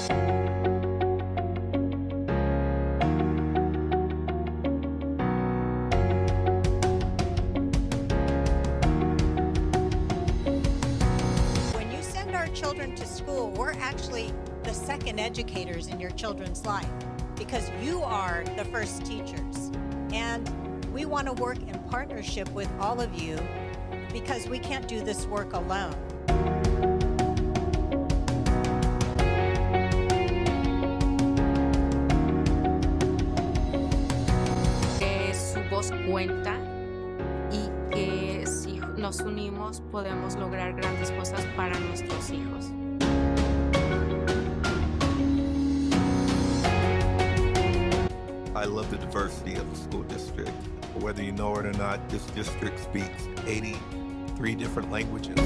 When you send our children to school, we're actually the second educators in your children's life because you are the first teachers. And we want to work in partnership with all of you because we can't do this work alone. Que su voz cuenta y que si nos unimos podemos lograr grandes cosas para nuestros hijos. I love the diversity of the school district. Whether you know it or not, this district speaks 83 different languages. To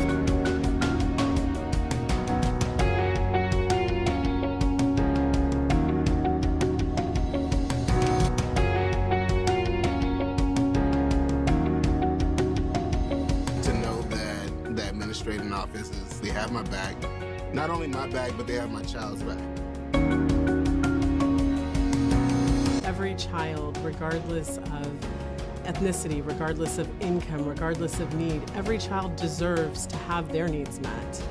know that the administrative offices, they have my back. Not only my back, but they have my child's back. Every child, regardless of ethnicity, regardless of income, regardless of need, every child deserves to have their needs met.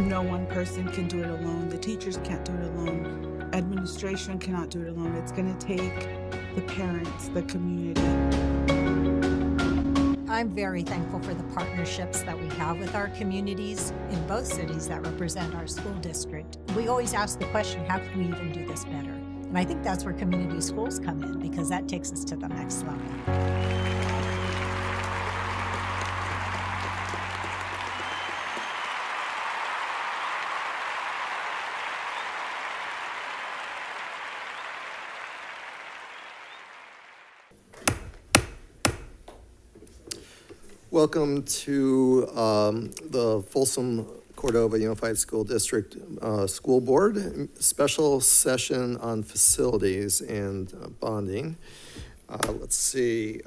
No one person can do it alone. The teachers can't do it alone. Administration cannot do it alone. It's going to take the parents, the community. I'm very thankful for the partnerships that we have with our communities in both cities that represent our school district. We always ask the question, how can we even do this better? And I think that's where community schools come in because that takes us to the next level. Welcome to the Folsom Cordova Unified School District School Board special session on facilities and bonding. Let's see.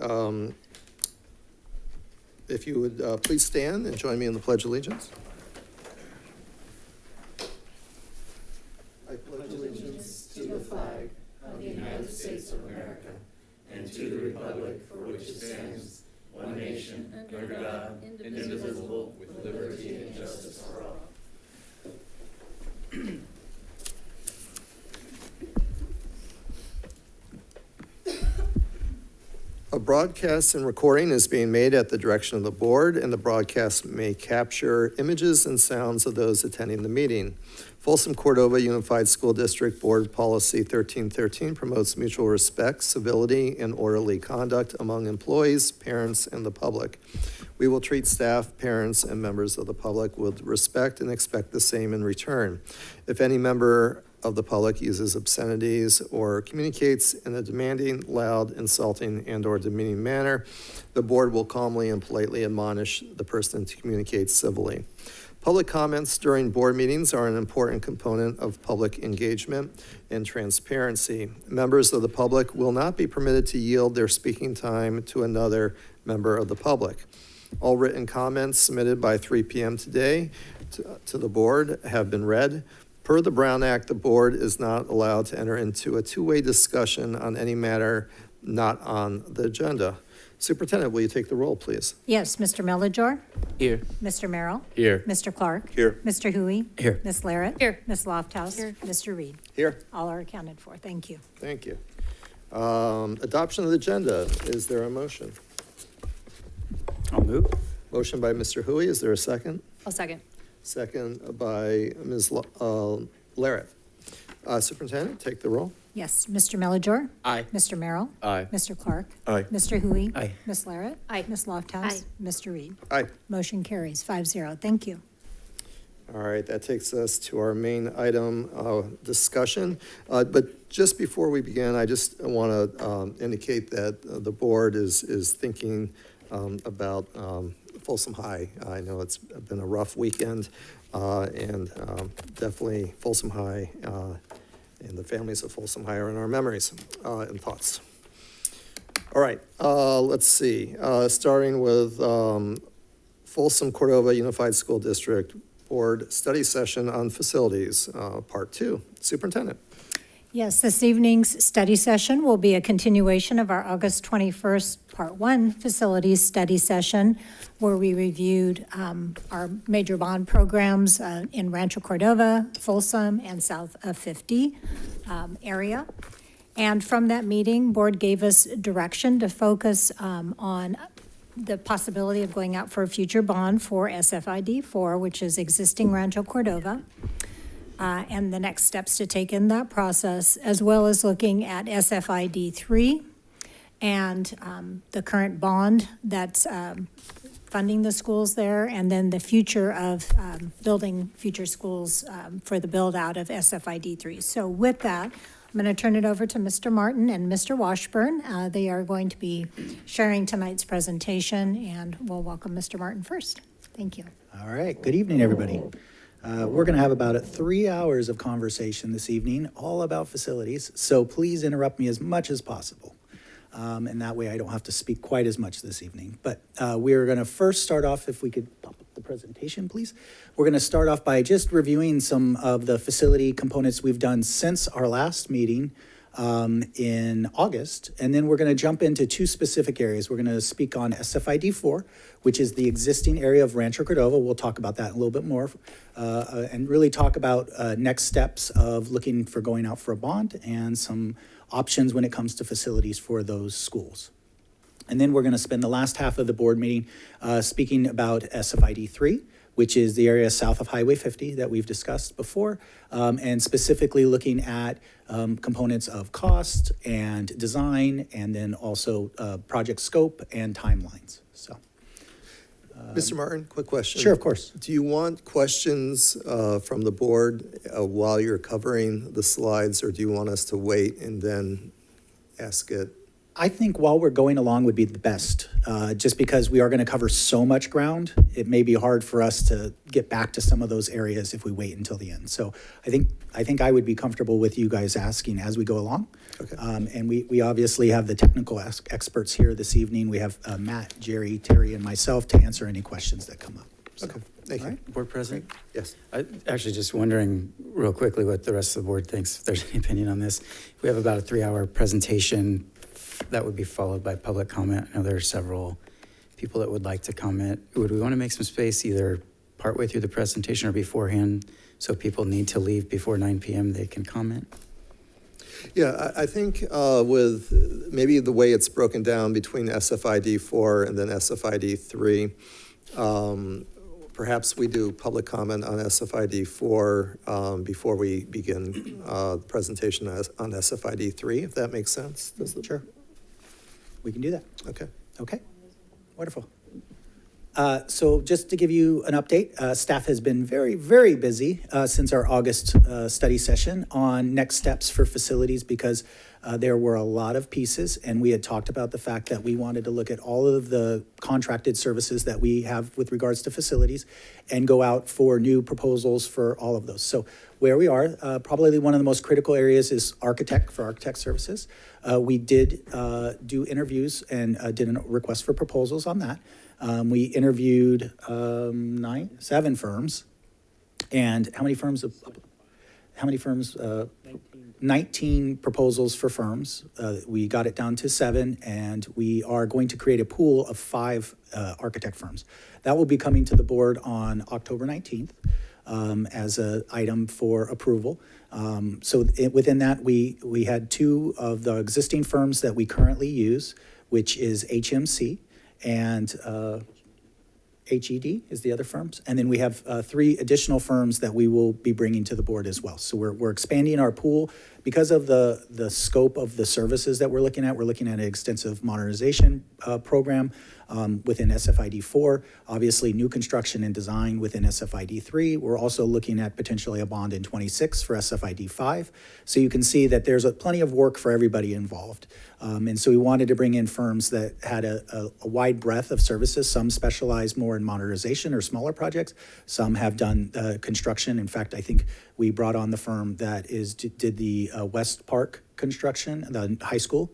If you would please stand and join me in the Pledge of Allegiance. I pledge allegiance to the flag of the United States of America and to the republic for which it stands, one nation, under God, indivisible, with liberty and justice for all. A broadcast and recording is being made at the direction of the board, and the broadcast may capture images and sounds of those attending the meeting. Folsom Cordova Unified School District Board Policy 1313 promotes mutual respect, civility, and orderly conduct among employees, parents, and the public. We will treat staff, parents, and members of the public with respect and expect the same in return. If any member of the public uses obscenities or communicates in a demanding, loud, insulting, and/or demeaning manner, the board will calmly and politely admonish the person to communicate civilly. Public comments during board meetings are an important component of public engagement and transparency. Members of the public will not be permitted to yield their speaking time to another member of the public. All written comments submitted by 3 p.m. today to the board have been read. Per the Brown Act, the board is not allowed to enter into a two-way discussion on any matter not on the agenda. Superintendent, will you take the roll, please? Yes, Mr. Mellijour? Here. Mr. Merrill? Here. Mr. Clark? Here. Mr. Huey? Here. Ms. Larrett? Here. Ms. Lofthouse? Here. Mr. Reed? Here. All are accounted for. Thank you. Thank you. Adoption of the agenda. Is there a motion? I'll move. Motion by Mr. Huey. Is there a second? I'll second. Second by Ms. Larrett. Superintendent, take the roll. Yes, Mr. Mellijour? Aye. Mr. Merrill? Aye. Mr. Clark? Aye. Mr. Huey? Aye. Ms. Larrett? Aye. Ms. Lofthouse? Aye. Mr. Reed? Aye. Motion carries 5-0. Thank you. All right, that takes us to our main item discussion. But just before we begin, I just want to indicate that the board is thinking about Folsom High. I know it's been a rough weekend, and definitely Folsom High and the families of Folsom High are in our memories and thoughts. All right, let's see. Starting with Folsom Cordova Unified School District Board Study Session on Facilities, Part 2. Superintendent. Yes, this evening's study session will be a continuation of our August 21st, Part 1 Facilities Study Session, where we reviewed our major bond programs in Rancho Cordova, Folsom, and south of 50 area. And from that meeting, board gave us direction to focus on the possibility of going out for a future bond for SFID 4, which is existing Rancho Cordova, and the next steps to take in that process, as well as looking at SFID 3 and the current bond that's funding the schools there, and then the future of building future schools for the build out of SFID 3. So with that, I'm going to turn it over to Mr. Martin and Mr. Washburn. They are going to be sharing tonight's presentation, and we'll welcome Mr. Martin first. Thank you. All right. Good evening, everybody. We're going to have about 3 hours of conversation this evening, all about facilities. So please interrupt me as much as possible. And that way I don't have to speak quite as much this evening. But we're going to first start off, if we could pop up the presentation, please. We're going to start off by just reviewing some of the facility components we've done since our last meeting in August. And then we're going to jump into two specific areas. We're going to speak on SFID 4, which is the existing area of Rancho Cordova. We'll talk about that a little bit more and really talk about next steps of looking for going out for a bond and some options when it comes to facilities for those schools. And then we're going to spend the last half of the board meeting speaking about SFID 3, which is the area south of Highway 50 that we've discussed before, and specifically looking at components of cost and design, and then also project scope and timelines. So, Mr. Martin, quick question. Sure, of course. Do you want questions from the board while you're covering the slides, or do you want us to wait and then ask it? I think while we're going along would be the best, just because we are going to cover so much ground, it may be hard for us to get back to some of those areas if we wait until the end. So I think I would be comfortable with you guys asking as we go along. Okay. And we obviously have the technical experts here this evening. We have Matt, Jerry, Terry, and myself to answer any questions that come up. So. Okay, thank you. Right. Board President? Yes. I actually just wondering real quickly what the rest of the board thinks, if there's any opinion on this. We have about a 3-hour presentation that would be followed by public comment. I know there are several people that would like to comment. Would we want to make some space either partway through the presentation or beforehand, so if people need to leave before 9 p.m. they can comment? Yeah, I think with maybe the way it's broken down between SFID 4 and then SFID 3, perhaps we do public comment on SFID 4 before we begin the presentation on SFID 3, if that makes sense. Sure. We can do that. Okay. Okay, wonderful. So just to give you an update, staff has been very, very busy since our August study session on next steps for facilities, because there were a lot of pieces, and we had talked about the fact that we wanted to look at all of the contracted services that we have with regards to facilities and go out for new proposals for all of those. So where we are, probably one of the most critical areas is architect services. We did do interviews and did a request for proposals on that. We interviewed 7 firms, and how many firms? 19 proposals for firms. We got it down to 7, and we are going to create a pool of 5 architect firms. That will be coming to the board on October 19th as an item for approval. Within that, we had 2 of the existing firms that we currently use, which is HMC and HED is the other firms. And then we have 3 additional firms that we will be bringing to the board as well. So we're expanding our pool because of the scope of the services that we're looking at. We're looking at an extensive modernization program within SFID 4, obviously new construction and design within SFID 3. We're also looking at potentially a bond in 26 for SFID 5. So you can see that there's plenty of work for everybody involved. And so we wanted to bring in firms that had a wide breadth of services. Some specialize more in modernization or smaller projects. Some have done construction. In fact, I think we brought on the firm that did the West Park construction, the high school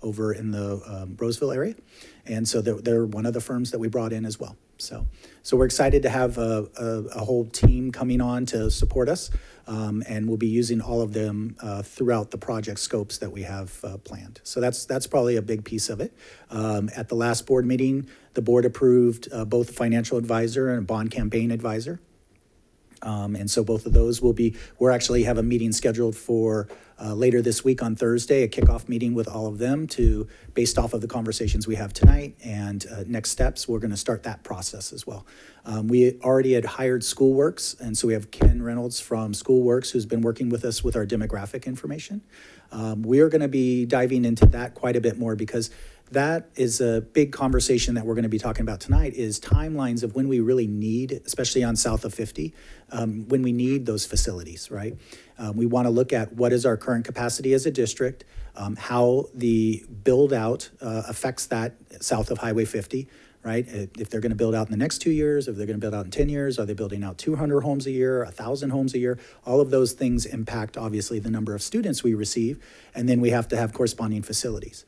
over in the Roseville area. And so they're one of the firms that we brought in as well. So we're excited to have a whole team coming on to support us, and we'll be using all of them throughout the project scopes that we have planned. So that's probably a big piece of it. At the last board meeting, the board approved both a financial advisor and a bond campaign advisor. And so both of those we're actually have a meeting scheduled for later this week on Thursday, a kickoff meeting with all of them based off of the conversations we have tonight and next steps, we're gonna start that process as well. We already had hired Schoolworks, and so we have Ken Reynolds from Schoolworks who's been working with us with our demographic information. We are gonna be diving into that quite a bit more because that is a big conversation that we're going to be talking about tonight is timelines of when we really need, especially on south of 50, when we need those facilities, right? We want to look at what is our current capacity as a district, how the build out affects that south of Highway 50, right? If they're going to build out in the next 2 years, if they're going to build out in 10 years, are they building out 200 homes a year, 1,000 homes a year? All of those things impact, obviously, the number of students we receive, and then we have to have corresponding facilities.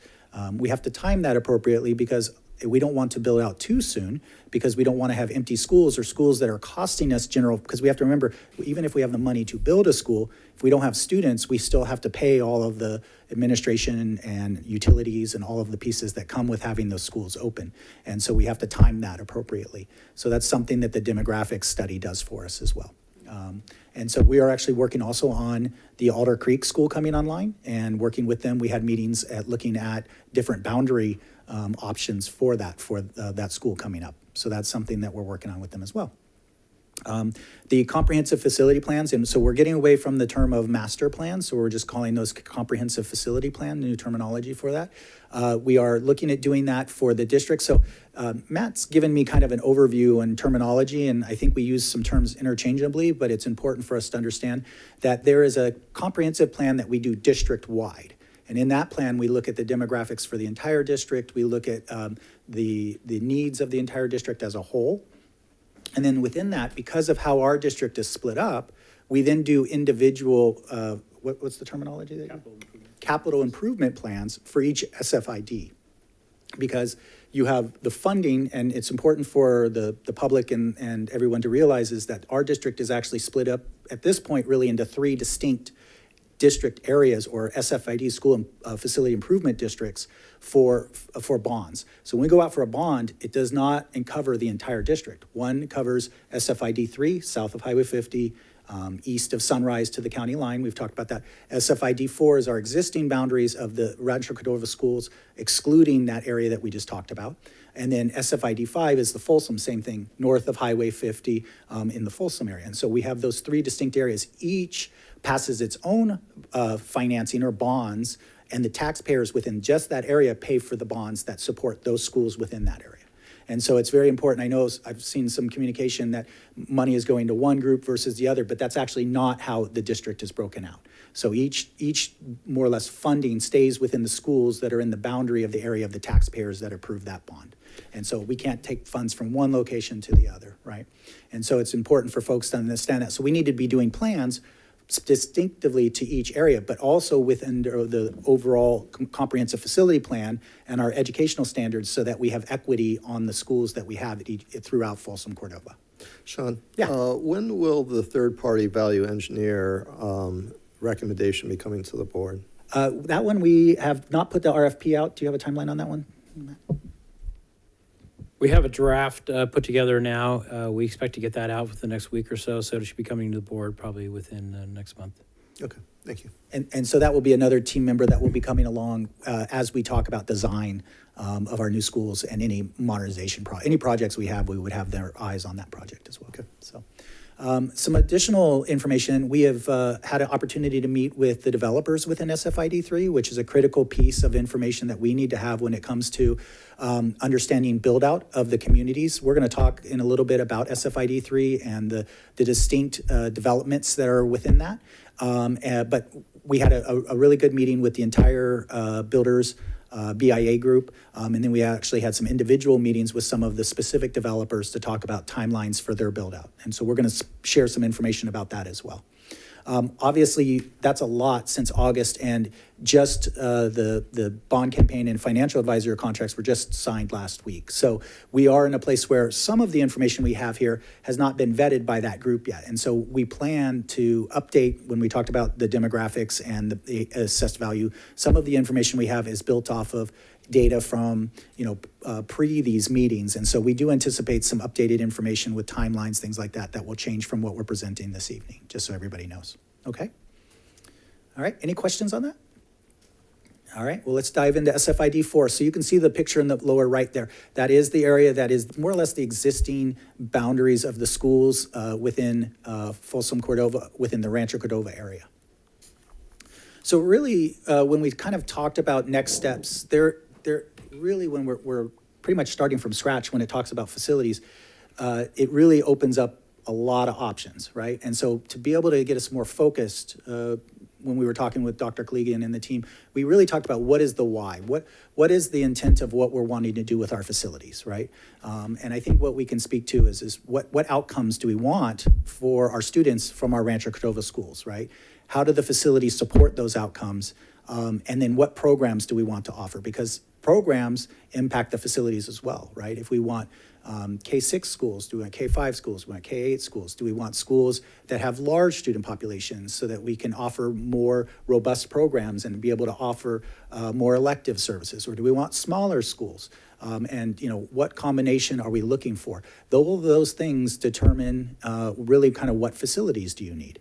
We have to time that appropriately because we don't want to build out too soon because we don't want to have empty schools or schools that are costing us because we have to remember, even if we have the money to build a school, if we don't have students, we still have to pay all of the administration and utilities and all of the pieces that come with having those schools open. And so we have to time that appropriately. So that's something that the demographics study does for us as well. And so we are actually working also on the Alder Creek School coming online and working with them. We had meetings looking at different boundary options for that school coming up. So that's something that we're working on with them as well. The comprehensive facility plans, and so we're getting away from the term of master plan, so we're just calling those comprehensive facility plan, new terminology for that. We are looking at doing that for the district. So Matt's given me kind of an overview and terminology, and I think we use some terms interchangeably, but it's important for us to understand that there is a comprehensive plan that we do district-wide. And in that plan, we look at the demographics for the entire district. We look at the needs of the entire district as a whole. And then within that, because of how our district is split up, we then do individual, what's the terminology? Capital improvement plans for each SFID. Because you have the funding, and it's important for the public and everyone to realize is that our district is actually split up at this point really into 3 distinct district areas or SFID, school and facility improvement districts for bonds. So when we go out for a bond, it does not cover the entire district. One covers SFID 3, south of Highway 50, east of Sunrise to the county line. We've talked about that. SFID 4 is our existing boundaries of the Rancho Cordova schools, excluding that area that we just talked about. And then SFID 5 is the Folsom, same thing, north of Highway 50 in the Folsom area. And so we have those 3 distinct areas. Each passes its own financing or bonds, and the taxpayers within just that area pay for the bonds that support those schools within that area. And so it's very important. I know I've seen some communication that money is going to one group versus the other, but that's actually not how the district is broken out. So each more or less funding stays within the schools that are in the boundary of the area of the taxpayers that approve that bond. And so we can't take funds from one location to the other, right? And so it's important for folks to understand that. So we need to be doing plans distinctively to each area, but also within the overall comprehensive facility plan and our educational standards so that we have equity on the schools that we have throughout Folsom Cordova. Sean, Yeah. When will the third-party value engineer recommendation be coming to the board? That one, we have not put the RFP out. Do you have a timeline on that one? We have a draft put together now. We expect to get that out within the next week or so, so it should be coming to the board probably within next month. Okay, thank you. And so that will be another team member that will be coming along as we talk about design of our new schools and any modernization any projects we have, we would have their eyes on that project as well. Okay. So some additional information, we have had an opportunity to meet with the developers within SFID 3, which is a critical piece of information that we need to have when it comes to understanding build out of the communities. We're going to talk in a little bit about SFID 3 and the distinct developments that are within that. But we had a really good meeting with the entire builders BIA group, and then we actually had some individual meetings with some of the specific developers to talk about timelines for their build out. And so we're going to share some information about that as well. Obviously, that's a lot since August, and just the bond campaign and financial advisor contracts were just signed last week. So we are in a place where some of the information we have here has not been vetted by that group yet. And so we plan to update, when we talked about the demographics and the assessed value, some of the information we have is built off of data from, pre these meetings. And so we do anticipate some updated information with timelines, things like that, that will change from what we're presenting this evening, just so everybody knows. Okay? All right, any questions on that? All right, well, let's dive into SFID 4. So you can see the picture in the lower right there. That is the area that is more or less the existing boundaries of the schools within Folsom Cordova, within the Rancho Cordova area. So really, when we kind of talked about next steps, they're really, when we're pretty much starting from scratch when it talks about facilities, it really opens up a lot of options, right? And so to be able to get us more focused, when we were talking with Dr. Collegian and the team, we really talked about what is the why, what is the intent of what we're wanting to do with our facilities, right? And I think what we can speak to is what outcomes do we want for our students from our Rancho Cordova schools, right? How do the facilities support those outcomes? And then what programs do we want to offer? Because programs impact the facilities as well, right? If we want K-6 schools, do we want K-5 schools, do we want K-8 schools? Do we want schools that have large student populations so that we can offer more robust programs and be able to offer more elective services? Or do we want smaller schools? And what combination are we looking for? All of those things determine really kind of what facilities do you need.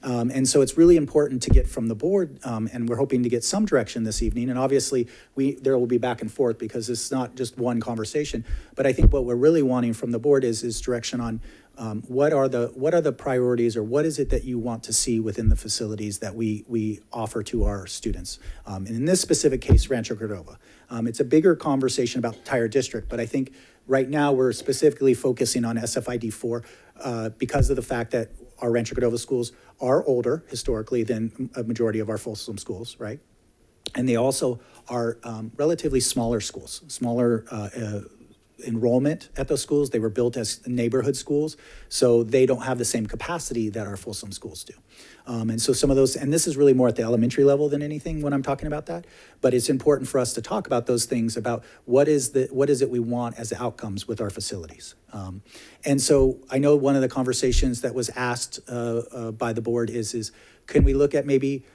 And so it's really important to get from the board, and we're hoping to get some direction this evening. And obviously, there will be back and forth because it's not just one conversation. But I think what we're really wanting from the board is direction on what are the priorities, or what is it that you want to see within the facilities that we offer to our students. And in this specific case, Rancho Cordova. It's a bigger conversation about the entire district, but I think right now we're specifically focusing on SFID 4 because of the fact that our Rancho Cordova schools are older historically than a majority of our Folsom schools, right? And they also are relatively smaller schools, smaller enrollment at those schools. They were built as neighborhood schools, so they don't have the same capacity that our Folsom schools do. And so some of those, and this is really more at the elementary level than anything when I'm talking about that, but it's important for us to talk about those things, about what is it we want as outcomes with our facilities. And so I know one of the conversations that was asked by the board is can we look at maybe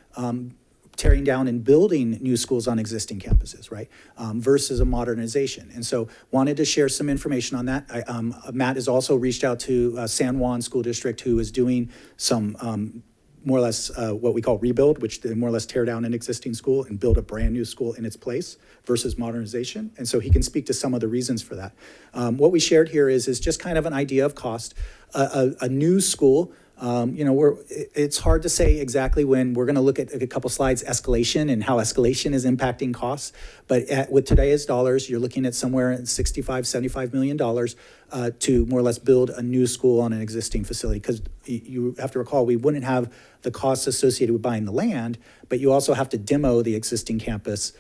tearing down and building new schools on existing campuses, right? Versus a modernization. And so wanted to share some information on that. Matt has also reached out to San Juan School District, who is doing some more or less what we call rebuild, which they more or less tear down an existing school and build a brand new school in its place versus modernization. And so he can speak to some of the reasons for that. What we shared here is just kind of an idea of cost. A new school, it's hard to say exactly when. We're going to look at a couple slides, escalation and how escalation is impacting costs. But with today's dollars, you're looking at somewhere in $65, $75 million to more or less build a new school on an existing facility. Because you have to recall, we wouldn't have the costs associated with buying the land, but you also have to demo the existing campus,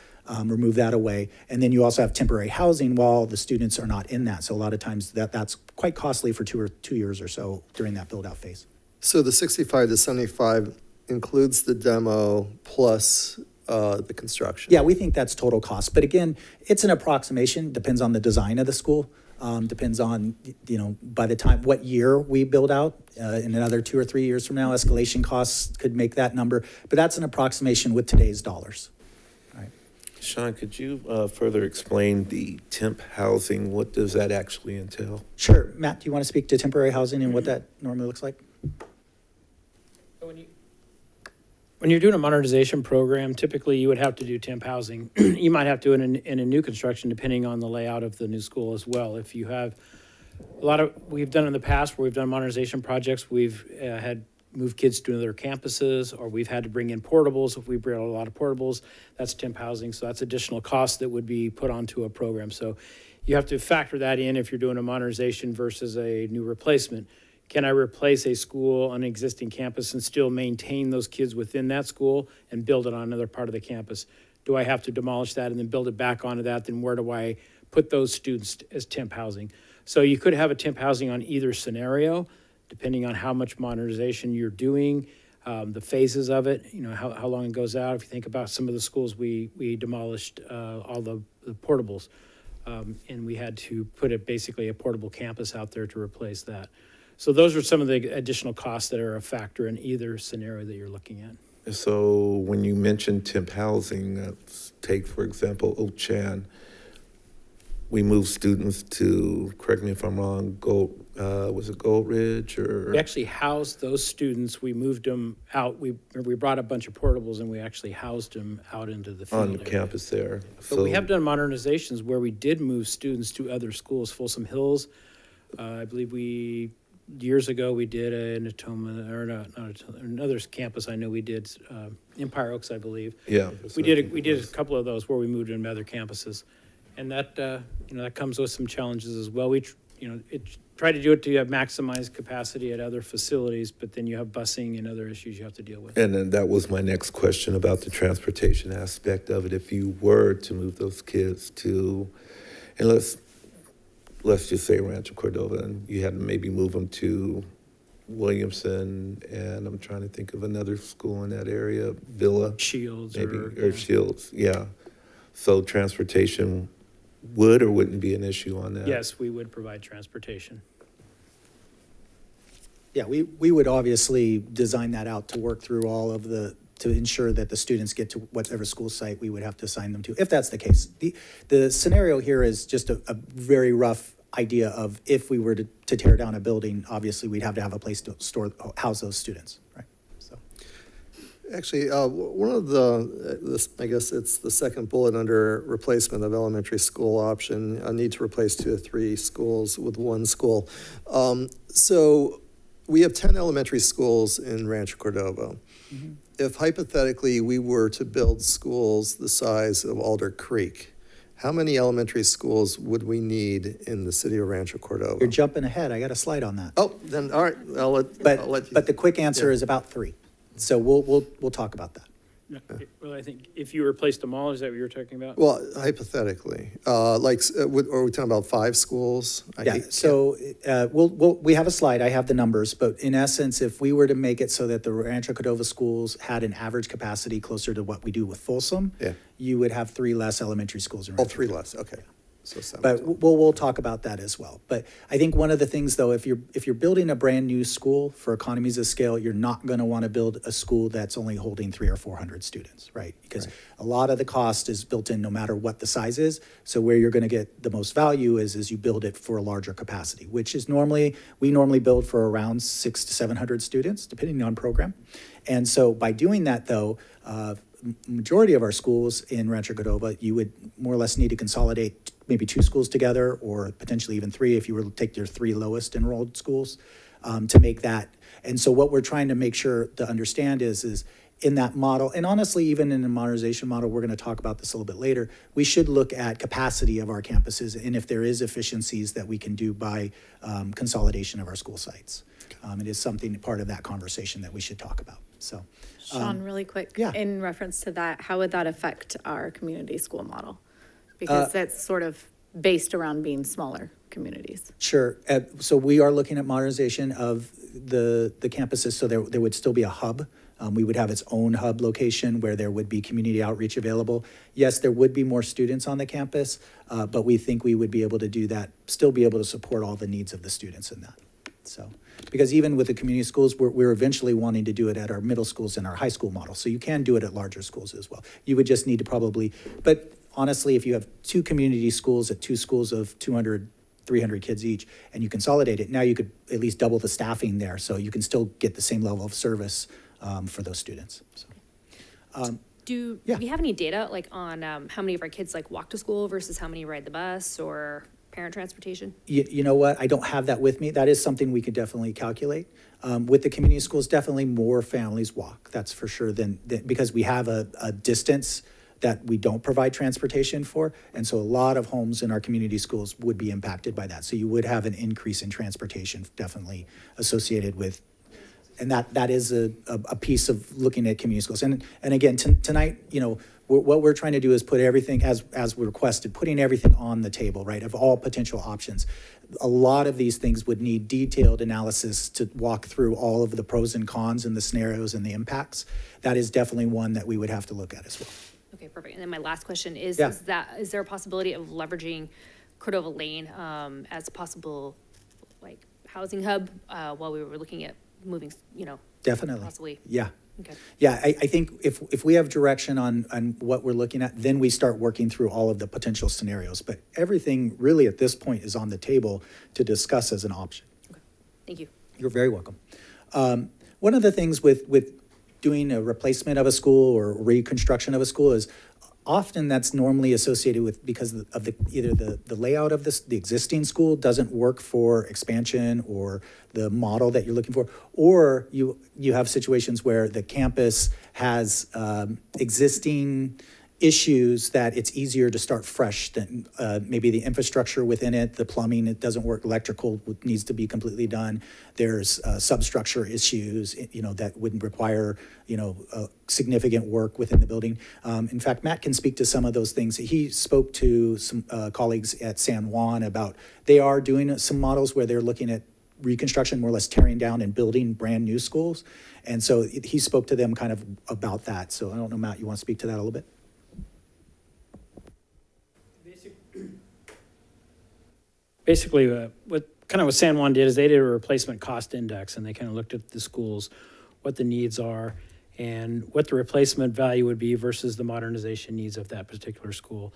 remove that away. And then you also have temporary housing while the students are not in that. So a lot of times that's quite costly for 2 years or so during that build out phase. So the 65 to 75 includes the demo plus the construction? Yeah, we think that's total cost. But again, it's an approximation, depends on the design of the school. Depends on, by the time, what year we build out. In another 2 or 3 years from now, escalation costs could make that number. But that's an approximation with today's dollars. All right. Sean, could you further explain the temp housing? What does that actually entail? Sure. Matt, do you want to speak to temporary housing and what that normally looks like? When you're doing a modernization program, typically you would have to do temp housing. You might have to do it in a new construction, depending on the layout of the new school as well. If you have we've done in the past where we've done modernization projects, we've had moved kids to other campuses, or we've had to bring in portables. If we bring a lot of portables, that's temp housing. So that's additional cost that would be put onto a program. So you have to factor that in if you're doing a modernization versus a new replacement. Can I replace a school on an existing campus and still maintain those kids within that school and build it on another part of the campus? Do I have to demolish that and then build it back onto that? Then where do I put those students as temp housing? So you could have a temp housing on either scenario, depending on how much modernization you're doing. the phases of it, how long it goes out. If you think about some of the schools, we demolished all the portables, and we had to put basically a portable campus out there to replace that. So those are some of the additional costs that are a factor in either scenario that you're looking at. So when you mentioned temp housing, take, for example, Oak Chan, we moved students to, correct me if I'm wrong, was it Gold Ridge or? We actually housed those students. We moved them out. We brought a bunch of portables and we actually housed them out into the field On the area. campus there. But we have done modernizations where we did move students to other schools. Folsom Hills, I believe years ago we did in Natoma, or not another campus I know we did, Empire Oaks, I believe. Yeah. We did a couple of those where we moved them to other campuses. And that, that comes with some challenges as well. We try to do it to maximize capacity at other facilities, but then you have busing and other issues you have to deal with. And then that was my next question about the transportation aspect of it. If you were to move those kids to, and let's just say Rancho Cordova, and you had to maybe move them to Williamson, and I'm trying to think of another school in that area, Villa. Shields maybe, or Shields, yeah. So transportation would or wouldn't be an issue on that? Yes, we would provide transportation. Yeah, we would obviously design that out to work through all of to ensure that the students get to whatever school site we would have to assign them to, if that's the case. The scenario here is just a very rough idea of if we were to tear down a building, obviously we'd have to have a place to house those students, right? So. Actually, one of I guess it's the second bullet under replacement of elementary school option, a need to replace 2 or 3 schools with 1 school. So we have 10 elementary schools in Rancho Cordova. Mm-hmm. If hypothetically we were to build schools the size of Alder Creek, how many elementary schools would we need in the city of Rancho Cordova? You're jumping ahead. I got a slide on that. Oh, then, all right, I'll let you. But the quick answer is about 3. So we'll talk about that. Well, I think if you replaced them all, is that what you were talking about? Well, hypothetically, are we talking about 5 schools? We have a slide. I have the numbers, but in essence, if we were to make it so that the Rancho Cordova schools had an average capacity closer to what we do with Folsom, you would have 3 less elementary schools around. 3 less, okay. So 7. But we'll talk about that as well. But I think one of the things, though, if you're building a brand new school for economies of scale, you're not going to want to build a school that's only holding 300 or 400 students, right? Because a lot of the cost is built in no matter what the size is. So where you're going to get the most value is you build it for a larger capacity, which is we normally build for around 600 to 700 students, depending on program. And so by doing that, though, majority of our schools in Rancho Cordova, you would more or less need to consolidate maybe 2 schools together, or potentially even 3 if you were to take your 3 lowest enrolled schools to make that. And so what we're trying to make sure to understand is in that model, and honestly, even in the modernization model, we're going to talk about this a little bit later, we should look at capacity of our campuses and if there is efficiencies that we can do by consolidation of our school sites. It is something, part of that conversation that we should talk about. So, Sean, really quick, yeah. In reference to that, how would that affect our community school model? Because that's sort of based around being smaller communities. Sure. So we are looking at modernization of the campuses, so there would still be a hub. We would have its own hub location where there would be community outreach available. Yes, there would be more students on the campus, but we think we would be able to do that, still be able to support all the needs of the students in that. So, because even with the community schools, we're eventually wanting to do it at our middle schools and our high school model. So you can do it at larger schools as well. You would just need to but honestly, if you have 2 community schools at 2 schools of 200, 300 kids each, and you consolidate it, now you could at least double the staffing there, so you can still get the same level of service for those students. So, do we have any data on how many of our kids walk to school versus how many ride the bus or parent transportation? You know what? I don't have that with me. That is something we could definitely calculate. With the community schools, definitely more families walk. That's for sure. Because we have a distance that we don't provide transportation for, and so a lot of homes in our community schools would be impacted by that. So you would have an increase in transportation, definitely associated with. And that is a piece of looking at community schools. And again, tonight, what we're trying to do is put everything, as we requested, putting everything on the table, right, of all potential options. A lot of these things would need detailed analysis to walk through all of the pros and cons and the scenarios and the impacts. That is definitely one that we would have to look at as well. Okay, perfect. And then my last question is, Yeah. is there a possibility of leveraging Cordova Lane as a possible like housing hub while we were looking at moving, Definitely. possibly? Yeah. Okay. Yeah, I think if we have direction on what we're looking at, then we start working through all of the potential scenarios. But everything really at this point is on the table to discuss as an option. Thank you. You're very welcome. One of the things with doing a replacement of a school or reconstruction of a school is often that's normally associated with because of either the layout of the existing school doesn't work for expansion or the model that you're looking for, or you have situations where the campus has existing issues that it's easier to start fresh than maybe the infrastructure within it, the plumbing, it doesn't work, electrical needs to be completely done. There's substructure issues, that would require, significant work within the building. In fact, Matt can speak to some of those things. He spoke to some colleagues at San Juan about, they are doing some models where they're looking at reconstruction, more or less tearing down and building brand new schools. And so he spoke to them kind of about that. So I don't know, Matt, you want to speak to that a little bit? Basically, what San Juan did is they did a replacement cost index, and they kind of looked at the schools, what the needs are, and what the replacement value would be versus the modernization needs of that particular school.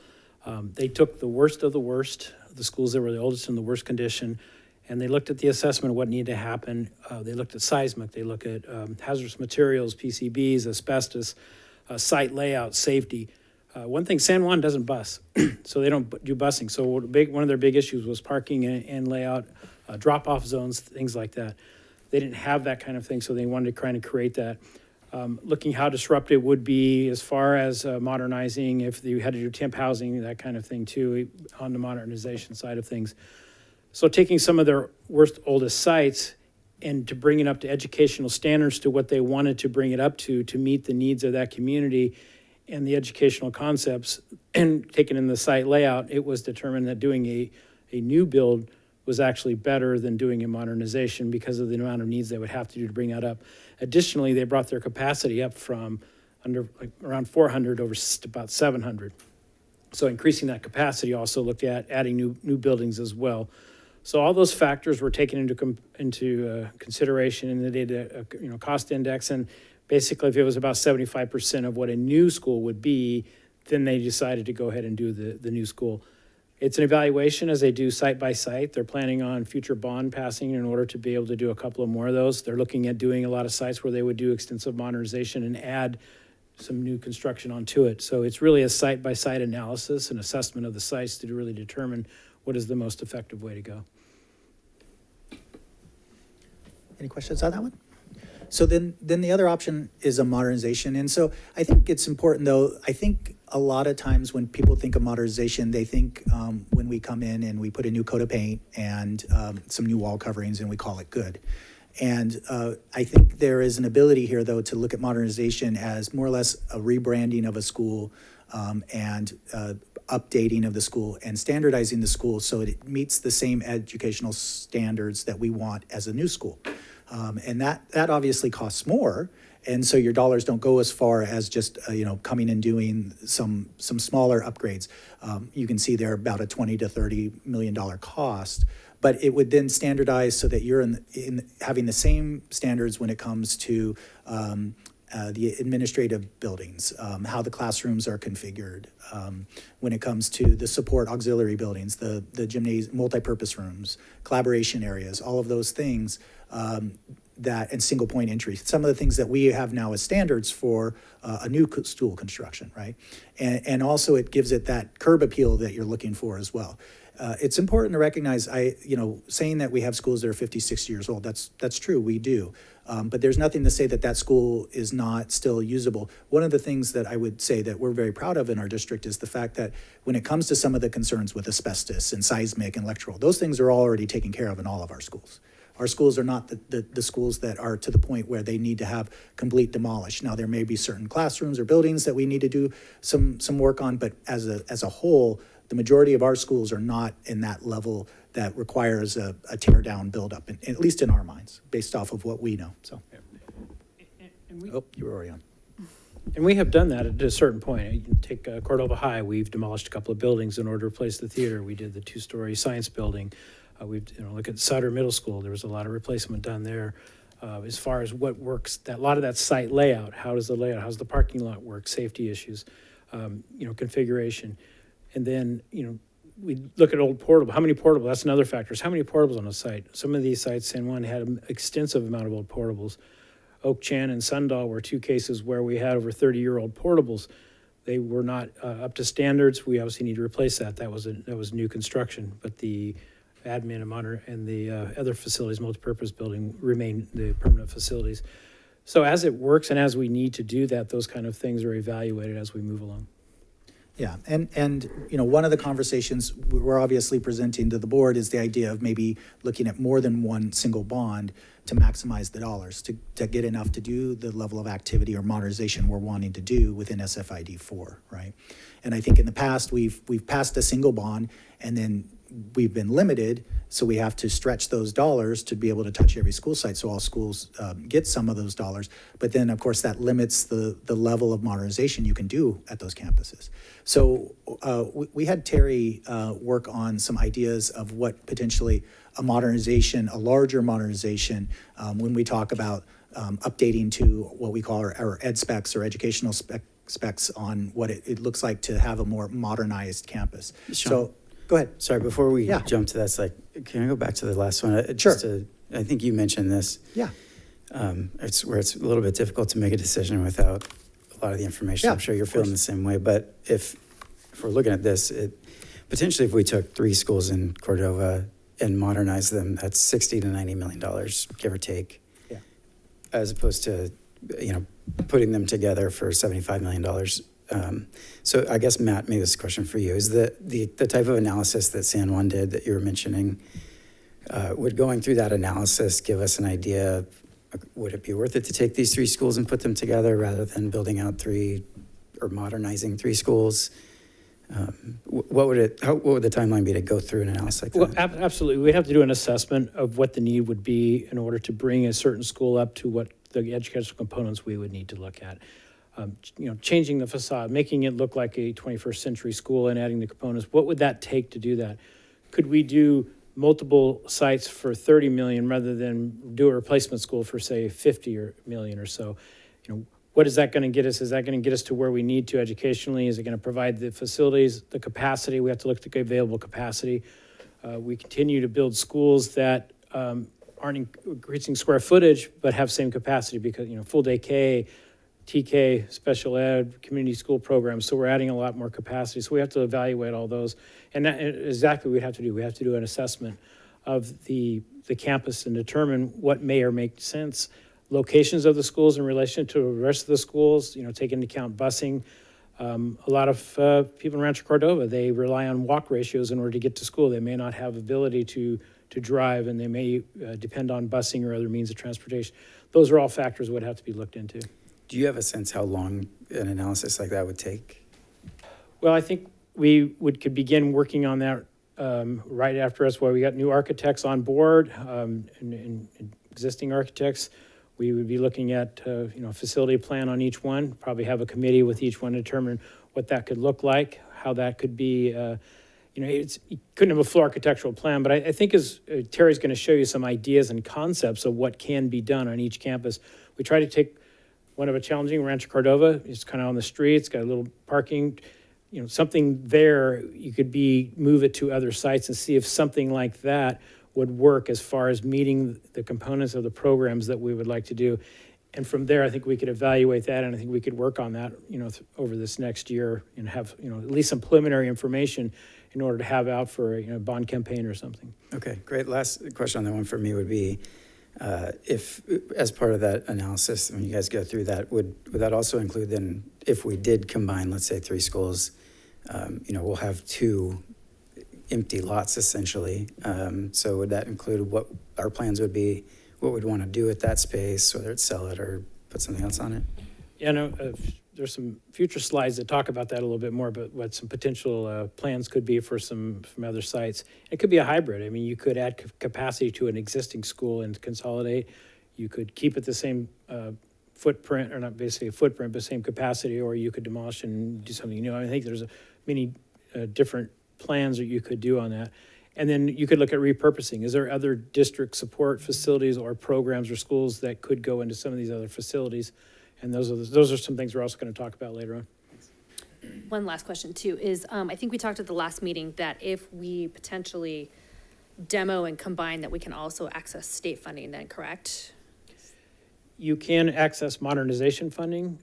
They took the worst of the schools that were the oldest in the worst condition, and they looked at the assessment of what needed to happen. They looked at seismic, they look at hazardous materials, PCBs, asbestos, site layout, safety. One thing, San Juan doesn't bus, so they don't do busing. So one of their big issues was parking and layout, drop-off zones, things like that. They didn't have that kind of thing, so they wanted to kind of create that. Looking how disruptive would be as far as modernizing, if you had to do temp housing, that kind of thing too, on the modernization side of things. So taking some of their worst, oldest sites and to bring it up to educational standards to what they wanted to bring it up to meet the needs of that community and the educational concepts, and taken in the site layout, it was determined that doing a new build was actually better than doing a modernization because of the amount of needs they would have to do to bring that up. Additionally, they brought their capacity up from around 400 over to about 700. So increasing that capacity also looked at adding new buildings as well. So all those factors were taken into consideration, and they did a cost index. And basically, if it was about 75% of what a new school would be, then they decided to go ahead and do the new school. It's an evaluation as they do site by site. They're planning on future bond passing in order to be able to do a couple of more of those. They're looking at doing a lot of sites where they would do extensive modernization and add some new construction onto it. So it's really a site by site analysis and assessment of the sites to really determine what is the most effective way to go. Any questions on that one? So then the other option is a modernization. And so I think it's important, though, I think a lot of times when people think of modernization, they think when we come in and we put a new coat of paint and some new wall coverings and we call it good. And I think there is an ability here, though, to look at modernization as more or less a rebranding of a school and updating of the school and standardizing the school so it meets the same educational standards that we want as a new school. And that obviously costs more, and so your dollars don't go as far as just coming and doing some smaller upgrades. You can see they're about a $20 to $30 million cost, but it would then standardize so that you're in having the same standards when it comes to the administrative buildings, how the classrooms are configured, when it comes to the support auxiliary buildings, the gymnasium, multipurpose rooms, collaboration areas, all of those things. And single point entry, some of the things that we have now as standards for a new school construction, right? And also it gives it that curb appeal that you're looking for as well. It's important to recognize, saying that we have schools that are 50, 60 years old, that's true, we do. But there's nothing to say that school is not still usable. One of the things that I would say that we're very proud of in our district is the fact that when it comes to some of the concerns with asbestos and seismic and electrical, those things are already taken care of in all of our schools. Our schools are not the schools that are to the point where they need to have complete demolish. Now, there may be certain classrooms or buildings that we need to do some work on, but as a whole, the majority of our schools are not in that level that requires a tear down buildup, at least in our minds, based off of what we know. So, oh, you were already on. And we have done that at a certain point. You can take Cordova High. We've demolished a couple of buildings in order to replace the theater. We did the two-story science building. Look at Sutter Middle School. There was a lot of replacement done there. As far as what works, a lot of that site layout. How does the layout? How's the parking lot work? Safety issues, configuration, and then we look at old portable. How many portable? That's another factor. How many portables on a site? Some of these sites, San Juan had an extensive amount of old portables. Oak Chan and Sundahl were two cases where we had over 30-year-old portables. They were not up to standards. We obviously need to replace that. That was new construction, but the admin and the other facilities, multipurpose building, remain the permanent facilities. So as it works and as we need to do that, those kind of things are evaluated as we move along. Yeah, and one of the conversations we're obviously presenting to the board is the idea of maybe looking at more than one single bond to maximize the dollars, to get enough to do the level of activity or modernization we're wanting to do within SFID 4, right? And I think in the past, we've passed a single bond, and then we've been limited, so we have to stretch those dollars to be able to touch every school site, so all schools get some of those dollars. But then, of course, that limits the level of modernization you can do at those campuses. So we had Terry work on some ideas of what potentially a larger modernization, when we talk about updating to what we call our ed specs or educational specs on what it looks like to have a more modernized campus. Sean, so go ahead. Sorry, before we jump to that, can I go back to the last one? Sure. I think you mentioned this. Yeah. It's where it's a little bit difficult to make a decision without a lot of the information. Yeah, I'm sure you're feeling the same way. But if we're looking at this, potentially if we took 3 schools in Cordova and modernized them, that's $60 to $90 million, give or take. Yeah. As opposed to, putting them together for $75 million. So I guess, Matt, maybe this is a question for you. Is the type of analysis that San Juan did that you were mentioning, would going through that analysis give us an idea, would it be worth it to take these 3 schools and put them together rather than building out 3 or modernizing 3 schools? What would the timeline be to go through an analysis like that? Well, absolutely. We'd have to do an assessment of what the need would be in order to bring a certain school up to what the educational components we would need to look at. Changing the facade, making it look like a 21st century school and adding the components. What would that take to do that? Could we do multiple sites for 30 million rather than do a replacement school for, say, 50 million or so? What is that going to get us? Is that going to get us to where we need to educationally? Is it going to provide the facilities, the capacity? We have to look at the available capacity. We continue to build schools that aren't increasing square footage, but have same capacity because, full day K, TK, special ed, community school programs. So we're adding a lot more capacity. So we have to evaluate all those. And that is exactly what we have to do. We have to do an assessment of the campus and determine what may or make sense. Locations of the schools in relation to the rest of the schools, take into account busing. A lot of people in Rancho Cordova, they rely on walk ratios in order to get to school. They may not have ability to drive, and they may depend on busing or other means of transportation. Those are all factors that would have to be looked into. Do you have a sense how long an analysis like that would take? Well, I think we could begin working on that right after us, where we got new architects on board and existing architects. We would be looking at a facility plan on each one, probably have a committee with each one to determine what that could look like, how that could be, you couldn't have a full architectural plan, but I think as Terry's going to show you some ideas and concepts of what can be done on each campus. We try to take one of a challenging Rancho Cordova. It's kind of on the street. It's got a little parking, something there. You could move it to other sites and see if something like that would work as far as meeting the components of the programs that we would like to do. And from there, I think we could evaluate that, and I think we could work on that, over this next year and have, at least some preliminary information in order to have out for a bond campaign or something. Okay, great. Last question on that one for me would be, if, as part of that analysis, when you guys go through that, would that also include then, if we did combine, let's say 3 schools, we'll have 2 empty lots essentially. So would that include what our plans would be, what we'd want to do with that space, whether it's sell it or put something else on it? Yeah, no, there's some future slides that talk about that a little bit more, but what some potential plans could be for some from other sites. It could be a hybrid. I mean, you could add capacity to an existing school and consolidate. You could keep it the same footprint, or not basically a footprint, but same capacity, or you could demolish and do something new. I think there's many different plans that you could do on that. And then you could look at repurposing. Is there other district support facilities or programs or schools that could go into some of these other facilities? And those are some things we're also going to talk about later on. One last question too is, I think we talked at the last meeting that if we potentially demo and combine, that we can also access state funding then, correct? You can access modernization funding.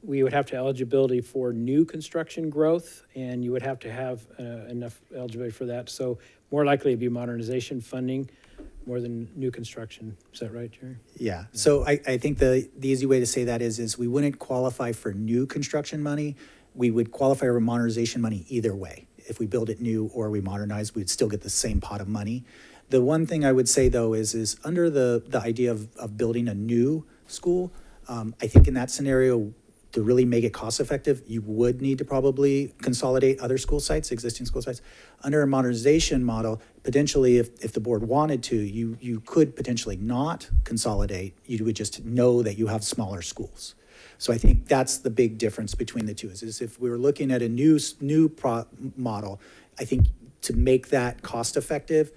We would have to eligibility for new construction growth, and you would have to have enough eligibility for that. So more likely to be modernization funding more than new construction. Is that right, Jerry? Yeah. So I think the easy way to say that is we wouldn't qualify for new construction money. We would qualify for modernization money either way. If we build it new or we modernize, we'd still get the same pot of money. The one thing I would say, though, is under the idea of building a new school, I think in that scenario, to really make it cost effective, you would need to probably consolidate other school sites, existing school sites. Under a modernization model, potentially if the board wanted to, you could potentially not consolidate. You would just know that you have smaller schools. So I think that's the big difference between the two is if we were looking at a new model, I think to make that cost effective,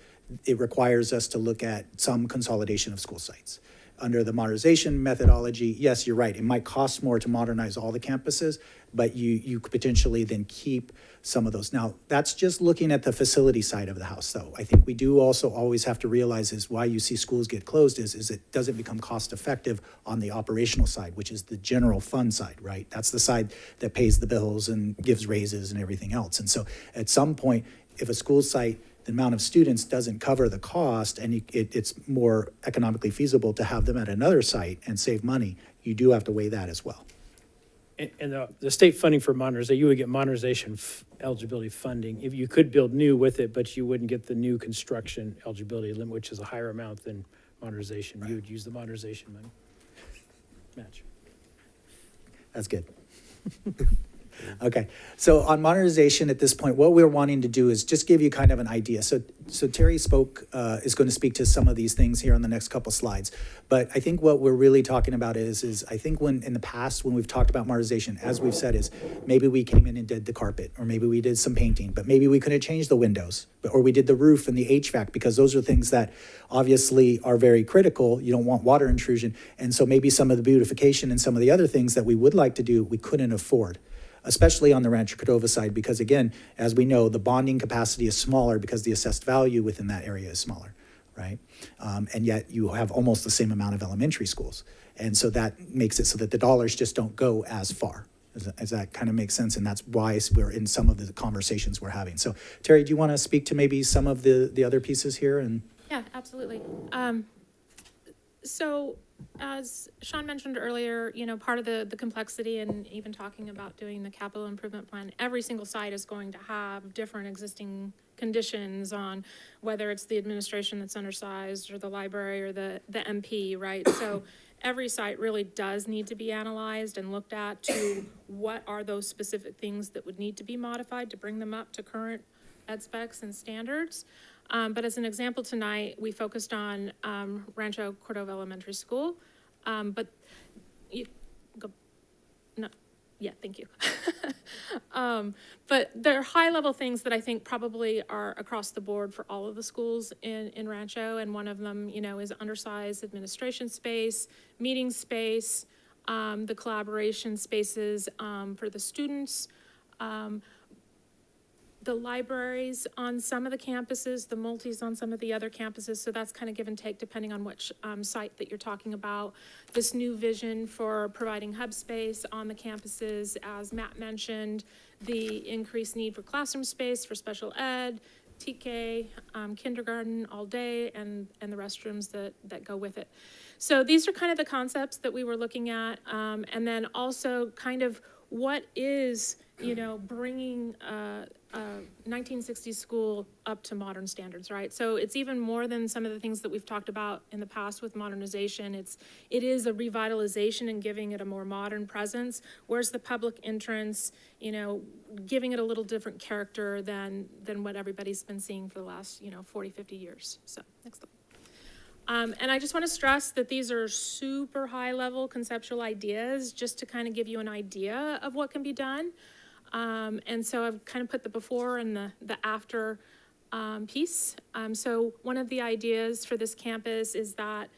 it requires us to look at some consolidation of school sites. Under the modernization methodology, yes, you're right. It might cost more to modernize all the campuses, but you could potentially then keep some of those. Now, that's just looking at the facility side of the house, though. I think we do also always have to realize is why you see schools get closed is it doesn't become cost effective on the operational side, which is the general fund side, right? That's the side that pays the bills and gives raises and everything else. And so at some point, if a school site, the amount of students doesn't cover the cost and it's more economically feasible to have them at another site and save money, you do have to weigh that as well. And the state funding for modernization, you would get modernization eligibility funding. If you could build new with it, but you wouldn't get the new construction eligibility limit, which is a higher amount than modernization. Right. You would use the modernization money. Match. That's good. Okay, so on modernization at this point, what we're wanting to do is just give you kind of an idea. So Terry is going to speak to some of these things here on the next couple slides. But I think what we're really talking about is I think when in the past when we've talked about modernization, as we've said, is maybe we came in and did the carpet, or maybe we did some painting, but maybe we could have changed the windows, or we did the roof and the HVAC, because those are things that obviously are very critical. You don't want water intrusion, and so maybe some of the beautification and some of the other things that we would like to do, we couldn't afford, especially on the Rancho Cordova side, because again, as we know, the bonding capacity is smaller because the assessed value within that area is smaller, right? And yet you have almost the same amount of elementary schools. And so that makes it so that the dollars just don't go as far. Does that kind of make sense? And that's why we're in some of the conversations we're having. So Terry, do you want to speak to maybe some of the other pieces here? And yeah, absolutely. So as Sean mentioned earlier, you know, part of the complexity and even talking about doing the capital improvement plan, every single site is going to have different existing conditions on whether it's the administration that's undersized or the library or the MP, right? So every site really does need to be analyzed and looked at to what are those specific things that would need to be modified to bring them up to current ed specs and standards. But as an example tonight, we focused on Rancho Cordova Elementary School. But you go, no, yeah, thank you. But there are high level things that I think probably are across the board for all of the schools in Rancho. And one of them, you know, is undersized administration space, meeting space, the collaboration spaces for the students, the libraries on some of the campuses, the multis on some of the other campuses. So that's kind of give and take depending on which site that you're talking about. This new vision for providing hub space on the campuses, as Matt mentioned, the increased need for classroom space for special ed, TK, kindergarten all day, and the restrooms that go with it. So these are kind of the concepts that we were looking at. And then also kind of what is, bringing a 1960s school up to modern standards, right? So it's even more than some of the things that we've talked about in the past with modernization. It is a revitalization and giving it a more modern presence. Where's the public entrance, giving it a little different character than what everybody's been seeing for the last, 40, 50 years. So next slide. And I just want to stress that these are super high-level conceptual ideas just to kind of give you an idea of what can be done. And so I've kind of put the before and the after piece. So one of the ideas for this campus is that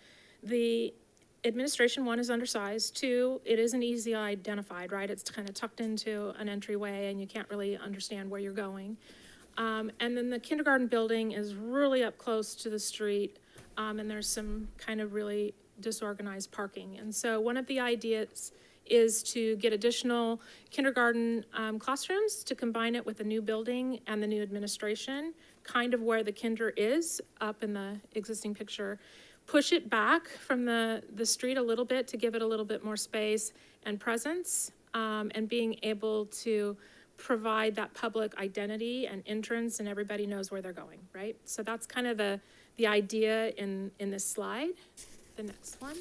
the administration, one, is undersized. Two, it isn't easily identified, right? It's kind of tucked into an entryway and you can't really understand where you're going. And then the kindergarten building is really up close to the street. And there's some kind of really disorganized parking. And so one of the ideas is to get additional kindergarten classrooms to combine it with the new building and the new administration, kind of where the kinder is up in the existing picture. Push it back from the street a little bit to give it a little bit more space and presence, and being able to provide that public identity and entrance, and everybody knows where they're going, right? So that's kind of the idea in this slide. The next one.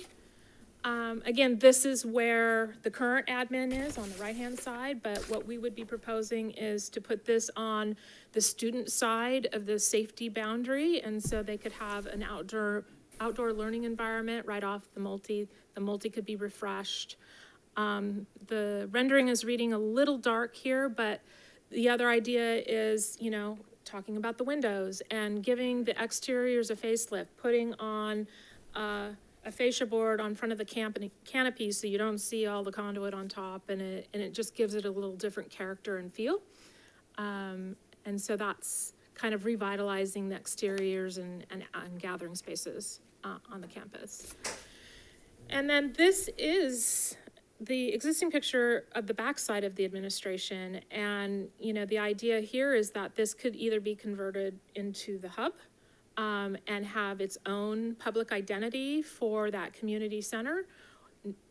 Again, this is where the current admin is on the right-hand side, but what we would be proposing is to put this on the student side of the safety boundary, and so they could have an outdoor learning environment right off the multi. The multi could be refreshed. The rendering is reading a little dark here, but the other idea is, talking about the windows and giving the exteriors a facelift, putting on a fascia board on front of the canopy so you don't see all the conduit on top, and it just gives it a little different character and feel. And so that's kind of revitalizing the exteriors and gathering spaces on the campus. And then this is the existing picture of the backside of the administration. And, the idea here is that this could either be converted into the hub and have its own public identity for that community center,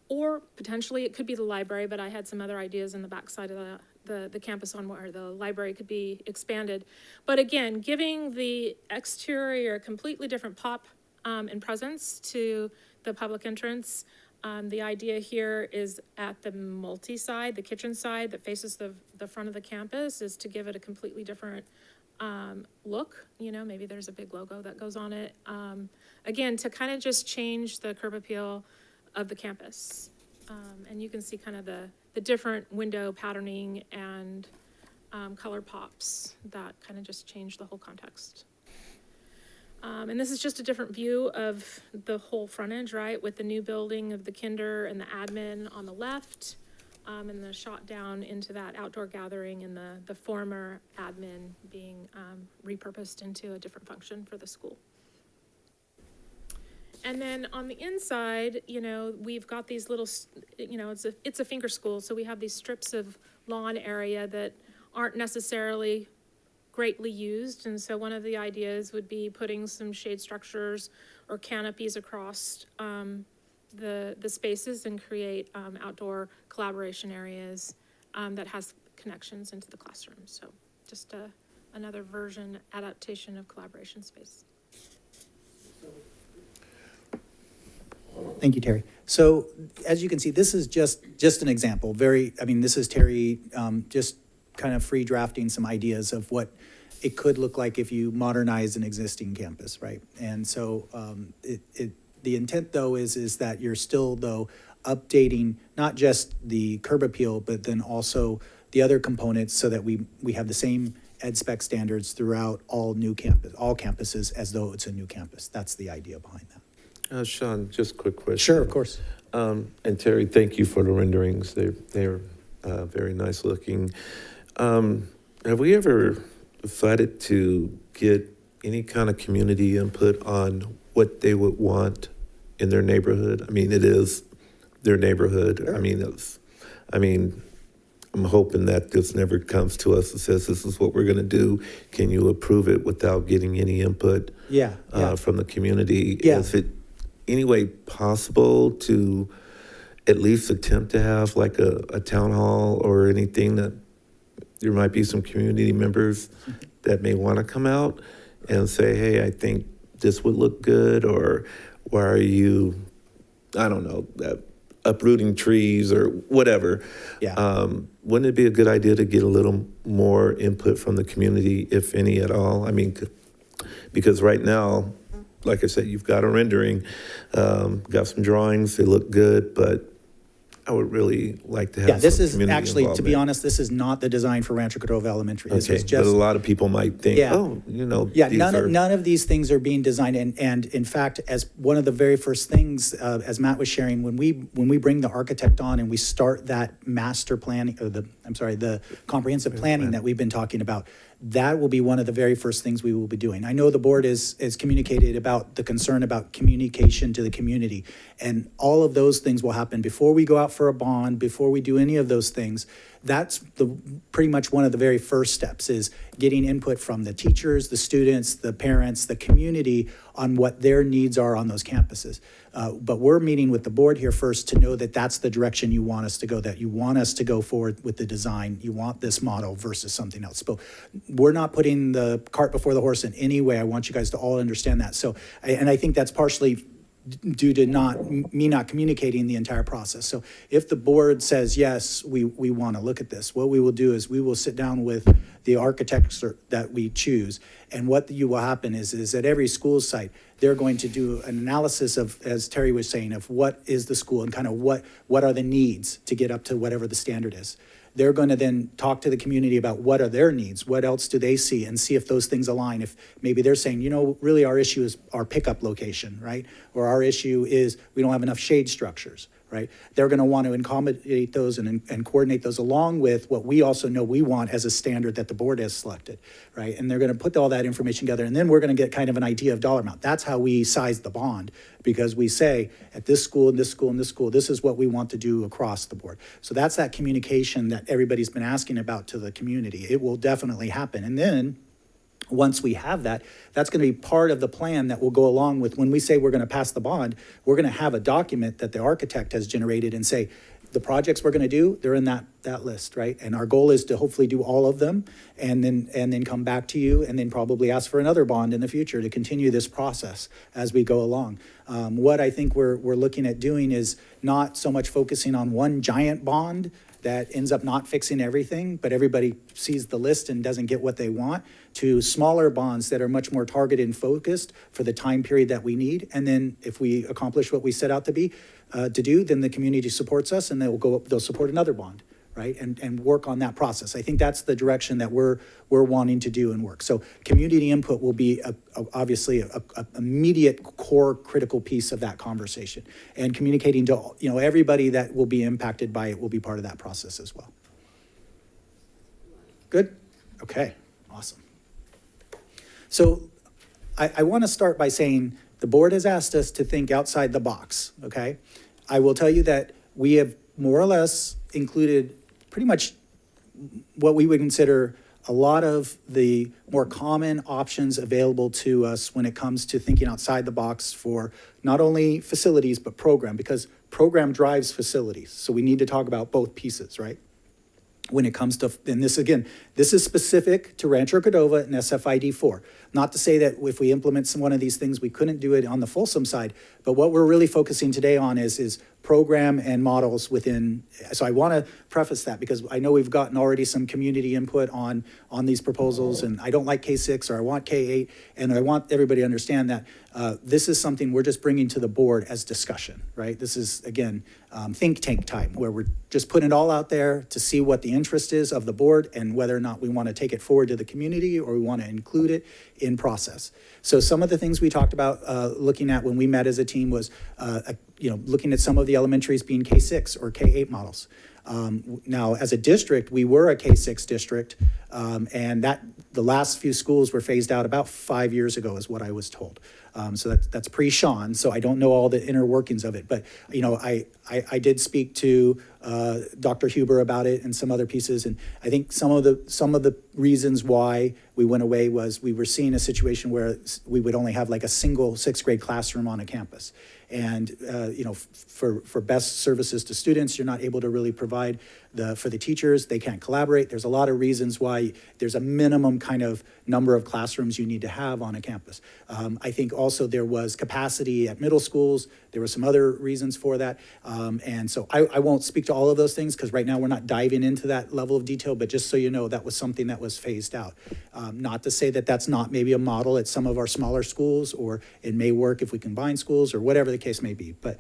or potentially it could be the library, but I had some other ideas in the backside of the campus on where the library could be expanded. But again, giving the exterior a completely different pop and presence to the public entrance. The idea here is at the multi-side, the kitchen side that faces the front of the campus, is to give it a completely different look. Maybe there's a big logo that goes on it. Again, to kind of just change the curb appeal of the campus. And you can see kind of the different window patterning and color pops that kind of just change the whole context. And this is just a different view of the whole frontage, right? With the new building of the kinder and the admin on the left, and the shot down into that outdoor gathering, and the former admin being repurposed into a different function for the school. And then on the inside, we've got these little, it's a finger school, so we have these strips of lawn area that aren't necessarily greatly used, and so one of the ideas would be putting some shade structures or canopies across the spaces and create outdoor collaboration areas that has connections into the classroom. So just another adaptation of collaboration space. Thank you, Terry. So as you can see, this is just an example. This is Terry just kind of free drafting some ideas of what it could look like if you modernize an existing campus, right? And so the intent, though, is that you're still, though, updating not just the curb appeal, but then also the other components so that we have the same ed spec standards throughout all campuses as though it's a new campus. That's the idea behind that. Sean, just a quick question. Sure, of course. And Terry, thank you for the renderings. They're very nice looking. Have we ever decided to get any kind of community input on what they would want in their neighborhood? I mean, it is their neighborhood. Sure. I'm hoping that this never comes to us and says, this is what we're going to do. Can you approve it without getting any input from the community? Yeah. Is it any way possible to at least attempt to have like a town hall or anything that there might be some community members that may want to come out and say, hey, I think this would look good, or why are you, I don't know, uprooting trees or whatever. Yeah. Wouldn't it be a good idea to get a little more input from the community, if any at all? I mean, because right now, like I said, you've got a rendering, got some drawings, they look good, but I would really like to have Yeah, this some is community actually, to be involvement. honest, this is not the design for Rancho Cordova Elementary. This Okay, was but just. a lot of people might think, Yeah. oh, you know, Yeah, these none are- of these things are being designed, and in fact, as one of the very first things, as Matt was sharing, when we bring the architect on and we start that master planning, or the comprehensive planning that we've been talking about, that will be one of the very first things we will be doing. I know the board is communicated about the concern about communication to the community, and all of those things will happen before we go out for a bond, before we do any of those things. That's pretty much one of the very first steps, is getting input from the teachers, the students, the parents, the community on what their needs are on those campuses. But we're meeting with the board here first to know that that's the direction you want us to go, that you want us to go forward with the design. You want this model versus something else. But we're not putting the cart before the horse in any way. I want you guys to all understand that. So, and I think that's partially due to me not communicating the entire process. So if the board says, yes, we want to look at this, what we will do is we will sit down with the architects that we choose. And what you will happen is at every school site, they're going to do an analysis of, as Terry was saying, of what is the school and kind of what are the needs to get up to whatever the standard is. They're going to then talk to the community about what are their needs, what else do they see, and see if those things align. If maybe they're saying, you know, really our issue is our pickup location, right? Or our issue is we don't have enough shade structures, right? They're going to want to accommodate those and coordinate those along with what we also know we want as a standard that the board has selected, right? And they're going to put all that information together, and then we're going to get kind of an idea of dollar amount. That's how we size the bond, because we say at this school, and this school, and this school, this is what we want to do across the board. So that's that communication that everybody's been asking about to the community. It will definitely happen. And then once we have that, that's going to be part of the plan that will go along with when we say we're going to pass the bond. We're going to have a document that the architect has generated and say, the projects we're going to do, they're in that list, right? And our goal is to hopefully do all of them and then come back to you and then probably ask for another bond in the future to continue this process as we go along. What I think we're looking at doing is not so much focusing on one giant bond that ends up not fixing everything, but everybody sees the list and doesn't get what they want, to smaller bonds that are much more targeted and focused for the time period that we need. And then if we accomplish what we set out to do, then the community supports us and they'll support another bond, right? And work on that process. I think that's the direction that we're wanting to do and work. So community input will be obviously a immediate core critical piece of that conversation, and communicating to everybody that will be impacted by it will be part of that process as well. Good? Okay, awesome. So I want to start by saying the board has asked us to think outside the box, okay? I will tell you that we have more or less included pretty much what we would consider a lot of the more common options available to us when it comes to thinking outside the box for not only facilities, but program, because program drives facilities. So we need to talk about both pieces, right? When it comes to, and this again, this is specific to Rancho Cordova and SFID 4. Not to say that if we implement one of these things, we couldn't do it on the Folsom side, but what we're really focusing today on is program and models within. So I want to preface that because I know we've gotten already some community input on these proposals, and I don't like K6 or I want K8, and I want everybody to understand that this is something we're just bringing to the board as discussion, right? This is, again, think tank time, where we're just putting it all out there to see what the interest is of the board and whether or not we want to take it forward to the community or we want to include it in process. So some of the things we talked about looking at when we met as a team was, looking at some of the elementaries being K6 or K8 models. Now, as a district, we were a K6 district, and that the last few schools were phased out about 5 years ago, is what I was told. So that's pre-Sean, so I don't know all the inner workings of it. But I did speak to Dr. Huber about it and some other pieces, and I think some of the reasons why we went away was we were seeing a situation where we would only have like a single 6th grade classroom on a campus. And, for best services to students, you're not able to really provide for the teachers, they can't collaborate. There's a lot of reasons why there's a minimum kind of number of classrooms you need to have on a campus. I think also there was capacity at middle schools. There were some other reasons for that. And so I won't speak to all of those things because right now we're not diving into that level of detail, but just so you know, that was something that was phased out. Not to say that that's not maybe a model at some of our smaller schools, or it may work if we combine schools or whatever the case may be. But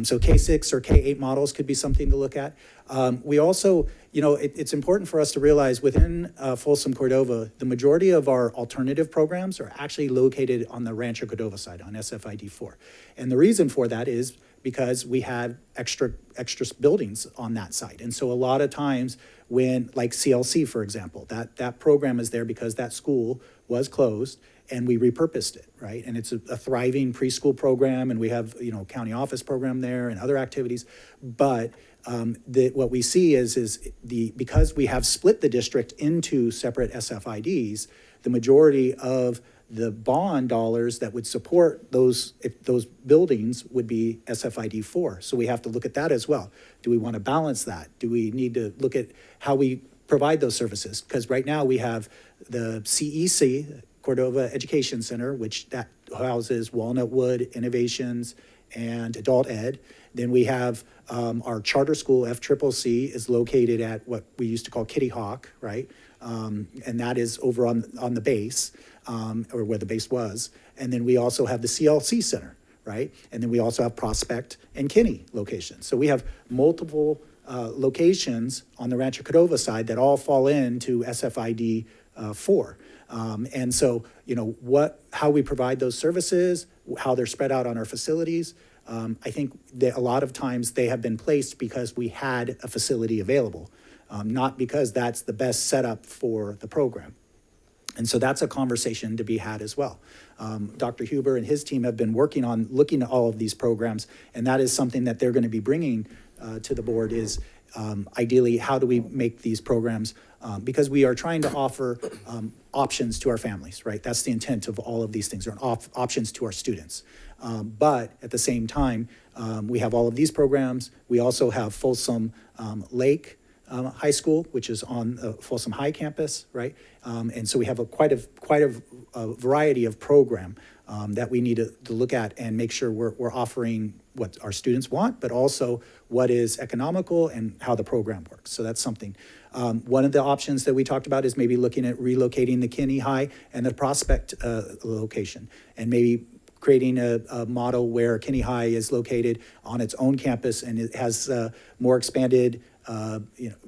so K-6 or K-8 models could be something to look at. We also, it's important for us to realize within Folsom Cordova, the majority of our alternative programs are actually located on the Rancho Cordova side, on SFID 4. And the reason for that is because we had extra buildings on that site. And so a lot of times when, like CLC, for example, that program is there because that school was closed and we repurposed it, right? And it's a thriving preschool program, and we have, county office program there and other activities. But what we see is because we have split the district into separate SFIDs, the majority of the bond dollars that would support those buildings would be SFID 4. So we have to look at that as well. Do we want to balance that? Do we need to look at how we provide those services? Because right now we have the CEC, Cordova Education Center, which that houses Walnut Wood, Innovations, and Adult Ed. Then we have our charter school, FCCC, is located at what we used to call Kitty Hawk, right? And that is over on the base, or where the base was. And then we also have the CLC Center, right? And then we also have Prospect and Kinney locations. So we have multiple locations on the Rancho Cordova side that all fall into SFID 4. And so, how we provide those services, how they're spread out on our facilities, I think that a lot of times they have been placed because we had a facility available, not because that's the best setup for the program. And so that's a conversation to be had as well. Dr. Huber and his team have been working on looking at all of these programs, and that is something that they're going to be bringing to the board is ideally, how do we make these programs, because we are trying to offer options to our families, right? That's the intent of all of these things, are options to our students. But at the same time, we have all of these programs. We also have Folsom Lake High School, which is on the Folsom High campus, right? And so we have quite a variety of program that we need to look at and make sure we're offering what our students want, but also what is economical and how the program works. So that's something. One of the options that we talked about is maybe looking at relocating the Kinney High and the Prospect location, and maybe creating a model where Kinney High is located on its own campus and it has more expanded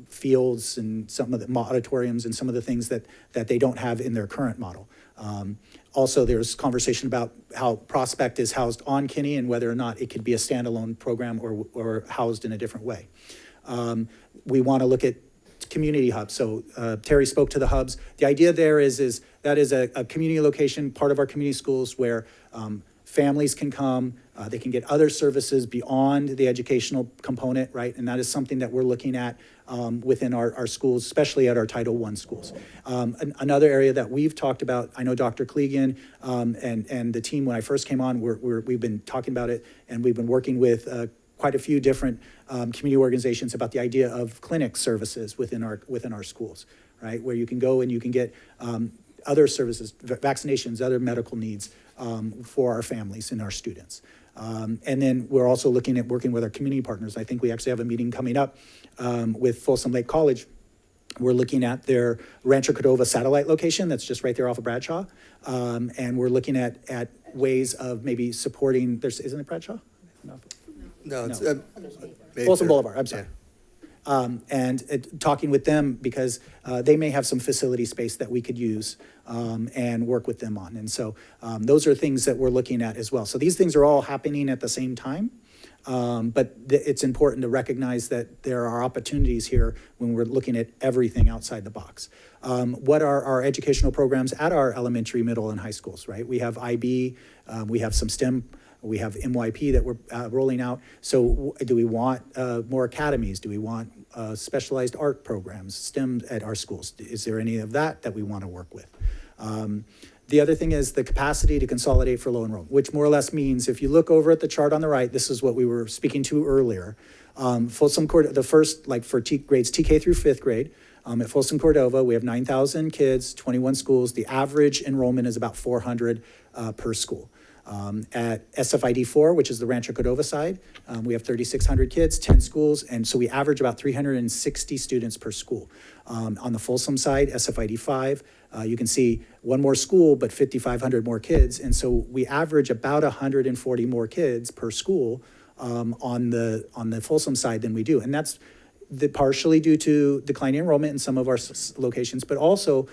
fields and some of the auditoriums and some of the things that they don't have in their current model. Also, there's conversation about how Prospect is housed on Kinney and whether or not it could be a standalone program or housed in a different way. We want to look at community hubs. So Terry spoke to the hubs. The idea there is that is a community location, part of our community schools where families can come, they can get other services beyond the educational component, right? And that is something that we're looking at within our schools, especially at our Title I schools. Another area that we've talked about, I know Dr. Clegan and the team, when I first came on, we've been talking about it, and we've been working with quite a few different community organizations about the idea of clinic services within our schools, right? Where you can go and you can get other services, vaccinations, other medical needs for our families and our students. And then we're also looking at working with our community partners. I think we actually have a meeting coming up with Folsom Lake College. We're looking at their Rancho Cordova satellite location that's just right there off of Bradshaw. And we're looking at ways of maybe supporting, isn't it Bradshaw? No, it's Folsom Boulevard, I'm sorry. And talking with them because they may have some facility space that we could use and work with them on. And so those are things that we're looking at as well. So these things are all happening at the same time. But it's important to recognize that there are opportunities here when we're looking at everything outside the box. What are our educational programs at our elementary, middle, and high schools, right? We have IB, we have some STEM, we have MYP that we're rolling out. So do we want more academies? Do we want specialized art programs, STEM at our schools? Is there any of that we want to work with? The other thing is the capacity to consolidate for low enrollment, which more or less means, if you look over at the chart on the right, this is what we were speaking to earlier. Folsom Cordova, the first, like for grades TK through fifth grade, at Folsom Cordova, we have 9,000 kids, 21 schools. The average enrollment is about 400 per school. At SFID 4, which is the Rancho Cordova side, we have 3,600 kids, 10 schools, and so we average about 360 students per school. On the Folsom side, SFID 5, you can see one more school, but 5,500 more kids, and so we average about 140 more kids per school on the Folsom side than we do, and that's partially due to declining enrollment in some of our locations, but also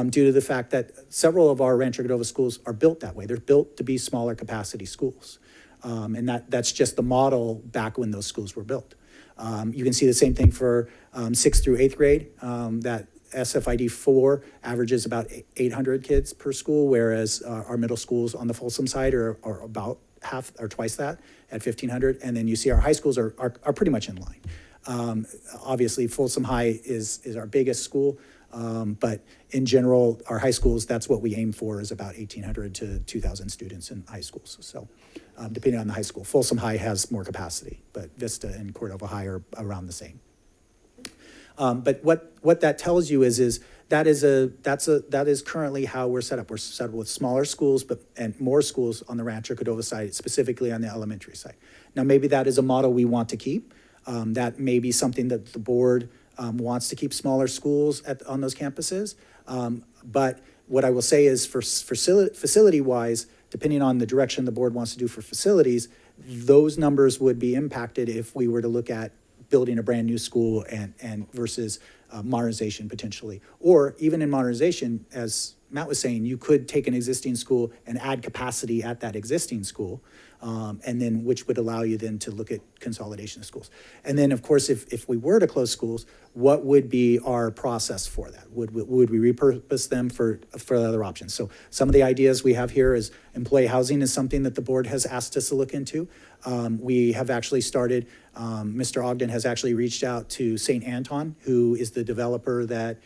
due to the fact that several of our Rancho Cordova schools are built that way. They're built to be smaller capacity schools. And that's just the model back when those schools were built. You can see the same thing for 6th through 8th grade, that SFID 4 averages about 800 kids per school, whereas our middle schools on the Folsom side are about half or twice that at 1,500. And then you see our high schools are pretty much in line. Obviously, Folsom High is our biggest school, but in general, our high schools, that's what we aim for, is about 1,800 to 2,000 students in high schools. So depending on the high school, Folsom High has more capacity, but Vista and Cordova High are around the same. But what that tells you is that is currently how we're set up. We're set up with smaller schools, and more schools on the Rancho Cordova side, specifically on the elementary side. Now, maybe that is a model we want to keep. That may be something that the board wants to keep smaller schools on those campuses. But what I will say is for facility-wise, depending on the direction the board wants to do for facilities, those numbers would be impacted if we were to look at building a brand new school and versus modernization potentially. Or even in modernization, as Matt was saying, you could take an existing school and add capacity at that existing school, and then which would allow you then to look at consolidation of schools. And then, of course, if we were to close schools, what would be our process for that? Would we repurpose them for other options? So some of the ideas we have here is employee housing is something that the board has asked us to look into. We have actually started, Mr. Ogden has actually reached out to St. Anton, who is the developer that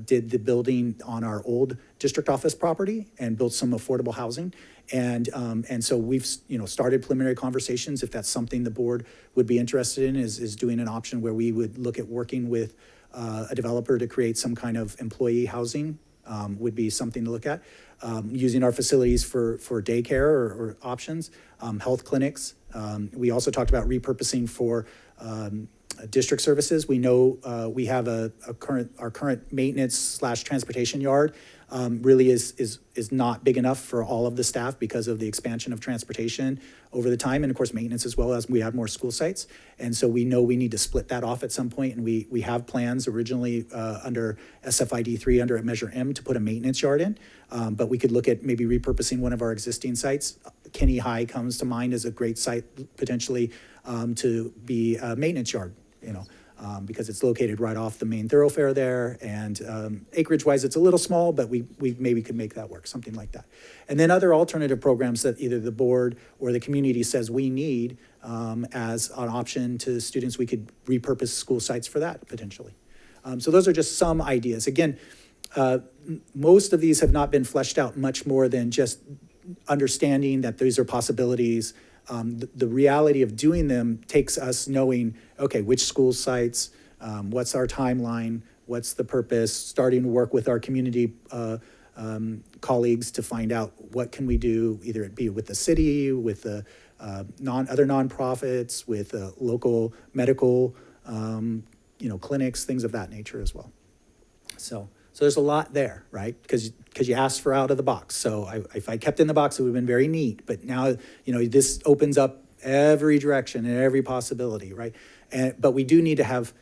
did the building on our old district office property and built some affordable housing. And so we've started preliminary conversations. If that's something the board would be interested in, is doing an option where we would look at working with a developer to create some kind of employee housing, would be something to look at. Using our facilities for daycare or options, health clinics. We also talked about repurposing for district services. We know we have our current maintenance / transportation yard really is not big enough for all of the staff because of the expansion of transportation over the time, and of course maintenance as well, as we have more school sites. And so we know we need to split that off at some point, and we have plans originally under SFID 3 under Measure M to put a maintenance yard in, but we could look at maybe repurposing one of our existing sites. Kenny High comes to mind as a great site potentially to be a maintenance yard, because it's located right off the main thoroughfare there, and acreage-wise, it's a little small, but we maybe could make that work, something like that. And then other alternative programs that either the board or the community says we need as an option to students, we could repurpose school sites for that, potentially. So those are just some ideas. Again, most of these have not been fleshed out much more than just understanding that these are possibilities. The reality of doing them takes us knowing, okay, which school sites, what's our timeline, what's the purpose, starting to work with our community colleagues to find out what can we do, either it be with the city, with the other nonprofits, with local medical clinics, things of that nature as well. So there's a lot there, right? Because you asked for out of the box. So if I kept in the box, it would have been very neat. But now, this opens up every direction and every possibility, right? But we do need to have,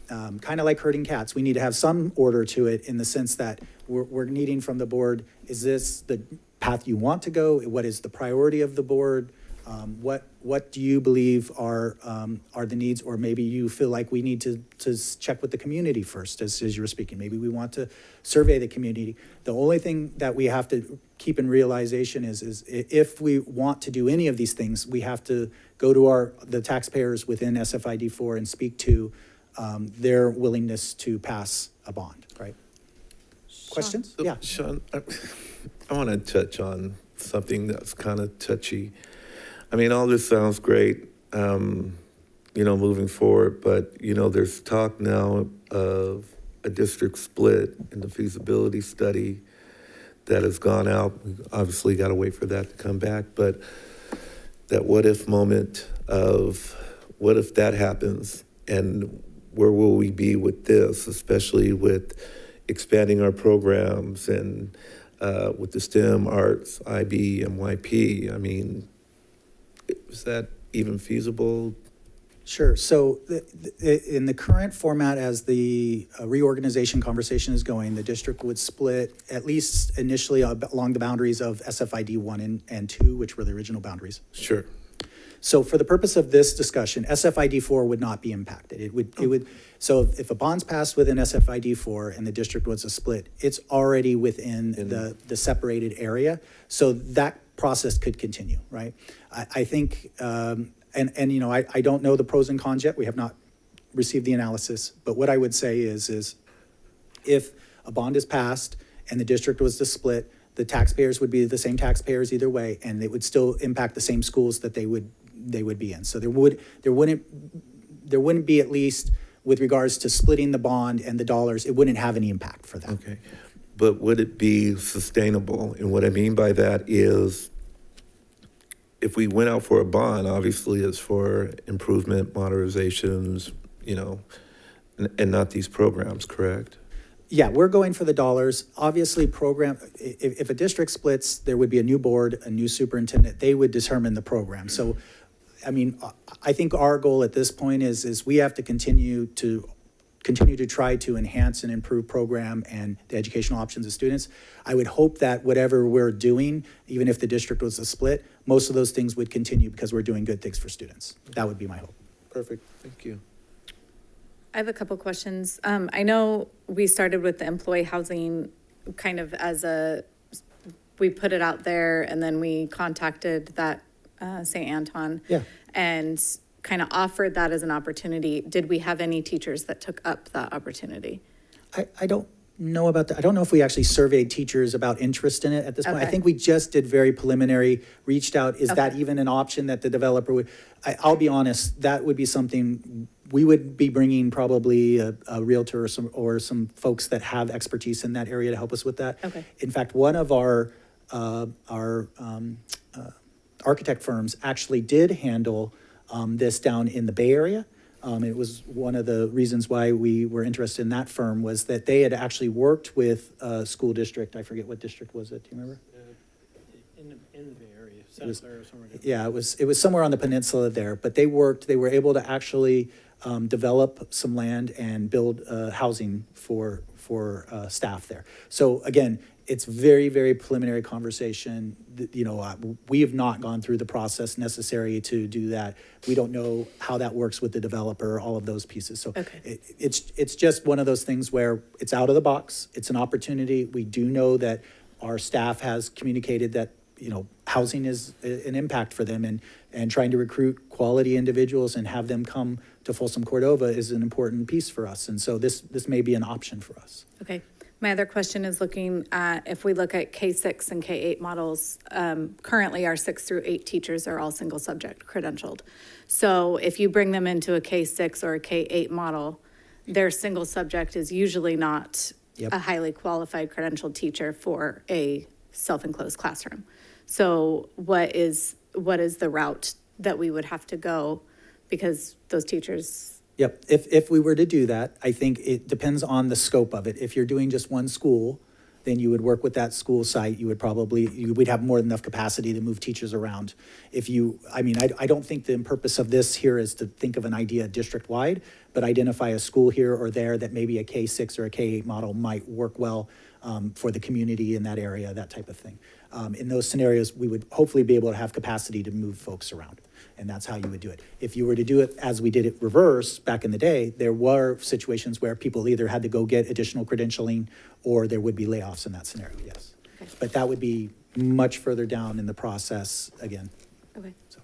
kind of like herding cats, we need to have some order to it in the sense that we're needing from the board, is this the path you want to go? What is the priority of the board? What do you believe are the needs, or maybe you feel like we need to check with the community first, as you were speaking. Maybe we want to survey the community. The only thing that we have to keep in realization is if we want to do any of these things, we have to go to the taxpayers within SFID 4 and speak to their willingness to pass a bond, right? Questions? Yeah. Sean, I want to touch on something that's kind of touchy. I mean, all this sounds great, moving forward, but, there's talk now of a district split in the feasibility study that has gone out. We obviously got to wait for that to come back, but that what if moment of what if that happens, and where will we be with this, especially with expanding our programs and with the STEM, arts, IB, MYP. I mean, is that even feasible? Sure. So in the current format, as the reorganization conversation is going, the district would split, at least initially, along the boundaries of SFID 1 and 2, which were the original boundaries. Sure. So for the purpose of this discussion, SFID 4 would not be impacted. It would. So if a bond's passed within SFID 4 and the district was a split, it's already within the separated area. So that process could continue, right? I think, I don't know the pros and cons yet. We have not received the analysis. But what I would say is if a bond is passed and the district was to split, the taxpayers would be the same taxpayers either way, and it would still impact the same schools that they would be in. So there wouldn't be, at least with regards to splitting the bond and the dollars, it wouldn't have any impact for that. Okay. But would it be sustainable? And what I mean by that is, if we went out for a bond, obviously it's for improvement, modernizations, and not these programs, correct? Yeah, we're going for the dollars. Obviously, if a district splits, there would be a new board, a new superintendent. They would determine the program. So, I mean, I think our goal at this point is we have to continue to try to enhance and improve program and the educational options of students. I would hope that whatever we're doing, even if the district was a split, most of those things would continue because we're doing good things for students. That would be my hope. Perfect. Thank you. I have a couple questions. I know we started with the employee housing kind of we put it out there, and then we contacted that St. Anton. Yeah. And kind of offered that as an opportunity. Did we have any teachers that took up that opportunity? I don't know about that. I don't know if we actually surveyed teachers about interest in it at this point. I Okay. think we just did very preliminary, reached out. Is that Okay. even an option that the developer would? I'll be honest, that would be something we would be bringing probably a realtor or some folks that have expertise in that area to help us with that. Okay. In fact, one of our architect firms actually did handle this down in the Bay Area. It was one of the reasons why we were interested in that firm, was that they had actually worked with a school district. I forget what district was it. Do you remember? In the Bay Area, Santa Clara, somewhere. Yeah, it was somewhere on the peninsula there, but they were able to actually develop some land and build housing for staff there. So again, it's very, very preliminary conversation. We have not gone through the process necessary to do that. We don't know how that works with the developer, all of those pieces. So Okay. it's just one of those things where it's out of the box. It's an opportunity. We do know that our staff has communicated that, housing is an impact for them, and trying to recruit quality individuals and have them come to Folsom Cordova is an important piece for us. And so this may be an option for us. Okay. My other question is looking at, if we look at K-6 and K-8 models, currently our 6 through 8 teachers are all single subject credentialed. So if you bring them into a K-6 or a K-8 model, their single subject is usually not a highly qualified credentialed teacher for a self-enclosed classroom. So what is the route that we would have to go? Because those teachers... Yep. If we were to do that, I think it depends on the scope of it. If you're doing just one school, then you would work with that school site. We'd have more than enough capacity to move teachers around. I don't think the purpose of this here is to think of an idea district-wide, but identify a school here or there that maybe a K-6 or a K-8 model might work well for the community in that area, that type of thing. In those scenarios, we would hopefully be able to have capacity to move folks around. And that's how you would do it. If you were to do it as we did it reverse back in the day, there were situations where people either had to go get additional credentialing or there would be layoffs in that scenario, yes. Okay. But that would be much further down in the process again. Okay. So.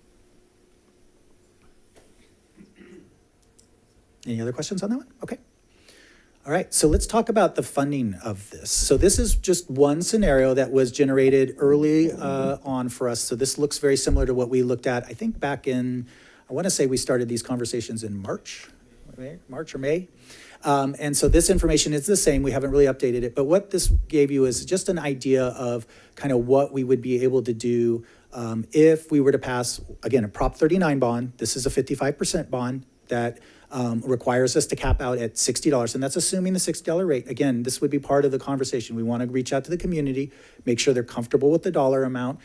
Any other questions on that one? Okay. All right, so let's talk about the funding of this. So this is just one scenario that was generated early on for us. So this looks very similar to what we looked at, I think back in, I want to say we started these conversations in March or May. And so this information is the same. We haven't really updated it. But what this gave you is just an idea of kind of what we would be able to do if we were to pass, again, a Prop 39 bond. This is a 55% bond that requires us to cap out at $60, and that's assuming the $60 rate. Again, this would be part of the conversation. We want to reach out to the community, make sure they're comfortable with the dollar amount.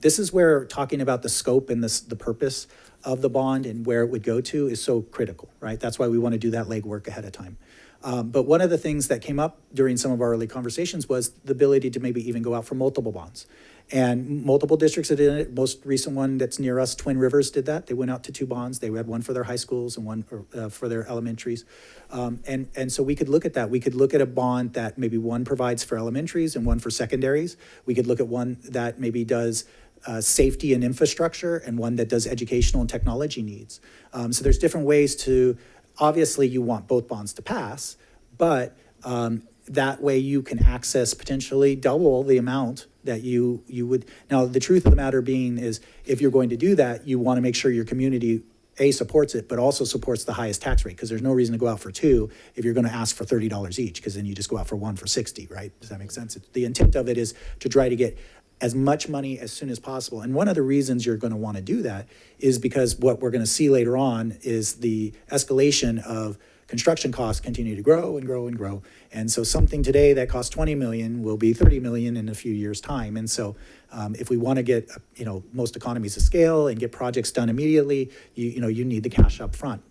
This is where talking about the scope and the purpose of the bond and where it would go to is so critical, right? That's why we want to do that legwork ahead of time. But one of the things that came up during some of our early conversations was the ability to maybe even go out for multiple bonds. And multiple districts did it. Most recent one that's near us, Twin Rivers, did that. They went out to 2 bonds. They had one for their high schools and one for their elementaries. And so we could look at that. We could look at a bond that maybe one provides for elementaries and one for secondaries. We could look at one that maybe does safety and infrastructure and one that does educational and technology needs. So there's different ways to, obviously you want both bonds to pass, but that way you can access potentially double the amount that you would. Now, the truth of the matter being is if you're going to do that, you want to make sure your community, A, supports it, but also supports the highest tax rate, because there's no reason to go out for 2 if you're going to ask for $30 each, because then you just go out for 1 for 60, right? Does that make sense? The intent of it is to try to get as much money as soon as possible. And one of the reasons you're going to want to do that is because what we're going to see later on is the escalation of construction costs continue to grow and grow and grow. And so something today that costs $20 million will be $30 million in a few years' time. And so if we want to get, most economies of scale and get projects done immediately, you need the cash up front.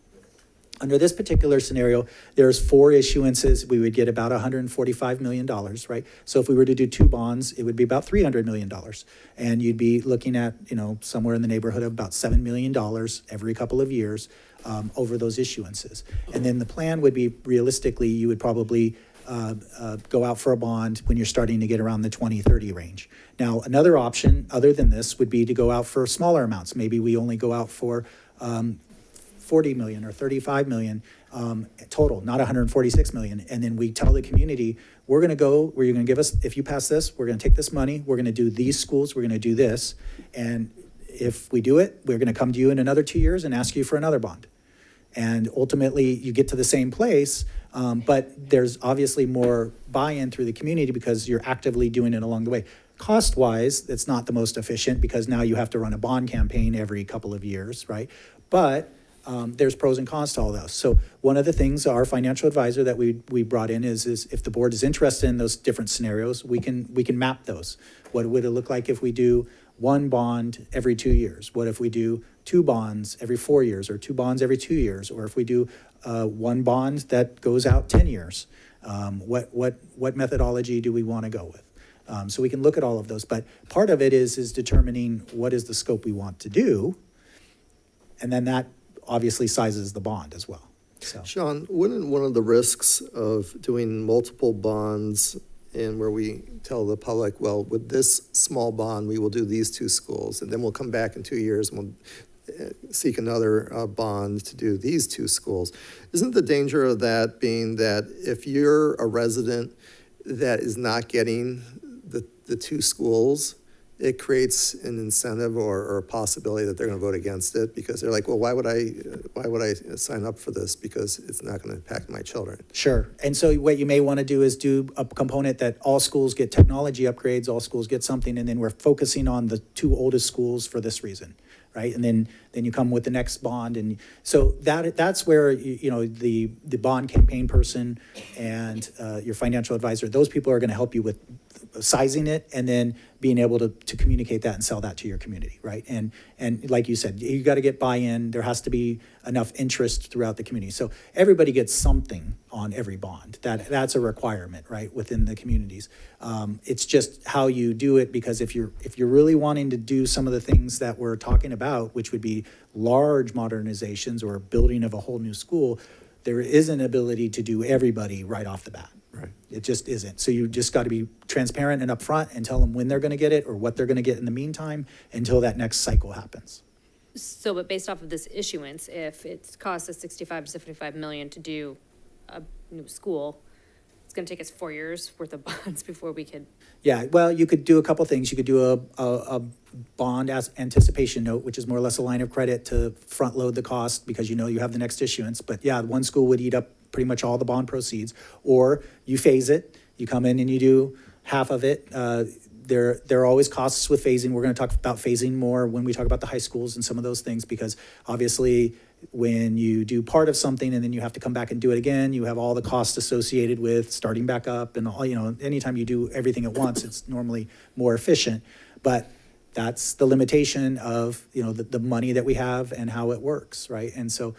Under this particular scenario, there's 4 issuances. We would get about $145 million, right? So if we were to do 2 bonds, it would be about $300 million. And you'd be looking at, somewhere in the neighborhood of about $7 million every couple of years over those issuances. And then the plan would be, realistically, you would probably go out for a bond when you're starting to get around the 2030 range. Now, another option other than this would be to go out for smaller amounts. Maybe we only go out for 40 million or 35 million total, not 146 million. And then we tell the community, we're going to give us, if you pass this, we're going to take this money, we're going to do these schools, we're going to do this. And if we do it, we're going to come to you in another 2 years and ask you for another bond. And ultimately, you get to the same place, but there's obviously more buy-in through the community because you're actively doing it along the way. Cost-wise, it's not the most efficient because now you have to run a bond campaign every couple of years, right? But there's pros and cons to all those. So one of the things our financial advisor that we brought in is if the board is interested in those different scenarios, we can map those. What would it look like if we do 1 bond every 2 years? What if we do 2 bonds every 4 years, or 2 bonds every 2 years? Or if we do 1 bond that goes out 10 years? What methodology do we want to go with? So we can look at all of those, but part of it is determining what is the scope we want to do, and then that obviously sizes the bond as well. So, Sean, wouldn't one of the risks of doing multiple bonds and where we tell the public, well, with this small bond, we will do these 2 schools, and then we'll come back in 2 years and we'll seek another bond to do these 2 schools. Isn't the danger of that being that if you're a resident that is not getting the 2 schools, it creates an incentive or a possibility that they're going to vote against it because they're like, well, why would I sign up for this because it's not going to impact my children? Sure. And so what you may want to do is do a component that all schools get technology upgrades, all schools get something, and then we're focusing on the 2 oldest schools for this reason, right? And then you come with the next bond. And so that's where, the bond campaign person and your financial advisor, those people are going to help you with sizing it and then being able to communicate that and sell that to your community, right? And like you said, you got to get buy-in. There has to be enough interest throughout the community. So everybody gets something on every bond. That's a requirement, right, within the communities. It's just how you do it, because if you're really wanting to do some of the things that we're talking about, which would be large modernizations or building of a whole new school, there is an ability to do everybody right off the bat. Right. It just isn't. So you just got to be transparent and upfront and tell them when they're going to get it or what they're going to get in the meantime until that next cycle happens. So, but based off of this issuance, if it costs us $65 to $75 million to do a new school, it's gonna take us 4 years worth of bonds before we could. Yeah, well, you could do a couple things. You could do a bond as anticipation note, which is more or less a line of credit to front load the cost because you know you have the next issuance. But yeah, one school would eat up pretty much all the bond proceeds. Or you phase it, you come in and you do half of it. There are always costs with phasing. We're going to talk about phasing more when we talk about the high schools and some of those things, because obviously when you do part of something and then you have to come back and do it again, you have all the costs associated with starting back up and all, anytime you do everything at once, it's normally more efficient. But that's the limitation of, the money that we have and how it works, right? And so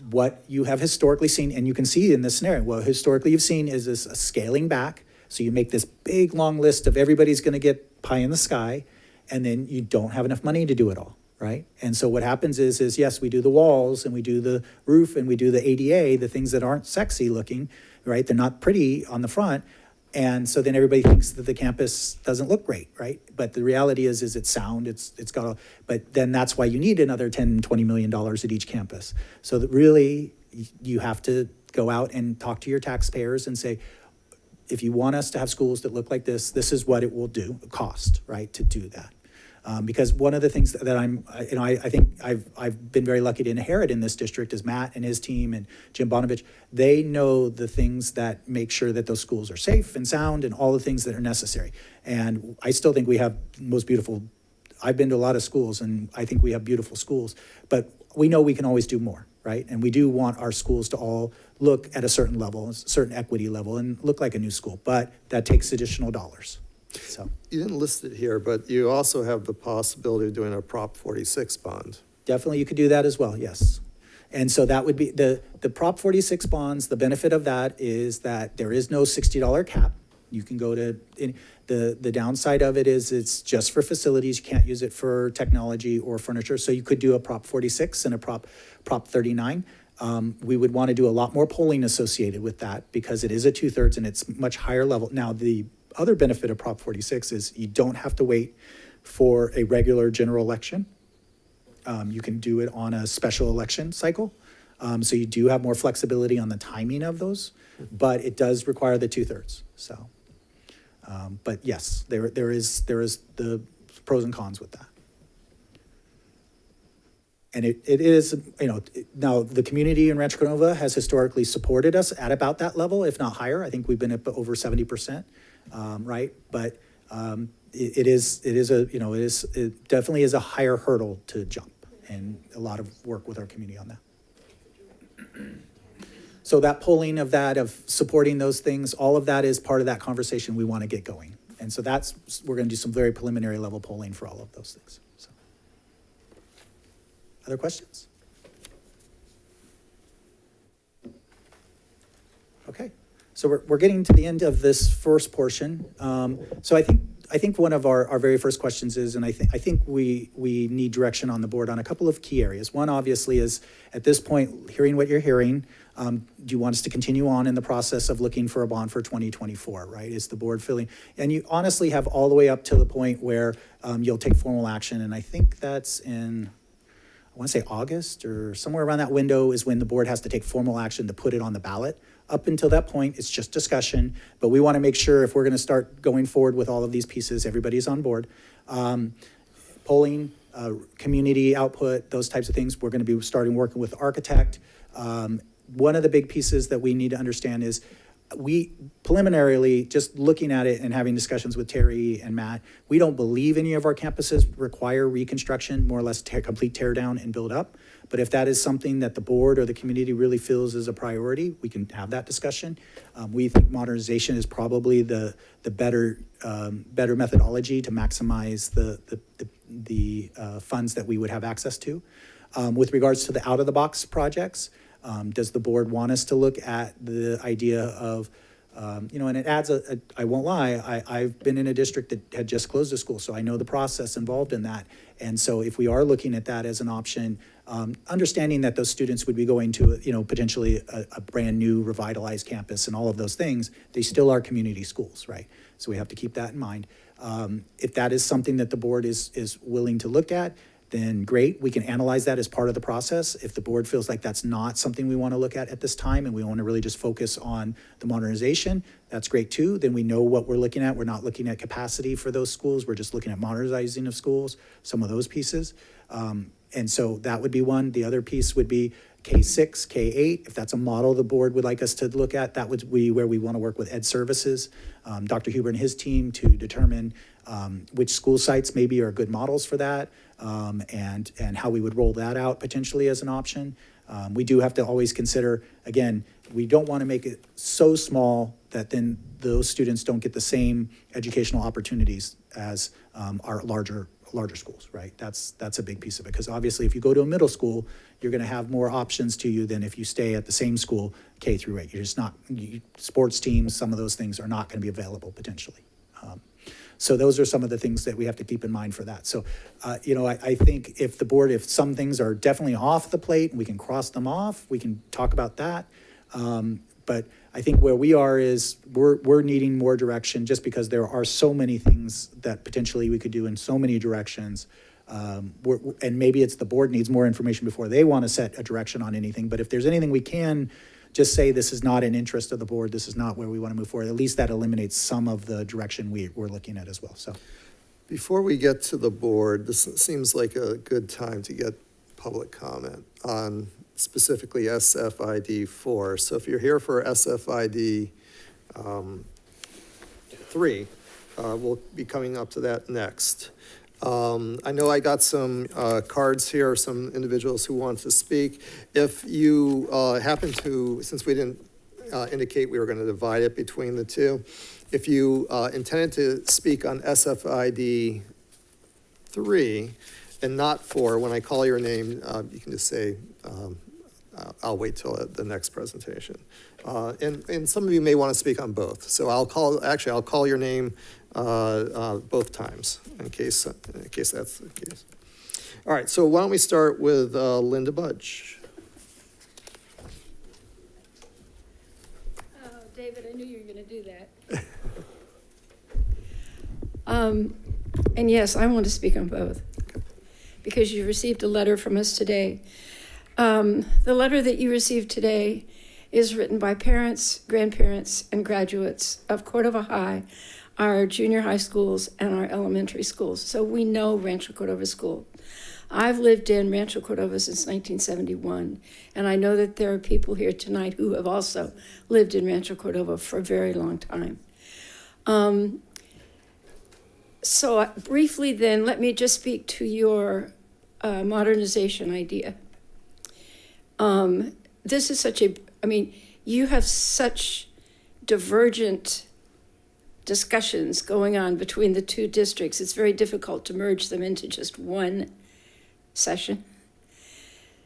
what you have historically seen, and you can see in this scenario, what historically you've seen is this scaling back. So you make this big, long list of everybody's going to get pie in the sky, and then you don't have enough money to do it all, right? And so what happens is yes, we do the walls, and we do the roof, and we do the ADA, the things that aren't sexy looking, right? They're not pretty on the front. And so then everybody thinks that the campus doesn't look great, right? But the reality is it's sound, it's got but then that's why you need another $10, $20 million at each campus. So that really, you have to go out and talk to your taxpayers and say, if you want us to have schools that look like this is what it will cost, right, to do that. Because one of the things that I think I've been very lucky to inherit in this district is Matt and his team and Jim Bonovich. They know the things that make sure that those schools are safe and sound and all the things that are necessary. And I still think we have the most beautiful, I've been to a lot of schools and I think we have beautiful schools, but we know we can always do more, right? And we do want our schools to all look at a certain level, a certain equity level, and look like a new school, but that takes additional dollars. So You didn't list it here, but you also have the possibility of doing a Prop 46 bond. definitely you could do that as well, yes. And so that would be, the Prop 46 bonds, the benefit of that is that there is no $60 cap. You can go to, the downside of it is it's just for facilities. You can't use it for technology or furniture. So you could do a Prop 46 and a Prop 39. We would want to do a lot more polling associated with that because it is a 2/3 and it's much higher level. Now, the other benefit of Prop 46 is you don't have to wait for a regular general election. You can do it on a special election cycle. So you do have more flexibility on the timing of those, but it does require the 2/3. So, but yes, there is the pros and cons with that. And it is, now the community in Rancho Cordova has historically supported us at about that level, if not higher. I think we've been at over 70%, right? But it definitely is a higher hurdle to jump, and a lot of work with our community on that. So that polling of supporting those things, all of that is part of that conversation we want to get going. And so we're going to do some very preliminary level polling for all of those things. So. Other questions? Okay, so we're getting to the end of this first portion. So I think one of our very first questions is, and I think we need direction on the board on a couple of key areas. One obviously is, at this point, hearing what you're hearing, do you want us to continue on in the process of looking for a bond for 2024, right? Is the board feeling, and you honestly have all the way up to the point where you'll take formal action, and I think that's in, I want to say August or somewhere around that window is when the board has to take formal action to put it on the ballot. Up until that point, it's just discussion, but we want to make sure if we're going to start going forward with all of these pieces, everybody's on board. Polling, community output, those types of things, we're going to be starting working with the architect. One of the big pieces that we need to understand is we preliminarily, just looking at it and having discussions with Terry and Matt, we don't believe any of our campuses require reconstruction, more or less complete tear down and build up. But if that is something that the board or the community really feels is a priority, we can have that discussion. We think modernization is probably the better methodology to maximize the funds that we would have access to. With regards to the out-of-the-box projects, does the board want us to look at the idea of, and it adds I won't lie, I've been in a district that had just closed a school, so I know the process involved in that. And so if we are looking at that as an option, understanding that those students would be going to, potentially a brand new revitalized campus and all of those things, they still are community schools, right? So we have to keep that in mind. If that is something that the board is willing to look at, then great, we can analyze that as part of the process. If the board feels like that's not something we want to look at this time and we want to really just focus on the modernization, that's great too. Then we know what we're looking at. We're not looking at capacity for those schools. We're just looking at modernizing of schools, some of those pieces. And so that would be one. The other piece would be K6, K8. If that's a model the board would like us to look at, that would be where we want to work with Ed Services, Dr. Huber and his team to determine which school sites maybe are good models for that, and how we would roll that out potentially as an option. We do have to always consider, again, we don't want to make it so small that then those students don't get the same educational opportunities as our larger schools, right? That's a big piece of it, because obviously if you go to a middle school, you're going to have more options to you than if you stay at the same school K through 8. You're just not, sports teams, some of those things are not going to be available potentially. So those are some of the things that we have to keep in mind for that. So, I think if some things are definitely off the plate and we can cross them off, we can talk about that. But I think where we are is we're needing more direction just because there are so many things that potentially we could do in so many directions. And maybe it's the board needs more information before they want to set a direction on anything. But if there's anything we can just say this is not an interest of the board, this is not where we want to move forward, at least that eliminates some of the direction we're looking at as well. So Before we get to the board, this seems like a good time to get public comment on specifically SFID 4. So if you're here for SFID 3, we'll be coming up to that next. I know I got some cards here, some individuals who want to speak. If you happen to, since we didn't indicate we were going to divide it between the two, if you intended to speak on SFID 3 and not 4, when I call your name, you can just say, I'll wait till the next presentation. And some of you may want to speak on both. So I'll call your name both times in case that's the case. All right, so why don't we start with Linda Budge. Oh, David, I knew you were going to do that. And yes, I want to speak on both because you received a letter from us today. The letter that you received today is written by parents, grandparents, and graduates of Cordova High, our junior high schools, and our elementary schools. So we know Rancho Cordova School. I've lived in Rancho Cordova since 1971, and I know that there are people here tonight who have also lived in Rancho Cordova for a very long time. So briefly then, let me just speak to your modernization idea. This is you have such divergent discussions going on between the two districts. It's very difficult to merge them into just one session.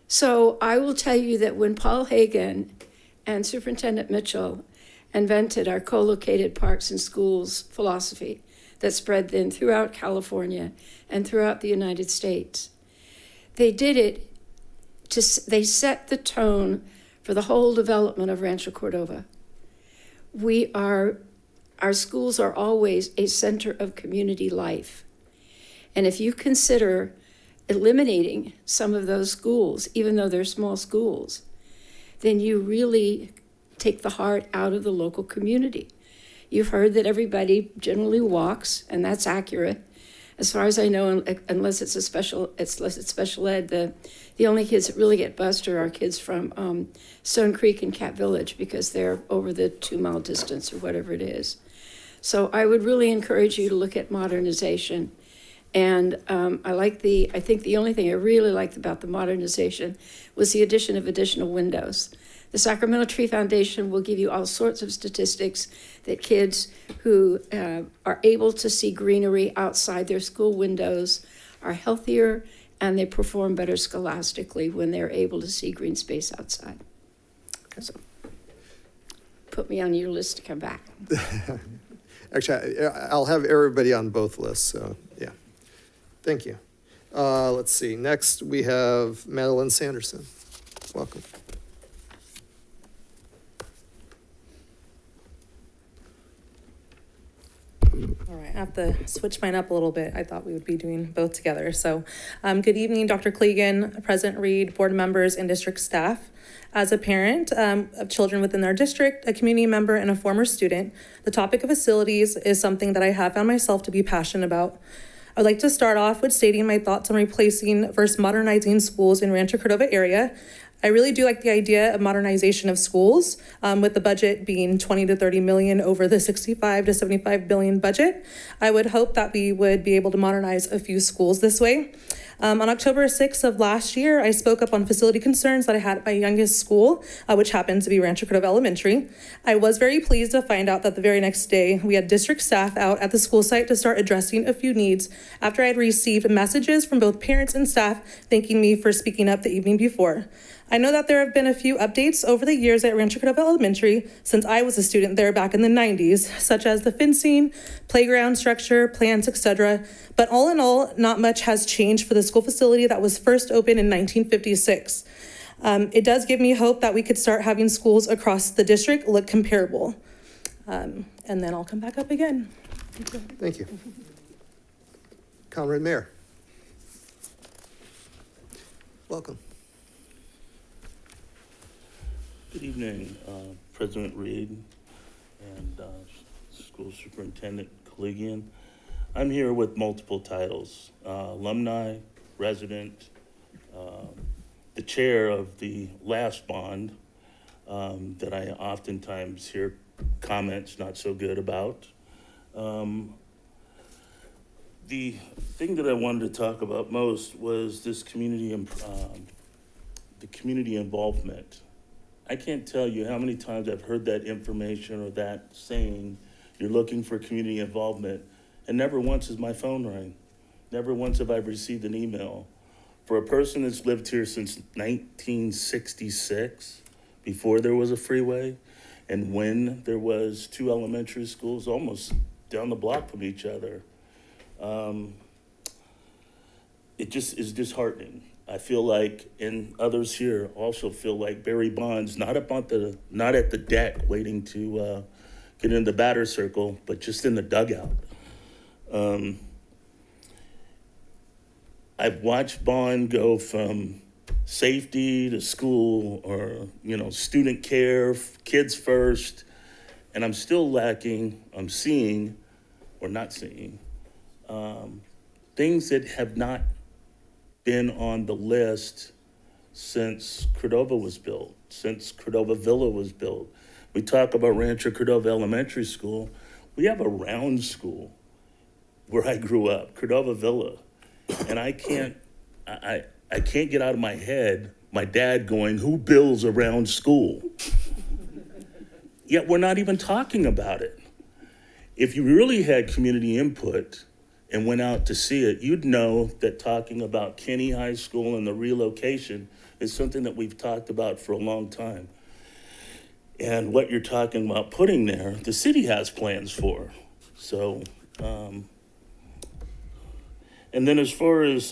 So I will tell you that when Paul Hagan and Superintendent Mitchell invented our co-located parks and schools philosophy that spread then throughout California and throughout the United States, they did it they set the tone for the whole development of Rancho Cordova. Our schools are always a center of community life. And if you consider eliminating some of those schools, even though they're small schools, then you really take the heart out of the local community. You've heard that everybody generally walks, and that's accurate. As far as I know, unless it's special ed, the only kids that really get bused are our kids from Stone Creek and Cat Village because they're over the 2-mile distance or whatever it is. So I would really encourage you to look at modernization. And I think the only thing I really liked about the modernization was the addition of additional windows. The Sacramento Tree Foundation will give you all sorts of statistics that kids who are able to see greenery outside their school windows are healthier and they perform better scholastically when they're able to see green space outside. Okay. So put me on your list to come back. Actually, I'll have everybody on both lists, so yeah. Thank you. Let's see, next we have Madeline Sanderson. Welcome. All right, I have to switch mine up a little bit. I thought we would be doing both together. So, good evening, Dr. Clegan, President Reed, board members, and district staff. As a parent of children within our district, a community member, and a former student, the topic of facilities is something that I have found myself to be passionate about. I would like to start off with stating my thoughts on replacing versus modernizing schools in Rancho Cordova area. I really do like the idea of modernization of schools, with the budget being 20 to 30 million over the 65 to 75 billion budget. I would hope that we would be able to modernize a few schools this way. On October 6th of last year, I spoke up on facility concerns that I had at my youngest school, which happened to be Rancho Cordova Elementary. I was very pleased to find out that the very next day, we had district staff out at the school site to start addressing a few needs after I had received messages from both parents and staff thanking me for speaking up the evening before. I know that there have been a few updates over the years at Rancho Cordova Elementary since I was a student there back in the 90s, such as the fencing, playground structure, plants, etc. But all in all, not much has changed for the school facility that was first opened in 1956. It does give me hope that we could start having schools across the district look comparable. And then I'll come back up again. Thank you. Conrad Mayer. Welcome. Good evening, President Reed and School Superintendent Collegian. I'm here with multiple titles, alumni, resident, the chair of the last bond that I oftentimes hear comments not so good about. The thing that I wanted to talk about most was this community, the community involvement. I can't tell you how many times I've heard that information or that saying, you're looking for community involvement, and never once has my phone rang. Never once have I received an email. For a person that's lived here since 1966, before there was a freeway, and when there was 2 elementary schools almost down the block from each other, it just is disheartening. I feel like, and others here also feel like Barry Bonds, not at the deck waiting to get in the batter circle, but just in the dugout. I've watched Bond go from safety to school, or student care, kids first, and I'm still lacking. I'm seeing, or not seeing, things that have not been on the list since Cordova was built, since Cordova Villa was built. We talk about Rancho Cordova Elementary School. We have a round school where I grew up, Cordova Villa. And I can't get out of my head my dad going, who builds a round school? Yet we're not even talking about it. If you really had community input and went out to see it, you'd know that talking about Kinney High School and the relocation is something that we've talked about for a long time. And what you're talking about putting there, the city has plans for. So, and then as far as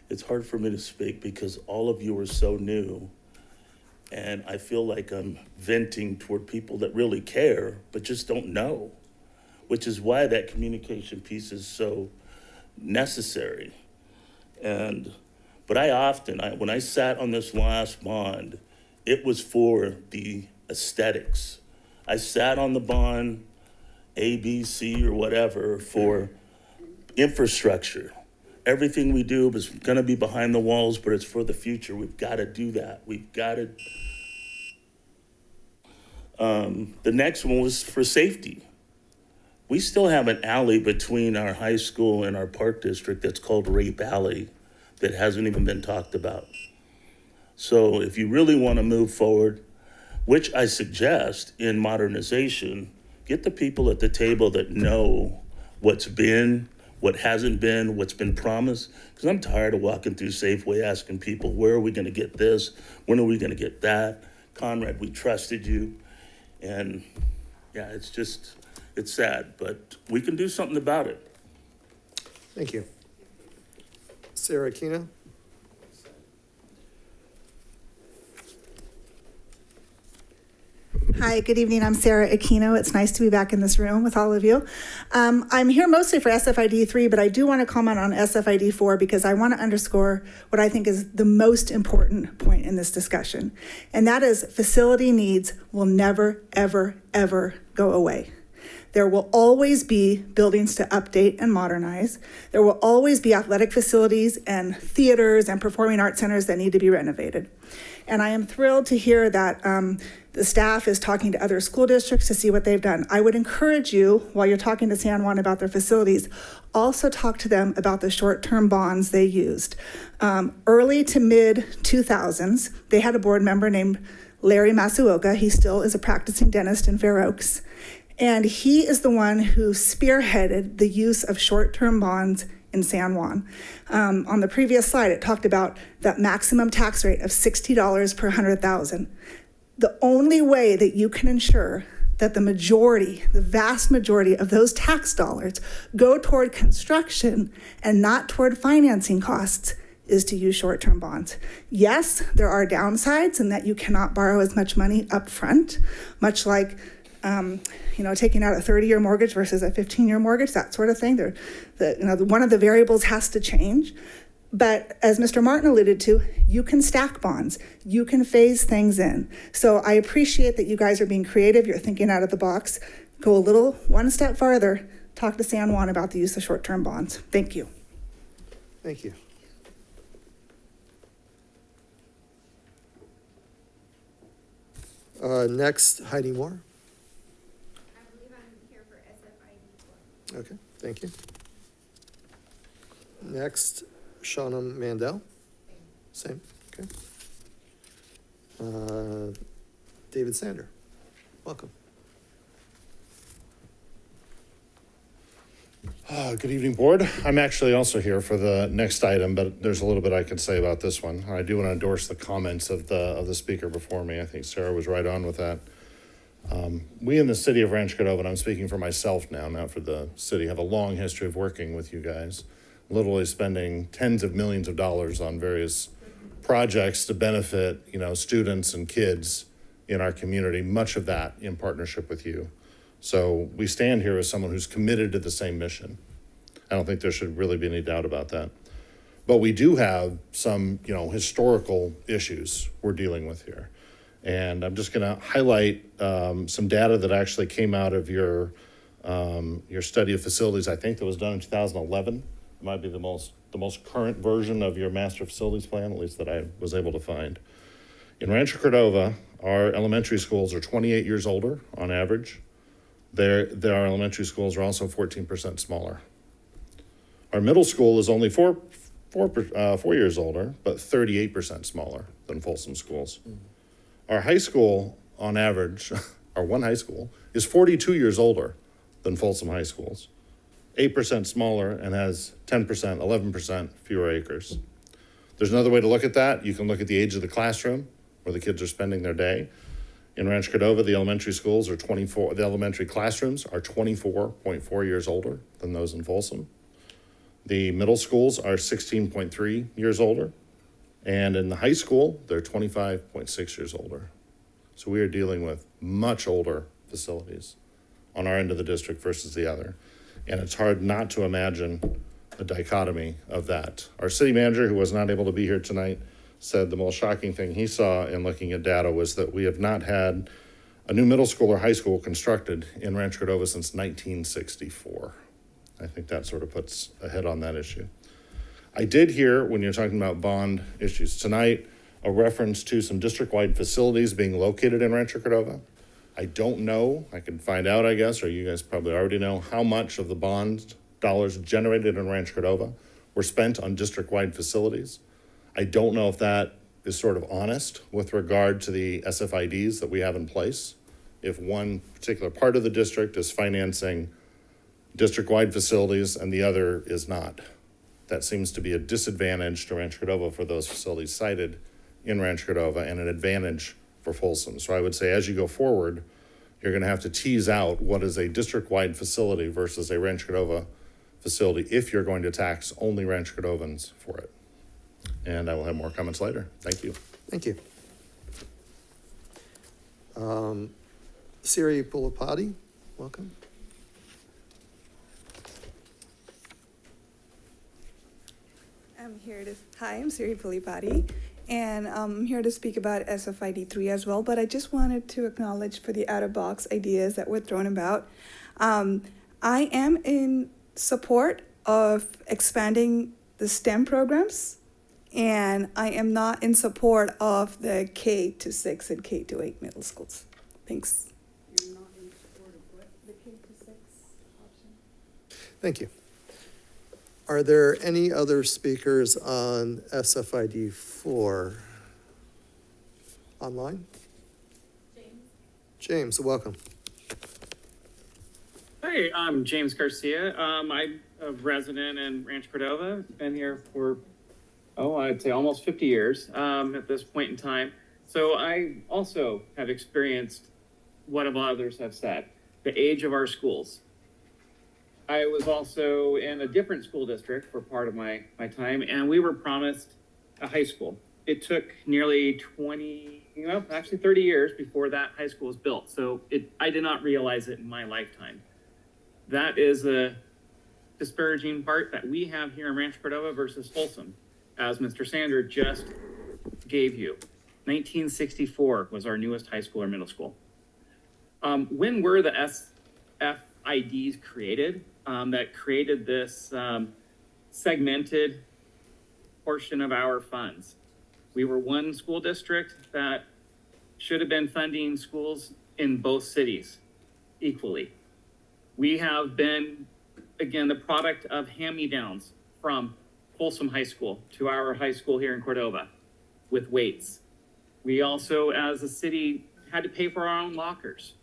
it's hard for me to speak because all of you are so new. And I feel like I'm venting toward people that really care, but just don't know, which is why that communication piece is so necessary. But when I sat on this last bond, it was for the aesthetics. I sat on the bond, A, B, C, or whatever, for infrastructure. Everything we do is gonna be behind the walls, but it's for the future. We've gotta do that. We've gotta. The next one was for safety. We still have an alley between our high school and our park district that's called Rape Alley that hasn't even been talked about. So if you really wanna move forward, which I suggest in modernization, get the people at the table that know what's been, what hasn't been, what's been promised. Because I'm tired of walking through Safeway asking people, where are we gonna get this? When are we gonna get that? Conrad, we trusted you. And yeah, it's sad, but we can do something about it. Thank you. Sarah Aquino. Hi, good evening. I'm Sarah Aquino. It's nice to be back in this room with all of you. I'm here mostly for SFID 3, but I do want to comment on SFID 4 because I want to underscore what I think is the most important point in this discussion, and that is facility needs will never, ever, ever go away. There will always be buildings to update and modernize. There will always be athletic facilities and theaters and performing arts centers that need to be renovated. And I am thrilled to hear that the staff is talking to other school districts to see what they've done. I would encourage you, while you're talking to San Juan about their facilities, also talk to them about the short-term bonds they used. Early to mid 2000s, they had a board member named Larry Masuoka. He still is a practicing dentist in Fair Oaks. And he is the one who spearheaded the use of short-term bonds in San Juan. On the previous slide, it talked about that maximum tax rate of $60 per 100,000. The only way that you can ensure that the vast majority of those tax dollars go toward construction and not toward financing costs is to use short-term bonds. Yes, there are downsides in that you cannot borrow as much money up front, much like taking out a 30-year mortgage versus a 15-year mortgage, that sort of thing. One of the variables has to change. But as Mr. Martin alluded to, you can stack bonds. You can phase things in. So I appreciate that you guys are being creative. You're thinking out of the box. Go one step farther. Talk to San Juan about the use of short-term bonds. Thank you. Thank you. Next, Heidi Moore. I believe I'm here for SFID 4. Okay, thank you. Next, Shauna Mandel. Same, okay. David Sander, welcome. Good evening, board. I'm actually also here for the next item, but there's a little bit I could say about this one. I do want to endorse the comments of the speaker before me. I think Sarah was right on with that. We in the city of Rancho Cordova, and I'm speaking for myself now, not for the city, have a long history of working with you guys, literally spending tens of millions of dollars on various projects to benefit, students and kids in our community, much of that in partnership with you. So we stand here as someone who's committed to the same mission. I don't think there should really be any doubt about that. But we do have some, historical issues we're dealing with here. And I'm just going to highlight some data that actually came out of your study of facilities, I think that was done in 2011. It might be the most current version of your master facilities plan, at least that I was able to find. In Rancho Cordova, our elementary schools are 28 years older on average. Our elementary schools are also 14% smaller. Our middle school is only 4 years older, but 38% smaller than Folsom schools. Our high school, on average, our one high school, is 42 years older than Folsom high schools, 8% smaller, and has 10%, 11% fewer acres. There's another way to look at that. You can look at the age of the classroom where the kids are spending their day. In Rancho Cordova, the elementary classrooms are 24.4 years older than those in Folsom. The middle schools are 16.3 years older. And in the high school, they're 25.6 years older. So we are dealing with much older facilities on our end of the district versus the other. And it's hard not to imagine a dichotomy of that. Our city manager, who was not able to be here tonight, said the most shocking thing he saw in looking at data was that we have not had a new middle school or high school constructed in Rancho Cordova since 1964. I think that sort of puts a head on that issue. I did hear, when you're talking about bond issues tonight, a reference to some district-wide facilities being located in Rancho Cordova. I don't know, I can find out, I guess, or you guys probably already know, how much of the bond dollars generated in Rancho Cordova were spent on district-wide facilities. I don't know if that is sort of honest with regard to the SFIDs that we have in place. If one particular part of the district is financing district-wide facilities and the other is not. That seems to be a disadvantage to Rancho Cordova for those facilities cited in Rancho Cordova and an advantage for Folsom. So I would say as you go forward, you're going to have to tease out what is a district-wide facility versus a Rancho Cordova facility if you're going to tax only Rancho Cordovans for it. And I will have more comments later. Thank you. Thank you. Siri Pulapati, welcome. Hi, I'm Siri Pulipati, and I'm here to speak about SFID 3 as well, but I just wanted to acknowledge for the out-of-box ideas that were thrown about. I am in support of expanding the STEM programs, and I am not in support of the K-6 and K-8 middle schools. Thanks. You're not in support of what? The K-6 option? Thank you. Are there any other speakers on SFID 4? Online? James, welcome. Hi, I'm James Garcia. I'm a resident in Rancho Cordova. Been here for, I'd say almost 50 years at this point in time. So I also have experienced what a lot of others have said, the age of our schools. I was also in a different school district for part of my time, and we were promised a high school. It took nearly 30 years before that high school was built. So I did not realize it in my lifetime. That is a disparaging part that we have here in Rancho Cordova versus Folsom, as Mr. Sander just gave you. 1964 was our newest high school or middle school. When were the SFIDs created? That created this segmented portion of our funds. We were one school district that should have been funding schools in both cities equally. We have been, again, the product of hand-me-downs from Folsom High School to our high school here in Cordova with weights. We also, as a city, had to pay for our own lockers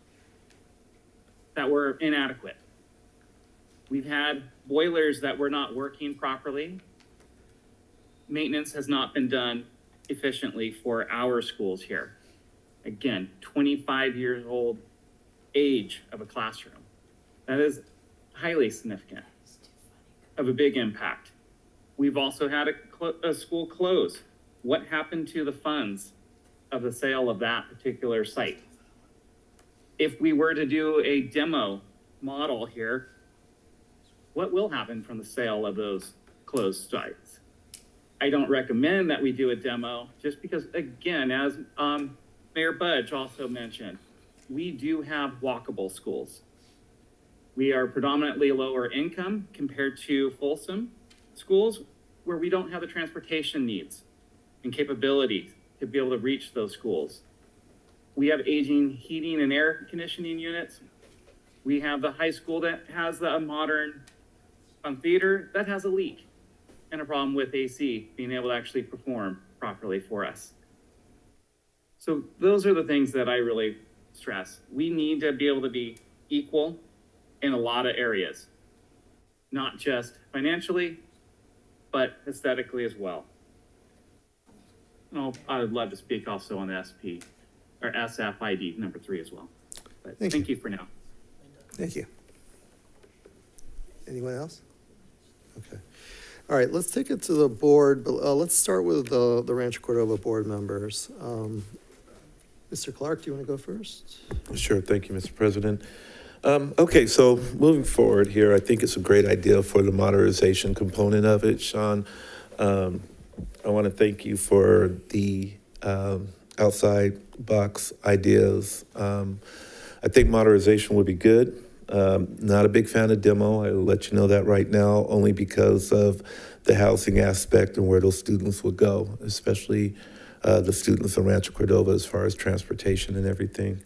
that were inadequate. We've had boilers that were not working properly. Maintenance has not been done efficiently for our schools here. Again, 25 years old age of a classroom. That is highly significant, of a big impact. We've also had a school close. What happened to the funds of the sale of that particular site? If we were to do a demo model here, what will happen from the sale of those closed sites? I don't recommend that we do a demo just because, again, as Mayor Budge also mentioned, we do have walkable schools. We are predominantly lower income compared to Folsom schools where we don't have the transportation needs and capabilities to be able to reach those schools. We have aging heating and air conditioning units. We have the high school that has a modern theater that has a leak and a problem with AC being able to actually perform properly for us. So those are the things that I really stress. We need to be able to be equal in a lot of areas, not just financially, but aesthetically as well. I would love to speak also on the SP or SFID number 3 as well. But thank you for now. Thank you. Anyone else? Okay. All right, let's take it to the board, but let's start with the Rancho Cordova board members. Mr. Clark, do you want to go first? Sure, thank you, Mr. President. Okay, so moving forward here, I think it's a great idea for the modernization component of it, Sean. I want to thank you for the outside box ideas. I think modernization would be good. Not a big fan of demo. I'll let you know that right now, only because of the housing aspect and where those students would go, especially the students in Rancho Cordova as far as transportation and everything.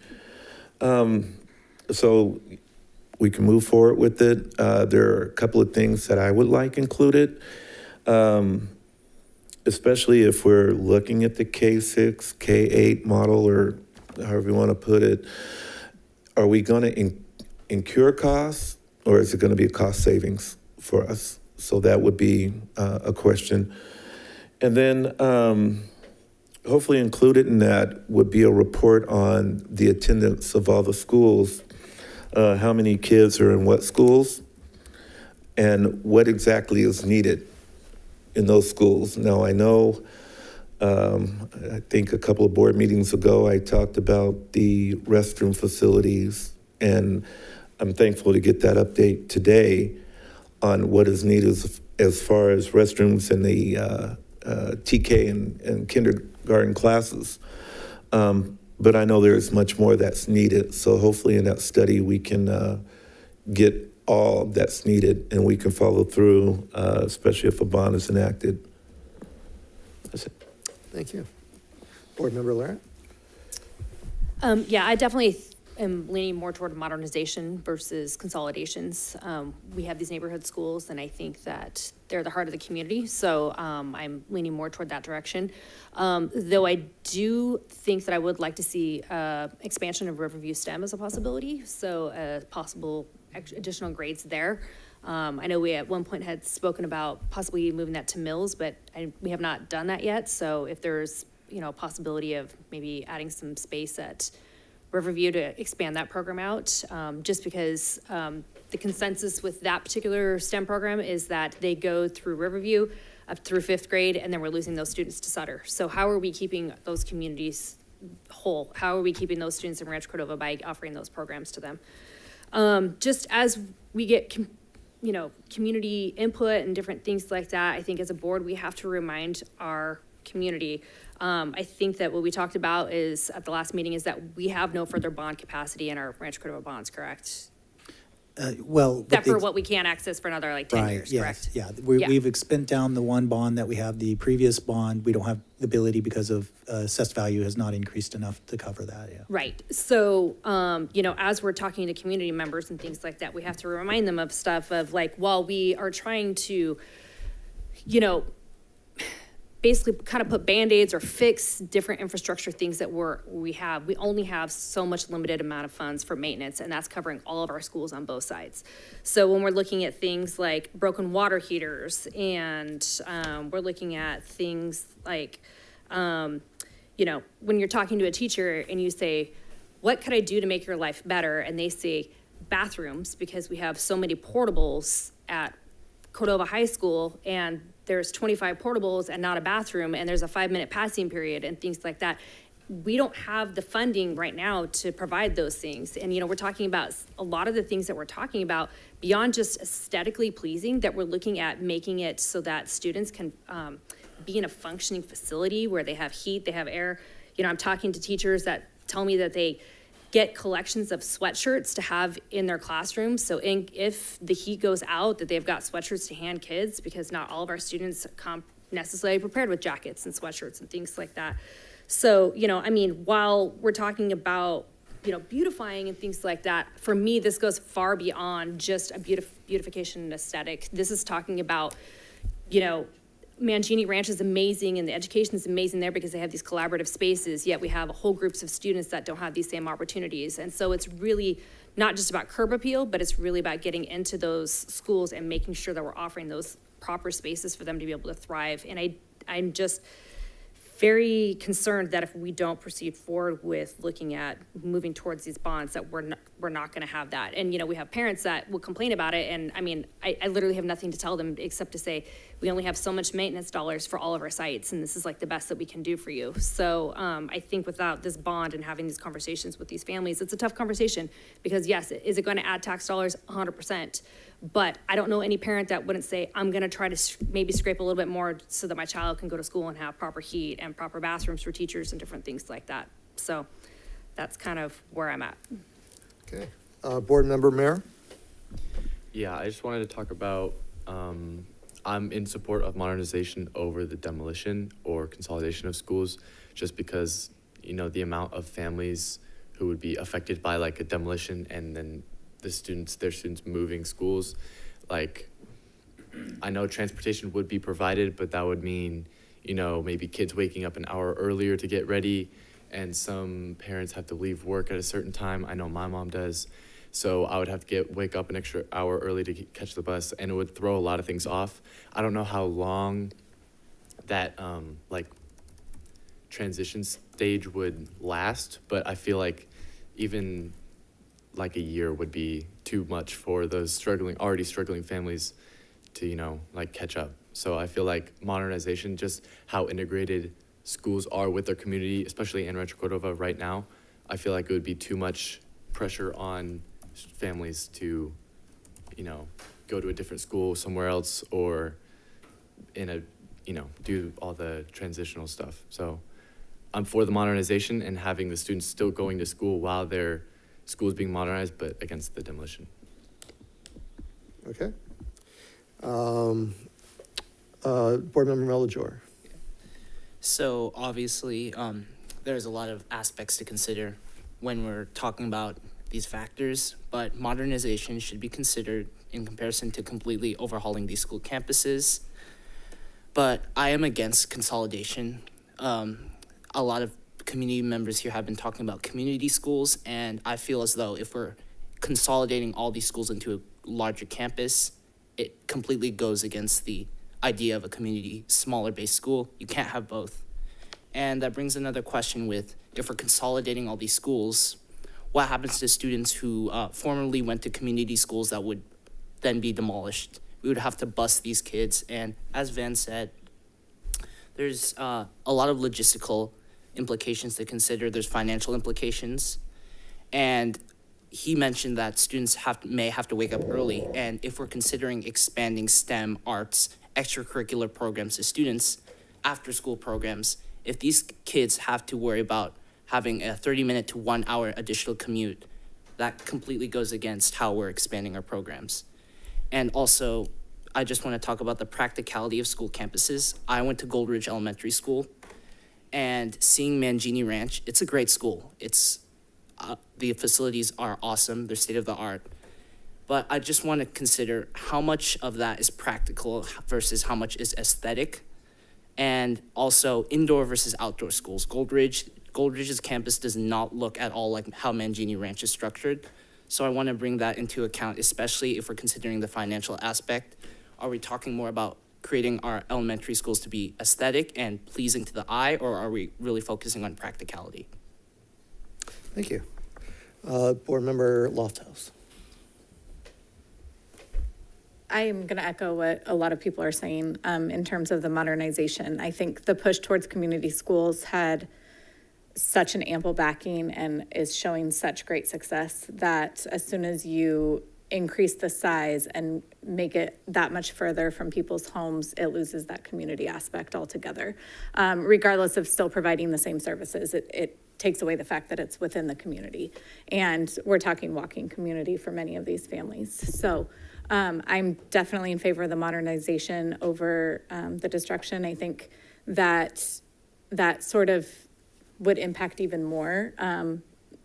So we can move forward with it. There are a couple of things that I would like included, especially if we're looking at the K6, K8 model, or however you want to put it. Are we going to incur costs, or is it going to be a cost savings for us? So that would be a question. And then hopefully included in that would be a report on the attendance of all the schools, how many kids are in what schools, and what exactly is needed in those schools. Now, I know I think a couple of board meetings ago, I talked about the restroom facilities, and I'm thankful to get that update today on what is needed as far as restrooms in the TK and kindergarten classes. But I know there's much more that's needed. So hopefully in that study, we can get all that's needed and we can follow through, especially if a bond is enacted. That's it. Thank you. Board Member Lara? Yeah, I definitely am leaning more toward modernization versus consolidations. We have these neighborhood schools, and I think that they're the heart of the community, so I'm leaning more toward that direction. Though I do think that I would like to see expansion of Riverview STEM as a possibility, so possible additional grades there. I know we at one point had spoken about possibly moving that to Mills, but we have not done that yet. So if there's, a possibility of maybe adding some space at Riverview to expand that program out, just because the consensus with that particular STEM program is that they go through Riverview up through 5th grade, and then we're losing those students to Sutter. So how are we keeping those communities whole? How are we keeping those students in Rancho Cordova by offering those programs to them? Just as we get community input and different things like that, I think as a board, we have to remind our community. I think that what we talked about is at the last meeting is that we have no further bond capacity in our Rancho Cordova bonds, correct? Well, Except for what we can't access for another 10 years, correct? Yeah, we've spent down the one bond that we have. The previous bond, we don't have the ability because of assessed value has not increased enough to cover that, yeah. Right. So, as we're talking to community members and things like that, we have to remind them of stuff of while we are trying to, basically kind of put Band-Aids or fix different infrastructure things that we only have so much limited amount of funds for maintenance, and that's covering all of our schools on both sides. So when we're looking at things like broken water heaters, and we're looking at things like, when you're talking to a teacher and you say, what could I do to make your life better? And they say bathrooms, because we have so many portables at Cordova High School, and there's 25 portables and not a bathroom, and there's a 5-minute passing period and things like that. We don't have the funding right now to provide those things. And, we're talking about a lot of the things that we're talking about beyond just aesthetically pleasing, that we're looking at making it so that students can be in a functioning facility where they have heat, they have air. I'm talking to teachers that tell me that they get collections of sweatshirts to have in their classrooms. So if the heat goes out, that they've got sweatshirts to hand kids, because not all of our students come necessarily prepared with jackets and sweatshirts and things like that. So, while we're talking about, beautifying and things like that, for me, this goes far beyond just a beautification and aesthetic. This is talking about, Mangini Ranch is amazing and the education is amazing there because they have these collaborative spaces, yet we have whole groups of students that don't have these same opportunities. And so it's really not just about curb appeal, but it's really about getting into those schools and making sure that we're offering those proper spaces for them to be able to thrive. And I'm just very concerned that if we don't proceed forward with looking at moving towards these bonds, that we're not going to have that. And, we have parents that will complain about it. And I literally have nothing to tell them except to say, we only have so much maintenance dollars for all of our sites, and this is the best that we can do for you. So I think without this bond and having these conversations with these families, it's a tough conversation, because yes, is it going to add tax dollars? 100%. But I don't know any parent that wouldn't say, I'm going to try to maybe scrape a little bit more so that my child can go to school and have proper heat and proper bathrooms for teachers and different things like that. So that's kind of where I'm at. Okay. Board Member Mayor? Yeah, I just wanted to talk about, I'm in support of modernization over the demolition or consolidation of schools, just because, the amount of families who would be affected by a demolition and then their students moving schools. I know transportation would be provided, but that would mean, maybe kids waking up an hour earlier to get ready, and some parents have to leave work at a certain time. I know my mom does. So I would have to wake up an extra hour early to catch the bus, and it would throw a lot of things off. I don't know how long that transition stage would last, but I feel like even a year would be too much for those already struggling families to, catch up. So I feel like modernization, just how integrated schools are with their community, especially in Rancho Cordova right now, I feel like it would be too much pressure on families to, you know, go to a different school somewhere else or do all the transitional stuff. So I'm for the modernization and having the students still going to school while their school is being modernized, but against the demolition. Okay. Board Member Melajor. So obviously, there's a lot of aspects to consider when we're talking about these factors, but modernization should be considered in comparison to completely overhauling these school campuses. But I am against consolidation. A lot of community members here have been talking about community schools, and I feel as though if we're consolidating all these schools into a larger campus, it completely goes against the idea of a community, smaller-based school. You can't have both. And that brings another question with, if we're consolidating all these schools, what happens to students who formerly went to community schools that would then be demolished? We would have to bus these kids. And as Van said, there's a lot of logistical implications to consider. There's financial implications. And he mentioned that students may have to wake up early. And if we're considering expanding STEM, arts, extracurricular programs to students, after-school programs, if these kids have to worry about having a 30-minute to 1 hour additional commute, that completely goes against how we're expanding our programs. And also, I just want to talk about the practicality of school campuses. I went to Gold Ridge Elementary School, and seeing Mangini Ranch, it's a great school. It's the facilities are awesome, they're state-of-the-art. But I just want to consider how much of that is practical versus how much is aesthetic. And also indoor versus outdoor schools. Gold Ridge's campus does not look at all like how Mangini Ranch is structured. So I want to bring that into account, especially if we're considering the financial aspect. Are we talking more about creating our elementary schools to be aesthetic and pleasing to the eye, or are we really focusing on practicality? Thank you. Board Member Lofthouse. I am going to echo what a lot of people are saying in terms of the modernization. I think the push towards community schools had such an ample backing and is showing such great success that as soon as you increase the size and make it that much further from people's homes, it loses that community aspect altogether. Regardless of still providing the same services, it takes away the fact that it's within the community. And we're talking walking community for many of these families. So I'm definitely in favor of the modernization over the destruction. I think that sort of would impact even more,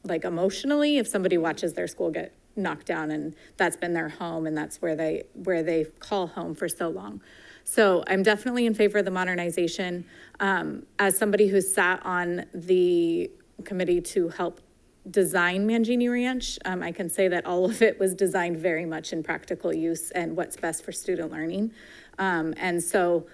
like emotionally, if somebody watches their school get knocked down and that's been their home and that's where they call home for so long. So I'm definitely in favor of the modernization. As somebody who sat on the committee to help design Mangini Ranch, I can say that all of it was designed very much in practical use and what's best for student learning. And so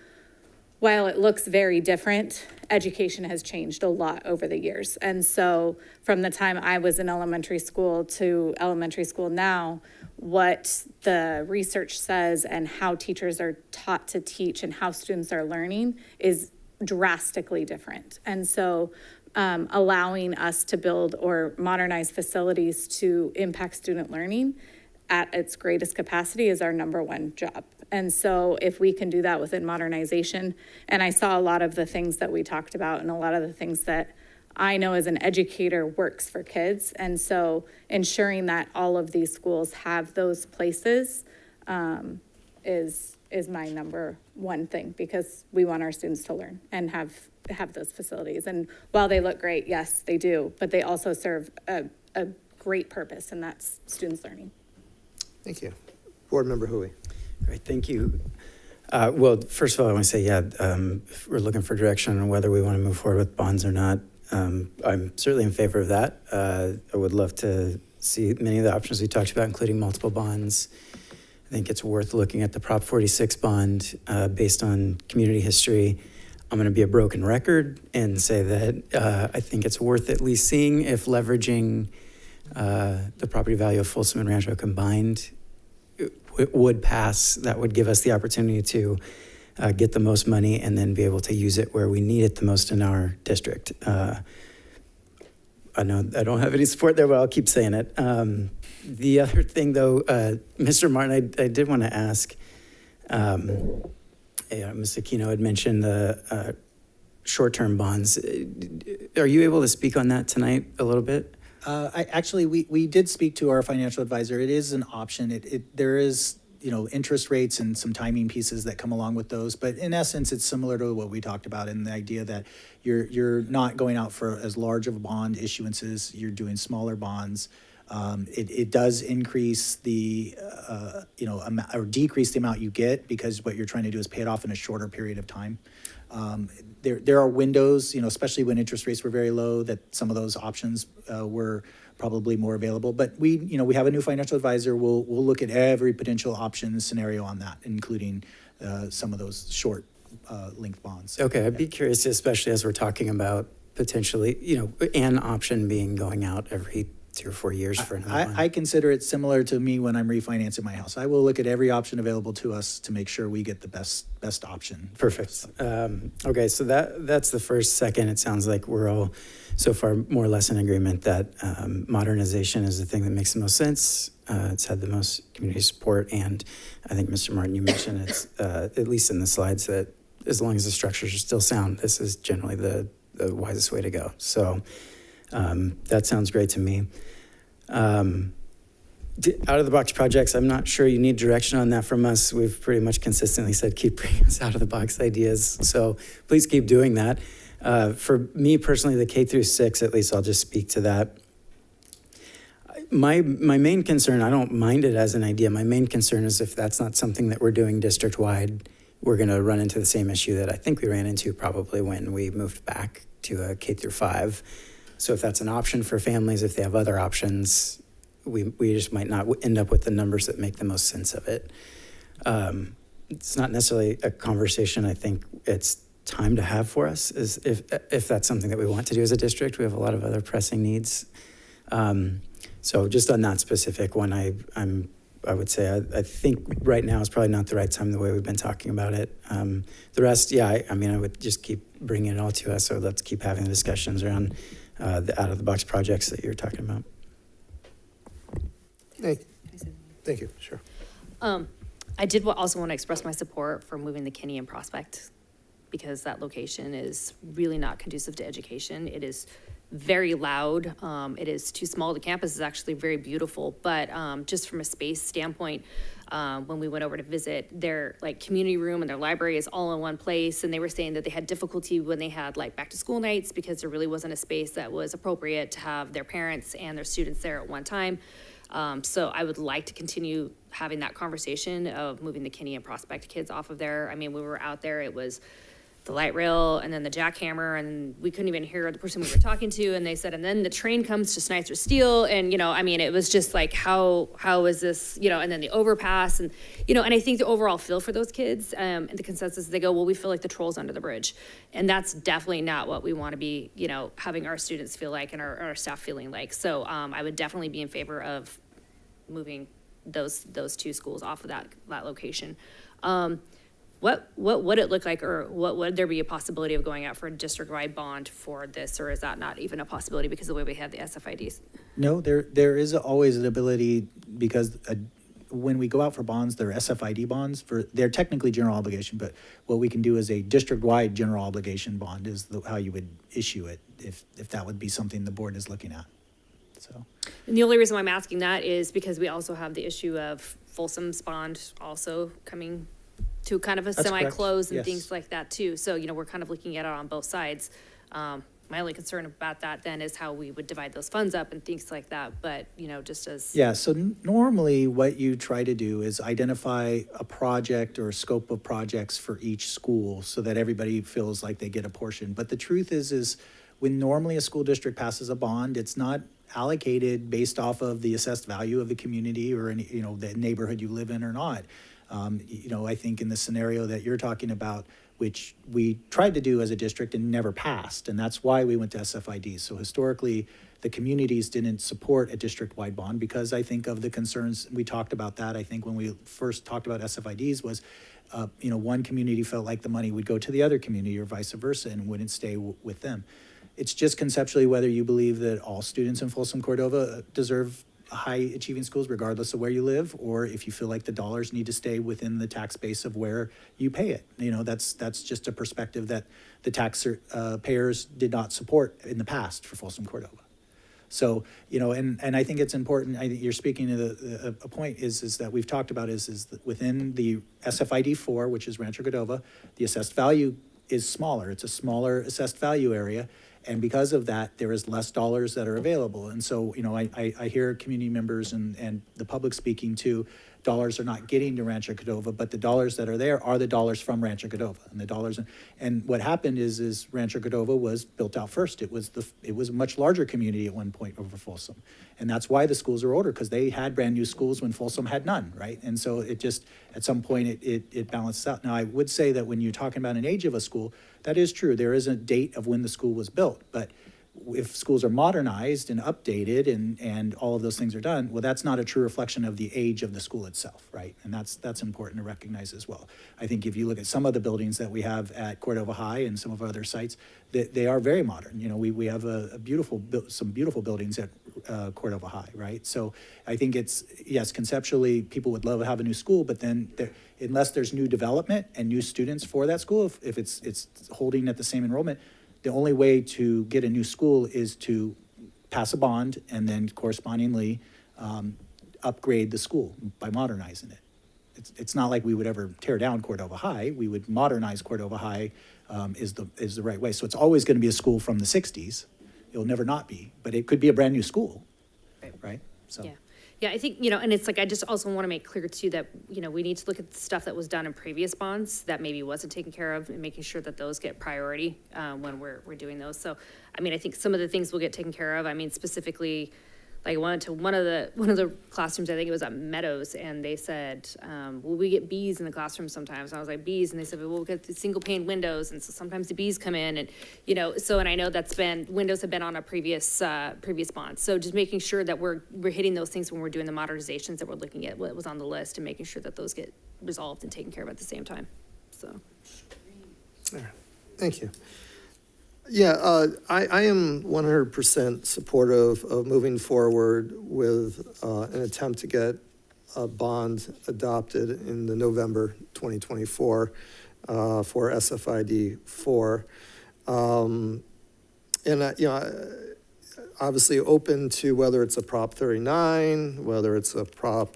while it looks very different, education has changed a lot over the years. And so from the time I was in elementary school to elementary school now, what the research says and how teachers are taught to teach and how students are learning is drastically different. And so allowing us to build or modernize facilities to impact student learning at its greatest capacity is our number one job. And so if we can do that within modernization, and I saw a lot of the things that we talked about and a lot of the things that I know as an educator works for kids. And so ensuring that all of these schools have those places is my number one thing, because we want our students to learn and have those facilities. And while they look great, yes, they do, but they also serve a great purpose, and that's students learning. Thank you. Board Member Hui. Great, thank you. Well, first of all, I want to say, if we're looking for direction on whether we want to move forward with bonds or not, I'm certainly in favor of that. I would love to see many of the options we talked about, including multiple bonds. I think it's worth looking at the Prop 46 bond based on community history. I'm going to be a broken record and say that I think it's worth at least seeing if leveraging the property value of Folsom and Rancho combined would pass. That would give us the opportunity to get the most money, and then be able to use it where we need it the most in our district. I know I don't have any support there, but I'll keep saying it. The other thing, though, Mr. Martin, I did want to ask, Ms. Aquino had mentioned the short-term bonds. Are you able to speak on that tonight a little bit? We did speak to our financial advisor. It is an option. There is, interest rates and some timing pieces that come along with those. But in essence, it's similar to what we talked about in the idea that you're not going out for as large of bond issuances. You're doing smaller bonds. It does increase the, amount, or decrease the amount you get, because what you're trying to do is pay it off in a shorter period of time. There are windows, especially when interest rates were very low, that some of those options were probably more available. But we have a new financial advisor. We'll look at every potential option scenario on that, including some of those short length bonds. Okay, I'd be curious, especially as we're talking about potentially, an option being going out every 2 or 4 years for another one. I consider it similar to me when I'm refinancing my house. I will look at every option available to us to make sure we get the best option. Perfect. Okay, so that's the first. Second, it sounds like we're all so far more or less in agreement that modernization is the thing that makes the most sense. It's had the most community support, and I think, Mr. Martin, you mentioned it's, at least in the slides, that as long as the structures are still sound, this is generally the wisest way to go. So that sounds great to me. Out-of-the-box projects, I'm not sure you need direction on that from us. We've pretty much consistently said keep bringing us out-of-the-box ideas, so please keep doing that. For me personally, the K through 6, at least I'll just speak to that. My main concern, I don't mind it as an idea, my main concern is if that's not something that we're doing district-wide, we're going to run into the same issue that I think we ran into probably when we moved back to a K through 5. So if that's an option for families, if they have other options, we just might not end up with the numbers that make the most sense of it. It's not necessarily a conversation I think it's time to have for us, is if that's something that we want to do as a district. We have a lot of other pressing needs. So just on that specific one, I would say I think right now is probably not the right time the way we've been talking about it. The rest, yeah, I mean, I would just keep bringing it all to us. So let's keep having the discussions around the out-of-the-box projects that you're talking about. Thank you. Sure. I did also want to express my support for moving the Kinney and Prospect, because that location is really not conducive to education. It is very loud. It is too small. The campus is actually very beautiful, but just from a space standpoint, when we went over to visit, their community room and their library is all in one place, and they were saying that they had difficulty when they had back to school nights because there really wasn't a space that was appropriate to have their parents and their students there at one time. So I would like to continue having that conversation of moving the Kinney and Prospect kids off of there. I mean, we were out there, it was the light rail and then the jackhammer, and we couldn't even hear the person we were talking to, and they said, and then the train comes to Schneitzer Steel, and I mean, it was just how is this, and then the overpass, and and I think the overall feel for those kids, and the consensus, they go, well, we feel like the troll's under the bridge, and that's definitely not what we want to be having our students feel like and our staff feeling like. So I would definitely be in favor of moving those 2 schools off of that location. What would it look like, or what would there be a possibility of going out for a district-wide bond for this, or is that not even a possibility because of the way we have the SFIDs? No, there is always an ability, because when we go out for bonds, they're SFID bonds. They're technically general obligation, but what we can do is a district-wide general obligation bond is how you would issue it, if that would be something the board is looking at. So. And the only reason why I'm asking that is because we also have the issue of Folsom's bond also coming to kind of a semi-close and things like that too. So, we're kind of looking at it on both sides. My only concern about that then is how we would divide those funds up and things like that. But, just as... Yeah, so normally what you try to do is identify a project or a scope of projects for each school so that everybody feels like they get a portion. But the truth is when normally a school district passes a bond, it's not allocated based off of the assessed value of the community or the neighborhood you live in or not. I think in the scenario that you're talking about, which we tried to do as a district and never passed. And that's why we went to SFID. So historically, the communities didn't support a district-wide bond because I think of the concerns, we talked about that, I think when we first talked about SFIDs was, one community felt like the money would go to the other community or vice versa and wouldn't stay with them. It's just conceptually whether you believe that all students in Folsom Cordova deserve high achieving schools regardless of where you live, or if you feel like the dollars need to stay within the tax base of where you pay it. That's just a perspective that the tax payers did not support in the past for Folsom Cordova. So, and I think it's important, I think you're speaking to a point is that we've talked about is that within the SFID 4, which is Rancho Cordova, the assessed value is smaller. It's a smaller assessed value area. And because of that, there is less dollars that are available. And so, I hear community members and the public speaking to dollars are not getting to Rancho Cordova, but the dollars that are there are the dollars from Rancho Cordova. And the dollars, and what happened is Rancho Cordova was built out first. It was a much larger community at one point over Folsom. And that's why the schools are older, because they had brand new schools when Folsom had none, right? And so it just, at some point, it balances out. Now, I would say that when you're talking about an age of a school, that is true. There is a date of when the school was built, but if schools are modernized and updated and all of those things are done, well, that's not a true reflection of the age of the school itself, right? And that's important to recognize as well. I think if you look at some of the buildings that we have at Cordova High and some of our other sites, they are very modern. We have some beautiful buildings at Cordova High, right? So I think it's, yes, conceptually, people would love to have a new school, but then unless there's new development and new students for that school, if it's holding at the same enrollment, the only way to get a new school is to pass a bond and then correspondingly upgrade the school by modernizing it. It's not like we would ever tear down Cordova High. We would modernize Cordova High is the right way. So it's always going to be a school from the 60s. It'll never not be, but it could be a brand new school, right? So. Yeah, I think, and it's like, I just also want to make clear too that, we need to look at the stuff that was done in previous bonds that maybe wasn't taken care of and making sure that those get priority when we're doing those. So, I think some of the things will get taken care of. Specifically, like I went to one of the classrooms, I think it was at Meadows, and they said, well, we get bees in the classroom sometimes. And I was like, bees? And they said, well, we'll get the single pane windows. And so sometimes the bees come in and, and I know windows have been on a previous bond. So just making sure that we're hitting those things when we're doing the modernizations, that we're looking at what was on the list and making sure that those get resolved and taken care of at the same time. So. All right. Thank you. Yeah, I am 100% supportive of moving forward with an attempt to get a bond adopted in the November 2024 for SFID 4. Obviously open to whether it's a Prop 39, whether it's a Prop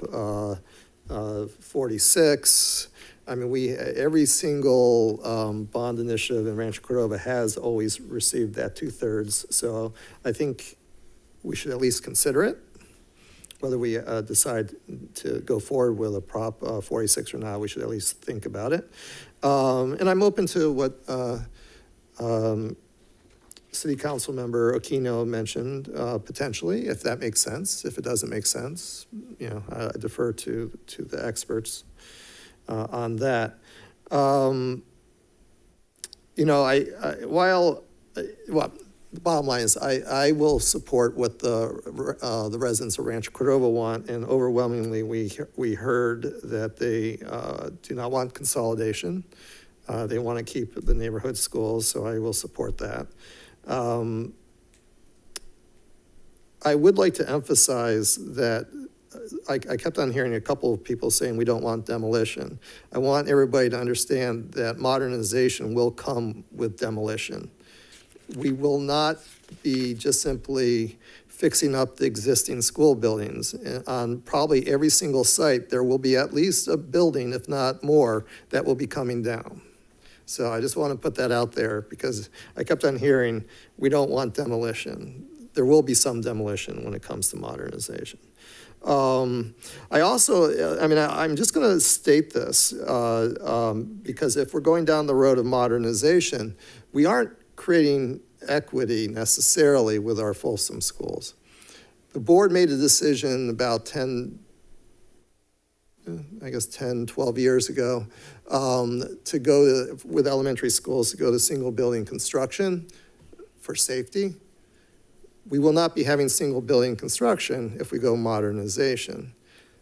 46. Every single bond initiative in Rancho Cordova has always received that 2/3. So I think we should at least consider it, whether we decide to go forward with a Prop 46 or not. We should at least think about it. And I'm open to what City Council Member Aquino mentioned, potentially, if that makes sense. If it doesn't make sense, I defer to the experts on that. The bottom line is I will support what the residents of Rancho Cordova want, and overwhelmingly we heard that they do not want consolidation. They want to keep the neighborhood schools, so I will support that. I would like to emphasize that I kept on hearing a couple of people saying we don't want demolition. I want everybody to understand that modernization will come with demolition. We will not be just simply fixing up the existing school buildings. On probably every single site, there will be at least a building, if not more, that will be coming down. So I just want to put that out there because I kept on hearing we don't want demolition. There will be some demolition when it comes to modernization. I also, I'm just going to state this because if we're going down the road of modernization, we aren't creating equity necessarily with our Folsom schools. The board made a decision about I guess 10, 12 years ago, to go to, with elementary schools, to go to single building construction for safety. We will not be having single building construction if we go modernization.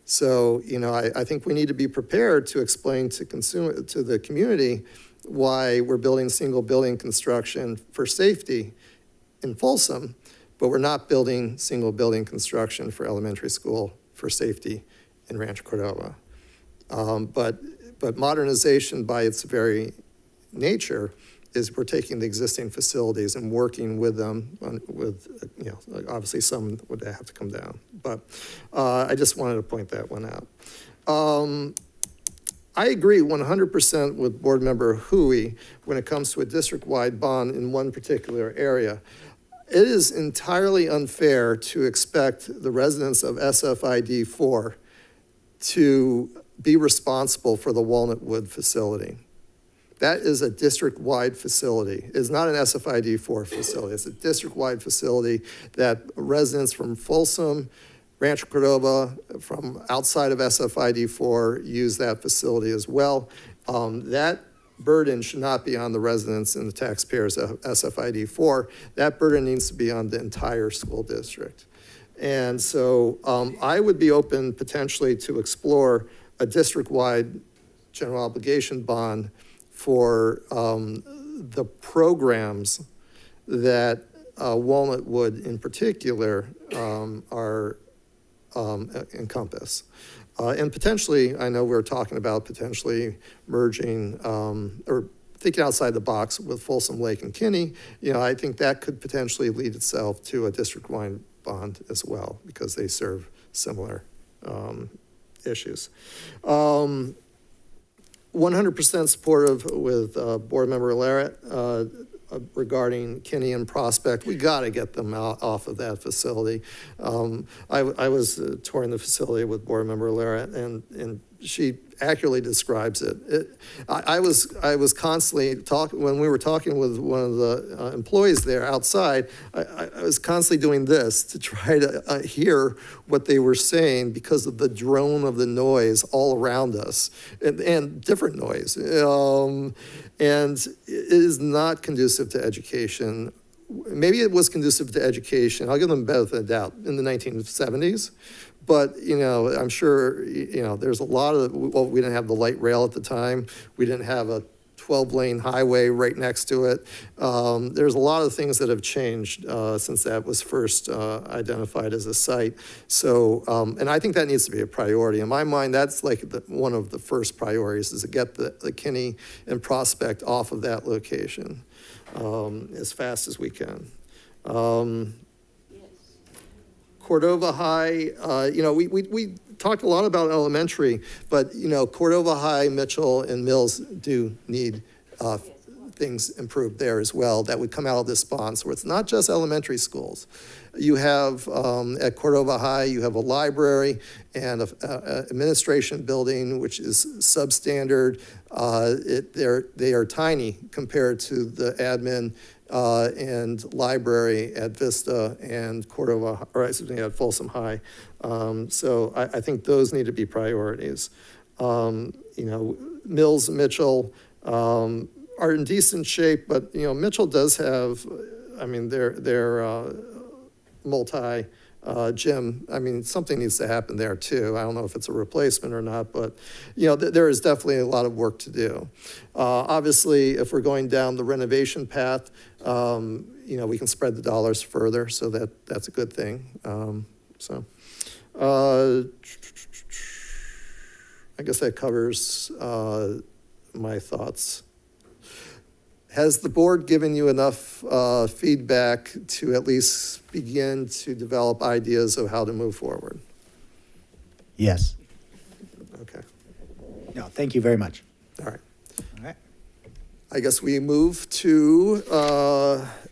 So, I think we need to be prepared to explain to the community why we're building single building construction for safety in Folsom, but we're not building single building construction for elementary school for safety in Rancho Cordova. But modernization by its very nature is we're taking the existing facilities and working with them obviously some would have to come down. But I just wanted to point that one out. I agree 100% with Board Member Hui when it comes to a district-wide bond in one particular area. It is entirely unfair to expect the residents of SFID 4 to be responsible for the Walnut Wood facility. That is a district-wide facility. It's not an SFID 4 facility. It's a district-wide facility that residents from Folsom, Rancho Cordova, from outside of SFID 4 use that facility as well. That burden should not be on the residents and the taxpayers of SFID 4. That burden needs to be on the entire school district. And so I would be open potentially to explore a district-wide general obligation bond for the programs that Walnut Wood in particular are encompass. And potentially, I know we're talking about potentially merging or thinking outside the box with Folsom Lake and Kinney. I think that could potentially lead itself to a district-wide bond as well because they serve similar issues. 100% supportive with Board Member Larrett regarding Kinney and Prospect. We got to get them out off of that facility. I was touring the facility with Board Member Larrett, and she accurately describes it. I was constantly talking, when we were talking with one of the employees there outside, I was constantly doing this to try to hear what they were saying because of the drone of the noise all around us and different noise. And it is not conducive to education. Maybe it was conducive to education. I'll give them the benefit of the doubt in the 1970s. But, I'm sure, there's a lot of, well, we didn't have the light rail at the time. We didn't have a 12-lane highway right next to it. There's a lot of things that have changed since that was first identified as a site. So, and I think that needs to be a priority. In my mind, that's like one of the first priorities is to get the Kinney and Prospect off of that location as fast as we can. Cordova High, we talked a lot about elementary, but, Cordova High, Mitchell, and Mills do need things improved there as well that would come out of this bond. So it's not just elementary schools. You have, at Cordova High, you have a library and a administration building, which is substandard. They are tiny compared to the admin and library at Vista and Cordova, or excuse me, at Folsom High. So I think those need to be priorities. Mills, Mitchell are in decent shape, but Mitchell does have, they're multi gym. Something needs to happen there too. I don't know if it's a replacement or not, but there is definitely a lot of work to do. Obviously, if we're going down the renovation path, we can spread the dollars further, so that's a good thing. I guess that covers my thoughts. Has the board given you enough feedback to at least begin to develop ideas of how to move forward? Yes. Okay. No, thank you very much. All right. All right. I guess we move to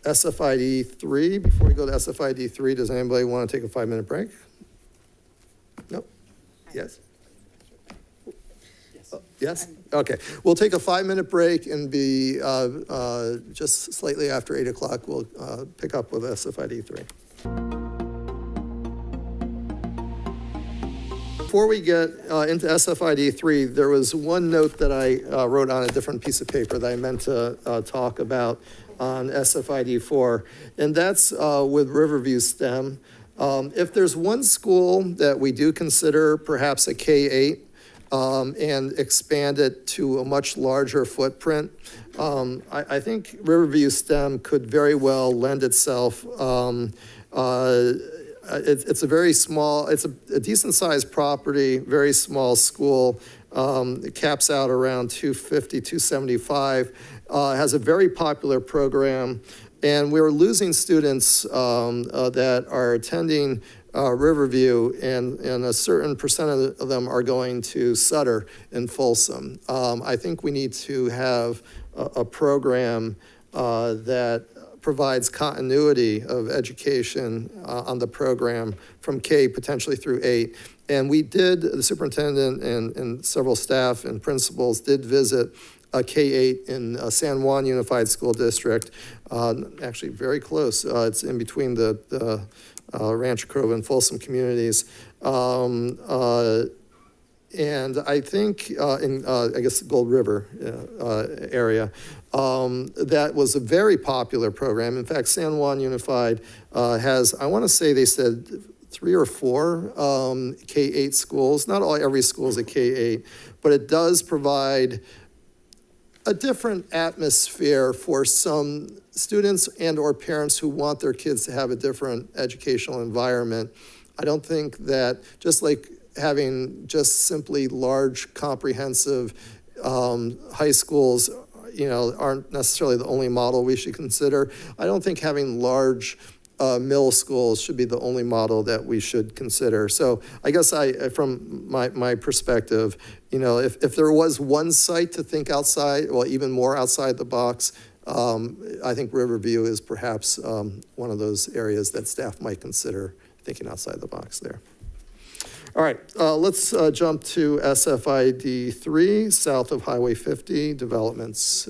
SFID 3. Before we go to SFID 3, does anybody want to take a 5-minute break? No? Yes? Yes? Okay. We'll take a 5-minute break and be just slightly after 8 o'clock. We'll pick up with SFID 3. before we get into SFID 3, there was one note that I wrote on a different piece of paper that I meant to talk about on SFID 4, and that's with Riverview STEM. If there's one school that we do consider perhaps a K-8 and expand it to a much larger footprint, I think Riverview STEM could very well lend itself. It's a very small, it's a decent sized property, very small school. It caps out around 250, 275, has a very popular program. And we're losing students that are attending Riverview, and a certain percent of them are going to Sutter and Folsom. I think we need to have a program that provides continuity of education on the program from K potentially through 8. And we did, the superintendent and several staff and principals did visit a K-8 in San Juan Unified School District, actually very close. It's in between the Rancho Cordova and Folsom communities. And I think in, I guess, Gold River area, that was a very popular program. In fact, San Juan Unified has, I want to say they said 3 or 4 K-8 schools. Not every school is a K-8, but it does provide a different atmosphere for some students and or parents who want their kids to have a different educational environment. I don't think that just like having just simply large, comprehensive high schools, aren't necessarily the only model we should consider. I don't think having large middle schools should be the only model that we should consider. So I guess from my perspective, if there was one site to think outside, well, even more outside the box, I think Riverview is perhaps one of those areas that staff might consider thinking outside the box there. All right, let's jump to SFID 3, south of Highway 50, developments.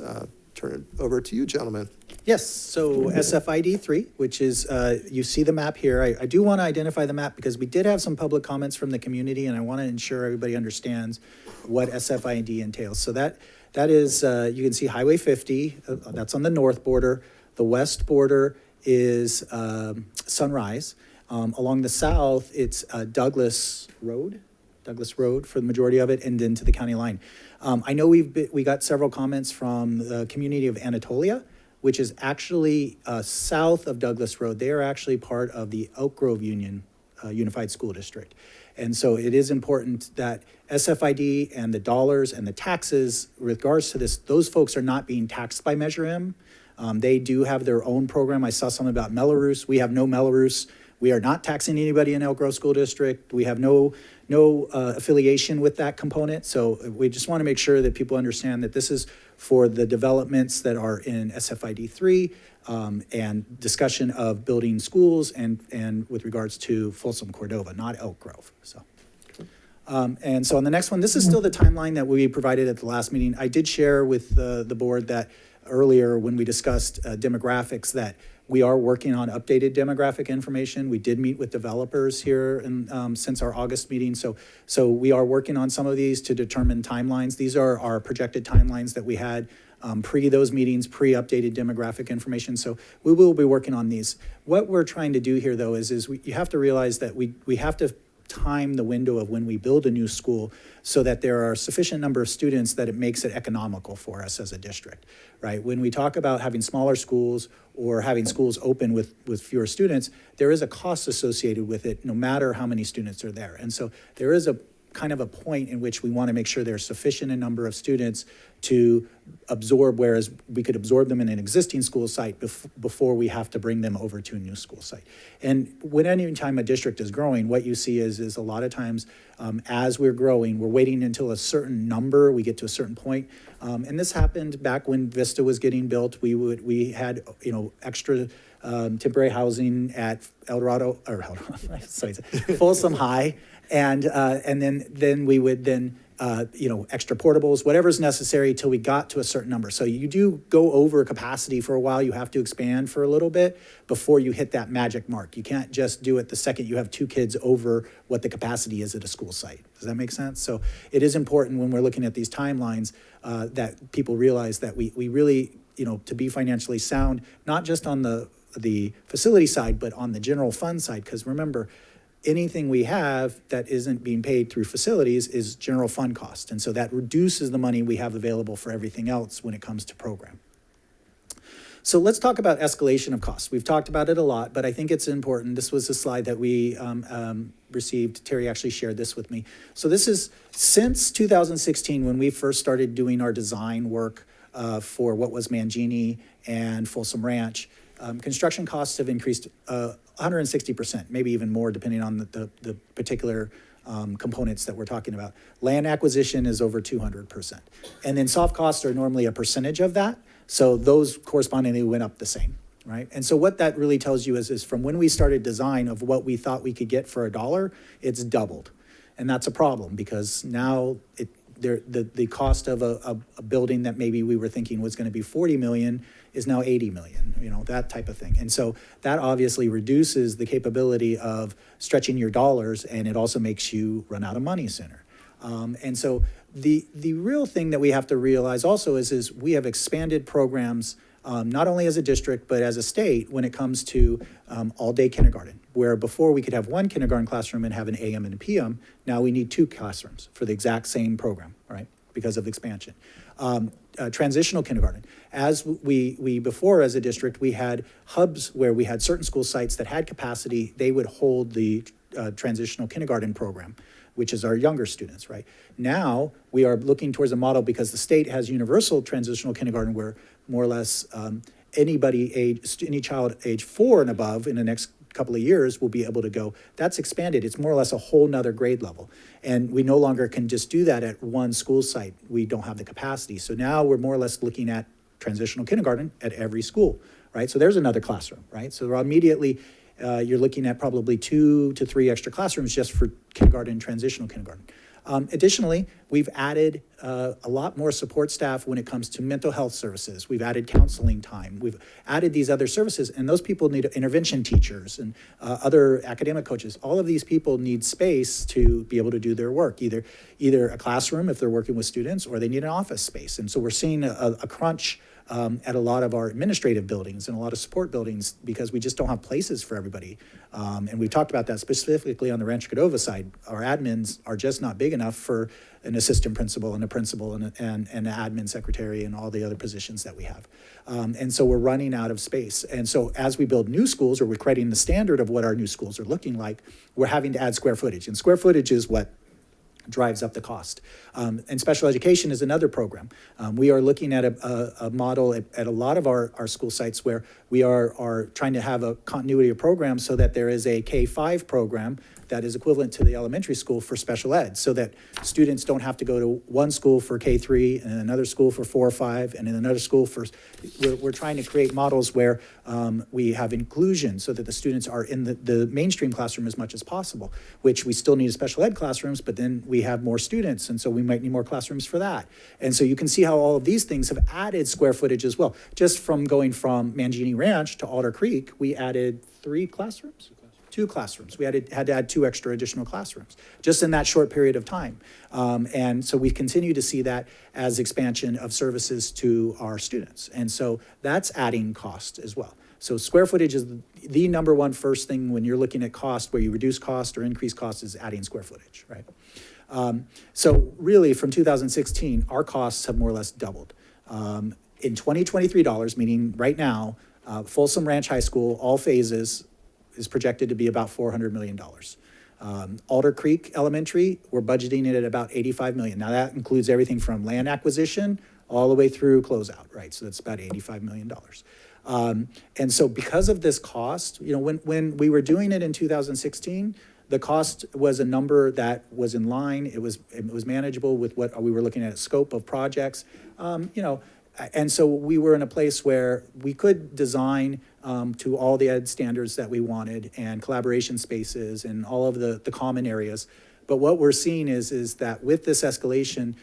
Turn it over to you, gentlemen. Yes, so SFID 3, which is, you see the map here. I do want to identify the map because we did have some public comments from the community, and I want to ensure everybody understands what SFID entails. So that is, you can see Highway 50, that's on the north border. The west border is Sunrise. Along the south, it's Douglas Road for the majority of it, and then to the county line. I know we got several comments from the community of Anatolia, which is actually south of Douglas Road. They are actually part of the Elk Grove Unified School District. And so it is important that SFID and the dollars and the taxes, with regards to this, those folks are not being taxed by Measure M. They do have their own program. I saw something about Melrose. We have no Melrose. We are not taxing anybody in Elk Grove School District. We have no affiliation with that component. So we just want to make sure that people understand that this is for the developments that are in SFID 3 and discussion of building schools and with regards to Folsom Cordova, not Elk Grove. So. And so on the next one, this is still the timeline that we provided at the last meeting. I did share with the board that earlier when we discussed demographics that we are working on updated demographic information. We did meet with developers here since our August meeting. So we are working on some of these to determine timelines. These are our projected timelines that we had pre those meetings, pre-updated demographic information. So we will be working on these. What we're trying to do here, though, is you have to realize that we have to time the window of when we build a new school so that there are a sufficient number of students that it makes it economical for us as a district, right? When we talk about having smaller schools or having schools open with fewer students, there is a cost associated with it no matter how many students are there. And so there is a kind of a point in which we want to make sure there's sufficient a number of students to absorb, whereas we could absorb them in an existing school site before we have to bring them over to a new school site. And when any time a district is growing, what you see is a lot of times as we're growing, we're waiting until a certain number, we get to a certain point. And this happened back when Vista was getting built. We had extra temporary housing at Folsom High. And then we would then extra portables, whatever's necessary till we got to a certain number. So you do go over capacity for a while. You have to expand for a little bit before you hit that magic mark. You can't just do it the second you have 2 kids over what the capacity is at a school site. Does that make sense? So it is important when we're looking at these timelines that people realize that we really, to be financially sound, not just on the facility side, but on the general fund side. Because remember, anything we have that isn't being paid through facilities is general fund cost. And so that reduces the money we have available for everything else when it comes to program. So let's talk about escalation of costs. We've talked about it a lot, but I think it's important. This was a slide that we received. Terry actually shared this with me. So this is since 2016 when we first started doing our design work for what was Mangini and Folsom Ranch. Construction costs have increased 160%, maybe even more depending on the particular components that we're talking about. Land acquisition is over 200%. And then soft costs are normally a percentage of that. So those correspondingly went up the same, right? And so what that really tells you is from when we started design of what we thought we could get for $1, it's doubled. And that's a problem because now the cost of a building that maybe we were thinking was going to be 40 million is now 80 million, that type of thing. And so that obviously reduces the capability of stretching your dollars, and it also makes you run out of money sooner. And so the real thing that we have to realize also is we have expanded programs not only as a district, but as a state when it comes to all-day kindergarten, where before we could have 1 kindergarten classroom and have an AM and a PM, now we need 2 classrooms for the exact same program, right, because of expansion. Transitional kindergarten. As we before as a district, we had hubs where we had certain school sites that had capacity. They would hold the transitional kindergarten program, which is our younger students, right? Now we are looking towards a model because the state has universal transitional kindergarten where more or less any child age 4 and above in the next couple of years will be able to go. That's expanded. It's more or less a whole nother grade level. And we no longer can just do that at one school site. We don't have the capacity. So now we're more or less looking at transitional kindergarten at every school, right? So there's another classroom, right? So immediately you're looking at probably 2 to 3 extra classrooms just for kindergarten, transitional kindergarten. Additionally, we've added a lot more support staff when it comes to mental health services. We've added counseling time. We've added these other services, and those people need intervention teachers and other academic coaches. All of these people need space to be able to do their work, either a classroom if they're working with students, or they need an office space. And so we're seeing a crunch at a lot of our administrative buildings and a lot of support buildings because we just don't have places for everybody. And we talked about that specifically on the Rancho Cordova side. Our admins are just not big enough for an assistant principal and a principal and an admin secretary and all the other positions that we have. And so we're running out of space. And so as we build new schools, or we're creating the standard of what our new schools are looking like, we're having to add square footage. And square footage is what drives up the cost. And special education is another program. We are looking at a model at a lot of our school sites where we are trying to have a continuity of programs so that there is a K-5 program that is equivalent to the elementary school for special ed, so that students don't have to go to one school for K-3 and another school for 4 or 5 and then another school for, we're trying to create models where we have inclusion so that the students are in the mainstream classroom as much as possible, which we still need special ed classrooms, but then we have more students, and so we might need more classrooms for that. And so you can see how all of these things have added square footage as well. Just from going from Mangini Ranch to Alder Creek, we added 3 classrooms? 2 classrooms. We had to add 2 extra additional classrooms just in that short period of time. And so we continue to see that as expansion of services to our students. And so that's adding cost as well. So square footage is the number one first thing when you're looking at cost, where you reduce cost or increase cost, is adding square footage, right? So really from 2016, our costs have more or less doubled. In 2023 dollars, meaning right now, Folsom Ranch High School, all phases, is projected to be about $400 million. Alder Creek Elementary, we're budgeting it at about $85 million. Now that includes everything from land acquisition all the way through closeout, right? So that's about $85 million. And so because of this cost, when we were doing it in 2016, the cost was a number that was in line. It was manageable with what we were looking at, scope of projects, and so we were in a place where we could design to all the ed standards that we wanted and collaboration spaces and all of the common areas. But what we're seeing is that with this escalation,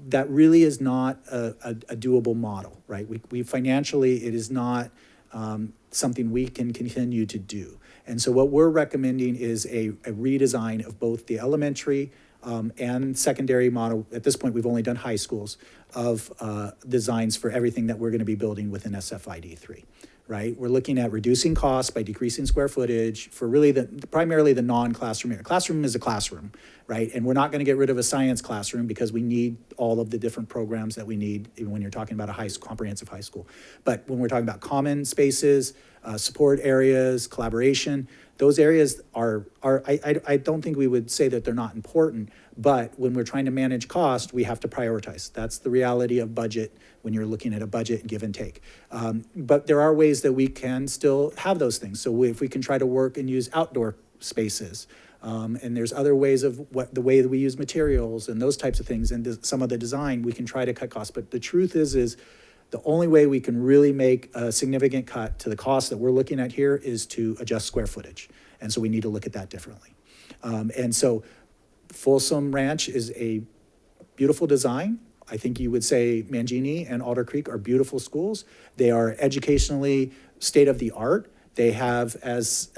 that really is not a doable model, right? We financially, it is not something we can continue to do. And so what we're recommending is a redesign of both the elementary and secondary model. At this point, we've only done high schools of designs for everything that we're going to be building within SFID 3. Right? We're looking at reducing costs by decreasing square footage for really primarily the non-classroom area. Classroom is a classroom, right? And we're not going to get rid of a science classroom because we need all of the different programs that we need even when you're talking about a comprehensive high school. But when we're talking about common spaces, support areas, collaboration, those areas I don't think we would say that they're not important, but when we're trying to manage cost, we have to prioritize. That's the reality of budget when you're looking at a budget and give and take. But there are ways that we can still have those things. So if we can try to work and use outdoor spaces, and there's other ways of the way that we use materials and those types of things, and some of the design, we can try to cut costs. But the truth is the only way we can really make a significant cut to the cost that we're looking at here is to adjust square footage. And so we need to look at that differently. And so Folsom Ranch is a beautiful design. I think you would say Mangini and Alder Creek are beautiful schools. They are educationally state-of-the-art. They have, as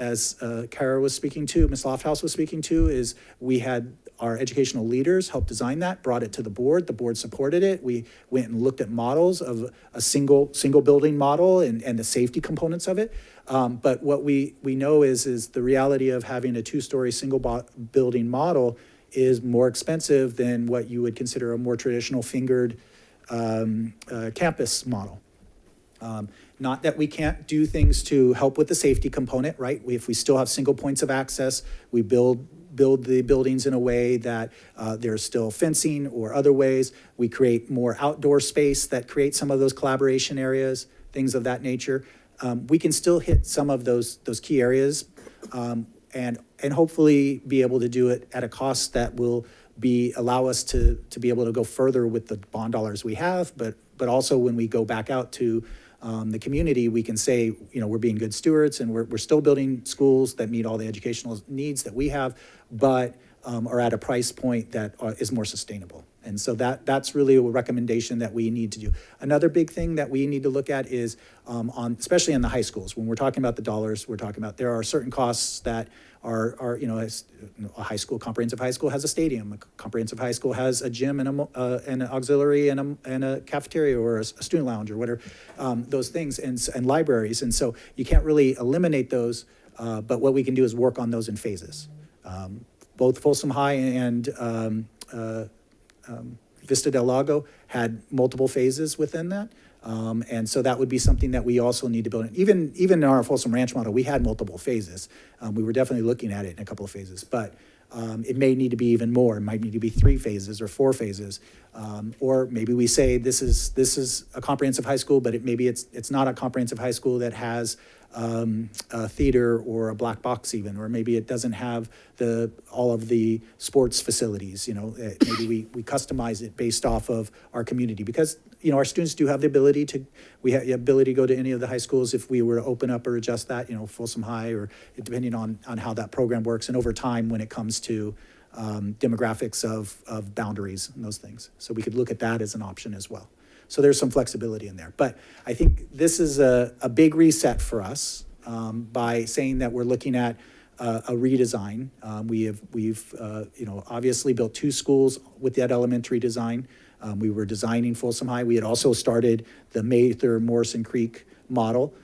Kara was speaking to, Ms. Lofthouse was speaking to, is we had our educational leaders help design that, brought it to the board supported it. We went and looked at models of a single building model and the safety components of it. But what we know is the reality of having a two-story single building model is more expensive than what you would consider a more traditional fingered campus model. Not that we can't do things to help with the safety component, right? If we still have single points of access, we build the buildings in a way that there's still fencing or other ways. We create more outdoor space that creates some of those collaboration areas, things of that nature. We can still hit some of those key areas and hopefully be able to do it at a cost that will allow us to be able to go further with the bond dollars we have, but also when we go back out to the community, we can say, we're being good stewards and we're still building schools that meet all the educational needs that we have, but are at a price point that is more sustainable. And so that's really a recommendation that we need to do. Another big thing that we need to look at is especially in the high schools, when we're talking about the dollars, we're talking about there are certain costs that are a high school, comprehensive high school has a stadium, a comprehensive high school has a gym and an auxiliary and a cafeteria or a student lounge or whatever, those things and libraries. And so you can't really eliminate those, but what we can do is work on those in phases. Both Folsom High and Vista del Lago had multiple phases within that. And so that would be something that we also need to build in. Even in our Folsom Ranch model, we had multiple phases. We were definitely looking at it in a couple of phases, but it may need to be even more. It might need to be 3 phases or 4 phases. Or maybe we say this is a comprehensive high school, but maybe it's not a comprehensive high school that has a theater or a black box even, or maybe it doesn't have all of the sports facilities. Maybe we customize it based off of our community because our students do have the ability to go to any of the high schools if we were to open up or adjust that. Folsom High, or depending on how that program works, and over time when it comes to demographics of boundaries and those things. So we could look at that as an option as well. So there's some flexibility in there. But I think this is a big reset for us by saying that we're looking at a redesign. We've obviously built 2 schools with that elementary design. We were designing Folsom High. We had also started the Mather Morrison Creek model,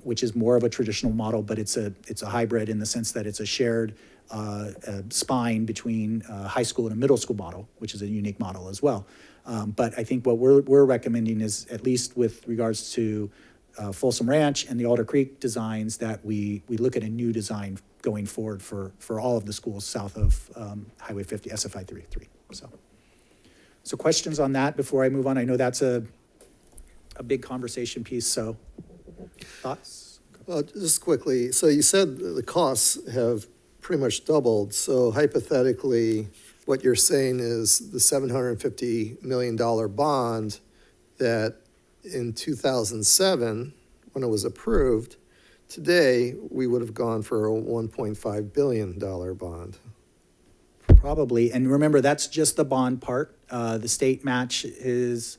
which is more of a traditional model, but it's a hybrid in the sense that it's a shared spine between high school and a middle school model, which is a unique model as well. But I think what we're recommending is, at least with regards to Folsom Ranch and the Alder Creek designs, that we look at a new design going forward for all of the schools south of Highway 50, SFI 33. So questions on that before I move on? I know that's a big conversation piece, so thoughts? Well, just quickly, so you said the costs have pretty much doubled. So hypothetically, what you're saying is the $750 million bond that in 2007, when it was approved, today we would have gone for a $1.5 billion bond, Probably, and remember, that's just the bond part. The state match is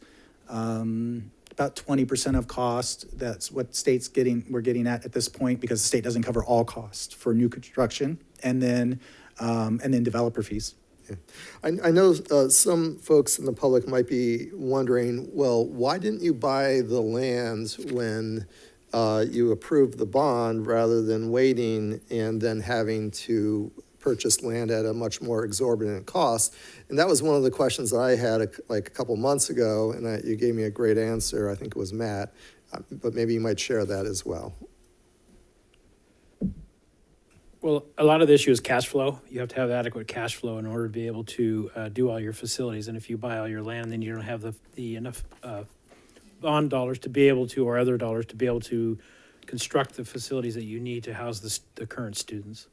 about 20% of cost. That's what we're getting at this point, because the state doesn't cover all costs for new construction, and then developer fees. Yeah. I know some folks in the public might be wondering, well, why didn't you buy the land when you approved the bond rather than waiting and then having to purchase land at a much more exorbitant cost? And that was one of the questions that I had a couple months ago, and you gave me a great answer. I think it was Matt, but maybe you might share that as well. Well, a lot of the issue is cash flow. You have to have adequate cash flow in order to be able to do all your facilities. And if you buy all your land, then you don't have the enough bond dollars to be able to, or other dollars to be able to construct the facilities that you need to house the current students.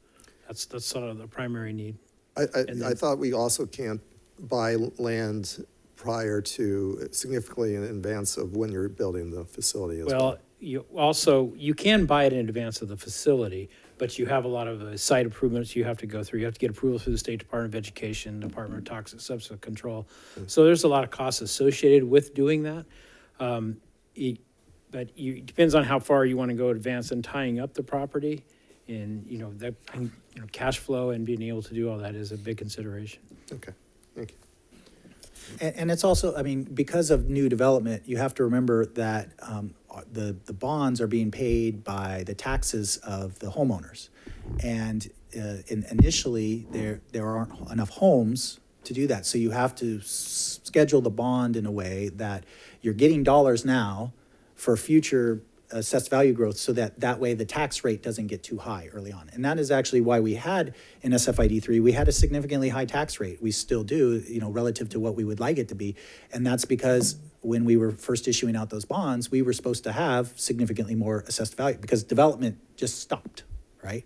That's sort of the primary need. I thought we also can't buy land prior to, significantly in advance of when you're building the facility as well. Well, you can buy it in advance of the facility, but you have a lot of site improvements you have to go through. You have to get approval through the State Department of Education, Department of Toxic Substance Control. So there's a lot of costs associated with doing that. But it depends on how far you want to go advance in tying up the property. And, cash flow and being able to do all that is a big consideration. Okay, thank you. And it's also, I mean, because of new development, you have to remember that the bonds are being paid by the taxes of the homeowners. And initially, there aren't enough homes to do that. So you have to schedule the bond in a way that you're getting dollars now for future assessed value growth, so that way the tax rate doesn't get too high early on. And that is actually why we had in SFID3, we had a significantly high tax rate. We still do, relative to what we would like it to be. And that's because when we were first issuing out those bonds, we were supposed to have significantly more assessed value because development just stopped, right?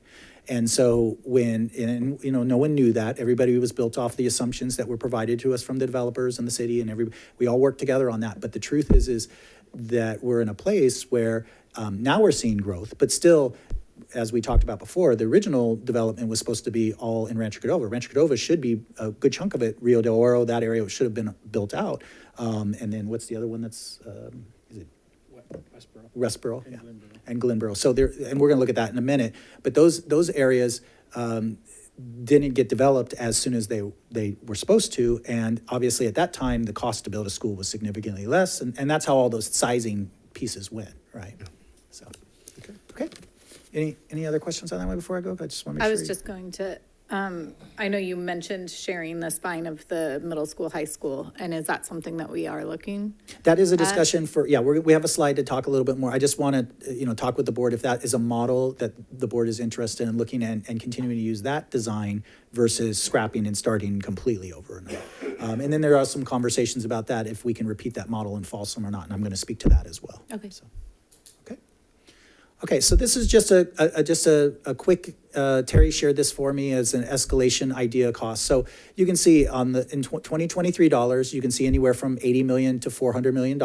And so no one knew that. Everybody was built off the assumptions that were provided to us from the developers and the city, and we all worked together on that. But the truth is that we're in a place where now we're seeing growth, but still, as we talked about before, the original development was supposed to be all in Rancho Cordova. Rancho Cordova should be a good chunk of it. Rio de Oro, that area should have been built out. And then what's the other one that's, is it? Westboro, yeah, and Glenboro. So and we're going to look at that in a minute. But those areas didn't get developed as soon as they were supposed to, and obviously at that time the cost to build a school was significantly less, and that's how all those sizing pieces went, right? So, okay. Any other questions on that one before I go? I just want to make sure. I was just going to. I know you mentioned sharing the spine of the middle school, high school, and is that something that we are looking? That is a discussion for, we have a slide to talk a little bit more. I just want to, talk with the board if that is a model that the board is interested in looking at and continuing to use that design versus scrapping and starting completely over. And then there are some conversations about that, if we can repeat that model in Folsom or not, and I'm going to speak to that as well. Okay. Okay, so this is just a quick, Terry shared this for me as an escalation idea cost. So you can see in 2023 dollars, you can see anywhere from $80 million to $400 million,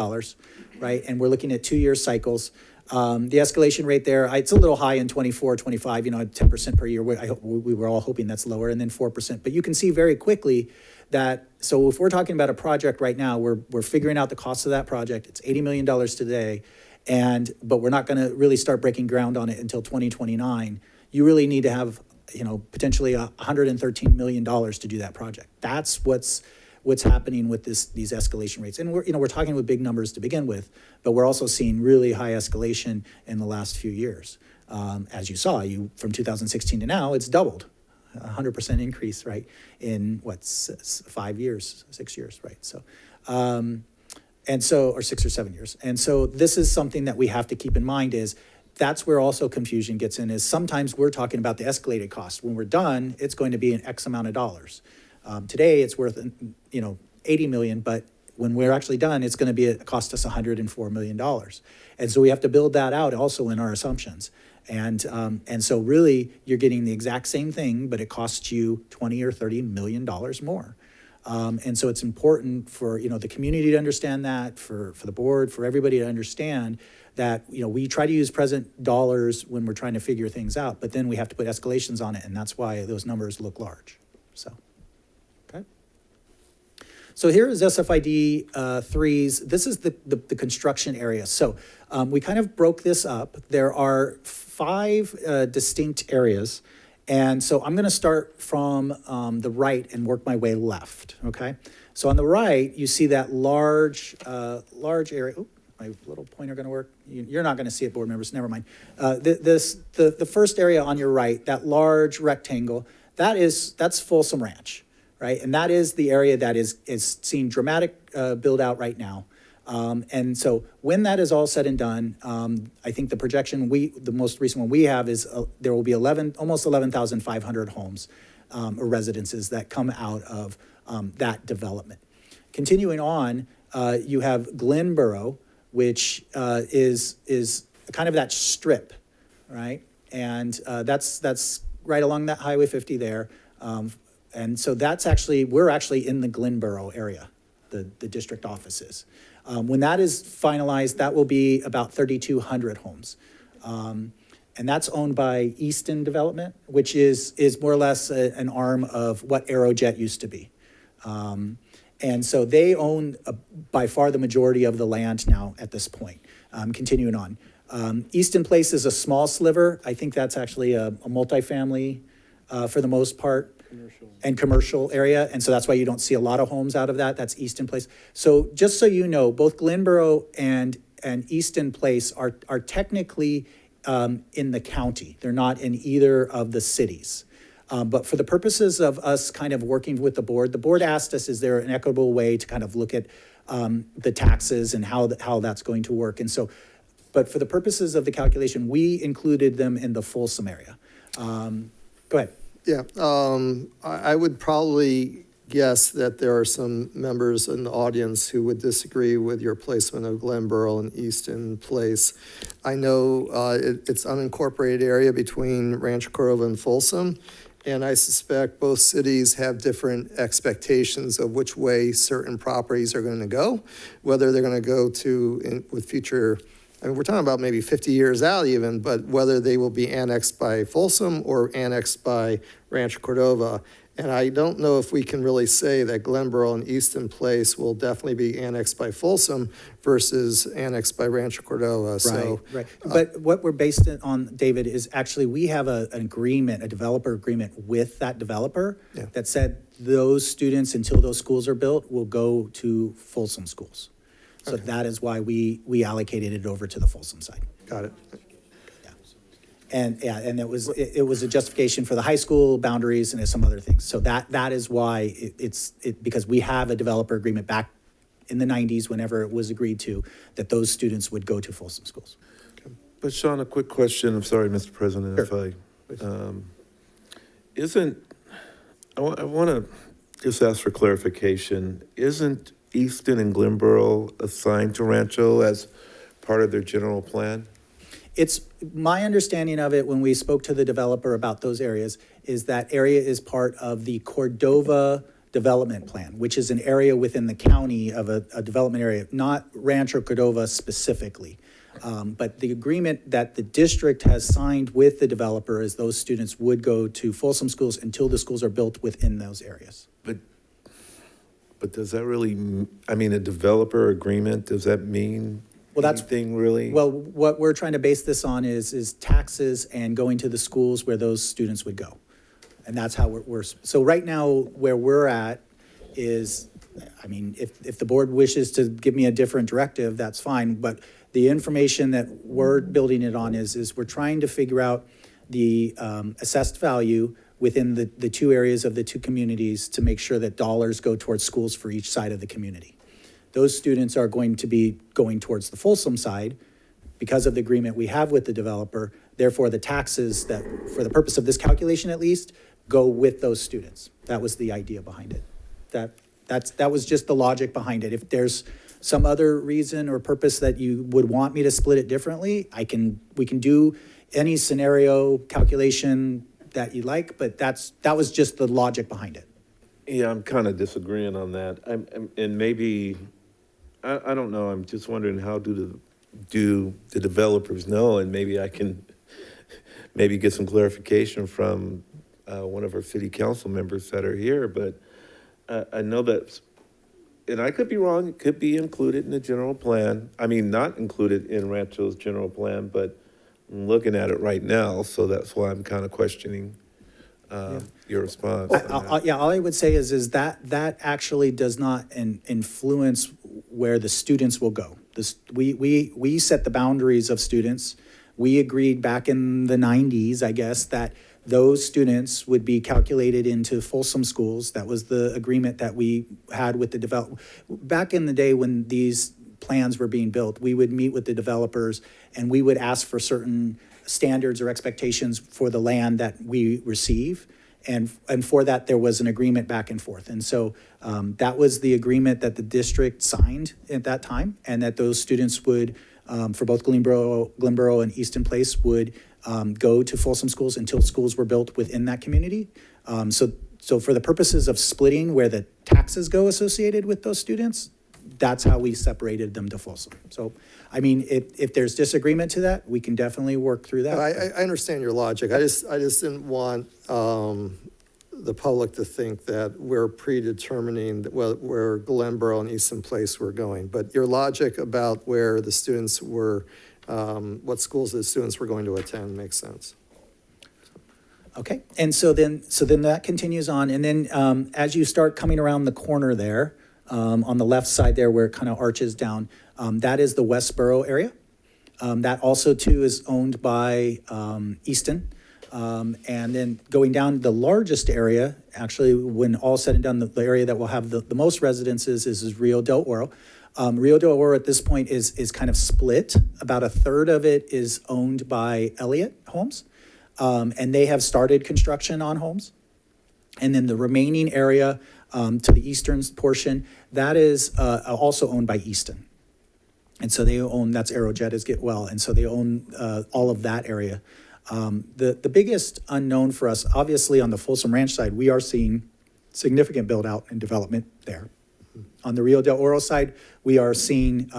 right? And we're looking at 2-year cycles. The escalation rate there, it's a little high in 24, 25, 10% per year. We were all hoping that's lower, and then 4%. But you can see very quickly that, so if we're talking about a project right now, we're figuring out the cost of that project. It's $80 million today. But we're not going to really start breaking ground on it until 2029. You really need to have, potentially $113 million to do that project. That's what's happening with these escalation rates. And we're talking with big numbers to begin with, but we're also seeing really high escalation in the last few years. As you saw, from 2016 to now, it's doubled, 100% increase, right? In 5 years, 6 years, right? So. Or 6 or 7 years. And so this is something that we have to keep in mind is that's where also confusion gets in is sometimes we're talking about the escalated cost. When we're done, it's going to be an X amount of dollars. Today it's worth, 80 million, but when we're actually done, it's going to cost us $104 million. And so we have to build that out also in our assumptions. And so really you're getting the exact same thing, but it costs you $20 or $30 million more. And so it's important for, the community to understand that, for the board, for everybody to understand that, we try to use present dollars when we're trying to figure things out, but then we have to put escalations on it, and that's why those numbers look large. So, So here is SFID 3's, this is the construction area. So we kind of broke this up. There are 5 distinct areas. And so I'm going to start from the right and work my way left, okay? So on the right, you see that large area. Oop, my little pointer going to work? You're not going to see it, board members, never mind. The first area on your right, that large rectangle, that's Folsom Ranch, right? And that is the area that is seeing dramatic build out right now. And so when that is all said and done, I think the projection the most recent one we have is there will be almost 11,500 homes or residences that come out of that development. Continuing on, you have Glenboro, which is kind of that strip, right? And that's right along that Highway 50 there. And so we're actually in the Glenboro area, the district offices. When that is finalized, that will be about 3,200 homes. And that's owned by Easton Development, which is more or less an arm of what Aerojet used to be. And so they own by far the majority of the land now at this point. Continuing on. Easton Place is a small sliver. I think that's actually a multifamily for the most part. And commercial area, and so that's why you don't see a lot of homes out of that. That's Easton Place. So just so you know, both Glenboro and Easton Place are technically in the county. They're not in either of the cities. But for the purposes of us kind of working with the board asked us, is there an equitable way to kind of look at the taxes and how that's going to work? And so, but for the purposes of the calculation, we included them in the Folsom area. Go ahead. Yeah, I would probably guess that there are some members in the audience who would disagree with your placement of Glenboro and Easton Place. I know it's unincorporated area between Rancho Cordova and Folsom, and I suspect both cities have different expectations of which way certain properties are going to go, whether they're going to go with future. I mean, we're talking about maybe 50 years out even, but whether they will be annexed by Folsom or annexed by Rancho Cordova. And I don't know if we can really say that Glenboro and Easton Place will definitely be annexed by Folsom versus annexed by Rancho Cordova. Right. But what we're based it on, David, is actually we have an agreement, a developer agreement with that developer that said those students, until those schools are built, will go to Folsom schools. So that is why we allocated it over to the Folsom side. Got it. And it was a justification for the high school boundaries and some other things. So that is why it's because we have a developer agreement back in the 90s, whenever it was agreed to, that those students would go to Folsom schools. But Sean, a quick question. I'm sorry, Mr. President, Sure. I want to just ask for clarification. Isn't Easton and Glenboro assigned to Rancho as part of their general plan? It's my understanding of it when we spoke to the developer about those areas is that area is part of the Cordova development plan, which is an area within the county of a development area, not Rancho Cordova specifically. But the agreement that the district has signed with the developer is those students would go to Folsom schools until the schools are built within those areas. But does that really, I mean, a developer agreement, does that mean anything really? Well, what we're trying to base this on is taxes and going to the schools where those students would go. And that's how we're so right now where we're at is, I mean, if the board wishes to give me a different directive, that's fine. But the information that we're building it on is we're trying to figure out the assessed value within the two areas of the two communities to make sure that dollars go towards schools for each side of the community. Those students are going to be going towards the Folsom side because of the agreement we have with the developer. Therefore, the taxes that, for the purpose of this calculation at least, go with those students. That was the idea behind it. That was just the logic behind it. If there's some other reason or purpose that you would want me to split it differently, we can do any scenario calculation that you like, but that was just the logic behind it. Yeah, I'm kind of disagreeing on that. And maybe, I don't know, I'm just wondering how do the developers know, and maybe I can maybe get some clarification from one of our city council members that are here, but I know that and I could be wrong, it could be included in the general plan. I mean, not included in Rancho's general plan, but I'm looking at it right now, so that's why I'm kind of questioning your response. Yeah, all I would say is that actually does not influence where the students will go. We set the boundaries of students. We agreed back in the 90s, I guess, that those students would be calculated into Folsom schools. That was the agreement that we had with the back in the day when these plans were being built. We would meet with the developers and we would ask for certain standards or expectations for the land that we receive. And for that, there was an agreement back and forth. And so that was the agreement that the district signed at that time, and that those students would, for both Glenboro and Easton Place, would go to Folsom schools until schools were built within that community. So for the purposes of splitting where the taxes go associated with those students, that's how we separated them to Folsom. So, I mean, if there's disagreement to that, we can definitely work through that. I understand your logic. I just didn't want the public to think that we're predetermining where Glenboro and Easton Place were going. But your logic about where the students were, what schools the students were going to attend makes sense. Okay, and so then that continues on, and then as you start coming around the corner there, on the left side there where it kind of arches down, that is the Westboro area. That also too is owned by Easton. And then going down, the largest area, actually, when all said and done, the area that will have the most residences is Rio del Oro. Rio del Oro at this point is kind of split. About a third of it is owned by Elliott Homes. And they have started construction on homes. And then the remaining area to the eastern portion, that is also owned by Easton. And so they own, that's Aerojet is Get Well. And so they own all of that area. The biggest unknown for us, obviously on the Folsom Ranch side, we are seeing significant build out and development there. On the Rio del Oro side, we are seeing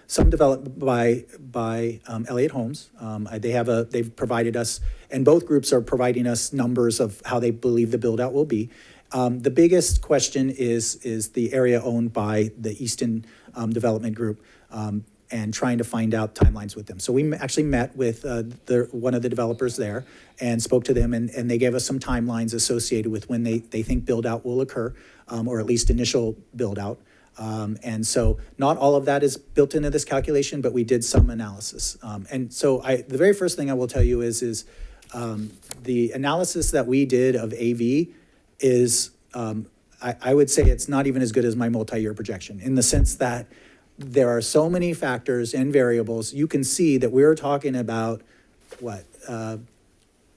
some development by Elliott Homes. They've provided us, and both groups are providing us numbers of how they believe the build out will be. The biggest question is the area owned by the Easton Development Group, and trying to find out timelines with them. So we actually met with one of the developers there and spoke to them, and they gave us some timelines associated with when they think build out will occur, or at least initial build out. And so not all of that is built into this calculation, but we did some analysis. And so the very first thing I will tell you is the analysis that we did of AV is, I would say it's not even as good as my multi-year projection, in the sense that there are so many factors and variables. You can see that we're talking about,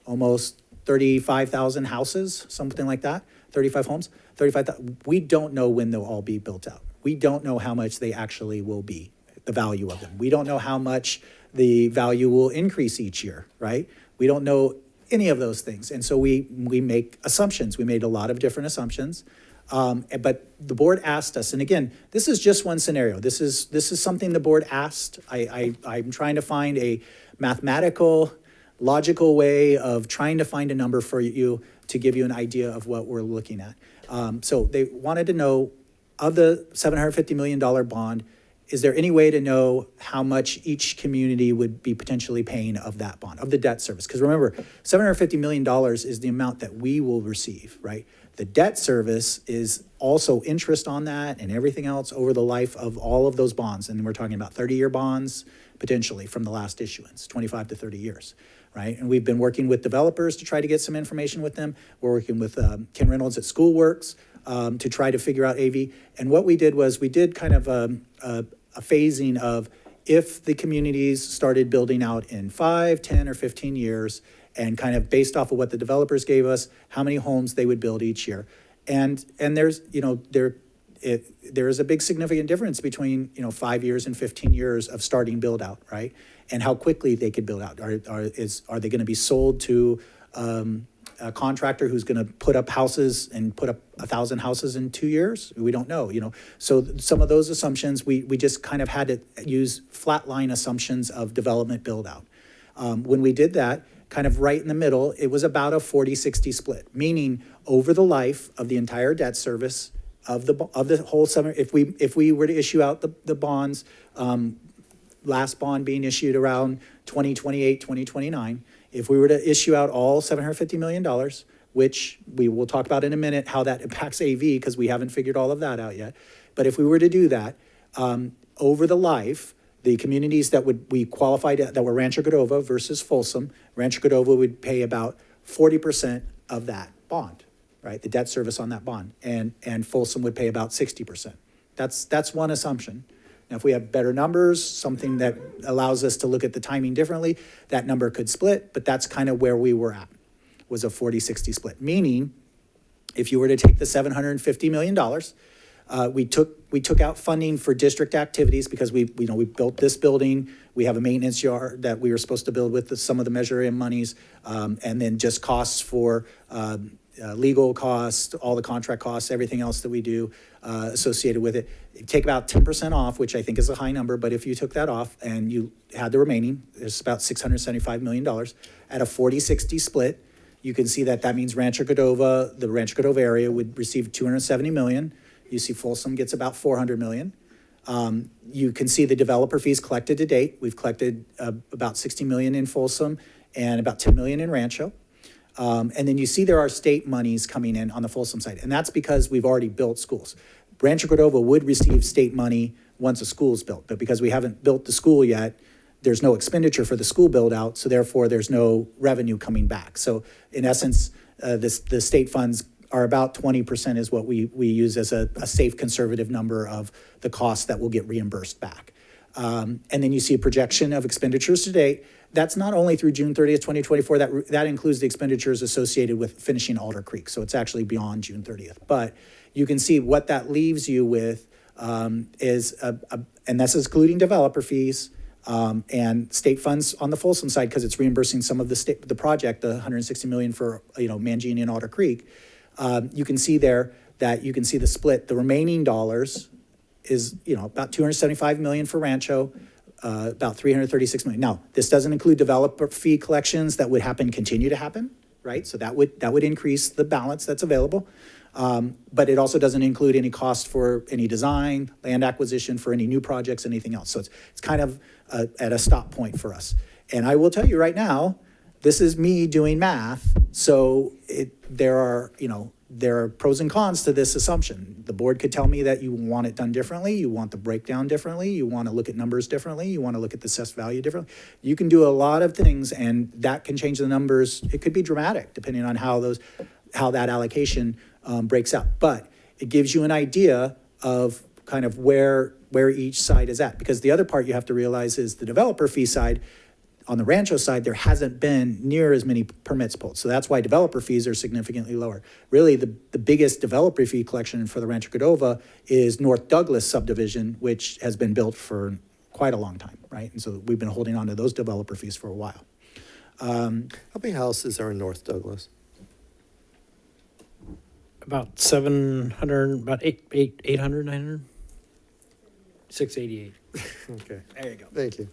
almost 35,000 houses, something like that, 35 homes, 35,000. We don't know when they'll all be built out. We don't know how much they actually will be, the value of them. We don't know how much the value will increase each year, right? We don't know any of those things. And so we make assumptions. We made a lot of different assumptions. But the board asked us, and again, this is just one scenario. This is something the board asked. I'm trying to find a mathematical, logical way of trying to find a number for you to give you an idea of what we're looking at. So they wanted to know, of the $750 million bond, is there any way to know how much each community would be potentially paying of that bond, of the debt service? Because remember, $750 million is the amount that we will receive, right? The debt service is also interest on that and everything else over the life of all of those bonds. And we're talking about 30-year bonds, potentially, from the last issuance, 25 to 30 years, right? And we've been working with developers to try to get some information with them. We're working with Ken Reynolds at Schoolworks to try to figure out AV. And what we did was we did kind of a phasing of if the communities started building out in 5, 10, or 15 years, and kind of based off of what the developers gave us, how many homes they would build each year. And there's, there is a big significant difference between, 5 years and 15 years of starting build out, right? And how quickly they could build out. Are they going to be sold to a contractor who's going to put up houses and put up 1,000 houses in 2 years? We don't know, So some of those assumptions, we just kind of had to use flatline assumptions of development build out. When we did that, kind of right in the middle, it was about a 40-60 split, meaning over the life of the entire debt service, of the whole summer, if we were to issue out the bonds, last bond being issued around 2028, 2029, if we were to issue out all $750 million, which we will talk about in a minute, how that impacts AV, because we haven't figured all of that out yet. But if we were to do that, over the life, the communities that we qualified, that were Rancho Cordova versus Folsom, Rancho Cordova would pay about 40% of that bond, right? The debt service on that bond. And Folsom would pay about 60%. That's one assumption. Now, if we have better numbers, something that allows us to look at the timing differently, that number could split, but that's kind of where we were at, was a 40-60 split. Meaning, if you were to take the $750 million, we took out funding for district activities because we built this building. We have a maintenance yard that we were supposed to build with some of the Measure M monies, and then just costs for legal costs, all the contract costs, everything else that we do associated with it. Take about 10% off, which I think is a high number, but if you took that off and you had the remaining, it's about $675 million at a 40-60 split. You can see that means Rancho Cordova, the Rancho Cordova area would receive $270 million. You see Folsom gets about $400 million. You can see the developer fees collected to date. We've collected about $60 million in Folsom and about $10 million in Rancho. And then you see there are state monies coming in on the Folsom side, and that's because we've already built schools. Rancho Cordova would receive state money once a school is built, but because we haven't built the school yet, there's no expenditure for the school build out, so therefore there's no revenue coming back. So in essence, the state funds are about 20% is what we use as a safe conservative number of the costs that will get reimbursed back. And then you see a projection of expenditures to date. That's not only through June 30th, 2024, that includes the expenditures associated with finishing Alder Creek. So it's actually beyond June 30th. But you can see what that leaves you with is, and that's excluding developer fees and state funds on the Folsom side, because it's reimbursing some of the project, the $160 million for Mangini and Alder Creek. You can see there that you can see the split. The remaining dollars is about $275 million for Rancho, about $336 million. Now, this doesn't include developer fee collections that would continue to happen, right? So that would increase the balance that's available. But it also doesn't include any cost for any design, land acquisition for any new projects, anything else. So it's kind of at a stop point for us. And I will tell you right now, this is me doing math. So there are pros and cons to this assumption. The board could tell me that you want it done differently, you want the breakdown differently, you want to look at numbers differently, you want to look at the assessed value differently. You can do a lot of things, and that can change the numbers. It could be dramatic depending on how that allocation breaks out. But it gives you an idea of kind of where each side is at. Because the other part you have to realize is the developer fee side. On the Rancho side, there hasn't been near as many permits pulled. So that's why developer fees are significantly lower. Really, the biggest developer fee collection for the Rancho Cordova is North Douglas subdivision, which has been built for quite a long time, right? And so we've been holding on to those developer fees for a while. How many houses are in North Douglas? About 700, about 800, 900? 688. Okay. There you go. Thank you.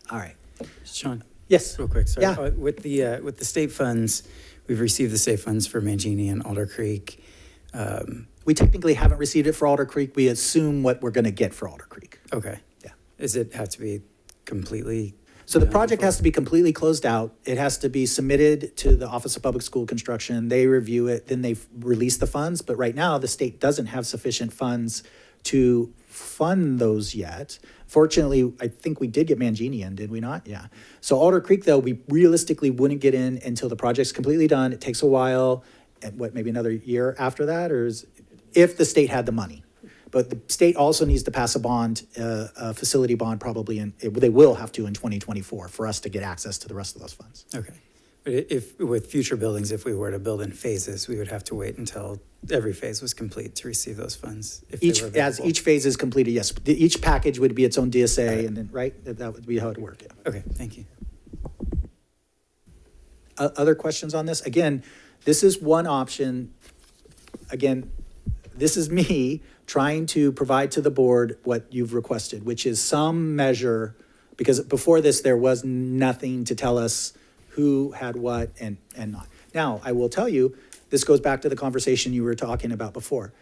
All right. Sean? Yes. Real quick, sorry. Yeah. With the state funds, we've received the state funds for Mangini and Alder Creek. We technically haven't received it for Alder Creek. We assume what we're going to get for Alder Creek. Okay. Yeah. Does it have to be completely? So the project has to be completely closed out. It has to be submitted to the Office of Public School Construction. They review it, then they release the funds. But right now, the state doesn't have sufficient funds to fund those yet. Fortunately, I think we did get Mangini in, did we not? Yeah. So Alder Creek, though, we realistically wouldn't get in until the project's completely done. It takes a while, and maybe another year after that, if the state had the money. But the state also needs to pass a bond, a facility bond probably, they will have to in 2024 for us to get access to the rest of those funds. Okay. But if with future buildings, if we were to build in phases, we would have to wait until every phase was complete to receive those funds. If they were As available. each phase is completed, yes. Each package would be its own DSA, and then, right? That would be how it would work, yeah. Okay, thank you. Other questions on this? Again, this is one option. Again, this is me trying to provide to the board what you've requested, which is some measure, because before this, there was nothing to tell us who had what and not. Now, I will tell you, this goes back to the conversation you were talking about before.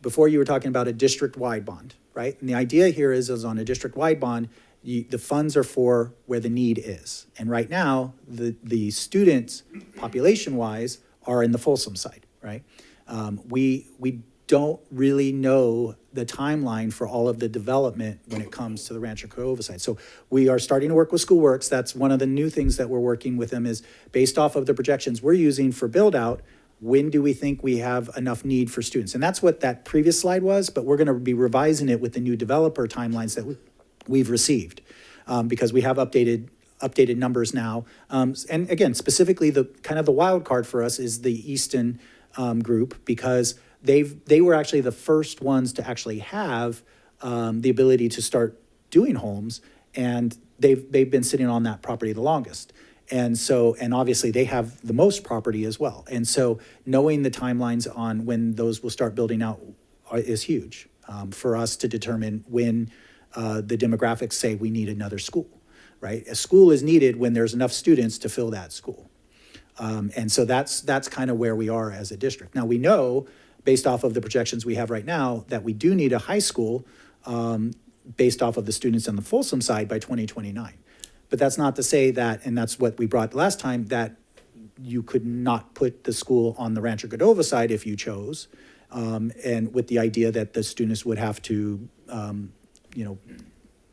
before you were talking about a district-wide bond, right? And the idea here is on a district-wide bond, the funds are for where the need is. And right now, the students, population-wise, are in the Folsom side, right? We don't really know the timeline for all of the development when it comes to the Rancho Cordova side. So we are starting to work with SchoolWorks. That's one of the new things that we're working with them is based off of the projections we're using for build-out, when do we think we have enough need for students? And that's what that previous slide was, but we're going to be revising it with the new developer timelines that we've received because we have updated numbers now. And again, specifically, the kind of the wild card for us is the Easton group because they were actually the first ones to actually have the ability to start doing homes, and they've been sitting on that property the longest. And so, and obviously they have the most property as well. And so knowing the timelines on when those will start building out is huge for us to determine when the demographics say we need another school, right? A school is needed when there's enough students to fill that school. And so that's kind of where we are as a district. Now we know, based off of the projections we have right now, that we do need a high school based off of the students on the Folsom side by 2029. But that's not to say that, and that's what we brought last time, that you could not put the school on the Rancho Cordova side if you chose, and with the idea that the students would have to,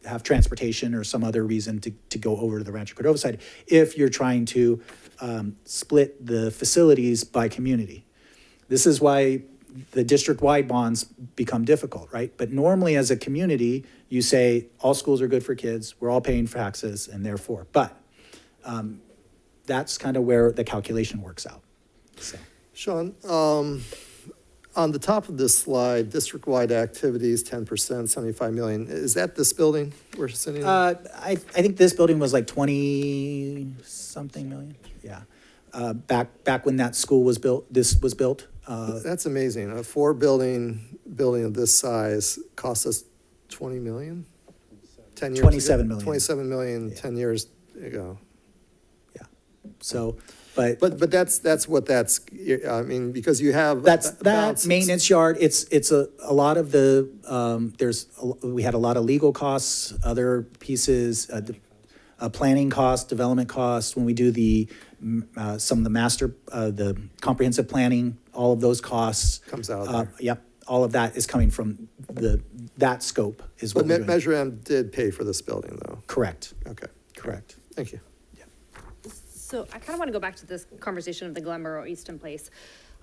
have transportation or some other reason to go over to the Rancho Cordova side if you're trying to split the facilities by community. This is why the district-wide bonds become difficult, right? But normally as a community, you say all schools are good for kids, we're all paying for taxes, and therefore, but that's kind of where the calculation works out. So. Sean, on the top of this slide, district-wide activities, 10%, 75 million. Is that this building we're sitting in? I think this building was like 20-something million, yeah. Back when that school was built, this was built. That's amazing. A building of this size cost us 20 million? 10 years 27 ago? million. 27 million, yeah. 10 years ago. Yeah. So, but that's what that's, I mean, because you have. That maintenance yard, it's a lot of the, we had a lot of legal costs, other pieces, planning costs, development costs, when we do some of the comprehensive planning, all of those costs. Comes out of there. Yep, all of that is coming from that scope is what we're doing. Measure M did pay for this building, though. Correct. Okay. Correct. Thank you. So I kind of want to go back to this conversation of the Glenboro Easton Place.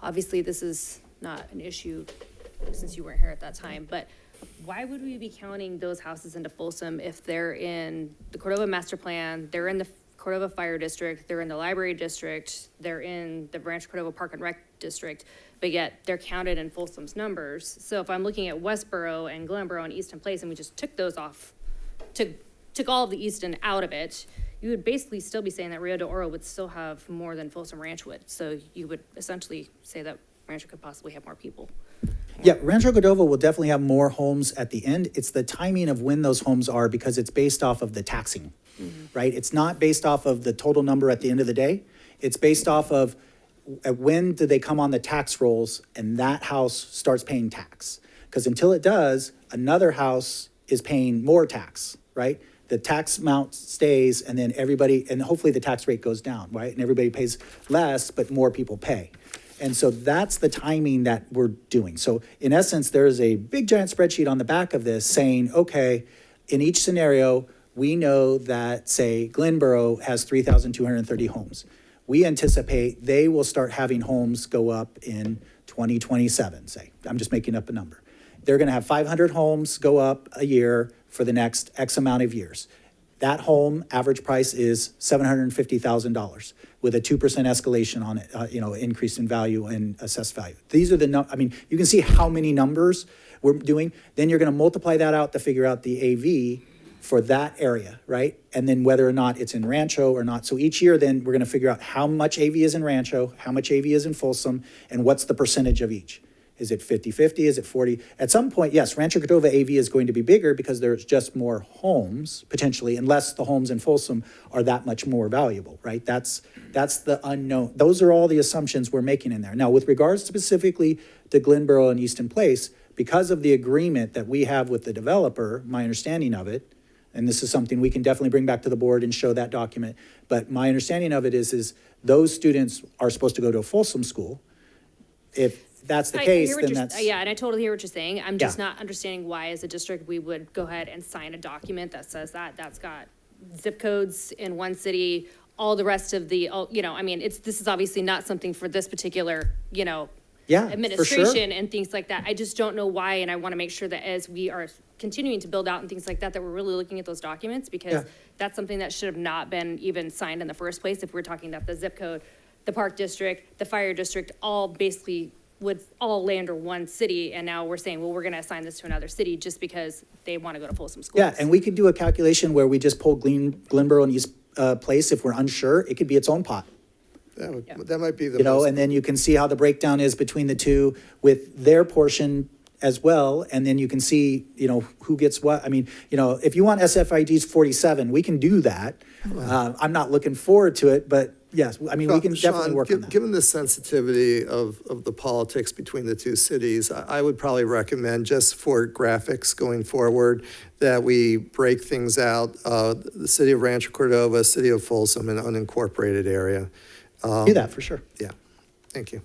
Obviously, this is not an issue since you weren't here at that time, but why would we be counting those houses into Folsom if they're in the Cordova Master Plan, they're in the Cordova Fire District, they're in the Library District, they're in the Rancho Cordova Park and Rec District, but yet they're counted in Folsom's numbers. So if I'm looking at Westboro and Glenboro and Easton Place and we just took those off, took all of the Easton out of it, you would basically still be saying that Rio de Oro would still have more than Folsom Ranch would. So you would essentially say that Rancho could possibly have more people. Yeah, Rancho Cordova will definitely have more homes at the end. It's the timing of when those homes are because it's based off of the taxing, right? It's not based off of the total number at the end of the day. It's based off of when do they come on the tax rolls and that house starts paying tax. Because until it does, another house is paying more tax, right? The tax amount stays and then and hopefully the tax rate goes down, right? And everybody pays less, but more people pay. And so that's the timing that we're doing. So in essence, there is a big giant spreadsheet on the back of this saying, okay, in each scenario, we know that, say, Glenboro has 3,230 homes. We anticipate they will start having homes go up in 2027, say. I'm just making up a number. They're going to have 500 homes go up a year for the next X amount of years. That home average price is $750,000 with a 2% escalation on it, increase in value and assessed value. These are you can see how many numbers we're doing. Then you're going to multiply that out to figure out the AV for that area, right? And then whether or not it's in Rancho or not. So each year then we're going to figure out how much AV is in Rancho, how much AV is in Folsom, and what's the percentage of each. Is it 50-50? Is it 40? At some point, yes, Rancho Cordova AV is going to be bigger because there's just more homes, potentially, unless the homes in Folsom are that much more valuable, right? That's the unknown. Those are all the assumptions we're making in there. Now, with regards specifically to Glenboro and Easton Place, because of the agreement that we have with the developer, my understanding of it, and this is something we can definitely bring back to the board and show that document, but my understanding of it is those students are supposed to go to a Folsom school. If that's the I case, hear what then you're- that's. Yeah, and I totally hear what you're saying. I'm just Yeah. not understanding why, as a district, we would go ahead and sign a document that says that, that's got zip codes in one city, all the rest of the, I mean, this is obviously not something for this particular, Yeah, for sure. administration and things like that. I just don't know why, and I want to make sure that as we are continuing to build out and things like that, that we're really looking at those documents, because Yeah. that's something that should have not been even signed in the first place, if we're talking about the zip code, the park district, the fire district, all basically would all lay under one city, and now we're saying, well, we're gonna assign this to another city just because they want to go to Folsom schools. Yeah, and we could do a calculation where we just pull Glenboro and East Place if we're unsure. It could be its own pot. That might be the You know, most, and then you can see how the breakdown is between the two with their portion as well, and then you can see, who gets what. I mean, if you want SFID's 47, we can do that. I'm not looking forward to it, but yes, I mean, we can definitely Sean, work on that. given the sensitivity of the politics between the two cities, I would probably recommend, just for graphics going forward, that we break things out, the city of Rancho Cordova, city of Folsom, and unincorporated area. Do that for sure. Yeah, thank you.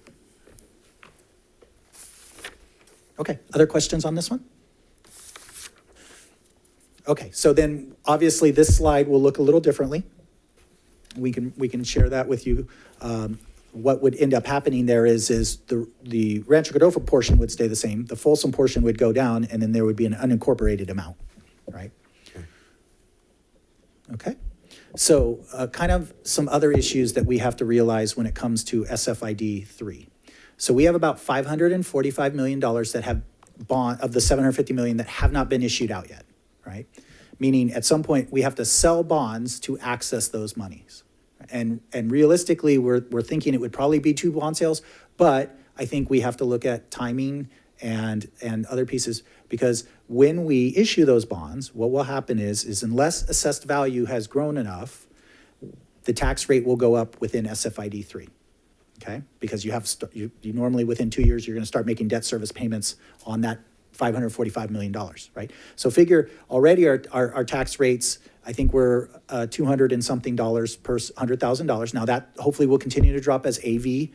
Okay, other questions on this one? Okay, so then obviously this slide will look a little differently. We can share that with you. What would end up happening there is the Rancho Cordova portion would stay the same, the Folsom portion would go down, and then there would be an unincorporated amount, right? Okay, so kind of some other issues that we have to realize when it comes to SFID 3. So we have about $545 million that have of the $750 million that have not been issued out yet, right? Meaning at some point we have to sell bonds to access those monies. And realistically, we're thinking it would probably be 2 bond sales, but I think we have to look at timing and other pieces, because when we issue those bonds, what will happen is unless assessed value has grown enough, the tax rate will go up within SFID 3. Okay, because you normally within 2 years, you're going to start making debt service payments on that $545 million, right? So figure already our tax rates, I think we're $200 and something dollars per $100,000. Now that hopefully will continue to drop as AV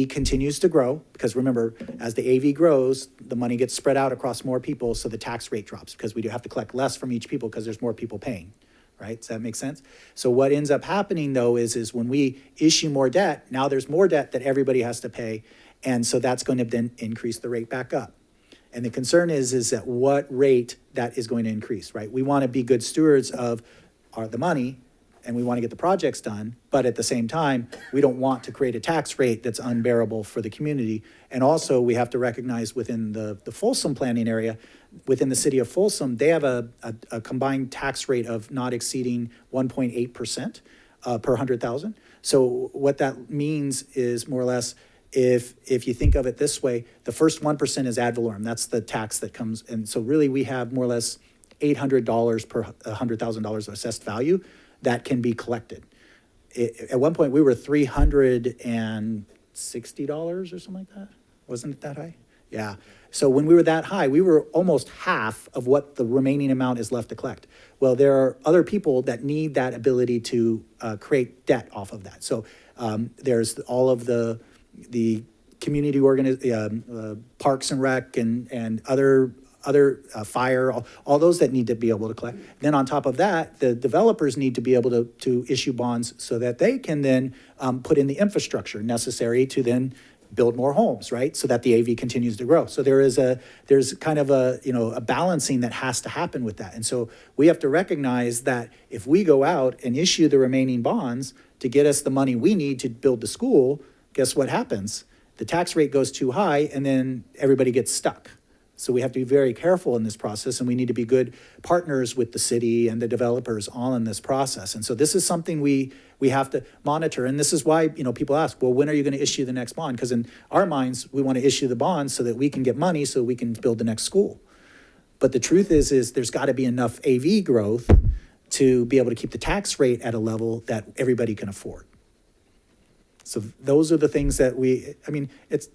continues to grow, because remember, as the AV grows, the money gets spread out across more people, so the tax rate drops, because we do have to collect less from each people because there's more people paying. Right? Does that make sense? So what ends up happening though is when we issue more debt, now there's more debt that everybody has to pay. And so that's going to then increase the rate back up. And the concern is at what rate that is going to increase, right? We want to be good stewards of the money, and we want to get the projects done. But at the same time, we don't want to create a tax rate that's unbearable for the community. And also we have to recognize within the Folsom planning area, within the city of Folsom, they have a combined tax rate of not exceeding 1.8% per 100,000. So what that means is more or less, if you think of it this way, the first 1% is ad valorem. That's the tax that comes. And so really we have more or less $800 per $100,000 of assessed value that can be collected. At one point we were $360 or something like that. Wasn't it that high? Yeah. So when we were that high, we were almost half of what the remaining amount is left to collect. Well, there are other people that need that ability to create debt off of that. So there's all of the community parks and rec and other fire, all those that need to be able to collect. Then on top of that, the developers need to be able to issue bonds so that they can then put in the infrastructure necessary to then build more homes, right? So that the AV continues to grow. So there's kind of a balancing that has to happen with that. And so we have to recognize that if we go out and issue the remaining bonds to get us the money we need to build the school, guess what happens? The tax rate goes too high and then everybody gets stuck. So we have to be very careful in this process, and we need to be good partners with the city and the developers all in this process. And so this is something we have to monitor. And this is why, people ask, well, when are you going to issue the next bond? Because in our minds, we want to issue the bonds so that we can get money so we can build the next school. But the truth is there's got to be enough AV growth to be able to keep the tax rate at a level that everybody can afford. So those are the things that it's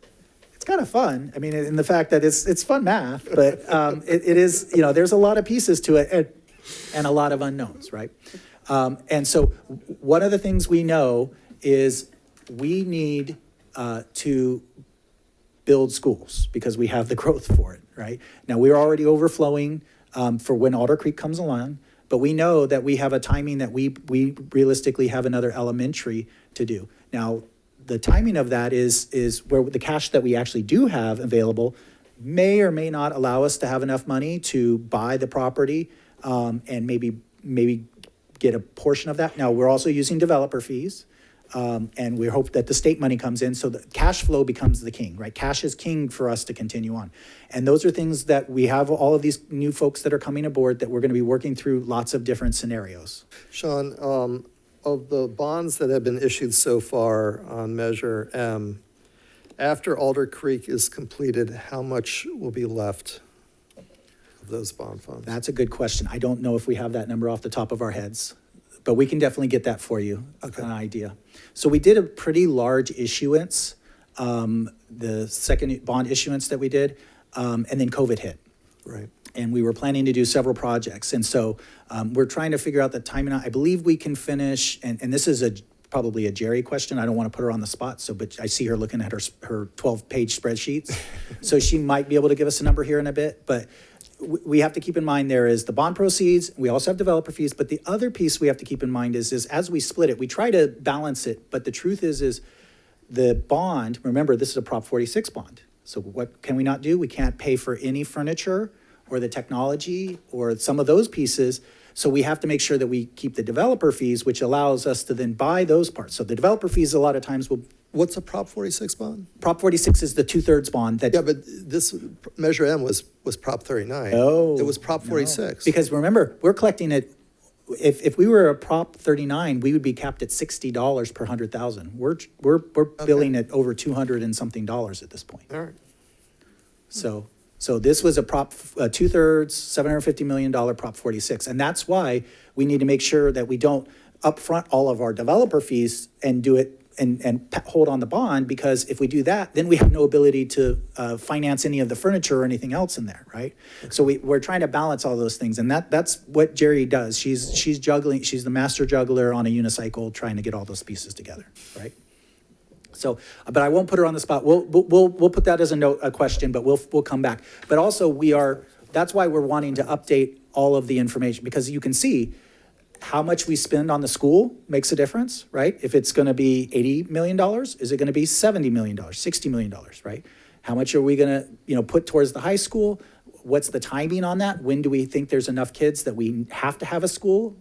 it's kind of fun. I mean, in the fact that it's fun math, but it is, you know, there's a lot of pieces to it and a lot of unknowns, right? And so one of the things we know is we need to build schools because we have the growth for it, right? Now, we're already overflowing for when Alder Creek comes along, but we know that we have a timing that we realistically have another elementary to do. Now, the timing of that is where the cash that we actually do have available may or may not allow us to have enough money to buy the property and maybe get a portion of that. Now, we're also using developer fees, and we hope that the state money comes in, so the cash flow becomes the king, right? Cash is king for us to continue on. And those are things that we have all of these new folks that are coming aboard that we're going to be working through lots of different scenarios. Sean, of the bonds that have been issued so far on Measure M, after Alder Creek is completed, how much will be left of those bond funds? That's a good question. I don't know if we have that number off the top of our heads, but we can definitely get that for you, an idea. So we did a pretty large issuance, the second bond issuance that we did, and then COVID hit. Right. And we were planning to do several projects. And so we're trying to figure out the timing. I believe we can finish, and this is probably a Jerry question. I don't want to put her on the spot, but I see her looking at her 12-page spreadsheets. So she might be able to give us a number here in a bit. But we have to keep in mind there is the bond proceeds. We also have developer fees. But the other piece we have to keep in mind is as we split it, we try to balance it. But the truth is the bond, remember, this is a Prop 46 bond. So what can we not do? We can't pay for any furniture or the technology or some of those pieces. So we have to make sure that we keep the developer fees, which allows us to then buy those parts. So the developer fees a lot of times will. What's a Prop 46 bond? Prop 46 is the 2/3 bond that. Yeah, but this Measure M was Prop 39. No. It was Prop 46. Because remember, we're collecting it. If we were a Prop 39, we would be capped at $60 per 100,000. We're billing at over $200 and something at this point. All right. So this was a Prop 2/3, $750 million Prop 46. And that's why we need to make sure that we don't upfront all of our developer fees and do it and hold on the bond, because if we do that, then we have no ability to finance any of the furniture or anything else in there, right? So we're trying to balance all those things, and that's what Jerry does. She's juggling. She's the master juggler on a unicycle, trying to get all those pieces together, right? So, but I won't put her on the spot. We'll put that as a question, but we'll come back. But also that's why we're wanting to update all of the information, because you can see how much we spend on the school makes a difference, right? If it's going to be $80 million, is it going to be $70 million, $60 million, right? How much are we going to, put towards the high school? What's the timing on that? When do we think there's enough kids that we have to have a school,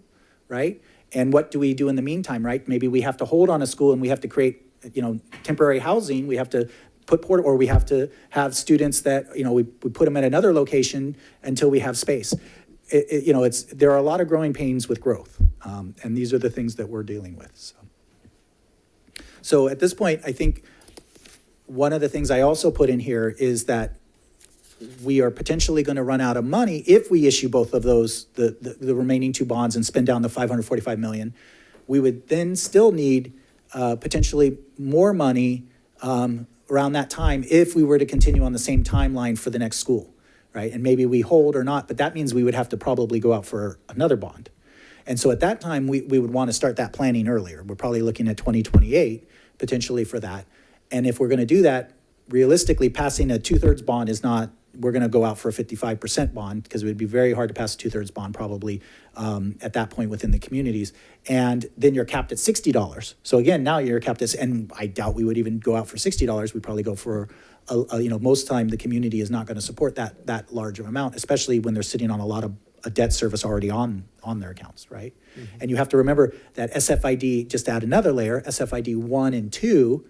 right? And what do we do in the meantime, right? Maybe we have to hold on a school and we have to create, temporary housing. We have to or we have to have students that, we put them at another location until we have space. There are a lot of growing pains with growth, and these are the things that we're dealing with. So at this point, I think one of the things I also put in here is that we are potentially going to run out of money if we issue both of those, the remaining two bonds, and spend down the $545 million. We would then still need potentially more money around that time if we were to continue on the same timeline for the next school. Right, and maybe we hold or not, but that means we would have to probably go out for another bond. And so at that time, we would want to start that planning earlier. We're probably looking at 2028 potentially for that. And if we're going to do that, realistically, passing a 2/3 bond is not, we're going to go out for a 55% bond, because it would be very hard to pass a 2/3 bond probably at that point within the communities. And then you're capped at $60. So again, now you're capped at, and I doubt we would even go out for $60. We'd probably go for most time the community is not going to support that large of amount, especially when they're sitting on a lot of a debt service already on their accounts, right? Mm-hmm. And you have to remember that SFID, just to add another layer, SFID 1 and 2,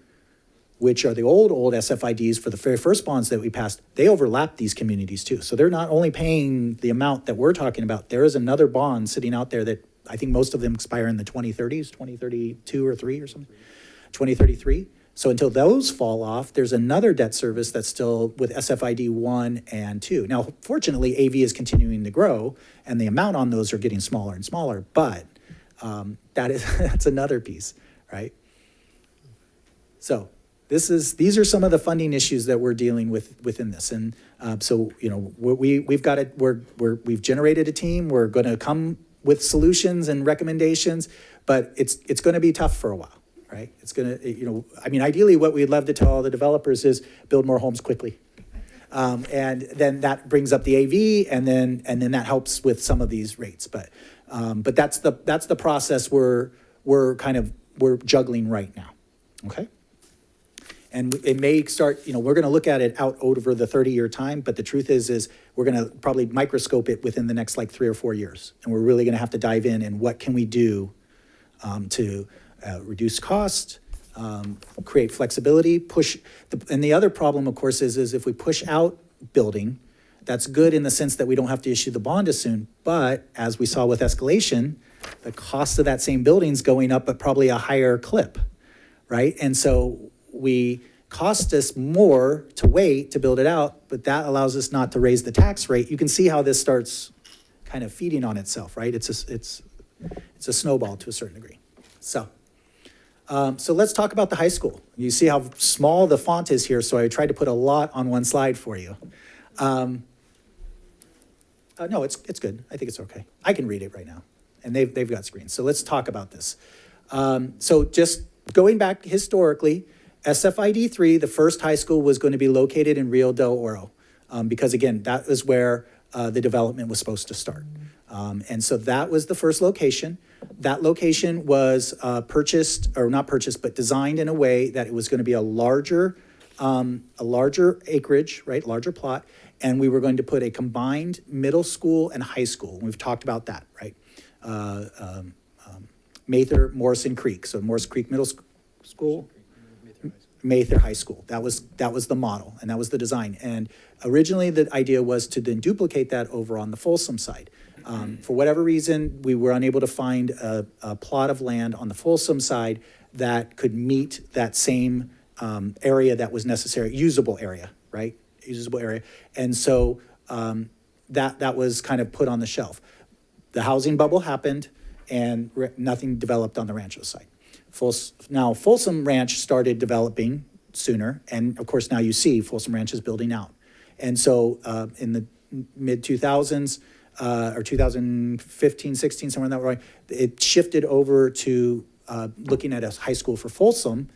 which are the old SFIDs for the very first bonds that we passed, they overlap these communities too. So they're not only paying the amount that we're talking about, there is another bond sitting out there that I think most of them expire in the 2030s, 2032 or 3 or something, 2033. So until those fall off, there's another debt service that's still with SFID 1 and 2. Now, fortunately, AV is continuing to grow, and the amount on those are getting smaller and smaller, but that's another piece, right? So these are some of the funding issues that we're dealing with within this. And so, you know, we've got it, we've generated a team, we're going to come with solutions and recommendations, but it's going to be tough for a while, right? It's going to, you know, I mean, ideally what we'd love to tell all the developers is build more homes quickly. And then that brings up the AV, and then that helps with some of these rates. But that's the process we're juggling right now, okay? And it may start, you know, we're going to look at it out over the 30-year time, but the truth is we're going to probably microscope it within the next like 3 or 4 years. And we're really going to have to dive in and what can we do to reduce cost, create flexibility, and the other problem, of course, is if we push out building, that's good in the sense that we don't have to issue the bond as soon. But as we saw with escalation, the cost of that same building's going up at probably a higher clip, right? And so we cost us more to wait to build it out, but that allows us not to raise the tax rate. You can see how this starts kind of feeding on itself, right? It's a snowball to a certain degree. So let's talk about the high school. You see how small the font is here, so I tried to put a lot on one slide for you. No, it's good. I think it's okay. I can read it right now, and they've got screens. So let's talk about this. So just going back historically, SFID 3, the first high school was going to be located in Rio del Oro, because again, that was where the development was supposed to start. And so that was the first location. That location was designed in a way that it was going to be a larger acreage, right, larger plot, and we were going to put a combined middle school and high school. We've talked about that, right? Mather, Morrison Creek, so Morrison Creek Middle School. Mather High School. That was the model, and that was the design. And originally, the idea was to then duplicate that over on the Folsom side. For whatever reason, we were unable to find a plot of land on the Folsom side that could meet that same area that was necessary, usable area, right? Usable area. And so that was kind of put on the shelf. The housing bubble happened, and nothing developed on the Rancho side. Now, Folsom Ranch started developing sooner, and of course, now you see Folsom Ranch is building out. And so in the mid-2000s, or 2015, 16, somewhere in that way, it shifted over to looking at a high school for Folsom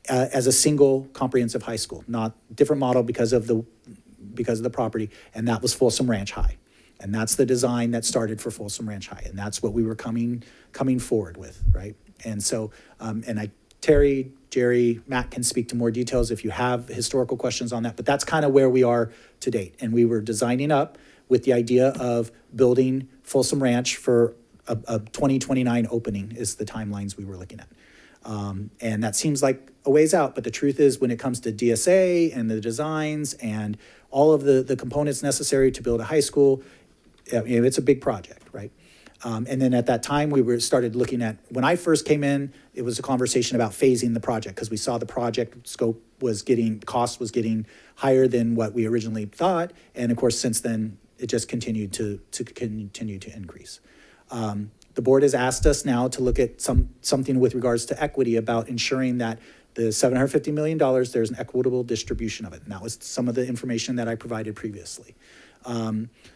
as a single comprehensive high school, not different model because of the property, and that was Folsom Ranch High. And that's the design that started for Folsom Ranch High, and that's what we were coming forward with, right? And so, Terry, Jerry, Matt can speak to more details if you have historical questions on that, but that's kind of where we are to date. And we were designing up with the idea of building Folsom Ranch for a 2029 opening is the timelines we were looking at. And that seems like a ways out, but the truth is when it comes to DSA and the designs and all of the components necessary to build a high school, it's a big project, right? And then at that time, we started looking at, when I first came in, it was a conversation about phasing the project because we saw the project scope cost was getting higher than what we originally thought. And of course, since then, it just continued to increase. The board has asked us now to look at something with regards to equity about ensuring that the $750 million, there's an equitable distribution of it. And that was some of the information that I provided previously.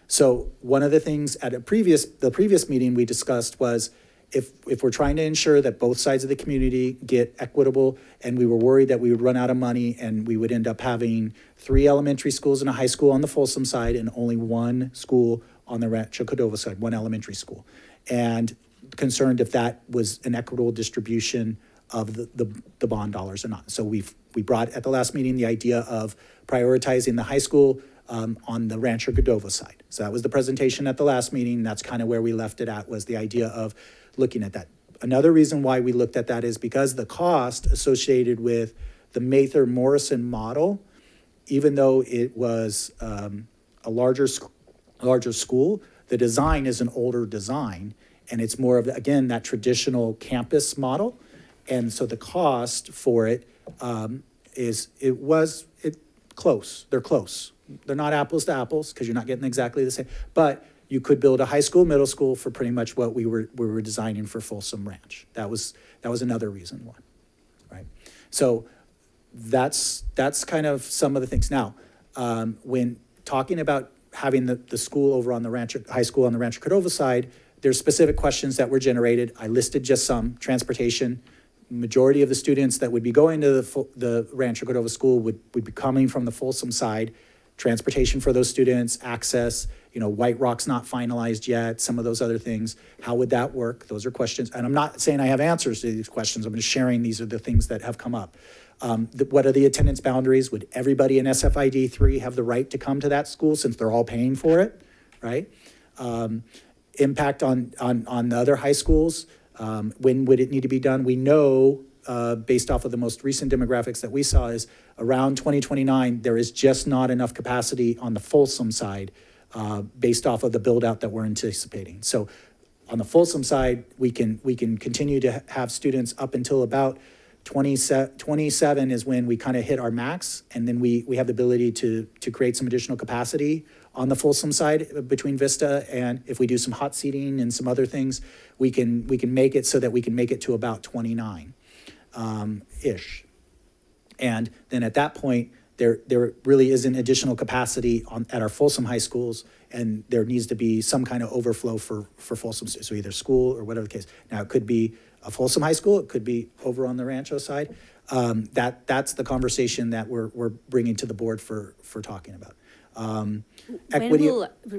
So one of the things at the previous meeting we discussed was if we're trying to ensure that both sides of the community get equitable, and we were worried that we would run out of money and we would end up having 3 elementary schools and a high school on the Folsom side and only 1 school on the Rancho Cordova side, 1 elementary school. And concerned if that was an equitable distribution of the bond dollars or not. So we brought at the last meeting the idea of prioritizing the high school on the Rancho Cordova side. So that was the presentation at the last meeting. That's kind of where we left it at, was the idea of looking at that. Another reason why we looked at that is because the cost associated with the Mather Morrison model, even though it was a larger school, the design is an older design, and it's more of, again, that traditional campus model. And so the cost for it close. They're close. They're not apples to apples because you're not getting exactly the same. But you could build a high school, middle school for pretty much what we were designing for Folsom Ranch. That was another reason why, right? So that's kind of some of the things. Now, when talking about having the school over on the high school on the Rancho Cordova side, there's specific questions that were generated. I listed just some. Transportation. Majority of the students that would be going to the Rancho Cordova school would be coming from the Folsom side. Transportation for those students, access, White Rock's not finalized yet, some of those other things. How would that work? Those are questions. And I'm not saying I have answers to these questions. I'm just sharing these are the things that have come up. What are the attendance boundaries? Would everybody in SFID 3 have the right to come to that school since they're all paying for it, right? Impact on the other high schools. When would it need to be done? We know, based off of the most recent demographics that we saw, is around 2029, there is just not enough capacity on the Folsom side based off of the build out that we're anticipating. So on the Folsom side, we can continue to have students up until about 27 is when we kind of hit our max, and then we have the ability to create some additional capacity on the Folsom side between Vista, and if we do some hot seating and some other things, we can make it so that we can make it to about 29 ish. And then at that point, there really isn't additional capacity at our Folsom high schools, and there needs to be some kind of overflow for Folsom students, so either school or whatever the case. Now, it could be a Folsom high school, it could be over on the Rancho side. That's the conversation that we're bringing to the board for talking about.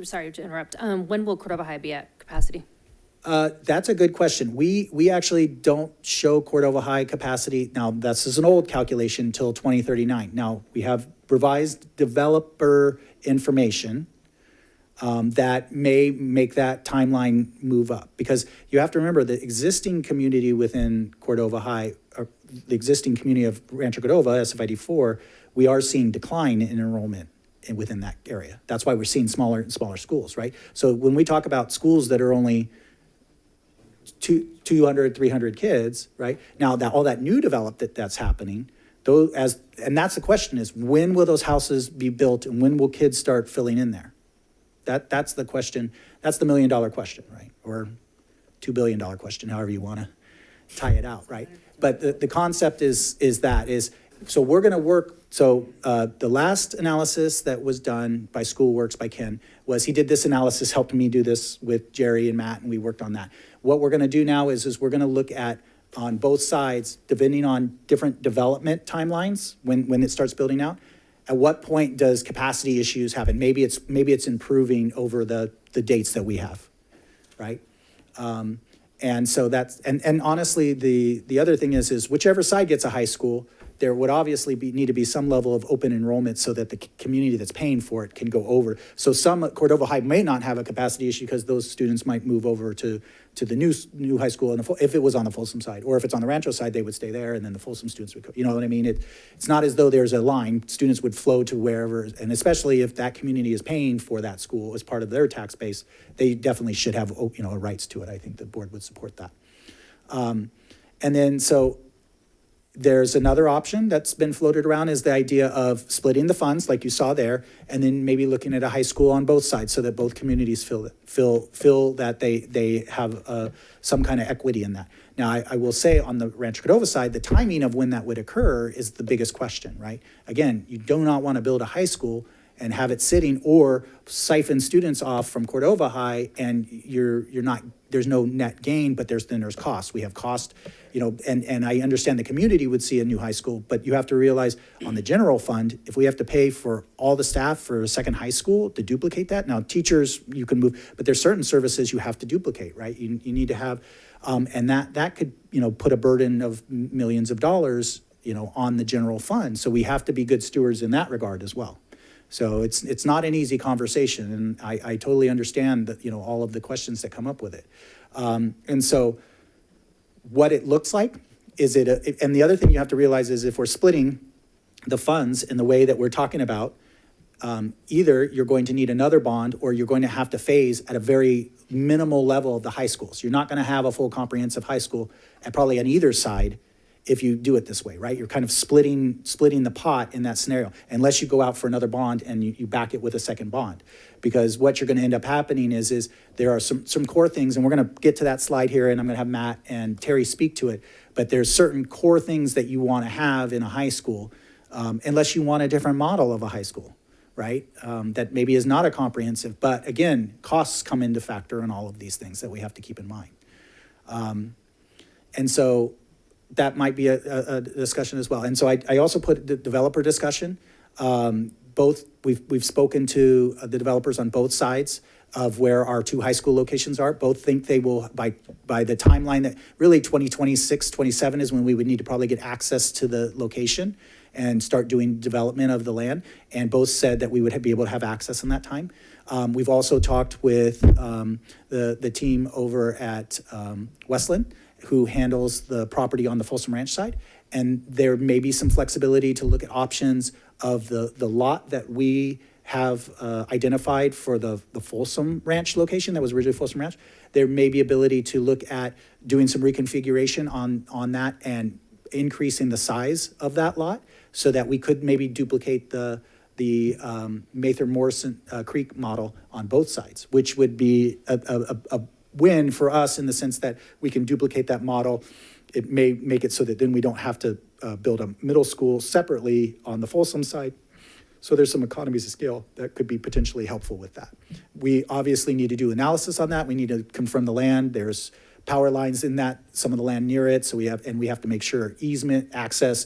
Sorry to interrupt, when will Cordova High be at capacity? That's a good question. We actually don't show Cordova High capacity. Now, this is an old calculation until 2039. Now, we have revised developer information that may make that timeline move up. Because you have to remember the existing community within Cordova High, or the existing community of Rancho Cordova, SFID 4, we are seeing decline in enrollment within that area. That's why we're seeing smaller and smaller schools, right? So when we talk about schools that are only 200, 300 kids, right? Now, all that new development that's happening, and that's the question is, when will those houses be built and when will kids start filling in there? That's the question. That's the $1 million question, right? Or $2 billion question, however you want to tie it out, right? But the concept is so we're going to work. So the last analysis that was done by SchoolWorks, by Ken, was he did this analysis, helped me do this with Jerry and Matt, and we worked on that. What we're going to do now is we're going to look at, on both sides, depending on different development timelines, when it starts building out, at what point does capacity issues happen? Maybe it's improving over the dates that we have, right? And so that's, and honestly, the other thing is whichever side gets a high school, there would obviously need to be some level of open enrollment so that the community that's paying for it can go over. So some Cordova High may not have a capacity issue because those students might move over to the new high school if it was on the Folsom side, or if it's on the Rancho side, they would stay there, and then the Folsom students would go. You know what I mean? It's not as though there's a line. Students would flow to wherever, and especially if that community is paying for that school as part of their tax base, they definitely should have rights to it. I think the board would support that. And then so. There's another option that's been floated around, is the idea of splitting the funds like you saw there, and then maybe looking at a high school on both sides so that both communities feel that they have some kind of equity in that. Now, I will say on the Rancho Cordova side, the timing of when that would occur is the biggest question, right? Again, you do not want to build a high school and have it sitting or siphon students off from Cordova High, and you're not, there's no net gain, but there's cost. We have cost, and I understand the community would see a new high school, but you have to realize on the general fund, if we have to pay for all the staff for a second high school to duplicate that, now teachers you can move, but there's certain services you have to duplicate, right? You need to have, and that could, put a burden of millions of dollars, on the general fund. So we have to be good stewards in that regard as well. So it's not an easy conversation, and I totally understand that, all of the questions that come up with it. And so what it looks like, and the other thing you have to realize is if we're splitting the funds in the way that we're talking about, either you're going to need another bond or you're going to have to phase at a very minimal level of the high schools. You're not going to have a full comprehensive high school probably on either side if you do it this way, right? You're kind of splitting the pot in that scenario, unless you go out for another bond and you back it with a second bond. Because what you're going to end up happening is there are some core things, and we're going to get to that slide here, and I'm going to have Matt and Terry speak to it, but there's certain core things that you want to have in a high school unless you want a different model of a high school, right? That maybe is not a comprehensive, but again, costs come into factor in all of these things that we have to keep in mind. And so that might be a discussion as well. And so I also put the developer discussion. We've spoken to the developers on both sides of where our two high school locations are. Both think they will, by the timeline that really 2026, 27 is when we would need to probably get access to the location and start doing development of the land. And both said that we would be able to have access in that time. We've also talked with the team over at Westland, who handles the property on the Folsom Ranch side. And there may be some flexibility to look at options of the lot that we have identified for the Folsom Ranch location that was originally Folsom Ranch. There may be ability to look at doing some reconfiguration on that and increasing the size of that lot so that we could maybe duplicate the Mather Morrison Creek model on both sides, which would be a win for us in the sense that we can duplicate that model. It may make it so that then we don't have to build a middle school separately on the Folsom side. So there's some economies of scale that could be potentially helpful with that. We obviously need to do analysis on that. We need to confirm the land. There's power lines in that, some of the land near it. So we have to make sure easement, access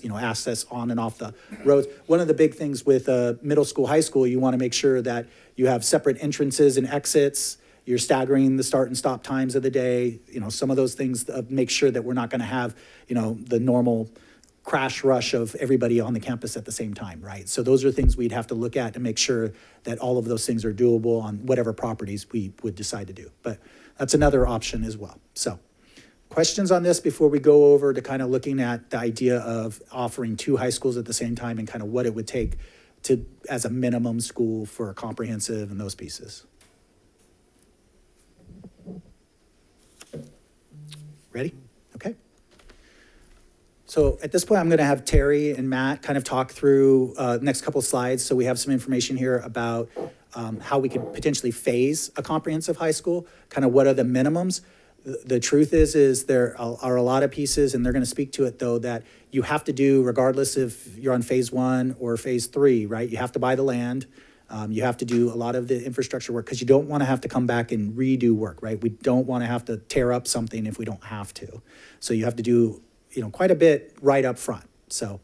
on and off the roads. One of the big things with middle school, high school, you want to make sure that you have separate entrances and exits. You're staggering the start and stop times of the day. Some of those things make sure that we're not going to have, the normal crash rush of everybody on the campus at the same time, right? So those are things we'd have to look at to make sure that all of those things are doable on whatever properties we would decide to do. But that's another option as well. So questions on this before we go over to kind of looking at the idea of offering two high schools at the same time and kind of what it would take to as a minimum school for a comprehensive and those pieces. Ready? Okay. So at this point, I'm going to have Terry and Matt kind of talk through next couple of slides. So we have some information here about how we could potentially phase a comprehensive high school, kind of what are the minimums. The truth is there are a lot of pieces, and they're going to speak to it, though, that you have to do regardless if you're on phase 1 or phase 3, right? You have to buy the land. You have to do a lot of the infrastructure work because you don't want to have to come back and redo work, right? We don't want to have to tear up something if we don't have to. So you have to do quite a bit right up front. So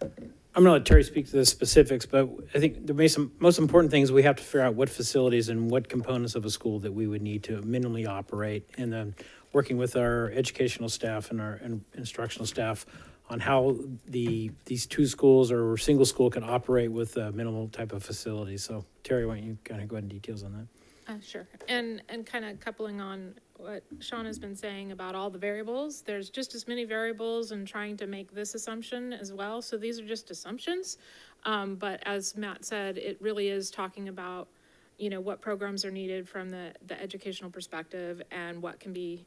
I'm going to let Terry speak to the specifics, but I think there may be some most important things we have to figure out what facilities and what components of a school that we would need to minimally operate, and then working with our educational staff and our instructional staff on how these two schools or single school can operate with a minimal type of facility. So Terry, why don't you kind of go into details on that? Sure. And kind of coupling on what Sean has been saying about all the variables, there's just as many variables in trying to make this assumption as well. So these are just assumptions. But as Matt said, it really is talking about, what programs are needed from the educational perspective and what can be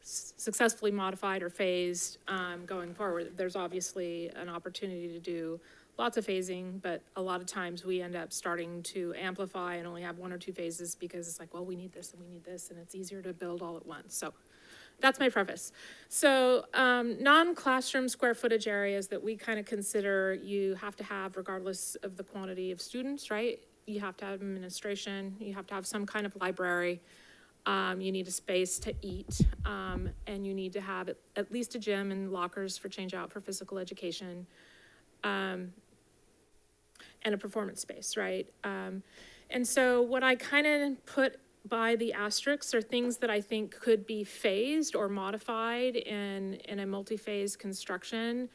successfully modified or phased going forward. There's obviously an opportunity to do lots of phasing, but a lot of times we end up starting to amplify and only have 1 or 2 phases because it's like, well, we need this and we need this, and it's easier to build all at once. So that's my preface. So non-classroom square footage areas that we kind of consider you have to have regardless of the quantity of students, right? You have to have administration, you have to have some kind of library, you need a space to eat, and you need to have at least a gym and lockers for change out for physical education. And a performance space, right? And so what I kind of put by the asterisks are things that I think could be phased or modified in a multi-phase construction.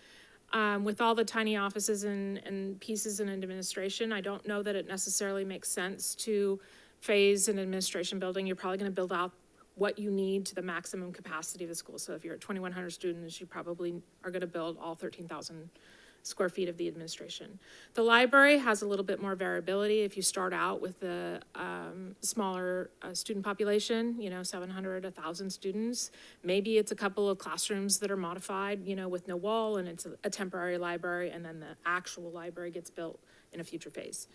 With all the tiny offices and pieces in administration, I don't know that it necessarily makes sense to phase an administration building. You're probably going to build out what you need to the maximum capacity of the school. So if you're at 2,100 students, you probably are going to build all 13,000 square feet of the administration. The library has a little bit more variability. If you start out with the smaller student population, 700, 1,000 students, maybe it's a couple of classrooms that are modified, with no wall, and it's a temporary library, and then the actual library gets built in a future phase.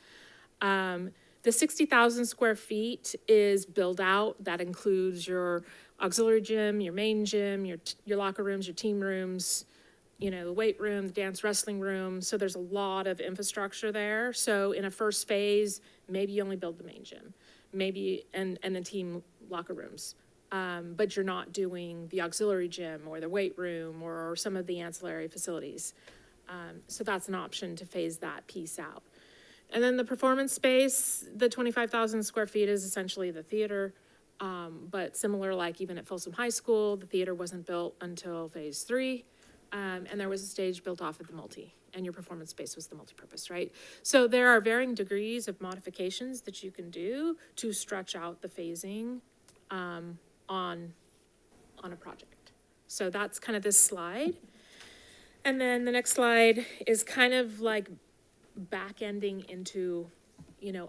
The 60,000 square feet is built out. That includes your auxiliary gym, your main gym, your locker rooms, your team rooms, the weight room, the dance wrestling room. So there's a lot of infrastructure there. So in a first phase, maybe you only build the main gym, maybe, and the team locker rooms. But you're not doing the auxiliary gym or the weight room or some of the ancillary facilities. So that's an option to phase that piece out. And then the performance space, the 25,000 square feet is essentially the theater. But similar, like even at Folsom High School, the theater wasn't built until phase 3. And there was a stage built off of the multi, and your performance space was the multipurpose, right? So there are varying degrees of modifications that you can do to stretch out the phasing on a project. So that's kind of this slide. And then the next slide is kind of like back-ending into,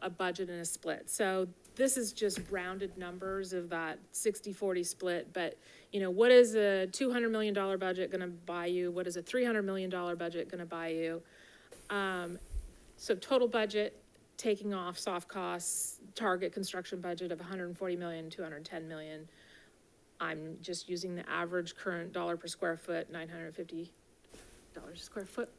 a budget and a split. So this is just rounded numbers of that 60-40 split, but, what is a $200 million budget gonna buy you? What is a $300 million budget gonna buy you? So total budget, taking off soft costs, target construction budget of $140 million, $210 million. I'm just using the average current dollar per square foot, $950 a square foot.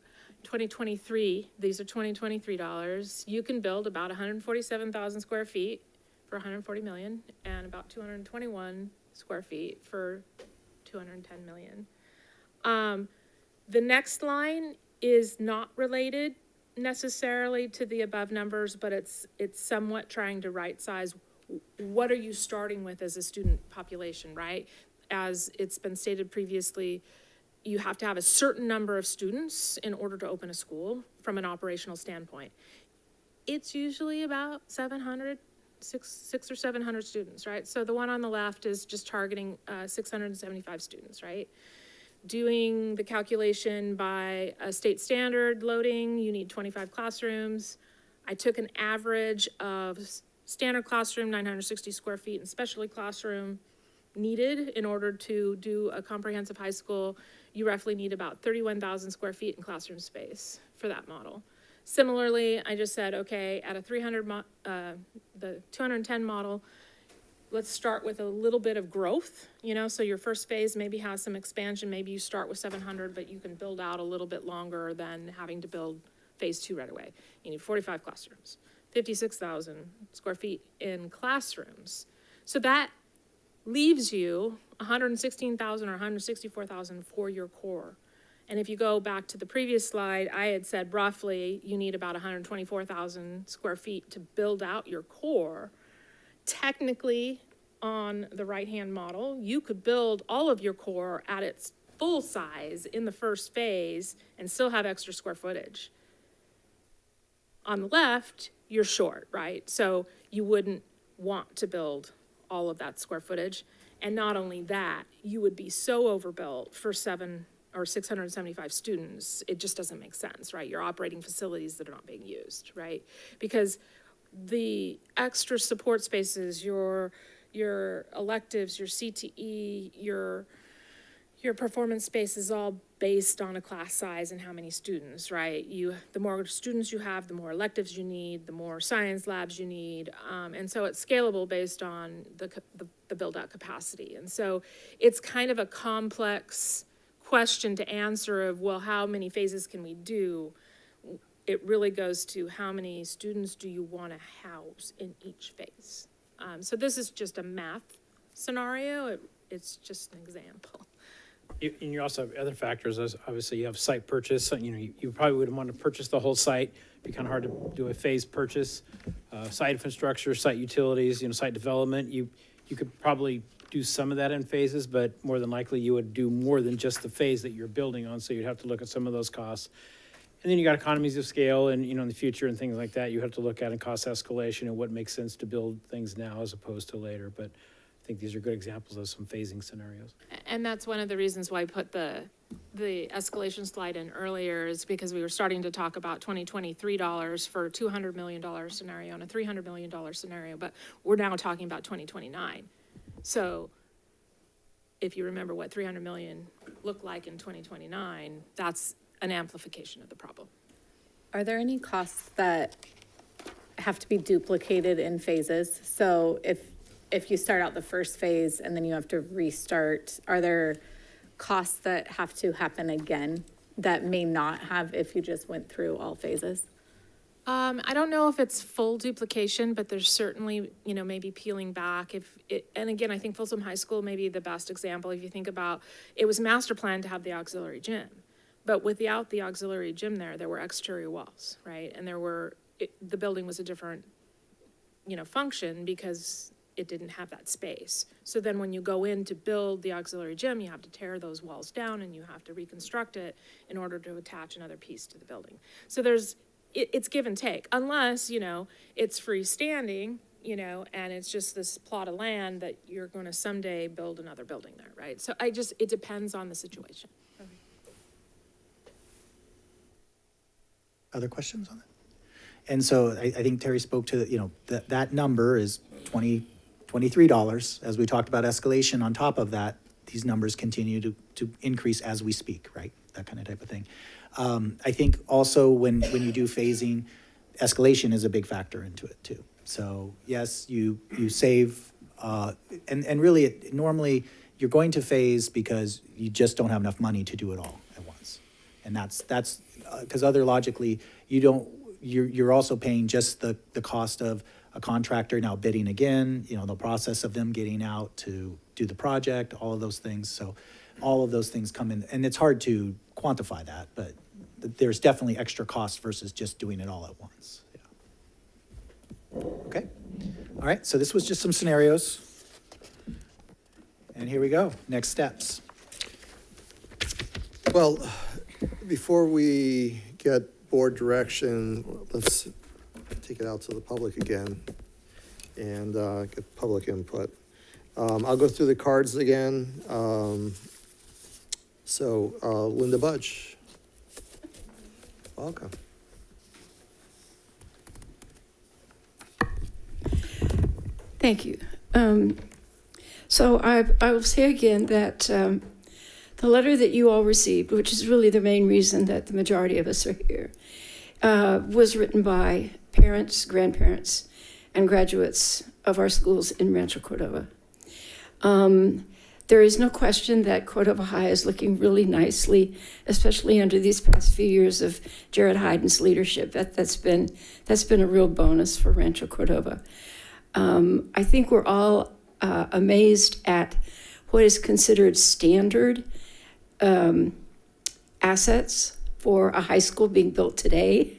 2023, these are 2023 dollars. You can build about 147,000 square feet for 140 million and about 221 square feet for 210 million. The next line is not related necessarily to the above numbers, but it's somewhat trying to right size what are you starting with as a student population, right? As it's been stated previously, you have to have a certain number of students in order to open a school from an operational standpoint. It's usually about 600 or 700 students, right? So the one on the left is just targeting 675 students, right? Doing the calculation by a state standard loading, you need 25 classrooms. I took an average of standard classroom, 960 square feet, and specialty classroom needed in order to do a comprehensive high school. You roughly need about 31,000 square feet in classroom space for that model. Similarly, I just said, okay, at a the 210 model, let's start with a little bit of growth, so your first phase maybe has some expansion. Maybe you start with 700, but you can build out a little bit longer than having to build phase 2 right away. You need 45 classrooms, 56,000 square feet in classrooms. So that leaves you 116,000 or 164,000 for your core. And if you go back to the previous slide, I had said roughly you need about 124,000 square feet to build out your core. Technically, on the right-hand model, you could build all of your core at its full size in the first phase and still have extra square footage. On the left, you're short, right? So you wouldn't want to build all of that square footage. And not only that, you would be so overbuilt for 675 students, it just doesn't make sense, right? You're operating facilities that are not being used, right? Because the extra support spaces, your electives, your CTE, your performance space is all based on a class size and how many students, right? The more students you have, the more electives you need, the more science labs you need. And so it's scalable based on the build-out capacity. And so it's kind of a complex question to answer of, well, how many phases can we do? It really goes to how many students do you want to house in each phase? So this is just a math scenario. It's just an example. And you also have other factors, as obviously you have site purchase. You probably wouldn't want to purchase the whole site. It'd be kind of hard to do a phased purchase. Site infrastructure, site utilities, site development. You could probably do some of that in phases, but more than likely you would do more than just the phase that you're building on. So you'd have to look at some of those costs. And then you got economies of scale and, in the future and things like that. You have to look at in cost escalation and what makes sense to build things now as opposed to later. But I think these are good examples of some phasing scenarios. And that's one of the reasons why I put the escalation slide in earlier, is because we were starting to talk about 2023 dollars for a $200 million scenario and a $300 million scenario, but we're now talking about 2029. So if you remember what 300 million looked like in 2029, that's an amplification of the problem. Are there any costs that have to be duplicated in phases? So if you start out the first phase and then you have to restart, are there costs that have to happen again that may not have if you just went through all phases? I don't know if it's full duplication, but there's certainly, you know, maybe peeling back if it, and again, I think Folsom High School may be the best example. If you think about, it was master planned to have the auxiliary gym, but without the auxiliary gym there were exterior walls, right? And the building was a different, you know, function because it didn't have that space. So then when you go in to build the auxiliary gym, you have to tear those walls down and you have to reconstruct it in order to attach another piece to the building. So it's give and take, unless, you know, it's freestanding, you know, and it's just this plot of land that you're going to someday build another building there, right? So it depends on the situation. Other questions on that? And so I think Terry spoke to, you know, that number is $23. As we talked about escalation on top of that, these numbers continue to increase as we speak, right? That kind of type of thing. I think also when you do phasing, escalation is a big factor into it too. So yes, you save, and really normally you're going to phase because you just don't have enough money to do it all at once. And that's because other logically, you're also paying just the cost of a contractor now bidding again, you know, the process of them getting out to do the project, all of those things. So all of those things come in, and it's hard to quantify that, but there's definitely extra cost versus just doing it all at once. Yeah. Okay. All right. So this was just some scenarios. And here we go. Next steps. Well, before we get board direction, let's take it out to the public again and get public input. I'll go through the cards again. Linda Budge, welcome. Thank you. So I will say again that the letter that you all received, which is really the main reason that the majority of us are here, was written by parents, grandparents, and graduates of our schools in Rancho Cordova. There is no question that Cordova High is looking really nicely, especially under these past few years of Jared Hyden's leadership. That's been a real bonus for Rancho Cordova. I think we're all amazed at what is considered standard assets for a high school being built today,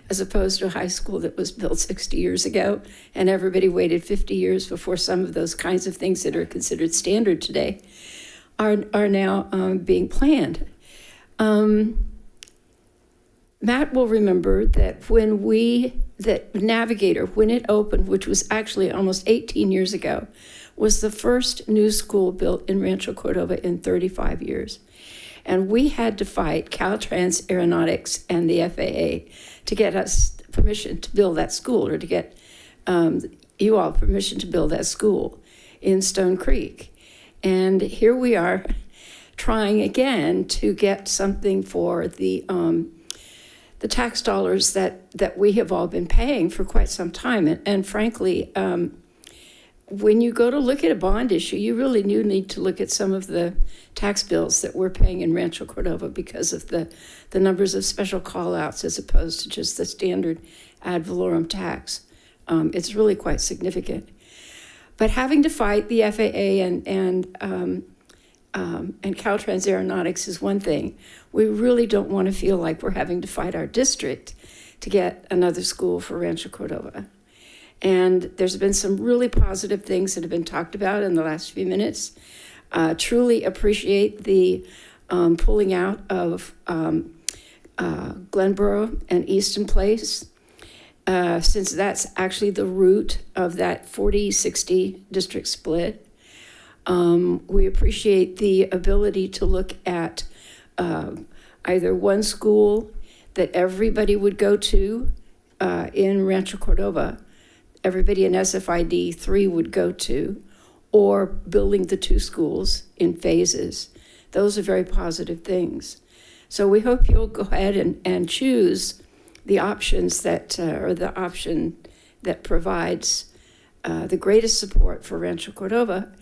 as opposed to a high school that was built 60 years ago, and everybody waited 50 years before some of those kinds of things that are considered standard today are now being planned. Matt will remember that that Navigator, when it opened, which was actually almost 18 years ago, was the first new school built in Rancho Cordova in 35 years. And we had to fight Caltrans Aeronautics and the FAA to get us permission to build that school, or to get you all permission to build that school in Stone Creek. And here we are trying again to get something for the tax dollars that we have all been paying for quite some time. And frankly, when you go to look at a bond issue, you really do need to look at some of the tax bills that we're paying in Rancho Cordova because of the numbers of special call-outs as opposed to just the standard ad valorem tax. It's really quite significant. But having to fight the FAA and Caltrans Aeronautics is one thing. We really don't want to feel like we're having to fight our district to get another school for Rancho Cordova. And there's been some really positive things that have been talked about in the last few minutes. Truly appreciate the pulling out of Glenboro and Easton Place, since that's actually the root of that 40-60 district split. We appreciate the ability to look at either one school that everybody would go to in Rancho Cordova, everybody in SFID 3 would go to, or building the two schools in phases. Those are very positive things. So we hope you'll go ahead and choose the options that, or the option that provides the greatest support for Rancho Cordova,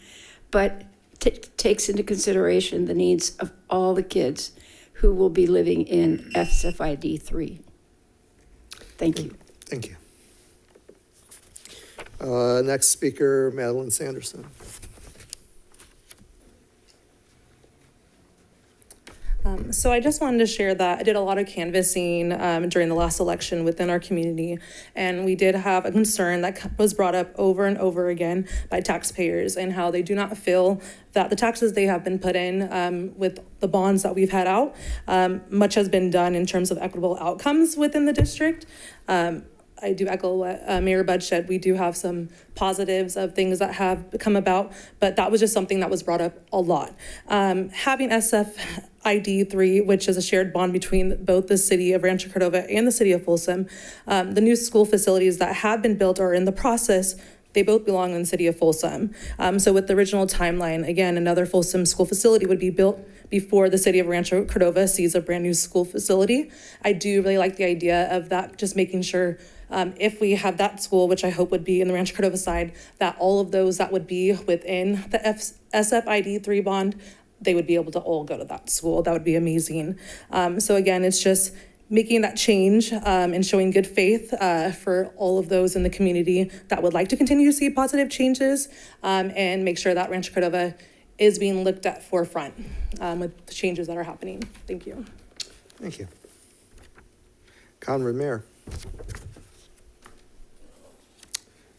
but takes into consideration the needs of all the kids who will be living in SFID 3. Thank you. Thank you. Next speaker, Madeline Sanderson. So I just wanted to share that I did a lot of canvassing during the last election within our community, and we did have a concern that was brought up over and over again by taxpayers and how they do not feel that the taxes they have been put in with the bonds that we've had out, much has been done in terms of equitable outcomes within the district. I do echo what Mayor Bud said. We do have some positives of things that have come about, but that was just something that was brought up a lot. Having SFID 3, which is a shared bond between both the city of Rancho Cordova and the city of Folsom, the new school facilities that have been built or in the process, they both belong in the city of Folsom. So with the original timeline, again, another Folsom school facility would be built before the city of Rancho Cordova sees a brand new school facility. I do really like the idea of that, just making sure if we have that school, which I hope would be in the Rancho Cordova side, that all of those that would be within the SFID 3 bond, they would be able to all go to that school. That would be amazing. So again, it's just making that change and showing good faith for all of those in the community that would like to continue to see positive changes and make sure that Rancho Cordova is being looked at forefront with the changes that are happening. Thank you. Thank you. Conrad Mayer.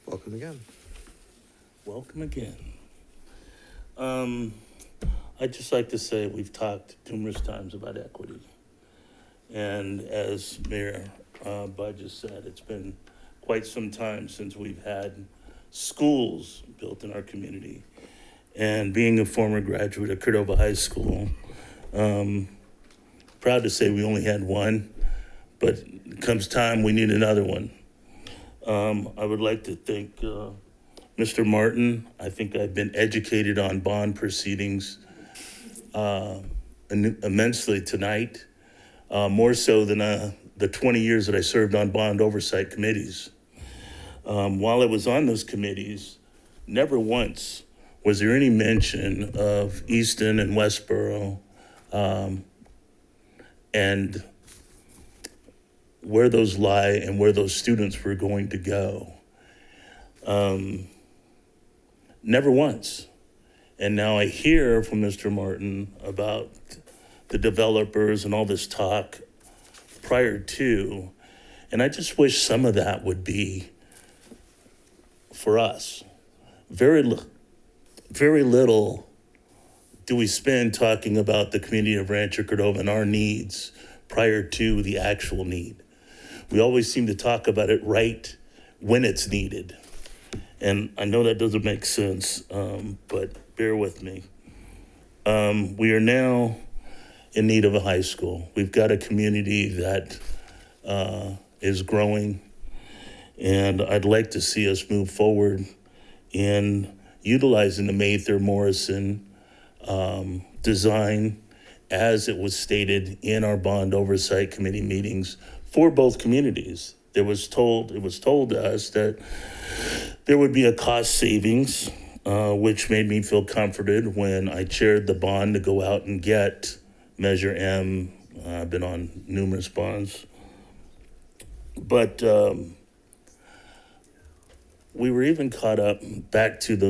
Welcome again. Welcome again. I'd just like to say we've talked numerous times about equity. And as Mayor Bud just said, it's been quite some time since we've had schools built in our community. And being a former graduate of Cordova High School, proud to say we only had one, but comes time we need another one. I would like to thank Mr. Martin. I think I've been educated on bond proceedings immensely tonight, more so than the 20 years that I served on bond oversight committees. While I was on those committees, never once was there any mention of Easton and Westboro and where those lie and where those students were going to go. Never once. And now I hear from Mr. Martin about the developers and all this talk prior to, and I just wish some of that would be for us. Very little do we spend talking about the community of Rancho Cordova and our needs prior to the actual need. We always seem to talk about it right when it's needed. And I know that doesn't make sense, but bear with me. We are now in need of a high school. We've got a community that is growing, and I'd like to see us move forward in utilizing the Mather Morrison design as it was stated in our bond oversight committee meetings for both communities. It was told to us that there would be a cost savings, which made me feel comforted when I chaired the bond to go out and get Measure M. I've been on numerous bonds. But we were even caught up back to the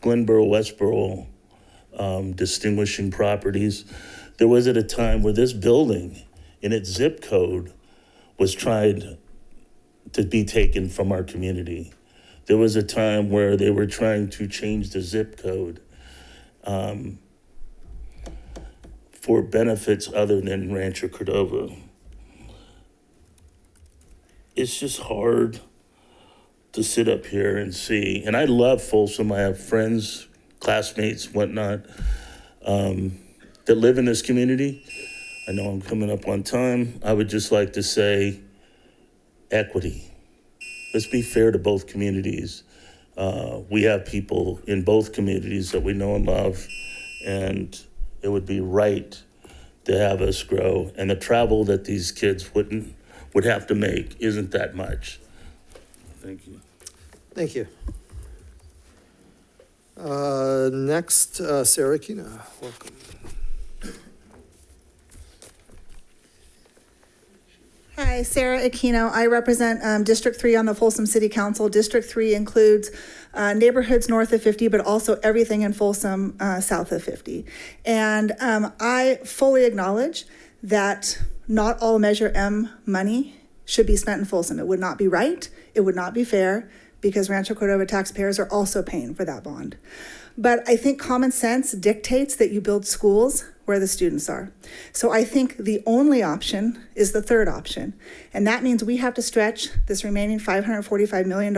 Glenboro, Westboro distinguishing properties. There was at a time where this building in its zip code was tried to be taken from our community. There was a time where they were trying to change the zip code for benefits other than Rancho Cordova. It's just hard to sit up here and see. And I love Folsom. I have friends, classmates, whatnot, that live in this community. I know I'm coming up on time. I would just like to say equity. Let's be fair to both communities. We have people in both communities that we know and love, and it would be right to have us grow. And the travel that these kids would have to make isn't that much. Thank you. Thank you. Next, Sarah Aquino, welcome. Hi, Sarah Aquino. I represent District 3 on the Folsom City Council. District 3 includes neighborhoods north of 50, but also everything in Folsom south of 50. And I fully acknowledge that not all Measure M money should be spent in Folsom. It would not be right. It would not be fair, because Rancho Cordova taxpayers are also paying for that bond. But I think common sense dictates that you build schools where the students are. So I think the only option is the third option. And that means we have to stretch this remaining $545 million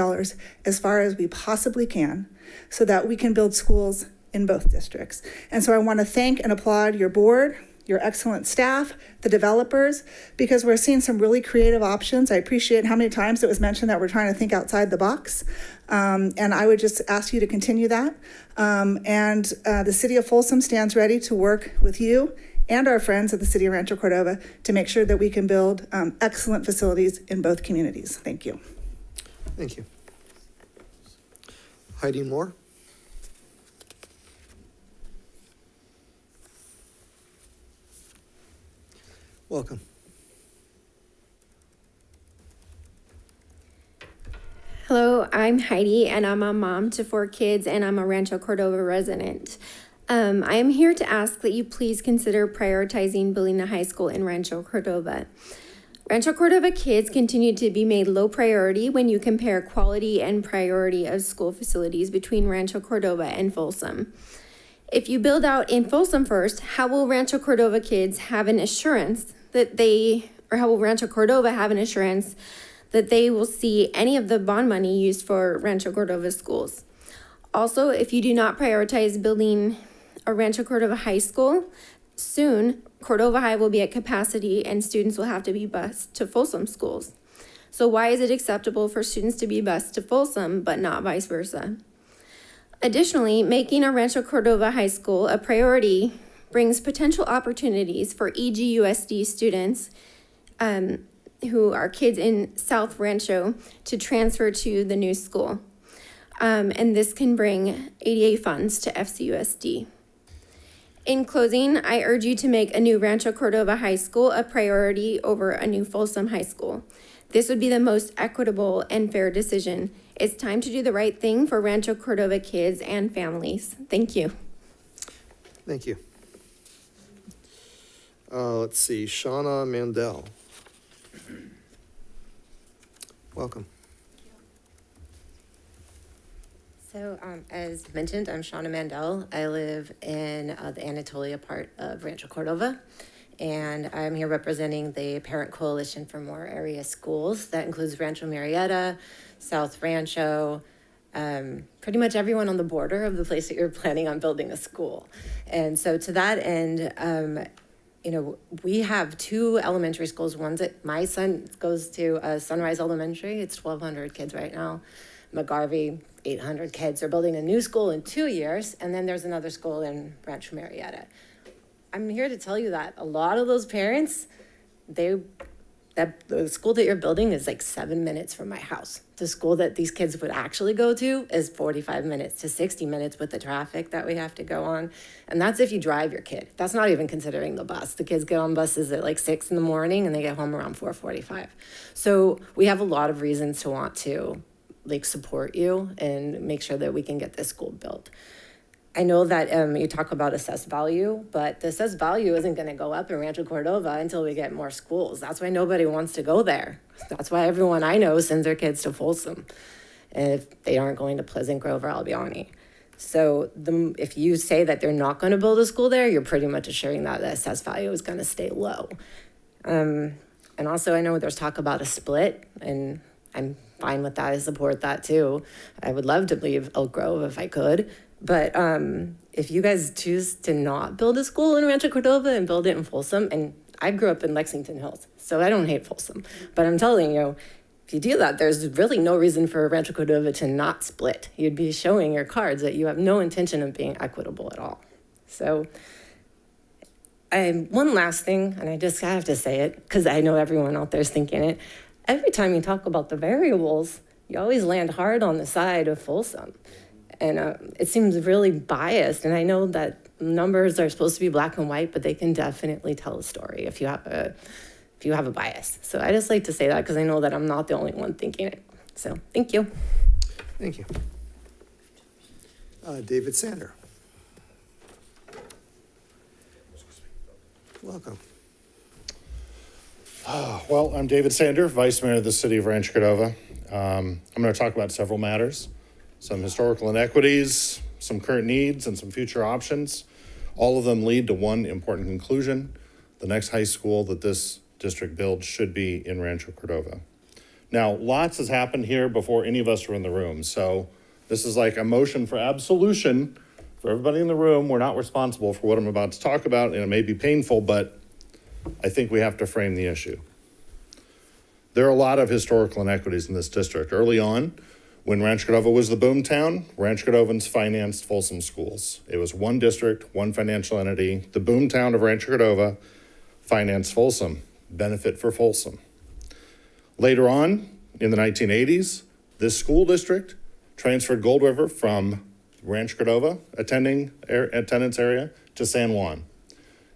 as far as we possibly can so that we can build schools in both districts. And so I want to thank and applaud your board, your excellent staff, the developers, because we're seeing some really creative options. I appreciate how many times it was mentioned that we're trying to think outside the box. And I would just ask you to continue that. The city of Folsom stands ready to work with you and our friends at the city of Rancho Cordova to make sure that we can build excellent facilities in both communities. Thank you. Thank you. Heidi Moore. Welcome. Hello, I'm Heidi, and I'm a mom to 4 kids, and I'm a Rancho Cordova resident. I am here to ask that you please consider prioritizing building a high school in Rancho Cordova. Rancho Cordova kids continue to be made low priority when you compare quality and priority of school facilities between Rancho Cordova and Folsom. If you build out in Folsom first, how will Rancho Cordova kids have an assurance how will Rancho Cordova have an assurance that they will see any of the bond money used for Rancho Cordova schools? Also, if you do not prioritize building a Rancho Cordova high school, soon Cordova High will be at capacity and students will have to be bused to Folsom schools. So why is it acceptable for students to be bused to Folsom but not vice versa? Additionally, making a Rancho Cordova high school a priority brings potential opportunities for EGUSD students who are kids in South Rancho to transfer to the new school. And this can bring ADA funds to FCUSD. In closing, I urge you to make a new Rancho Cordova high school a priority over a new Folsom high school. This would be the most equitable and fair decision. It's time to do the right thing for Rancho Cordova kids and families. Thank you. Thank you. Let's see, Shauna Mandel. Welcome. So as mentioned, I'm Shauna Mandel. I live in the Anatolia part of Rancho Cordova, and I'm here representing the Parent Coalition for More Area Schools. That includes Rancho Murrieta, South Rancho, pretty much everyone on the border of the place that you're planning on building a school. And so to that end, we have 2 elementary schools. One's that my son goes to Sunrise Elementary. It's 1,200 kids right now. McGarvey, 800 kids. They're building a new school in 2 years. And then there's another school in Rancho Murrieta. I'm here to tell you that a lot of those parents, the school that you're building is like 7 minutes from my house. The school that these kids would actually go to is 45 minutes to 60 minutes with the traffic that we have to go on. And that's if you drive your kid. That's not even considering the bus. The kids get on buses at like 6 in the morning and they get home around 4:45. So we have a lot of reasons to want to support you and make sure that we can get this school built. I know that you talk about assessed value, but the assessed value isn't going to go up in Rancho Cordova until we get more schools. That's why nobody wants to go there. That's why everyone I know sends their kids to Folsom. And if they aren't going to Pleasant Grove or Albione. So if you say that they're not going to build a school there, you're pretty much assuring that the assessed value is going to stay low. And also I know there's talk about a split, and I'm fine with that. I support that too. I would love to leave Elk Grove if I could. But if you guys choose to not build a school in Rancho Cordova and build it in Folsom, and I grew up in Lexington Hills, so I don't hate Folsom. But I'm telling you, if you do that, there's really no reason for Rancho Cordova to not split. You'd be showing your cards that you have no intention of being equitable at all. So one last thing, and I just have to say it because I know everyone out there is thinking it. Every time you talk about the variables, you always land hard on the side of Folsom. And it seems really biased. And I know that numbers are supposed to be black and white, but they can definitely tell a story. If you have if you have a bias. So I just like to say that because I know that I'm not the only one thinking it. So thank you. Thank you. David Sander. Welcome. Well, I'm David Sander, Vice Mayor of the City of Rancho Cordova. I'm going to talk about several matters, some historical inequities, some current needs, and some future options. All of them lead to one important conclusion: the next high school that this district builds should be in Rancho Cordova. Now, lots has happened here before any of us were in the room, so this is like a motion for absolution for everybody in the room. We're not responsible for what I'm about to talk about, and it may be painful, but I think we have to frame the issue. There are a lot of historical inequities in this district. Early on, when Rancho Cordova was the boom town, Rancho Cordovans financed Folsom schools. It was one district, one financial entity. The boom town of Rancho Cordova financed Folsom, benefit for Folsom. Later on, in the 1980s, this school district transferred Gold River from Rancho Cordova attendance area to San Juan.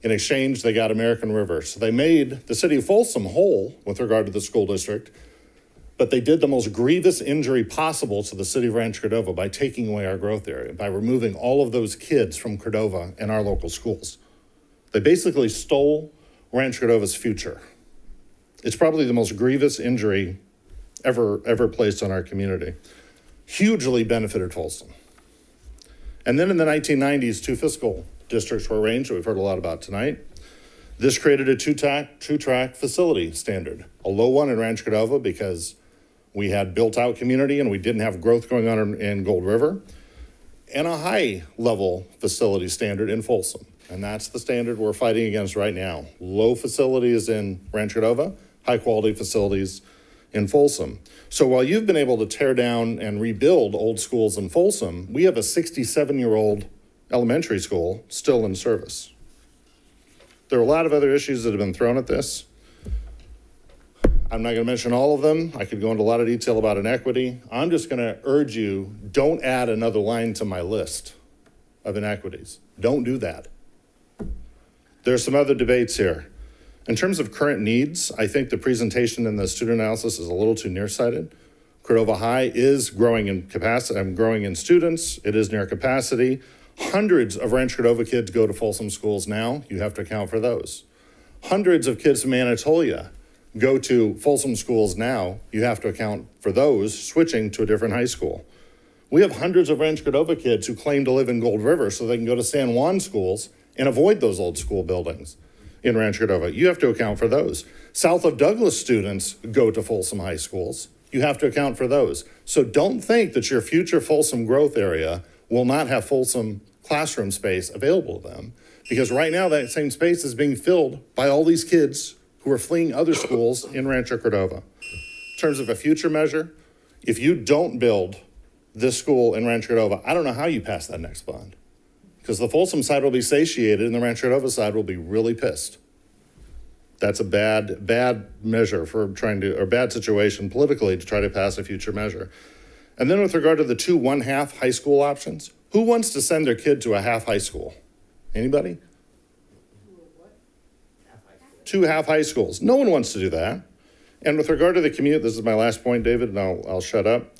In exchange, they got American River. So they made the city of Folsom whole with regard to the school district, but they did the most grievous injury possible to the city of Rancho Cordova by taking away our growth area, by removing all of those kids from Cordova and our local schools. They basically stole Rancho Cordova's future. It's probably the most grievous injury ever placed on our community. Hugely benefited Folsom. And then in the 1990s, two fiscal districts were arranged that we've heard a lot about tonight. This created a two-track facility standard, a low one in Rancho Cordova because we had built-out community and we didn't have growth going on in Gold River, and a high-level facility standard in Folsom. And that's the standard we're fighting against right now. Low facilities in Rancho Cordova, high-quality facilities in Folsom. So while you've been able to tear down and rebuild old schools in Folsom, we have a 67-year-old elementary school still in service. There are a lot of other issues that have been thrown at this. I'm not going to mention all of them. I could go into a lot of detail about inequity. I'm just going to urge you, don't add another line to my list of inequities. Don't do that. There are some other debates here. In terms of current needs, I think the presentation in the student analysis is a little too nearsighted. Cordova High is growing in capacity. I'm growing in students. It is near capacity. Hundreds of Rancho Cordova kids go to Folsom schools now. You have to account for those. Hundreds of kids from Anatolia go to Folsom schools now. You have to account for those switching to a different high school. We have hundreds of Rancho Cordova kids who claim to live in Gold River so they can go to San Juan schools and avoid those old school buildings in Rancho Cordova. You have to account for those. South of Douglas students go to Folsom high schools. You have to account for those. So don't think that your future Folsom growth area will not have Folsom classroom space available to them, because right now that same space is being filled by all these kids who are fleeing other schools in Rancho Cordova. In terms of a future measure, if you don't build this school in Rancho Cordova, I don't know how you pass that next bond, because the Folsom side will be satiated and the Rancho Cordova side will be really pissed. That's a bad measure for or bad situation politically to try to pass a future measure. And then with regard to the 2 1/2 high school options, who wants to send their kid to a half high school? Anybody? 2 half high schools. No one wants to do that. And with regard to the commute, this is my last point, David, and I'll shut up.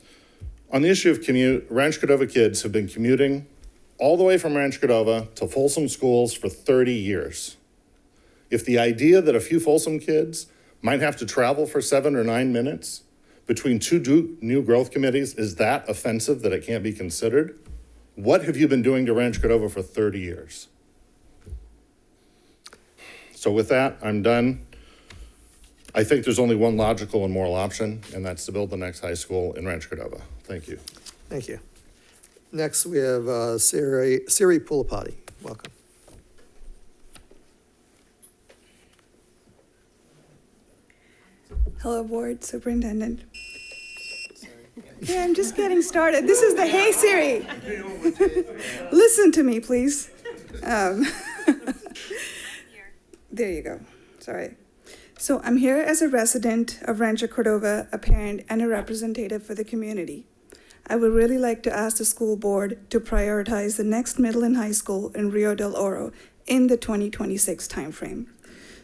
On the issue of commute, Rancho Cordova kids have been commuting all the way from Rancho Cordova to Folsom schools for 30 years. If the idea that a few Folsom kids might have to travel for 7 or 9 minutes between two new growth committees is that offensive that it can't be considered, what have you been doing to Rancho Cordova for 30 years? So with that, I'm done. I think there's only one logical and moral option, and that's to build the next high school in Rancho Cordova. Thank you. Thank you. Next, we have Siri Pulapati. Welcome. Hello, Board Superintendent. Yeah, I'm just getting started. This is the Hey Siri. Listen to me, please. There you go. Sorry. So I'm here as a resident of Rancho Cordova, a parent, and a representative for the community. I would really like to ask the school board to prioritize the next middle and high school in Rio del Oro in the 2026 timeframe.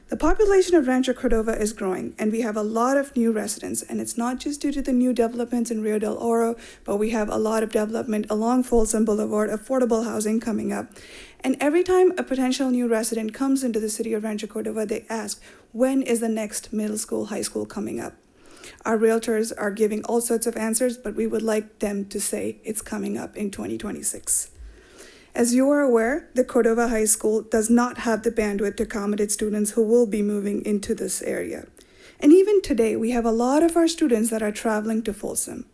The population of Rancho Cordova is growing, and we have a lot of new residents, and it's not just due to the new developments in Rio del Oro, but we have a lot of development along Folsom Boulevard, affordable housing coming up. And every time a potential new resident comes into the city of Rancho Cordova, they ask, when is the next middle school, high school coming up? Our realtors are giving all sorts of answers, but we would like them to say it's coming up in 2026. As you are aware, the Cordova High School does not have the bandwidth to accommodate students who will be moving into this area. And even today, we have a lot of our students that are traveling to Folsom.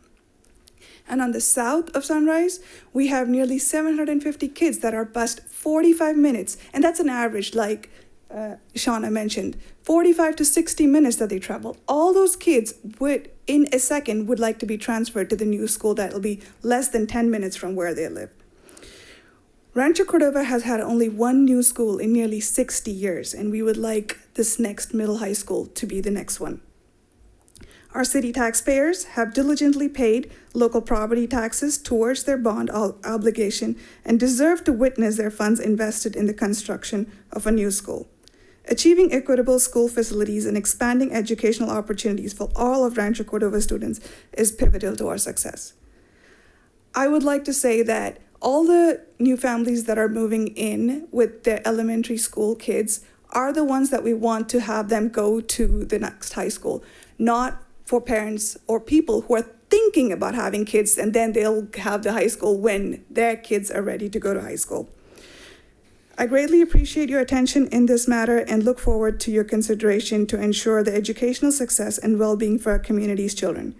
And on the south of Sunrise, we have nearly 750 kids that are bused 45 minutes. And that's an average, like Shauna mentioned, 45 to 60 minutes that they travel. All those kids would, in a second, would like to be transferred to the new school that will be less than 10 minutes from where they live. Rancho Cordova has had only one new school in nearly 60 years, and we would like this next middle high school to be the next one. Our city taxpayers have diligently paid local property taxes towards their bond obligation and deserve to witness their funds invested in the construction of a new school. Achieving equitable school facilities and expanding educational opportunities for all of Rancho Cordova students is pivotal to our success. I would like to say that all the new families that are moving in with their elementary school kids are the ones that we want to have them go to the next high school, not for parents or people who are thinking about having kids and then they'll have the high school when their kids are ready to go to high school. I greatly appreciate your attention in this matter and look forward to your consideration to ensure the educational success and well-being for our community's children.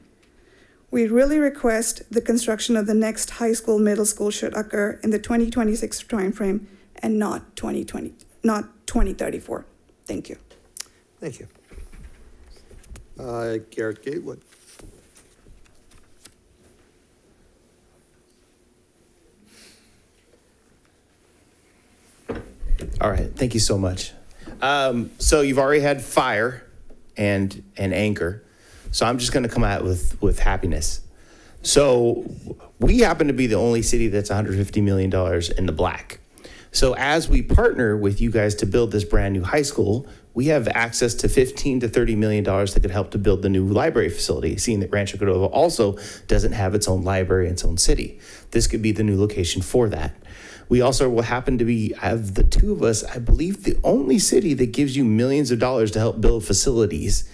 We really request the construction of the next high school, middle school should occur in the 2026 timeframe and not 2034. Thank you. Thank you. Garrett Gatewood. All right, thank you so much. So you've already had fire and anger. So I'm just going to come out with happiness. So we happen to be the only city that's $150 million in the black. So as we partner with you guys to build this brand new high school, we have access to $15 to $30 million that could help to build the new library facility, seeing that Rancho Cordova also doesn't have its own library in its own city. This could be the new location for that. We also will happen to be, of the two of us, I believe the only city that gives you millions of dollars to help build facilities.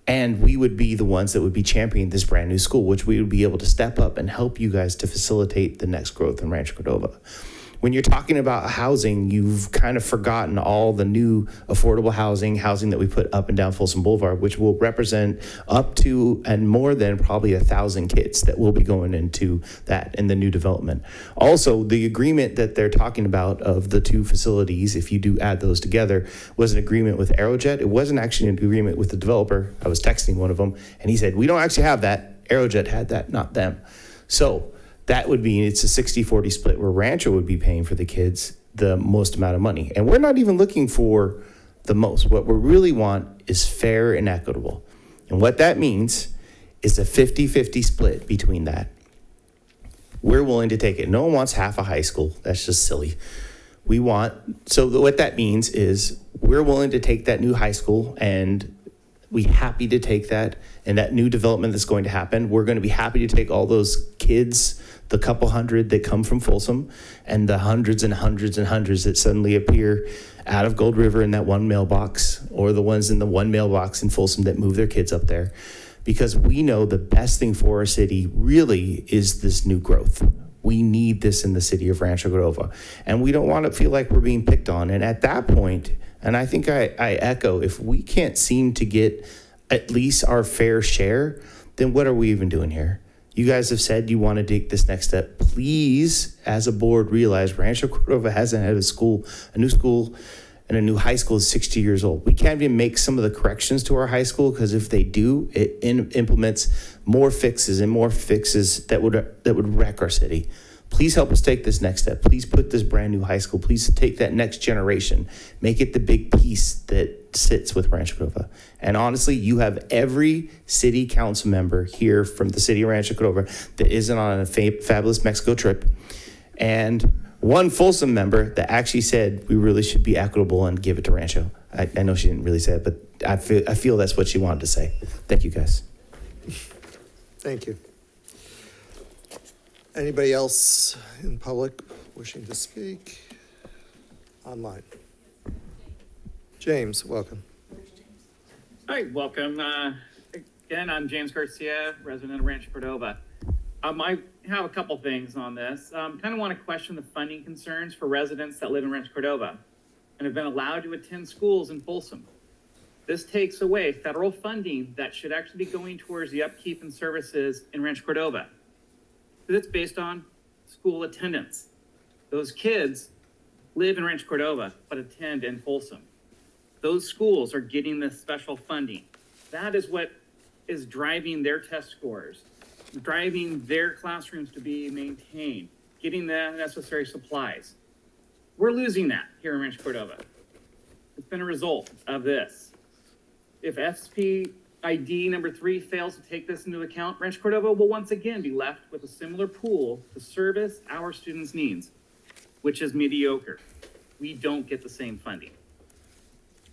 And we would be the ones that would be championing this brand new school, which we would be able to step up and help you guys to facilitate the next growth in Rancho Cordova. When you're talking about housing, you've kind of forgotten all the new affordable housing that we put up and down Folsom Boulevard, which will represent up to and more than probably 1,000 kids that will be going into that in the new development. Also, the agreement that they're talking about of the two facilities, if you do add those together, was an agreement with Aerojet. It wasn't actually an agreement with the developer. I was texting one of them, and he said, we don't actually have that. Aerojet had that, not them. So that would be, it's a 60-40 split where Rancho would be paying for the kids the most amount of money. And we're not even looking for the most. What we really want is fair and equitable. And what that means is a 50-50 split between that. We're willing to take it. No one wants half a high school. That's just silly. So what that means is we're willing to take that new high school, and we're happy to take that, and that new development that's going to happen. We're going to be happy to take all those kids, the couple hundred that come from Folsom, and the hundreds and hundreds and hundreds that suddenly appear out of Gold River in that one mailbox, or the ones in the one mailbox in Folsom that move their kids up there. Because we know the best thing for our city really is this new growth. We need this in the city of Rancho Cordova. And we don't want to feel like we're being picked on. And at that point, and I think I echo, if we can't seem to get at least our fair share, then what are we even doing here? You guys have said you want to take this next step. Please, as a board, realize Rancho Cordova hasn't had a new school, and a new high school is 60 years old. We can't even make some of the corrections to our high school, because if they do, it implements more fixes that would wreck our city. Please help us take this next step. Please put this brand new high school. Please take that next generation. Make it the big piece that sits with Rancho Cordova. And honestly, you have every city council member here from the city of Rancho Cordova that isn't on a fabulous Mexico trip, and one Folsom member that actually said we really should be equitable and give it to Rancho. I know she didn't really say it, but I feel that's what she wanted to say. Thank you, guys. Thank you. Anybody else in public wishing to speak? Online. James, welcome. Hi, welcome. Again, I'm James Garcia, resident of Rancho Cordova. I have a couple things on this. Kind of want to question the funding concerns for residents that live in Rancho Cordova and have been allowed to attend schools in Folsom. This takes away federal funding that should actually be going towards the upkeep and services in Rancho Cordova. It's based on school attendance. Those kids live in Rancho Cordova, but attend in Folsom. Those schools are getting this special funding. That is what is driving their test scores, driving their classrooms to be maintained, getting the necessary supplies. We're losing that here in Rancho Cordova. It's been a result of this. If SPID number 3 fails to take this into account, Rancho Cordova will once again be left with a similar pool to service our students' needs, which is mediocre. We don't get the same funding.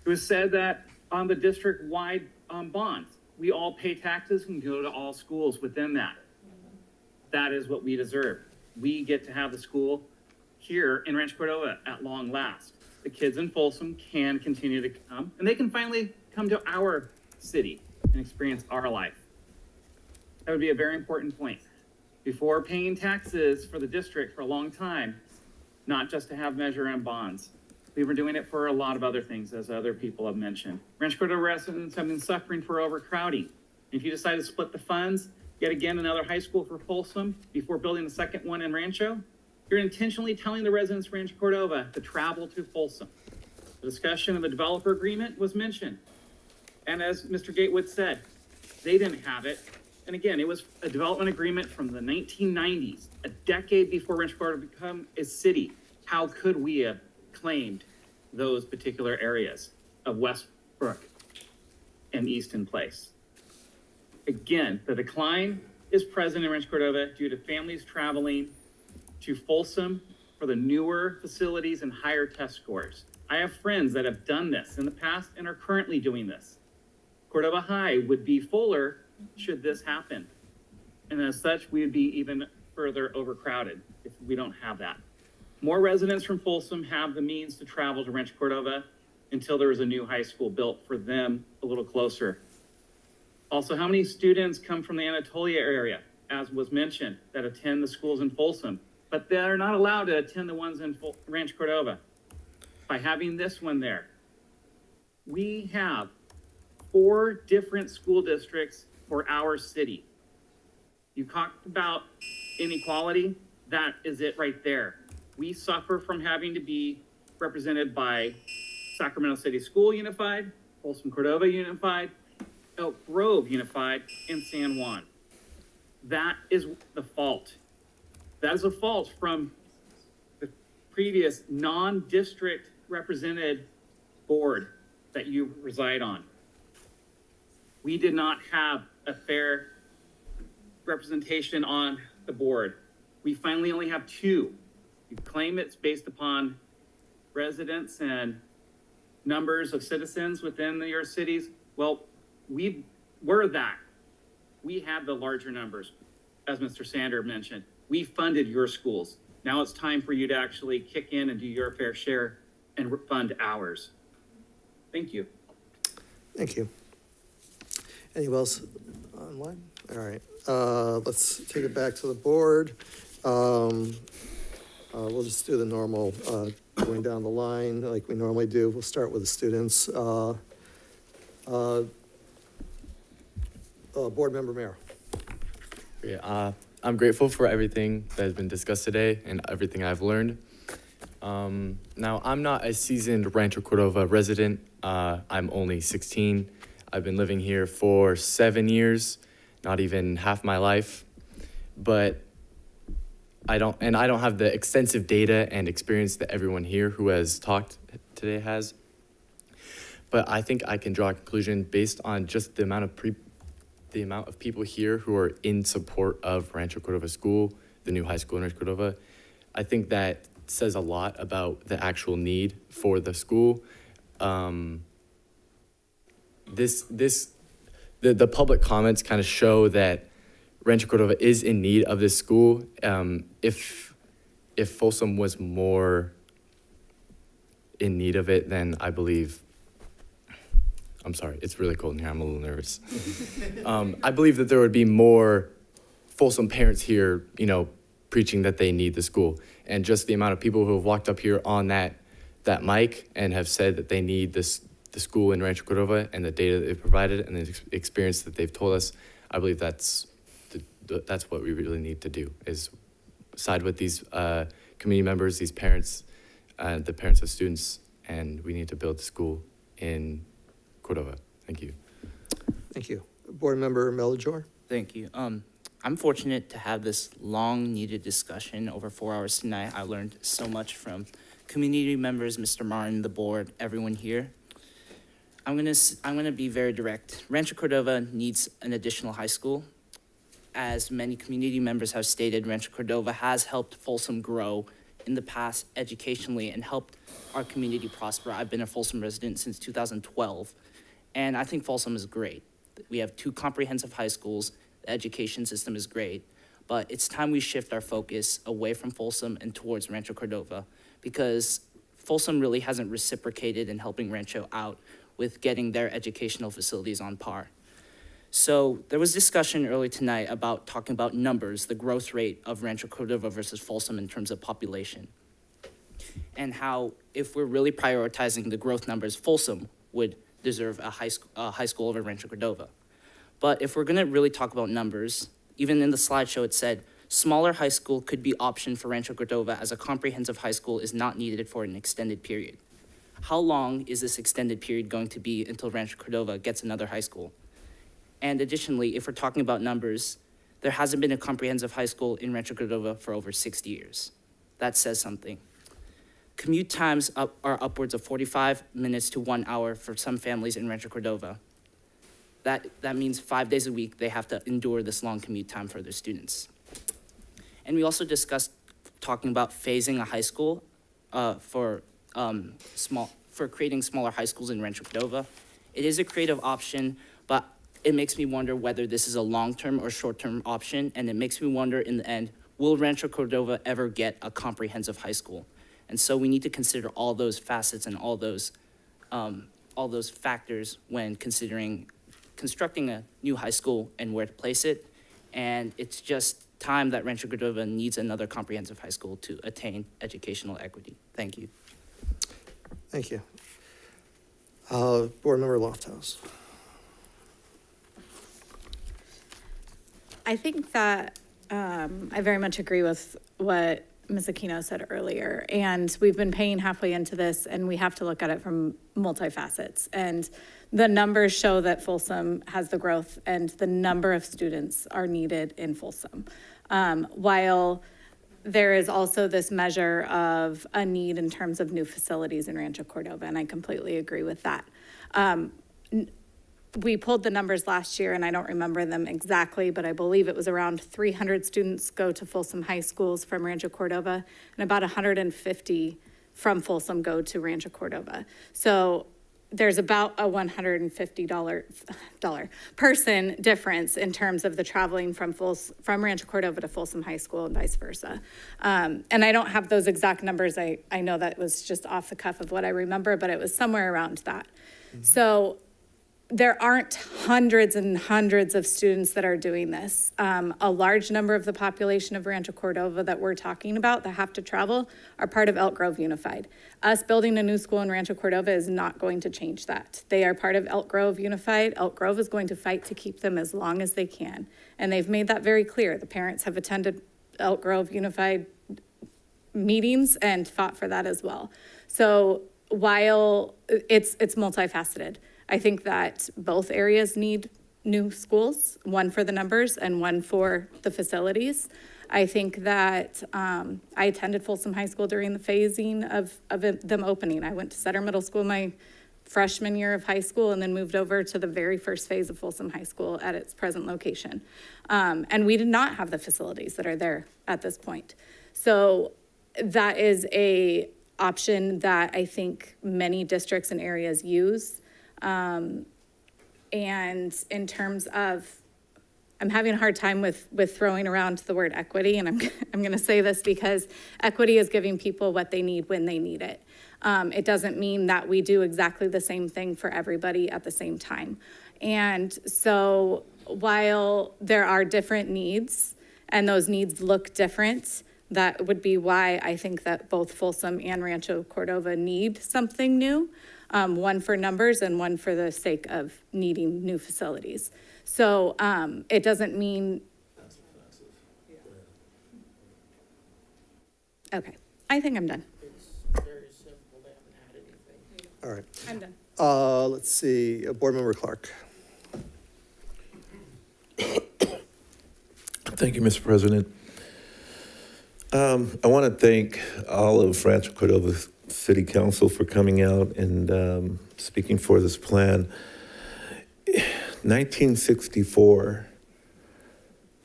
It was said that on the district-wide bonds, we all pay taxes and go to all schools within that. That is what we deserve. We get to have the school here in Rancho Cordova at long last. The kids in Folsom can continue to come, and they can finally come to our city and experience our life. That would be a very important point. Before paying taxes for the district for a long time, not just to have measure and bonds. We were doing it for a lot of other things, as other people have mentioned. Rancho Cordova residents have been suffering for overcrowding. If you decide to split the funds, yet again another high school for Folsom before building the second one in Rancho, you're intentionally telling the residents of Rancho Cordova to travel to Folsom. The discussion of the developer agreement was mentioned. And as Mr. Gatewood said, they didn't have it. And again, it was a development agreement from the 1990s, a decade before Rancho Cordova became a city. How could we have claimed those particular areas of Westbrook and Easton Place? Again, the decline is present in Rancho Cordova due to families traveling to Folsom for the newer facilities and higher test scores. I have friends that have done this in the past and are currently doing this. Cordova High would be fuller should this happen. And as such, we would be even further overcrowded if we don't have that. More residents from Folsom have the means to travel to Rancho Cordova until there is a new high school built for them a little closer. Also, how many students come from the Anatolia area, as was mentioned, that attend the schools in Folsom, but they are not allowed to attend the ones in Rancho Cordova? By having this one there, we have 4 different school districts for our city. You talked about inequality, that is it right there. We suffer from having to be represented by Sacramento City School Unified, Folsom Cordova Unified, Elk Grove Unified, and San Juan. That is the fault. That is a fault from the previous non-district represented board that you reside on. We did not have a fair representation on the board. We finally only have 2. You claim it's based upon residents and numbers of citizens within your cities. Well, we were that. We had the larger numbers, as Mr. Sander mentioned. We funded your schools. Now it's time for you to actually kick in and do your fair share and fund ours. Thank you. Thank you. Anyone else online? All right, let's take it back to the board. We'll just do the normal, going down the line like we normally do. We'll start with the students. Board Member Merrill. Yeah, I'm grateful for everything that has been discussed today and everything I've learned. Now, I'm not a seasoned Rancho Cordova resident. I'm only 16. I've been living here for 7 years, not even half my life. But I don't have the extensive data and experience that everyone here who has talked today has. But I think I can draw a conclusion based on just the amount of people here who are in support of Rancho Cordova School, the new high school in Rancho Cordova. I think that says a lot about the actual need for the school. the public comments kind of show that Rancho Cordova is in need of this school. If Folsom was more in need of it, then I believe, I'm sorry, it's really cold in here, I'm a little nervous. I believe that there would be more Folsom parents here, preaching that they need the school. And just the amount of people who have walked up here on that mic and have said that they need the school in Rancho Cordova, and the data that they've provided and the experience that they've told us, I believe that's what we really need to do, is side with these community members, these parents, the parents of students, and we need to build the school in Cordova. Thank you. Thank you. Board Member Melajor? Thank you. I'm fortunate to have this long-needed discussion over 4 hours tonight. I learned so much from community members, Mr. Martin, the board, everyone here. I'm gonna be very direct. Rancho Cordova needs an additional high school. As many community members have stated, Rancho Cordova has helped Folsom grow in the past educationally and helped our community prosper. I've been a Folsom resident since 2012, and I think Folsom is great. We have 2 comprehensive high schools. The education system is great, but it's time we shift our focus away from Folsom and towards Rancho Cordova, because Folsom really hasn't reciprocated in helping Rancho out with getting their educational facilities on par. So there was discussion earlier tonight about talking about numbers, the growth rate of Rancho Cordova versus Folsom in terms of population, and how if we're really prioritizing the growth numbers, Folsom would deserve a high school over Rancho Cordova. But if we're gonna really talk about numbers, even in the slideshow it said, smaller high school could be option for Rancho Cordova as a comprehensive high school is not needed for an extended period. How long is this extended period going to be until Rancho Cordova gets another high school? And additionally, if we're talking about numbers, there hasn't been a comprehensive high school in Rancho Cordova for over 60 years. That says something. Commute times are upwards of 45 minutes to 1 hour for some families in Rancho Cordova. That means 5 days a week they have to endure this long commute time for their students. And we also discussed talking about phasing a high school for creating smaller high schools in Rancho Cordova. It is a creative option, but it makes me wonder whether this is a long-term or short-term option, and it makes me wonder in the end, will Rancho Cordova ever get a comprehensive high school? And so we need to consider all those facets and all those factors when considering constructing a new high school and where to place it. And it's just time that Rancho Cordova needs another comprehensive high school to attain educational equity. Thank you. Thank you. Board Member Lofthouse. I think that I very much agree with what Ms. Aquino said earlier, and we've been paying halfway into this, and we have to look at it from multifacets. And the numbers show that Folsom has the growth, and the number of students are needed in Folsom. While there is also this measure of a need in terms of new facilities in Rancho Cordova, and I completely agree with that. We pulled the numbers last year, and I don't remember them exactly, but I believe it was around 300 students go to Folsom high schools from Rancho Cordova, and about 150 from Folsom go to Rancho Cordova. So there's about a $150 person difference in terms of the traveling from Rancho Cordova to Folsom High School and vice versa. And I don't have those exact numbers. I know that was just off the cuff of what I remember, but it was somewhere around that. Mm-hmm. So there aren't hundreds and hundreds of students that are doing this. A large number of the population of Rancho Cordova that we're talking about that have to travel are part of Elk Grove Unified. Us building a new school in Rancho Cordova is not going to change that. They are part of Elk Grove Unified. Elk Grove is going to fight to keep them as long as they can. And they've made that very clear. The parents have attended Elk Grove Unified meetings and fought for that as well. So while it's multifaceted, I think that both areas need new schools, one for the numbers and one for the facilities. I think that I attended Folsom High School during the phasing of them opening. I went to Sutter Middle School my freshman year of high school and then moved over to the very first phase of Folsom High School at its present location. And we did not have the facilities that are there at this point. So that is a option that I think many districts and areas use. And in terms of, I'm having a hard time with throwing around the word equity, and I'm going to say this because equity is giving people what they need when they need it. It doesn't mean that we do exactly the same thing for everybody at the same time. And so while there are different needs and those needs look different, that would be why I think that both Folsom and Rancho Cordova need something new, one for numbers and one for the sake of needing new facilities. So it doesn't mean. Okay, I think I'm done. All right. I'm done. Let's see, Board Member Clark. Thank you, Mr. President. I want to thank all of Rancho Cordova City Council for coming out and speaking for this plan. 1964,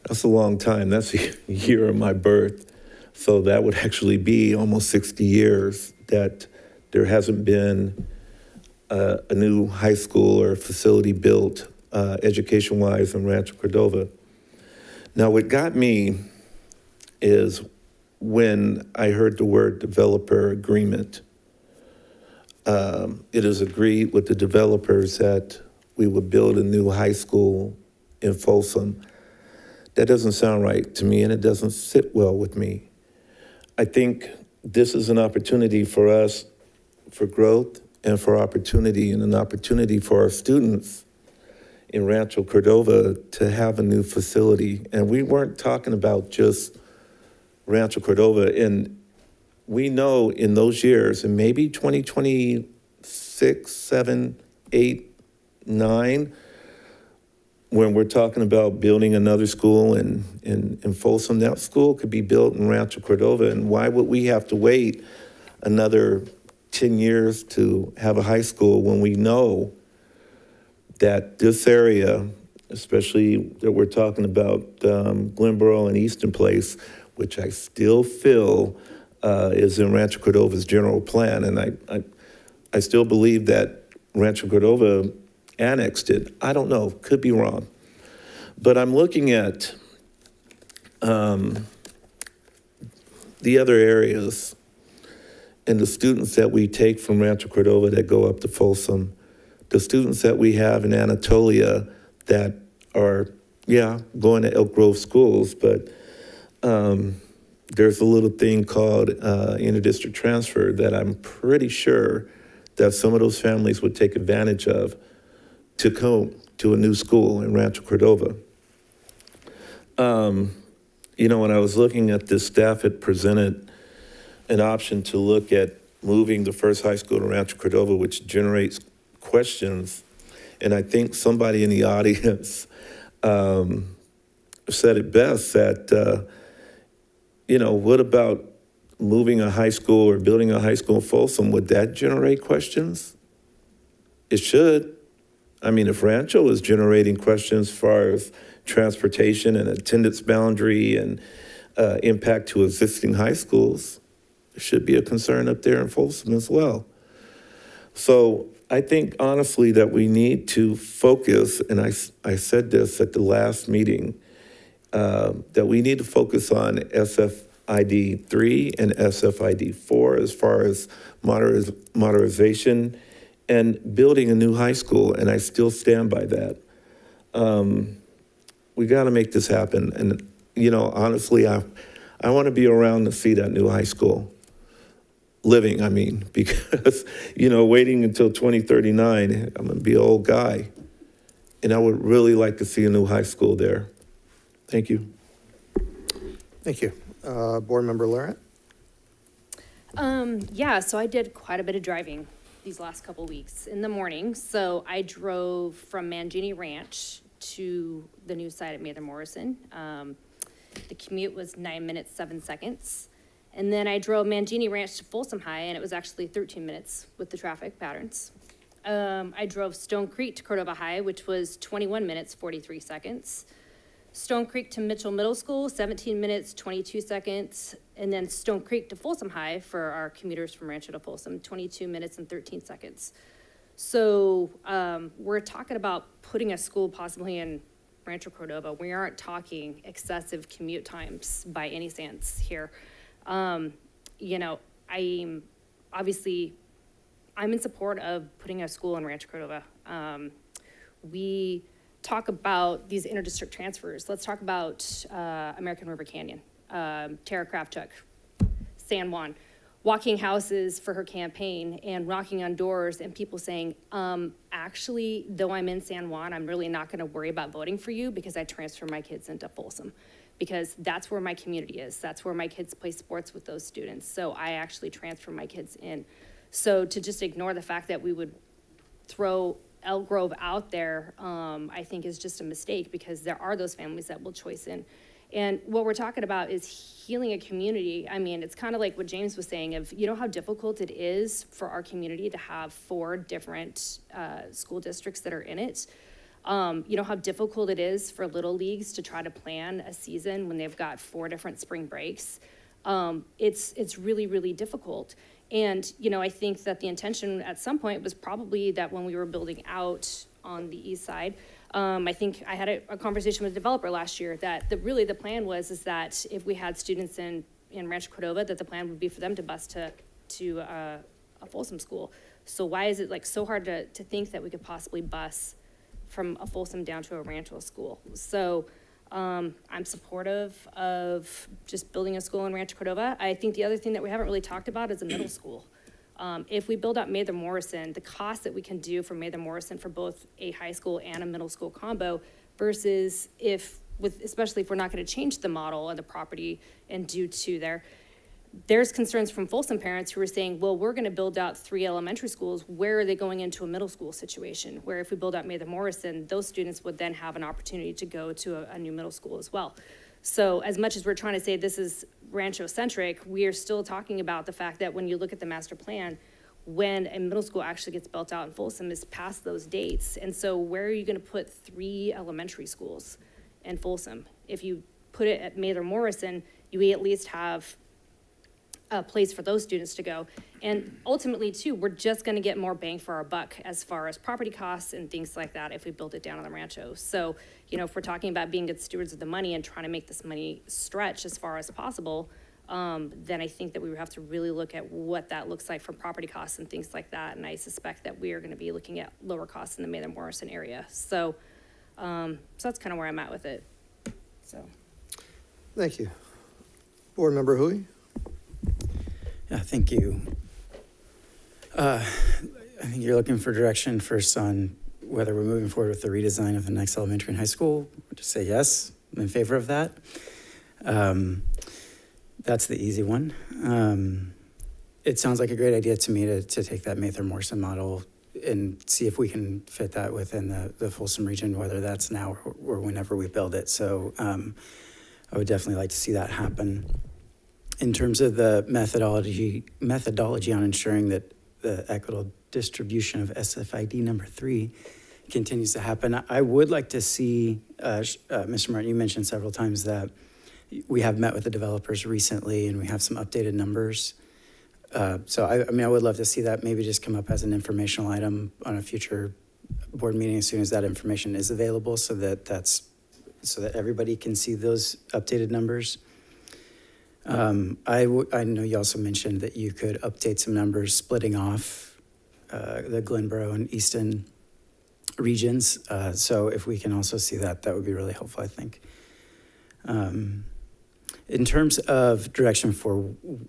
that's a long time. That's the year of my birth. So that would actually be almost 60 years that there hasn't been a new high school or facility built education-wise in Rancho Cordova. Now, what got me is when I heard the word developer agreement. It is agreed with the developers that we would build a new high school in Folsom. That doesn't sound right to me, and it doesn't sit well with me. I think this is an opportunity for us for growth and for opportunity, and an opportunity for our students in Rancho Cordova to have a new facility. And we weren't talking about just Rancho Cordova. And we know in those years, and maybe 2026, 7, 8, 9, when we're talking about building another school in Folsom, that school could be built in Rancho Cordova. And why would we have to wait another 10 years to have a high school when we know that this area, especially that we're talking about Glenboro and Easton Place, which I still feel is in Rancho Cordova's general plan. And I still believe that Rancho Cordova annexed it. I don't know, could be wrong. But I'm looking at the other areas and the students that we take from Rancho Cordova that go up to Folsom, the students that we have in Anatolia that are, going to Elk Grove schools, but there's a little thing called interdistrict transfer that I'm pretty sure that some of those families would take advantage of to come to a new school in Rancho Cordova. When I was looking at this, staff had presented an option to look at moving the first high school to Rancho Cordova, which generates questions. And I think somebody in the audience said it best that, what about moving a high school or building a high school in Folsom? Would that generate questions? It should. I mean, if Rancho is generating questions as far as transportation and attendance boundary and impact to existing high schools, there should be a concern up there in Folsom as well. So I think honestly that we need to focus, and I said this at the last meeting, that we need to focus on SFID 3 and SFID 4 as far as modernization and building a new high school, and I still stand by that. We got to make this happen, and honestly, I want to be around to see that new high school. Living, I mean, because, waiting until 2039, I'm going to be an old guy. And I would really like to see a new high school there. Thank you. Thank you. Board Member Laurent? So I did quite a bit of driving these last couple weeks in the morning. So I drove from Mangini Ranch to the new site at Mather Morrison. The commute was 9 minutes, 7 seconds. And then I drove Mangini Ranch to Folsom High, and it was actually 13 minutes with the traffic patterns. I drove Stone Creek to Cordova High, which was 21 minutes, 43 seconds. Stone Creek to Mitchell Middle School, 17 minutes, 22 seconds. And then Stone Creek to Folsom High for our commuters from Rancho to Folsom, 22 minutes and 13 seconds. So we're talking about putting a school possibly in Rancho Cordova. We aren't talking excessive commute times by any sense here. You know, I'm in support of putting a school in Rancho Cordova. We talk about these interdistrict transfers. Let's talk about American River Canyon, Tara Kravchuk, San Juan, walking houses for her campaign and knocking on doors and people saying, actually, though I'm in San Juan, I'm really not going to worry about voting for you because I transfer my kids into Folsom, because that's where my community is. That's where my kids play sports with those students. So I actually transfer my kids in. So to just ignore the fact that we would throw Elk Grove out there, I think is just a mistake, because there are those families that will choice in. And what we're talking about is healing a community. I mean, it's kind of like what James was saying of, you know how difficult it is for our community to have 4 different school districts that are in it. You know how difficult it is for little leagues to try to plan a season when they've got 4 different spring breaks. It's really, really difficult. And, you know, I think that the intention at some point was probably that when we were building out on the east side, I think I had a conversation with a developer last year that the plan is that if we had students in Rancho Cordova, that the plan would be for them to bus to a Folsom school. So why is it like so hard to think that we could possibly bus from a Folsom down to a Rancho school? So I'm supportive of just building a school in Rancho Cordova. I think the other thing that we haven't really talked about is a middle school. If we build out Mather Morrison, the cost that we can do for Mather Morrison for both a high school and a middle school combo versus especially if we're not going to change the model and the property and do 2 there. There's concerns from Folsom parents who are saying, well, we're going to build out 3 elementary schools. Where are they going into a middle school situation? Where if we build out Mather Morrison, those students would then have an opportunity to go to a new middle school as well. So as much as we're trying to say this is Rancho-centric, we are still talking about the fact that when you look at the master plan, when a middle school actually gets built out in Folsom is past those dates. And so where are you going to put 3 elementary schools in Folsom? If you put it at Mather Morrison, you at least have a place for those students to go. And ultimately, too, we're just going to get more bang for our buck as far as property costs and things like that if we build it down on the Rancho. So, you know, if we're talking about being good stewards of the money and trying to make this money stretch as far as possible, then I think that we would have to really look at what that looks like for property costs and things like that. And I suspect that we are going to be looking at lower costs in the Mather Morrison area. So, so that's kind of where I'm at with it. So. Thank you. Board Member Hui? Yeah, thank you. I think you're looking for direction first on whether we're moving forward with the redesign of the next elementary and high school. I'll just say yes, I'm in favor of that. That's the easy one. It sounds like a great idea to me to take that Mather Morrison model and see if we can fit that within the Folsom region, whether that's now or whenever we build it. So I would definitely like to see that happen. In terms of the methodology on ensuring that the equitable distribution of SFID number 3 continues to happen, I would like to see, Mr. Martin, you mentioned several times that we have met with the developers recently and we have some updated numbers. So I mean, I would love to see that maybe just come up as an informational item on a future board meeting as soon as that information is available, so that everybody can see those updated numbers. I know you also mentioned that you could update some numbers splitting off the Glenboro and Easton regions. So if we can also see that, that would be really helpful, I think. In terms of direction for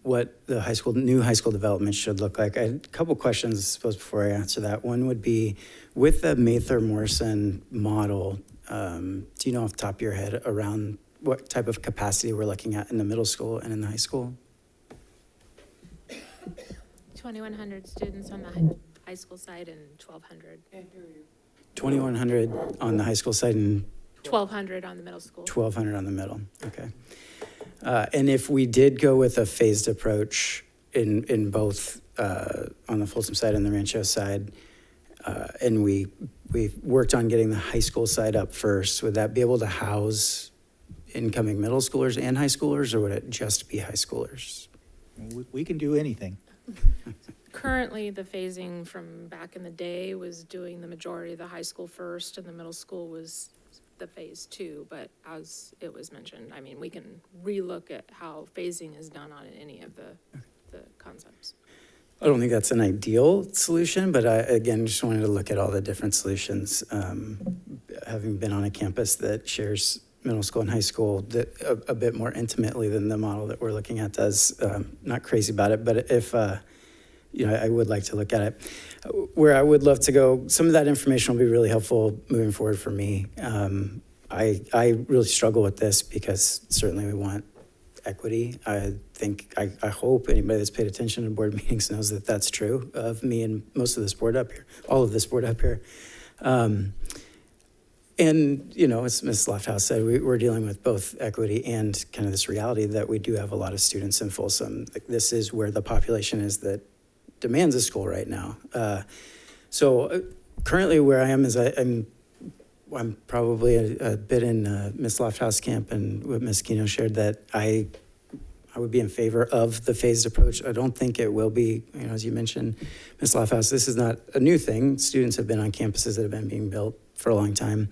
what the new high school development should look like, I had a couple questions, I suppose, before I answer that. One would be, with the Mather Morrison model, do you know off the top of your head around what type of capacity we're looking at in the middle school and in the high school? 2,100 students on the high school side and 1,200. 2,100 on the high school side and 1,200 on the middle school. 1,200 on the middle, okay. And if we did go with a phased approach in both on the Folsom side and the Rancho side, and we worked on getting the high school side up first, would that be able to house incoming middle schoolers and high schoolers, or would it just be high schoolers? We can do anything. Currently, the phasing from back in the day was doing the majority of the high school first and the middle school was the phase two. But as it was mentioned, I mean, we can relook at how phasing is done on any of the concepts. I don't think that's an ideal solution, but I, again, just wanted to look at all the different solutions. Having been on a campus that shares middle school and high school that a bit more intimately than the model that we're looking at does, not crazy about it, but if, I would like to look at it. Where I would love to go, some of that information will be really helpful moving forward for me. I really struggle with this because certainly we want equity. I hope anybody that's paid attention to board meetings knows that that's true of me and most of this board up here, all of this board up here. And, as Ms. Lofthouse said, we're dealing with both equity and kind of this reality that we do have a lot of students in Folsom. This is where the population is that demands a school right now. So currently where I am is I'm probably a bit in Ms. Lofthouse camp and what Ms. Kino shared that I would be in favor of the phased approach. I don't think it will be, as you mentioned, Ms. Lofthouse, this is not a new thing. Students have been on campuses that have been being built for a long time.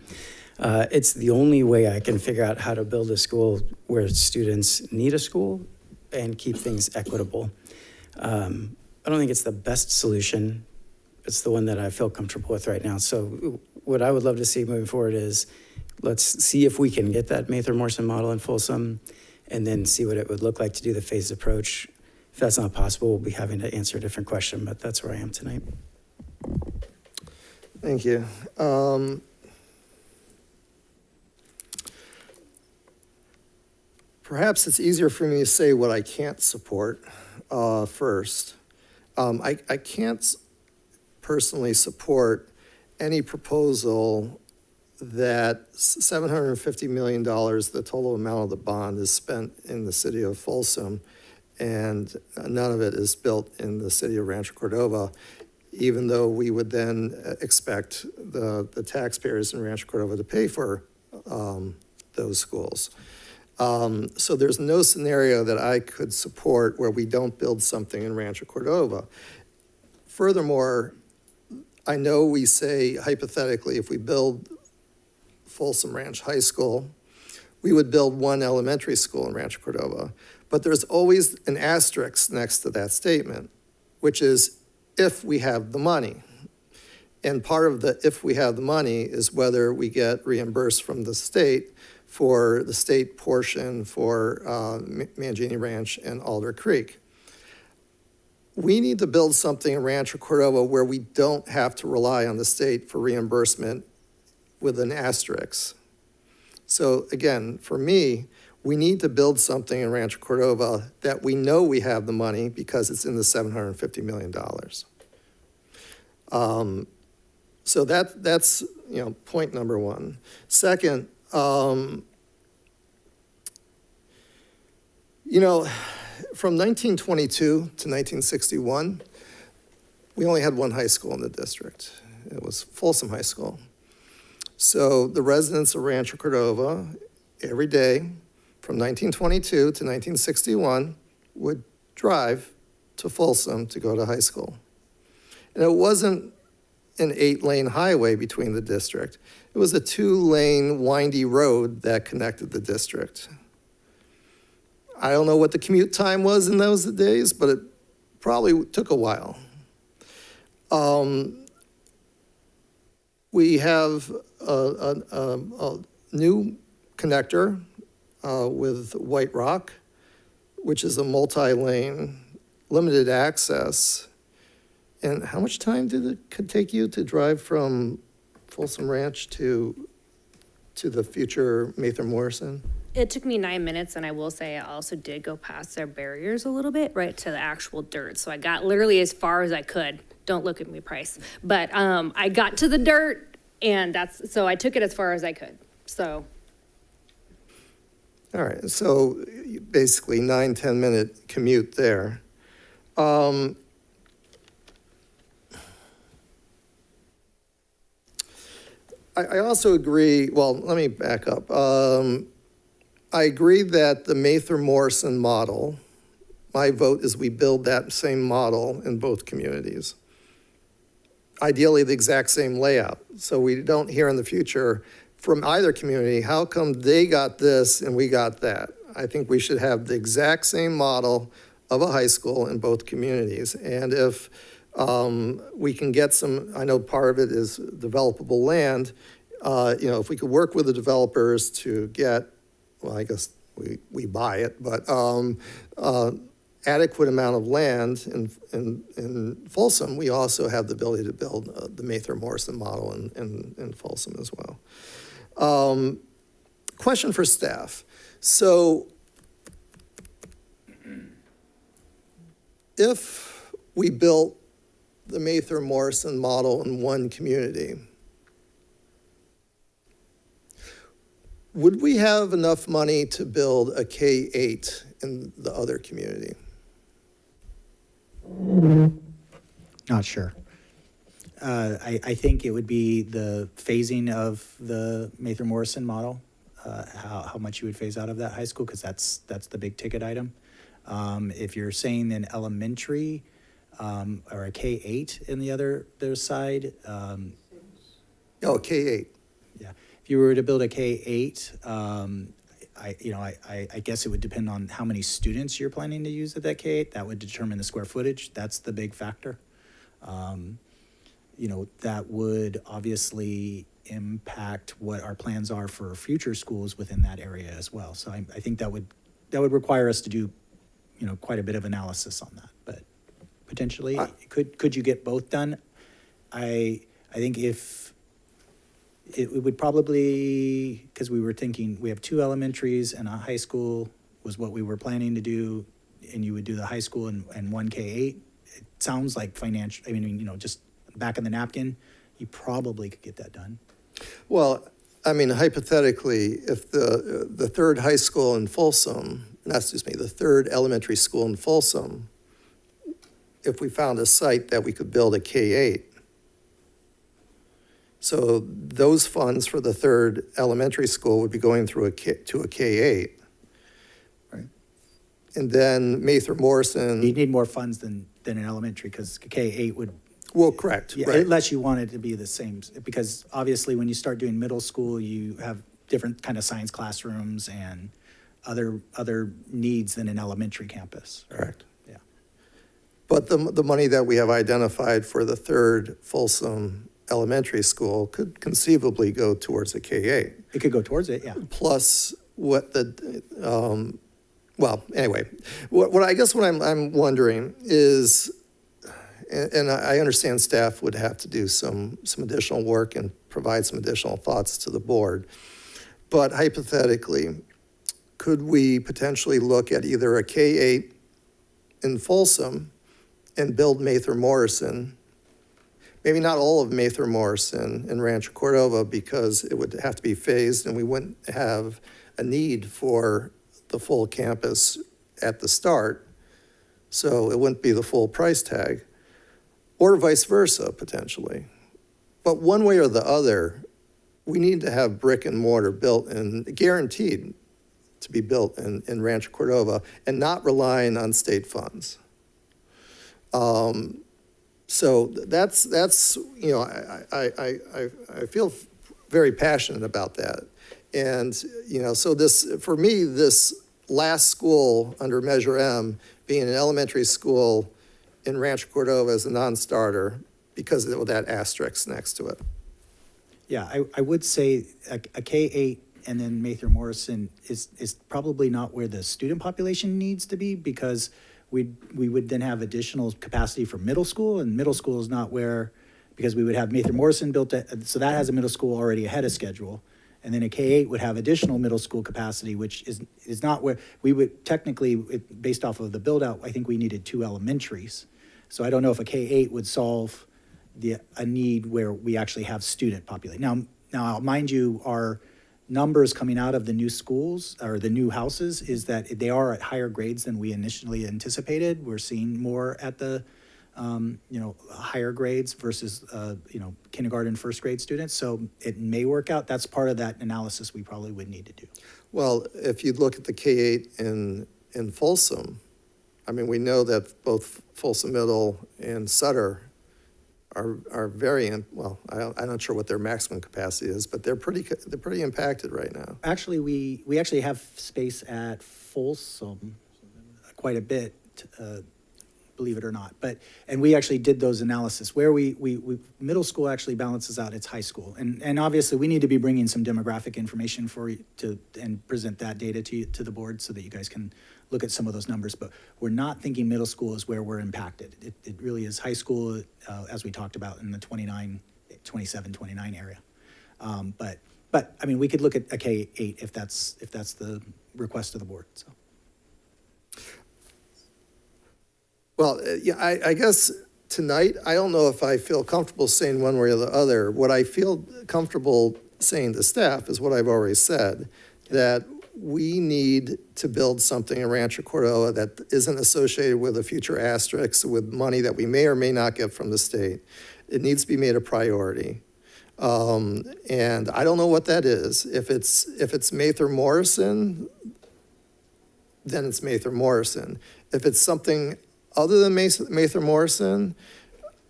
It's the only way I can figure out how to build a school where students need a school and keep things equitable. I don't think it's the best solution. It's the one that I feel comfortable with right now. So what I would love to see moving forward is let's see if we can get that Mather Morrison model in Folsom and then see what it would look like to do the phased approach. If that's not possible, we'll be having to answer a different question, but that's where I am tonight. Thank you. Perhaps it's easier for me to say what I can't support first. I can't personally support any proposal that $750 million, the total amount of the bond, is spent in the city of Folsom, and none of it is built in the city of Rancho Cordova, even though we would then expect the taxpayers in Rancho Cordova to pay for those schools. So there's no scenario that I could support where we don't build something in Rancho Cordova. Furthermore, I know we say hypothetically, if we build Folsom Ranch High School, we would build one elementary school in Rancho Cordova. But there's always an asterisk next to that statement, which is if we have the money. And part of the if we have the money is whether we get reimbursed from the state for the state portion for Mangini Ranch and Alder Creek. We need to build something in Rancho Cordova where we don't have to rely on the state for reimbursement with an asterisk. So again, for me, we need to build something in Rancho Cordova that we know we have the money because it's in the $750 million. So that's point number one. Second, from 1922 to 1961, we only had one high school in the district. It was Folsom High School. So the residents of Rancho Cordova, every day from 1922 to 1961, would drive to Folsom to go to high school. And it wasn't an 8-lane highway between the district. It was a 2-lane windy road that connected the district. I don't know what the commute time was in those days, but it probably took a while. We have a new connector with White Rock, which is a multi-lane, limited access. And how much time could take you to drive from Folsom Ranch to the future Mather Morrison? It took me 9 minutes, and I will say I also did go past their barriers a little bit, right to the actual dirt. So I got literally as far as I could. Don't look at me, Price. But I got to the dirt, and so I took it as far as I could. So. All right, so basically 9-10 minute commute there. I also agree, well, let me back up. I agree that the Mather Morrison model my vote is we build that same model in both communities. Ideally, the exact same layout, so we don't hear in the future from either community, how come they got this and we got that? I think we should have the exact same model of a high school in both communities. And if we can get some, I know part of it is developable land, if we could work with the developers to get, well, I guess we buy it, but adequate amount of land in Folsom, we also have the ability to build the Mather Morrison model in Folsom as well. Question for staff. So if we built the Mather Morrison model in one community, would we have enough money to build a K-8 in the other community? Not sure. I think it would be the phasing of the Mather Morrison model, how much you would phase out of that high school, because that's the big ticket item. If you're saying an elementary or a K-8 in the other side. K-8. Yeah. If you were to build a K-8, I guess it would depend on how many students you're planning to use at that K-8. That would determine the square footage. That's the big factor. That would obviously impact what our plans are for future schools within that area as well. So I think that would require us to do, quite a bit of analysis on that. But potentially, could you get both done? I think if it would probably, because we were thinking we have 2 elementaries and a high school was what we were planning to do, and you would do the high school and 1 K-8. It sounds like financial, just back in the napkin, you probably could get that done. Well, hypothetically, if the third high school in Folsom, the third elementary school in Folsom, if we found a site that we could build a K-8, so those funds for the third elementary school would be going through to a K-8. Right. And then Mather Morrison. You'd need more funds than an elementary, because K-8 would. Well, correct. Yeah, right. Unless you want it to be the same, because obviously when you start doing middle school, you have different kind of science classrooms and other needs than an elementary campus. Correct. Yeah. But the money that we have identified for the third Folsom elementary school could conceivably go towards a K-8. It could go towards it, yeah. Plus what anyway, what I'm wondering is, and I understand staff would have to do some additional work and provide some additional thoughts to the board, but hypothetically, could we potentially look at either a K-8 in Folsom and build Mather Morrison? Maybe not all of Mather Morrison in Rancho Cordova, because it would have to be phased and we wouldn't have a need for the full campus at the start. So it wouldn't be the full price tag, or vice versa, potentially. But one way or the other, we need to have brick and mortar built and guaranteed to be built in Rancho Cordova and not relying on state funds. So that's I feel very passionate about that. And, so for me, this last school under Measure M being an elementary school in Rancho Cordova is a non-starter because of that asterisk next to it. Yeah, I would say a K-8 and then Mather Morrison is probably not where the student population needs to be, because we would then have additional capacity for middle school, and middle school is not where, because we would have Mather Morrison built, so that has a middle school already ahead of schedule. And then a K-8 would have additional middle school capacity, which is not where we would technically, based off of the build out, I think we needed 2 elementaries. So I don't know if a K-8 would solve a need where we actually have student population. Now, mind you, our numbers coming out of the new schools or the new houses is that they are at higher grades than we initially anticipated. We're seeing more at the higher grades versus kindergarten, first grade students. So it may work out. That's part of that analysis we probably would need to do. Well, if you look at the K-8 in Folsom, I mean, we know that both Folsom Middle and Sutter are very, well, I'm not sure what their maximum capacity is, but they're pretty impacted right now. Actually, we actually have space at Folsom quite a bit, believe it or not. And we actually did those analysis where we middle school actually balances out its high school. And obviously we need to be bringing some demographic information and present that data to the board so that you guys can look at some of those numbers. But we're not thinking middle school is where we're impacted. It really is high school, as we talked about in the 27, 29 area. But I mean, we could look at a K-8 if that's the request of the board, so. Well, yeah, I guess tonight, I don't know if I feel comfortable saying one way or the other. What I feel comfortable saying to staff is what I've already said, that we need to build something in Rancho Cordova that isn't associated with a future asterisk, with money that we may or may not get from the state. It needs to be made a priority. And I don't know what that is. If it's Mather Morrison, then it's Mather Morrison. If it's something other than Mather Morrison,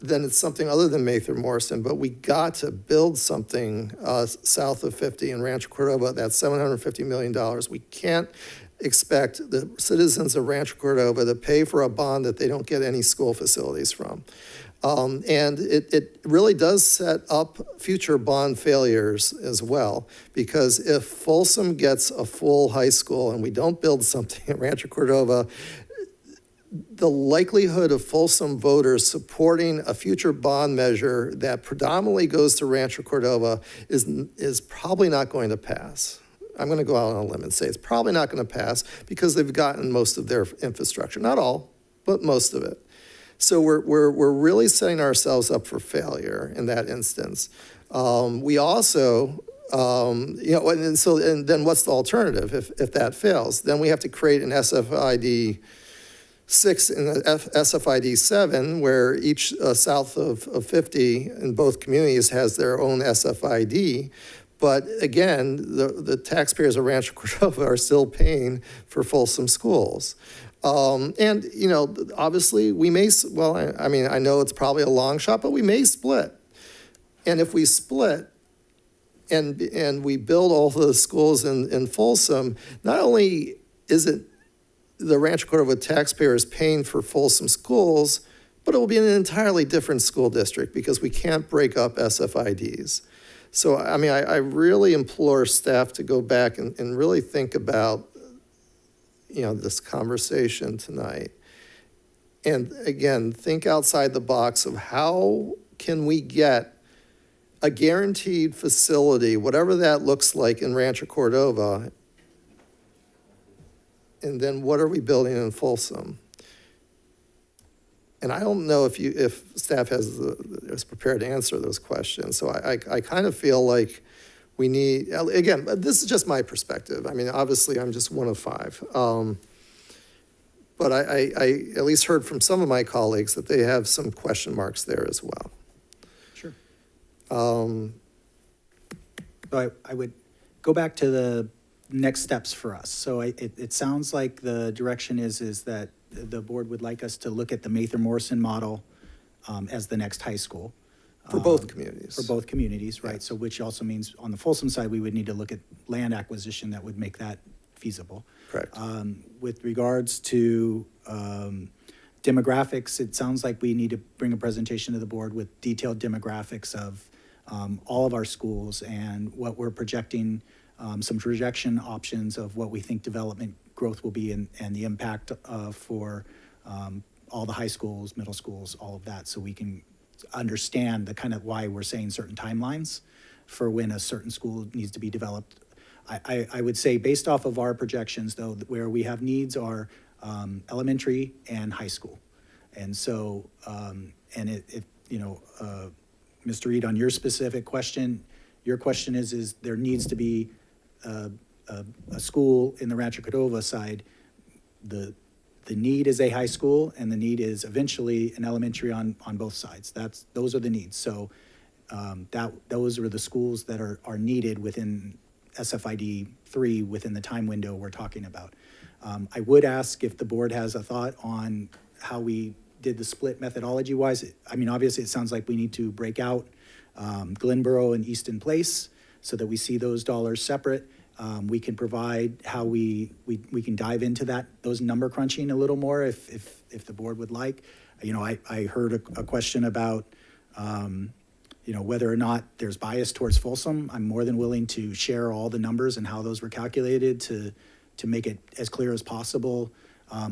then it's something other than Mather Morrison. But we got to build something south of 50 in Rancho Cordova. That's $750 million. We can't expect the citizens of Rancho Cordova to pay for a bond that they don't get any school facilities from. And it really does set up future bond failures as well, because if Folsom gets a full high school and we don't build something at Rancho Cordova, the likelihood of Folsom voters supporting a future bond measure that predominantly goes to Rancho Cordova is probably not going to pass. I'm going to go out on a limb and say it's probably not going to pass because they've gotten most of their infrastructure. Not all, but most of it. So we're really setting ourselves up for failure in that instance. We also, and then what's the alternative if that fails? Then we have to create an SFID 6 and an SFID 7, where each south of 50 in both communities has their own SFID. But again, the taxpayers of Rancho Cordova are still paying for Folsom schools. And, obviously we may, I know it's probably a long shot, but we may split. And if we split and we build all the schools in Folsom, not only is it the Rancho Cordova taxpayers paying for Folsom schools, but it will be an entirely different school district because we can't break up SFIDs. So, I really implore staff to go back and really think about, this conversation tonight. And again, think outside the box of how can we get a guaranteed facility, whatever that looks like in Rancho Cordova, and then what are we building in Folsom? And I don't know if staff is prepared to answer those questions. So I kind of feel like we need, again, this is just my perspective. Obviously I'm just one of five. But I at least heard from some of my colleagues that they have some question marks there as well. Sure. So I would go back to the next steps for us. So it sounds like the direction is that the board would like us to look at the Mather Morrison model as the next high school. For both communities. For both communities, right. So which also means on the Folsom side, we would need to look at land acquisition that would make that feasible. Correct. With regards to demographics, it sounds like we need to bring a presentation to the board with detailed demographics of all of our schools and what we're projecting, some projection options of what we think development growth will be and the impact for all the high schools, middle schools, all of that, so we can understand the kind of why we're saying certain timelines for when a certain school needs to be developed. I would say based off of our projections, though, where we have needs are elementary and high school. And so, Mr. Reed, on your specific question, your question is there needs to be a school in the Rancho Cordova side. The need is a high school, and the need is eventually an elementary on both sides. Those are the needs. So those are the schools that are needed within SFID 3 within the time window we're talking about. I would ask if the board has a thought on how we did the split methodology-wise. I mean, obviously, it sounds like we need to break out Glenboro and Easton Place so that we see those dollars separate. We can provide how we can dive into those number crunching a little more if the board would like. You know, I heard a question about, you know, whether or not there's bias towards Folsom. I'm more than willing to share all the numbers and how those were calculated to make it as clear as possible.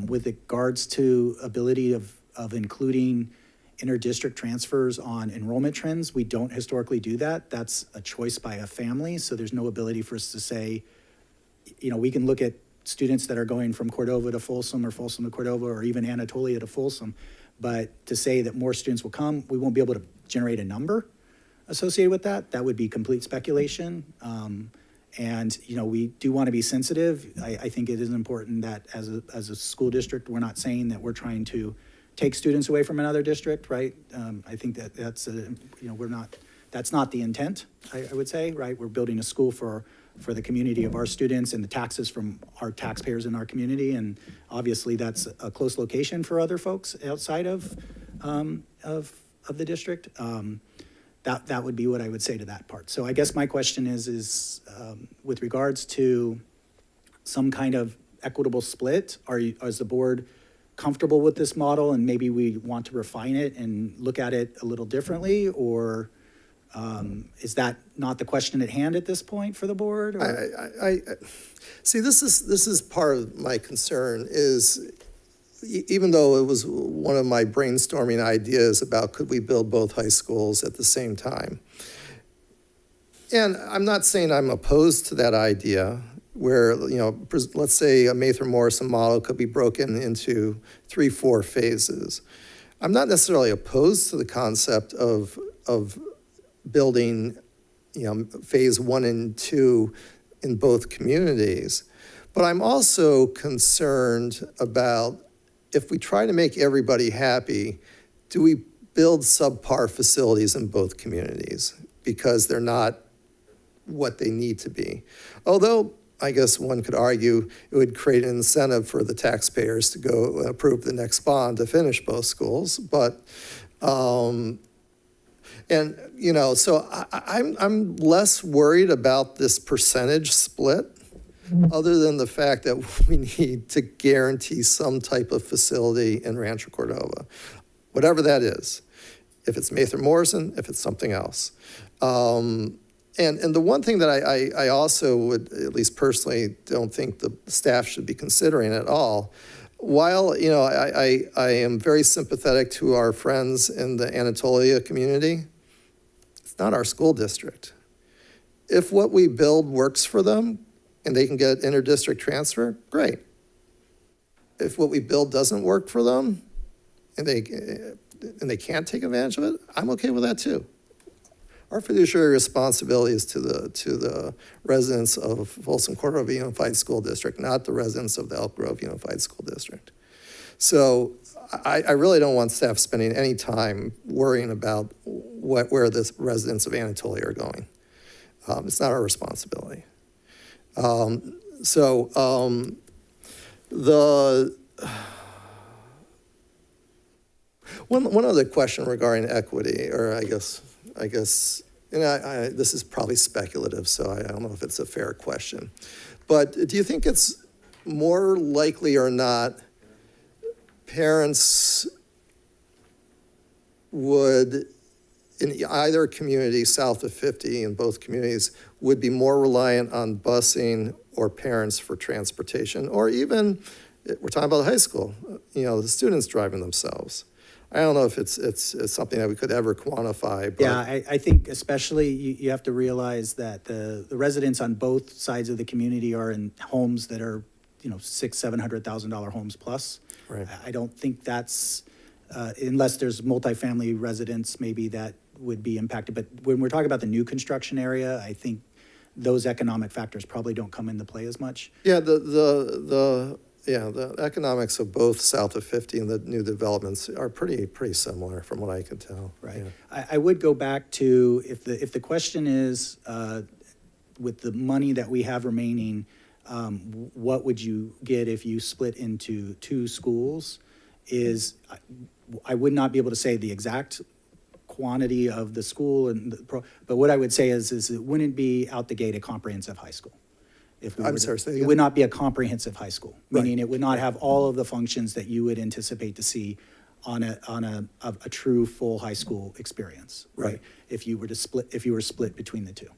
With regards to ability of including inter-district transfers on enrollment trends, we don't historically do that. That's a choice by a family, so there's no ability for us to say, you know, we can look at students that are going from Cordova to Folsom or Folsom to Cordova or even Anatolia to Folsom, but to say that more students will come, we won't be able to generate a number associated with that. That would be complete speculation. And, you know, we do want to be sensitive. I think it is important that as a school district, we're not saying that we're trying to take students away from another district, right? I think that's that's not the intent, I would say, right? We're building a school for the community of our students and the taxes from our taxpayers in our community. And obviously that's a close location for other folks outside of the district. That would be what I would say to that part. So I guess my question is with regards to some kind of equitable split, is the board comfortable with this model and maybe we want to refine it and look at it a little differently, or is that not the question at hand at this point for the board? I see, this is part of my concern is, even though it was one of my brainstorming ideas about could we build both high schools at the same time. And I'm not saying I'm opposed to that idea where, you know, let's say a Mather Morrison model could be broken into 3-4 phases. I'm not necessarily opposed to the concept of building, you know, phase 1 and 2 in both communities. But I'm also concerned about, if we try to make everybody happy, do we build subpar facilities in both communities because they're not what they need to be? Although I guess one could argue it would create an incentive for the taxpayers to go approve the next bond to finish both schools. But, and, you know, so I'm less worried about this percentage split, other than the fact that we need to guarantee some type of facility in Rancho Cordova, whatever that is, if it's Mather Morrison, if it's something else. And the one thing that I also would, at least personally, don't think the staff should be considering at all, while, you know, I am very sympathetic to our friends in the Anatolia community, it's not our school district. If what we build works for them, and they can get inter-district transfer, great. If what we build doesn't work for them, and they can't take advantage of it, I'm okay with that too. Our fiduciary responsibility is to the residents of Folsom Cordova Unified School District, not the residents of the Elk Grove Unified School District. So I really don't want staff spending any time worrying about where the residents of Anatolia are going. It's not our responsibility. One other question regarding equity, or I guess, and this is probably speculative, so I don't know if it's a fair question, but do you think it's more likely or not parents would, in either community south of 50, in both communities, would be more reliant on busing or parents for transportation, or even, we're talking about high school, you know, the students driving themselves? I don't know if it's something that we could ever quantify. But yeah, I think especially you have to realize that the residents on both sides of the community are in homes that are, you know, $600,000-$700,000 homes plus. Right. I don't think that's, unless there's multifamily residents, maybe that would be impacted. But when we're talking about the new construction area, I think those economic factors probably don't come into play as much. Yeah, the economics of both south of 50 and the new developments are pretty similar from what I can tell. Right. Yeah. I would go back to if the question is, with the money that we have remaining, what would you get if you split into two schools? I would not be able to say the exact quantity of the school but what I would say is it wouldn't be out the gate a comprehensive high school. I'm sorry, say It again? would not be a comprehensive high school, Right. meaning it would not have all of the functions that you would anticipate to see on a true full high school experience, right? If you were split between the two.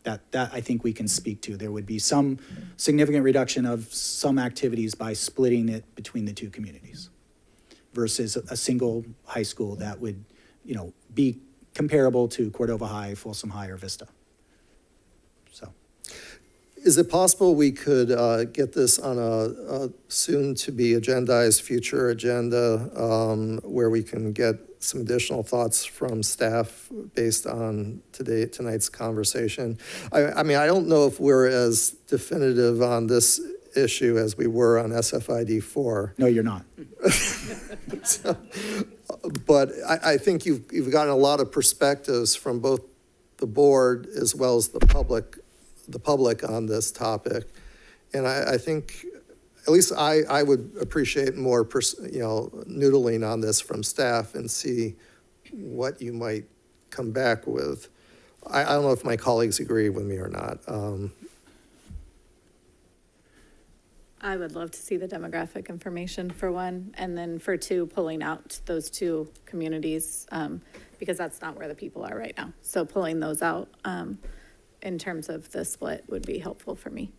That I think we can speak to. There would be some significant reduction of some activities by splitting it between the two communities versus a single high school that would, be comparable to Cordova High, Folsom High, or Vista. So. Is it possible we could get this on a soon-to-be agendized future agenda where we can get some additional thoughts from staff based on tonight's conversation? I mean, I don't know if we're as definitive on this issue as we were on SFID 4. No, you're not. But I think you've gotten a lot of perspectives from both the board as well as the public on this topic. And I think, at least I would appreciate more, noodling on this from staff and see what you might come back with. I don't know if my colleagues agree with me or not. I would love to see the demographic information for one, and then for two, pulling out those two communities, because that's not where the people are right now. So pulling those out in terms of the split would be helpful for me.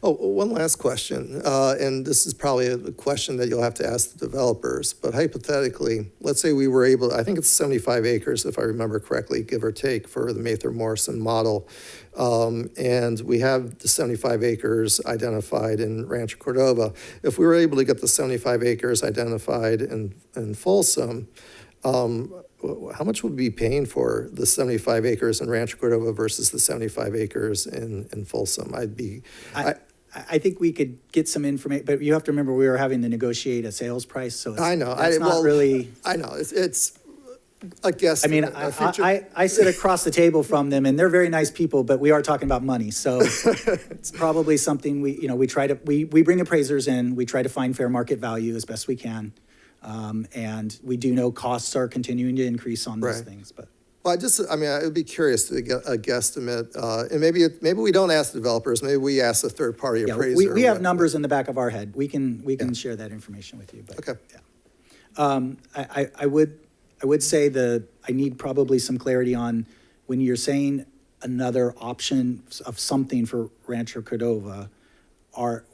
Oh, one last question, and this is probably a question that you'll have to ask the developers, but hypothetically, let's say we were able, I think it's 75 acres, if I remember correctly, give or take, for the Mather Morrison model, and we have the 75 acres identified in Rancho Cordova. If we were able to get the 75 acres identified in Folsom, how much would we be paying for the 75 acres in Rancho Cordova versus the 75 acres in Folsom? I think we could get some information, but you have to remember we were having to negotiate a sales price, so I know. it's not really. I know. It's a guess. I mean, I sit across the table from them, and they're very nice people, but we are talking about money, so it's probably something we bring appraisers in, we try to find fair market value as best we can. And we do know costs are continuing to increase on these things, but. Well, I would be curious to get a guesstimate, and maybe we don't ask the developers, maybe we ask a third-party appraiser. We have numbers in the back of our head. We can share that information with you, but. Okay. Yeah. I would say I need probably some clarity on when you're saying another option of something for Rancho Cordova, are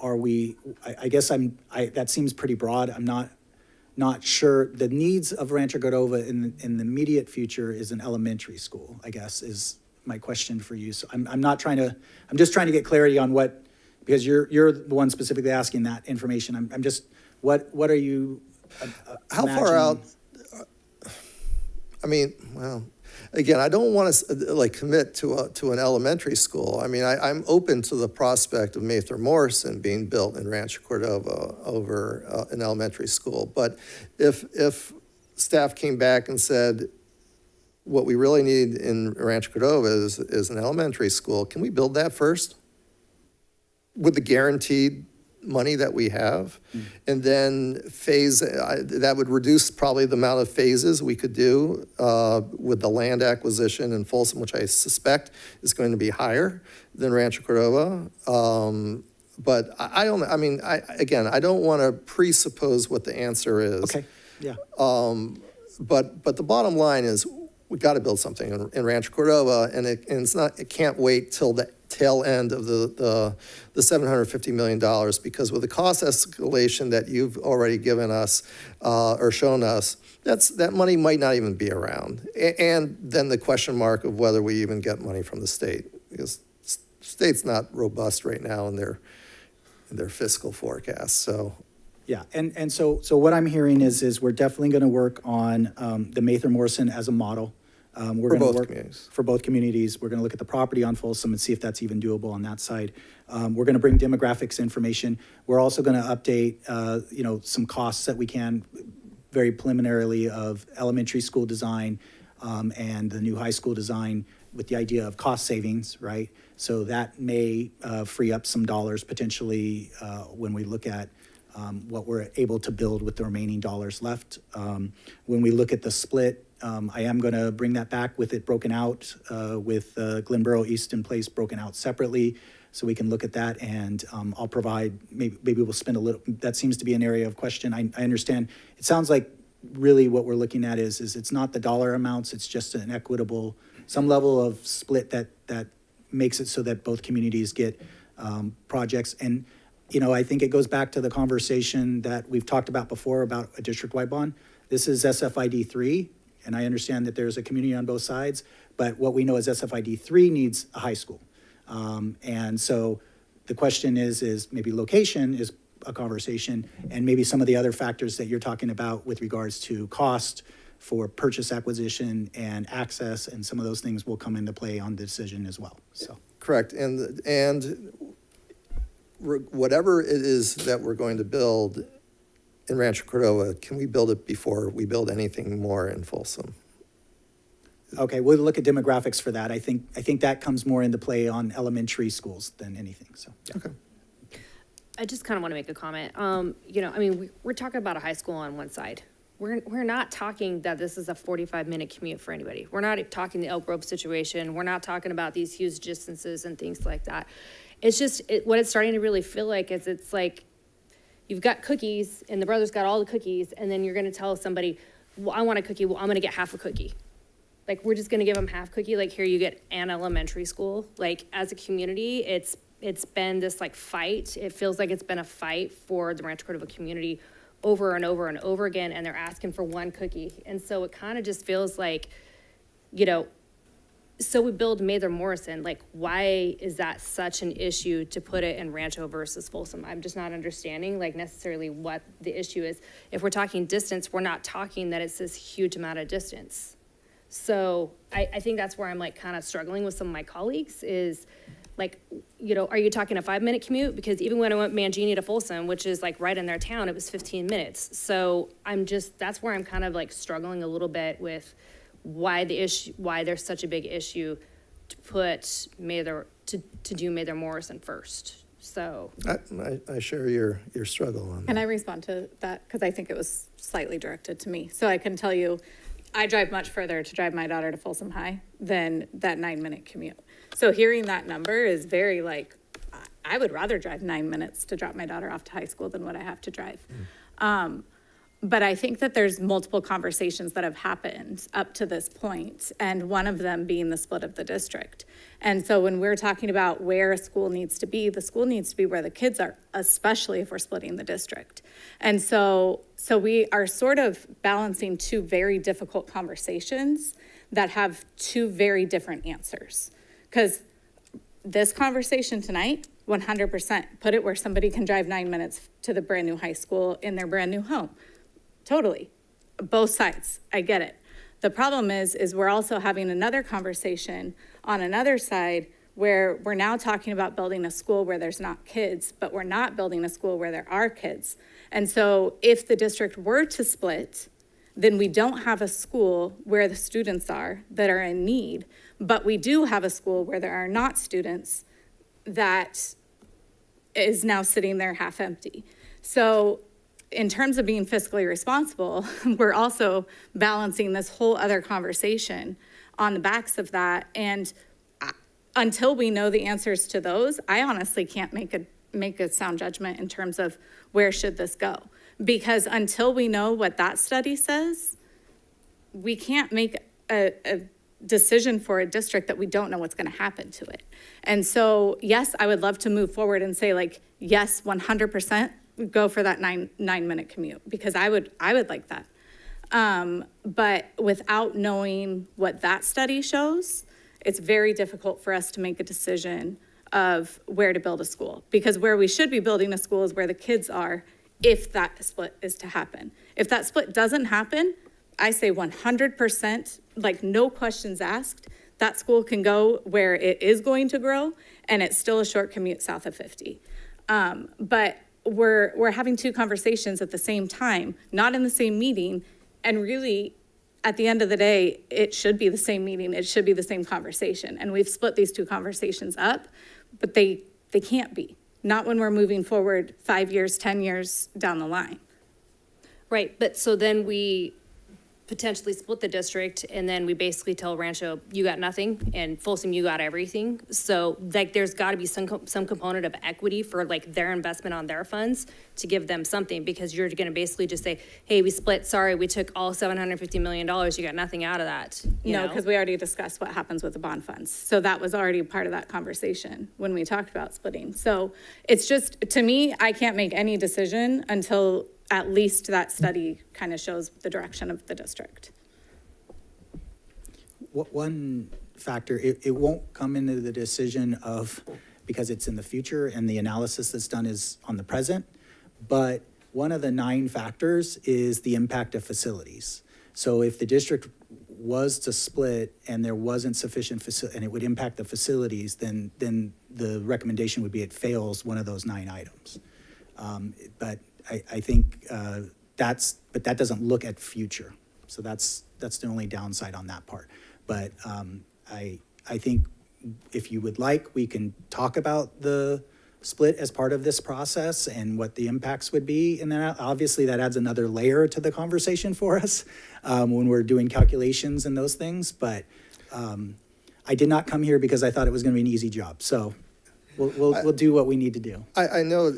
we, I guess that seems pretty broad. I'm not sure. The needs of Rancho Cordova in the immediate future is an elementary school, I guess, is my question for you. So I'm just trying to get clarity on what, because you're the one specifically asking that information. I'm just, what are you How far out? I mean, well, again, I don't want to commit to an elementary school. I mean, I'm open to the prospect of Mather Morrison being built in Rancho Cordova over an elementary school. But if staff came back and said, what we really need in Rancho Cordova is an elementary school, can we build that first with the guaranteed money that we have, and then that would reduce probably the amount of phases we could do with the land acquisition in Folsom, which I suspect is going to be higher than Rancho Cordova. But I don't want to presuppose what the answer is. Okay, yeah. But the bottom line is we got to build something in Rancho Cordova, and it can't wait till the tail end of the $750 million, because with the cost escalation that you've already given us or shown us, that money might not even be around. And then the question mark of whether we even get money from the state, because the state's not robust right now in their fiscal forecast. So. Yeah, and so what I'm hearing is we're definitely going to work on the Mather Morrison as a model. We're going to work communities. for both communities. We're going to look at the property on Folsom and see if that's even doable on that side. We're going to bring demographics information. We're also going to update, some costs that we can, very preliminarily, of elementary school design and the new high school design, with the idea of cost savings, right? So that may free up some dollars potentially when we look at what we're able to build with the remaining dollars left. When we look at the split, I am going to bring that back with it broken out, with Glenboro Easton Place broken out separately, so we can look at that, and I'll provide, maybe we'll spend a little, that seems to be an area of question. I understand, it sounds like really what we're looking at is it's not the dollar amounts, it's just an equitable, some level of split that makes it so that both communities get projects. And, you know, I think it goes back to the conversation that we've talked about before about a district-wide bond. This is SFID 3, and I understand that there's a community on both sides, but what we know is SFID 3 needs a high school. And so the question is maybe location is a conversation, and maybe some of the other factors that you're talking about with regards to cost for purchase acquisition and access, and some of those things will come into play on the decision as well, so. Correct, and whatever it is that we're going to build in Rancho Cordova, can we build it before we build anything more in Folsom? Okay, we'll look at demographics for that. I think that comes more into play on elementary schools than anything, so. Yeah. Okay. I just kind of want to make a comment. You know, I mean, we're talking about a high school on one side. We're not talking that this is a 45-minute commute for anybody. We're not talking the Elk Grove situation. We're not talking about these huge distances and things like that. It's just, what it's starting to really feel like is it's like you've got cookies and the brother's got all the cookies, and then you're going to tell somebody, well, I want a cookie. Well, I'm going to get half a cookie. Like, we're just going to give them half cookie. Like, here you get an elementary school. Like, as a community, it's been this like fight. It feels like it's been a fight for the Rancho Cordova community over and over and over again, and they're asking for one cookie. And so it kind of just feels like, you know, so we build Mather Morrison, like, why is that such an issue to put it in Rancho versus Folsom? I'm just not understanding, like, necessarily what the issue is. If we're talking distance, we're not talking that it's this huge amount of distance. So I think that's where I'm like kind of struggling with some of my colleagues is like, you know, are you talking a 5-minute commute? Because even when I went Mangini to Folsom, which is like right in their town, it was 15 minutes. So that's where I'm kind of like struggling a little bit with why there's such a big issue to put Mather, to do Mather Morrison first. So I share your struggle on that. Can I respond to that? Because I think it was slightly directed to me. So I can tell you, I drive much further to drive my daughter to Folsom High than that 9-minute commute. So hearing that number is very like, I would rather drive 9 minutes to drop my daughter off to high school than what I have to drive. But I think that there's multiple conversations that have happened up to this point, and one of them being the split of the district. And so when we're talking about where a school needs to be, the school needs to be where the kids are, especially if we're splitting the district. And so we are sort of balancing two very difficult conversations that have two very different answers. Because this conversation tonight, 100%, put it where somebody can drive 9 minutes to the brand new high school in their brand new home. Totally. Both sides. I get it. The problem is we're also having another conversation on another side where we're now talking about building a school where there's not kids, but we're not building a school where there are kids. And so if the district were to split, then we don't have a school where the students are that are in need, but we do have a school where there are not students that is now sitting there half empty. So in terms of being fiscally responsible, we're also balancing this whole other conversation on the backs of that. And until we know the answers to those, I honestly can't make a sound judgment in terms of where should this go. Because until we know what that study says, we can't make a decision for a district that we don't know what's going to happen to it. And so, yes, I would love to move forward and say, like, yes, 100%. Go for that 9-minute commute, because I would like that. But without knowing what that study shows, it's very difficult for us to make a decision of where to build a school, because where we should be building a school is where the kids are if that split is to happen. If that split doesn't happen, I say 100%, like no questions asked, that school can go where it is going to grow, and it's still a short commute south of 50. But we're having two conversations at the same time, not in the same meeting, and really at the end of the day, it should be the same meeting, it should be the same conversation. And we've split these two conversations up, but they can't be. Not when we're moving forward 5 years, 10 years down the line. Right, but so then we potentially split the district, and then we basically tell Rancho, you got nothing, and Folsom, you got everything. So like, there's gotta be some component of equity for like their investment on their funds to give them something, because you're gonna basically just say, hey, we split, sorry, we took all $750 million, you got nothing out of that. No, because we already discussed what happens with the bond funds. So that was already part of that conversation when we talked about splitting. So it's just, to me, I can't make any decision until at least that study kind of shows the direction of the district. One factor, it won't come into the decision of, because it's in the future and the analysis that's done is on the present, but one of the 9 factors is the impact of facilities. So if the district was to split and there wasn't sufficient and it would impact the facilities, then the recommendation would be it fails one of those 9 items. But I think but that doesn't look at future. So that's the only downside on that part. But I think if you would like, we can talk about the split as part of this process and what the impacts would be. And then obviously that adds another layer to the conversation for us when we're doing calculations and those things. But I did not come here because I thought it was going to be an easy job. So we'll do what we need to do. I know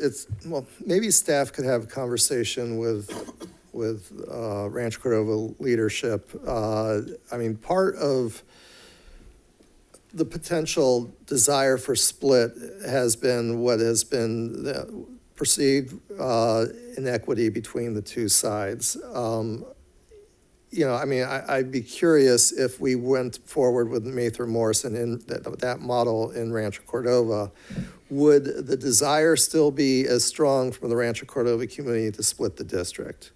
maybe staff could have a conversation with Rancho Cordova leadership. I mean, part of the potential desire for split has been what has been the perceived inequity between the two sides. I mean, I'd be curious if we went forward with Mather Morrison in that model in Rancho Cordova, would the desire still be as strong from the Rancho Cordova community to split the district?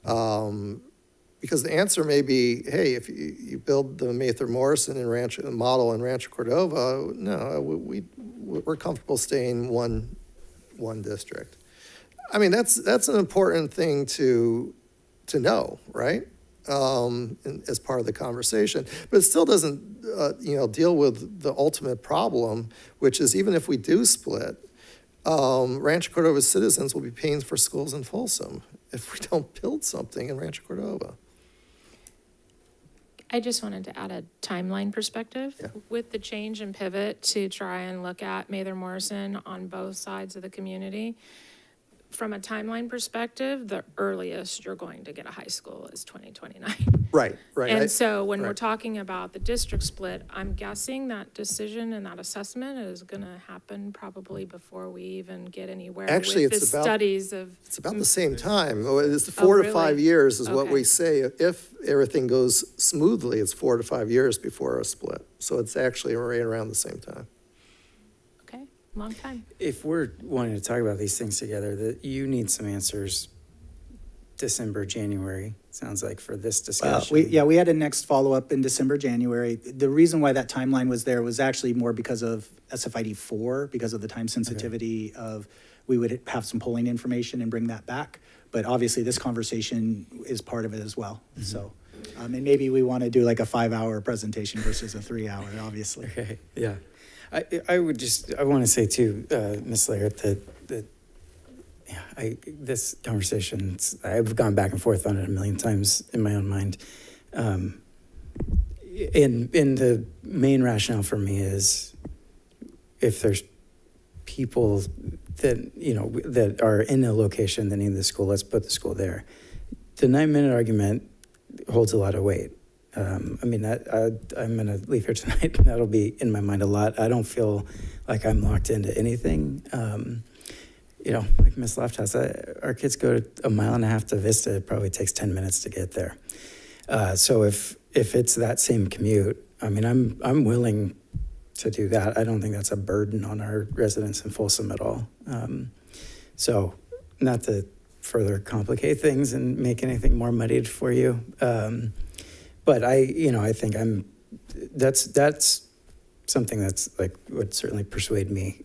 Because the answer may be, hey, if you build the Mather Morrison model in Rancho Cordova, no, we're comfortable staying one district. I mean, that's an important thing to know, right? As part of the conversation, but it still doesn't, deal with the ultimate problem, which is even if we do split, Rancho Cordova citizens will be paying for schools in Folsom if we don't build something in Rancho Cordova. I just wanted to add a timeline perspective with the change and pivot to try and look at Mather Morrison on both sides of the community. From a timeline perspective, the earliest you're going to get a high school is 2029. Right. And so when we're talking about the district split, I'm guessing that decision and that assessment is going to happen probably before we even get anywhere Actually, with the studies of. It's about the same time. It's 4 to 5 years is what we say. If everything goes smoothly, it's 4 to 5 years before a split. So it's actually right around the same time. Okay, long time. If we're wanting to talk about these things together, that you need some answers December, January, sounds like, for this discussion. We had a next follow-up in December, January. The reason why that timeline was there was actually more because of SFID 4, because of the time sensitivity of, we would have some polling information and bring that back. But obviously, this conversation is part of it as well. Mm-hmm. So, and maybe we want to do like a 5-hour presentation versus a 3-hour, obviously. Okay, yeah. I want to say too, Ms. Laird, that this conversation, I've gone back and forth on it a million times in my own mind. In the main rationale for me is, if there's people that, that are in a location that need the school, let's put the school there. The 9-minute argument holds a lot of weight. I'm going to leave here tonight, and that'll be in my mind a lot. I don't feel like I'm locked into anything. Like Ms. Lofthouse, our kids go 1.5 miles to Vista. It probably takes 10 minutes to get there. So if it's that same commute, I'm willing to do that. I don't think that's a burden on our residents in Folsom at all. So not to further complicate things and make anything more muddied for you. But I think that's something that's like would certainly persuade me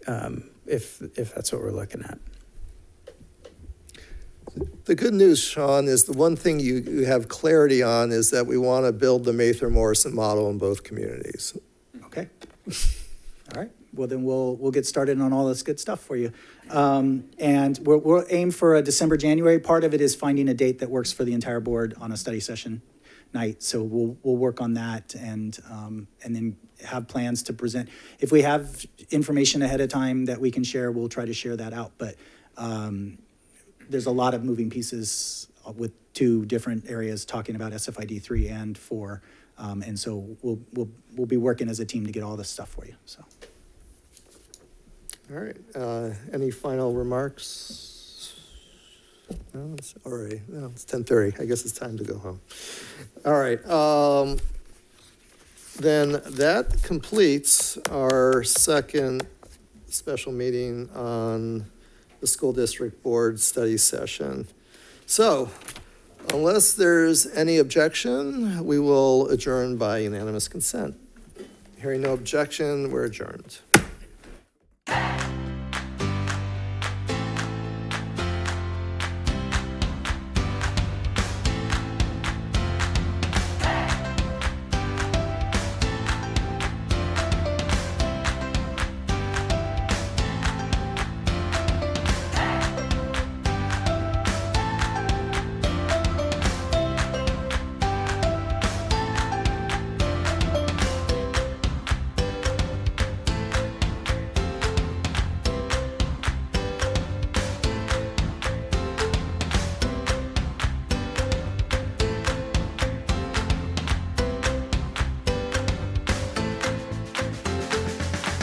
if that's what we're looking at. The good news, Sean, is the one thing you have clarity on is that we want to build the Mather Morrison model in both communities. Okay. All right. Well, then we'll get started on all this good stuff for you. And we'll aim for a December, January. Part of it is finding a date that works for the entire board on a study session night. So we'll work on that and then have plans to present. If we have information ahead of time that we can share, we'll try to share that out. But there's a lot of moving pieces with two different areas talking about SFID 3 and 4. And so we'll be working as a team to get all this stuff for you. So. All right, any final remarks? No, it's already, no, it's 10:30. I guess it's time to go home. All right, then that completes our second special meeting on the school district board study session. So, unless there's any objection, we will adjourn by unanimous consent. Hearing no objection, we're adjourned.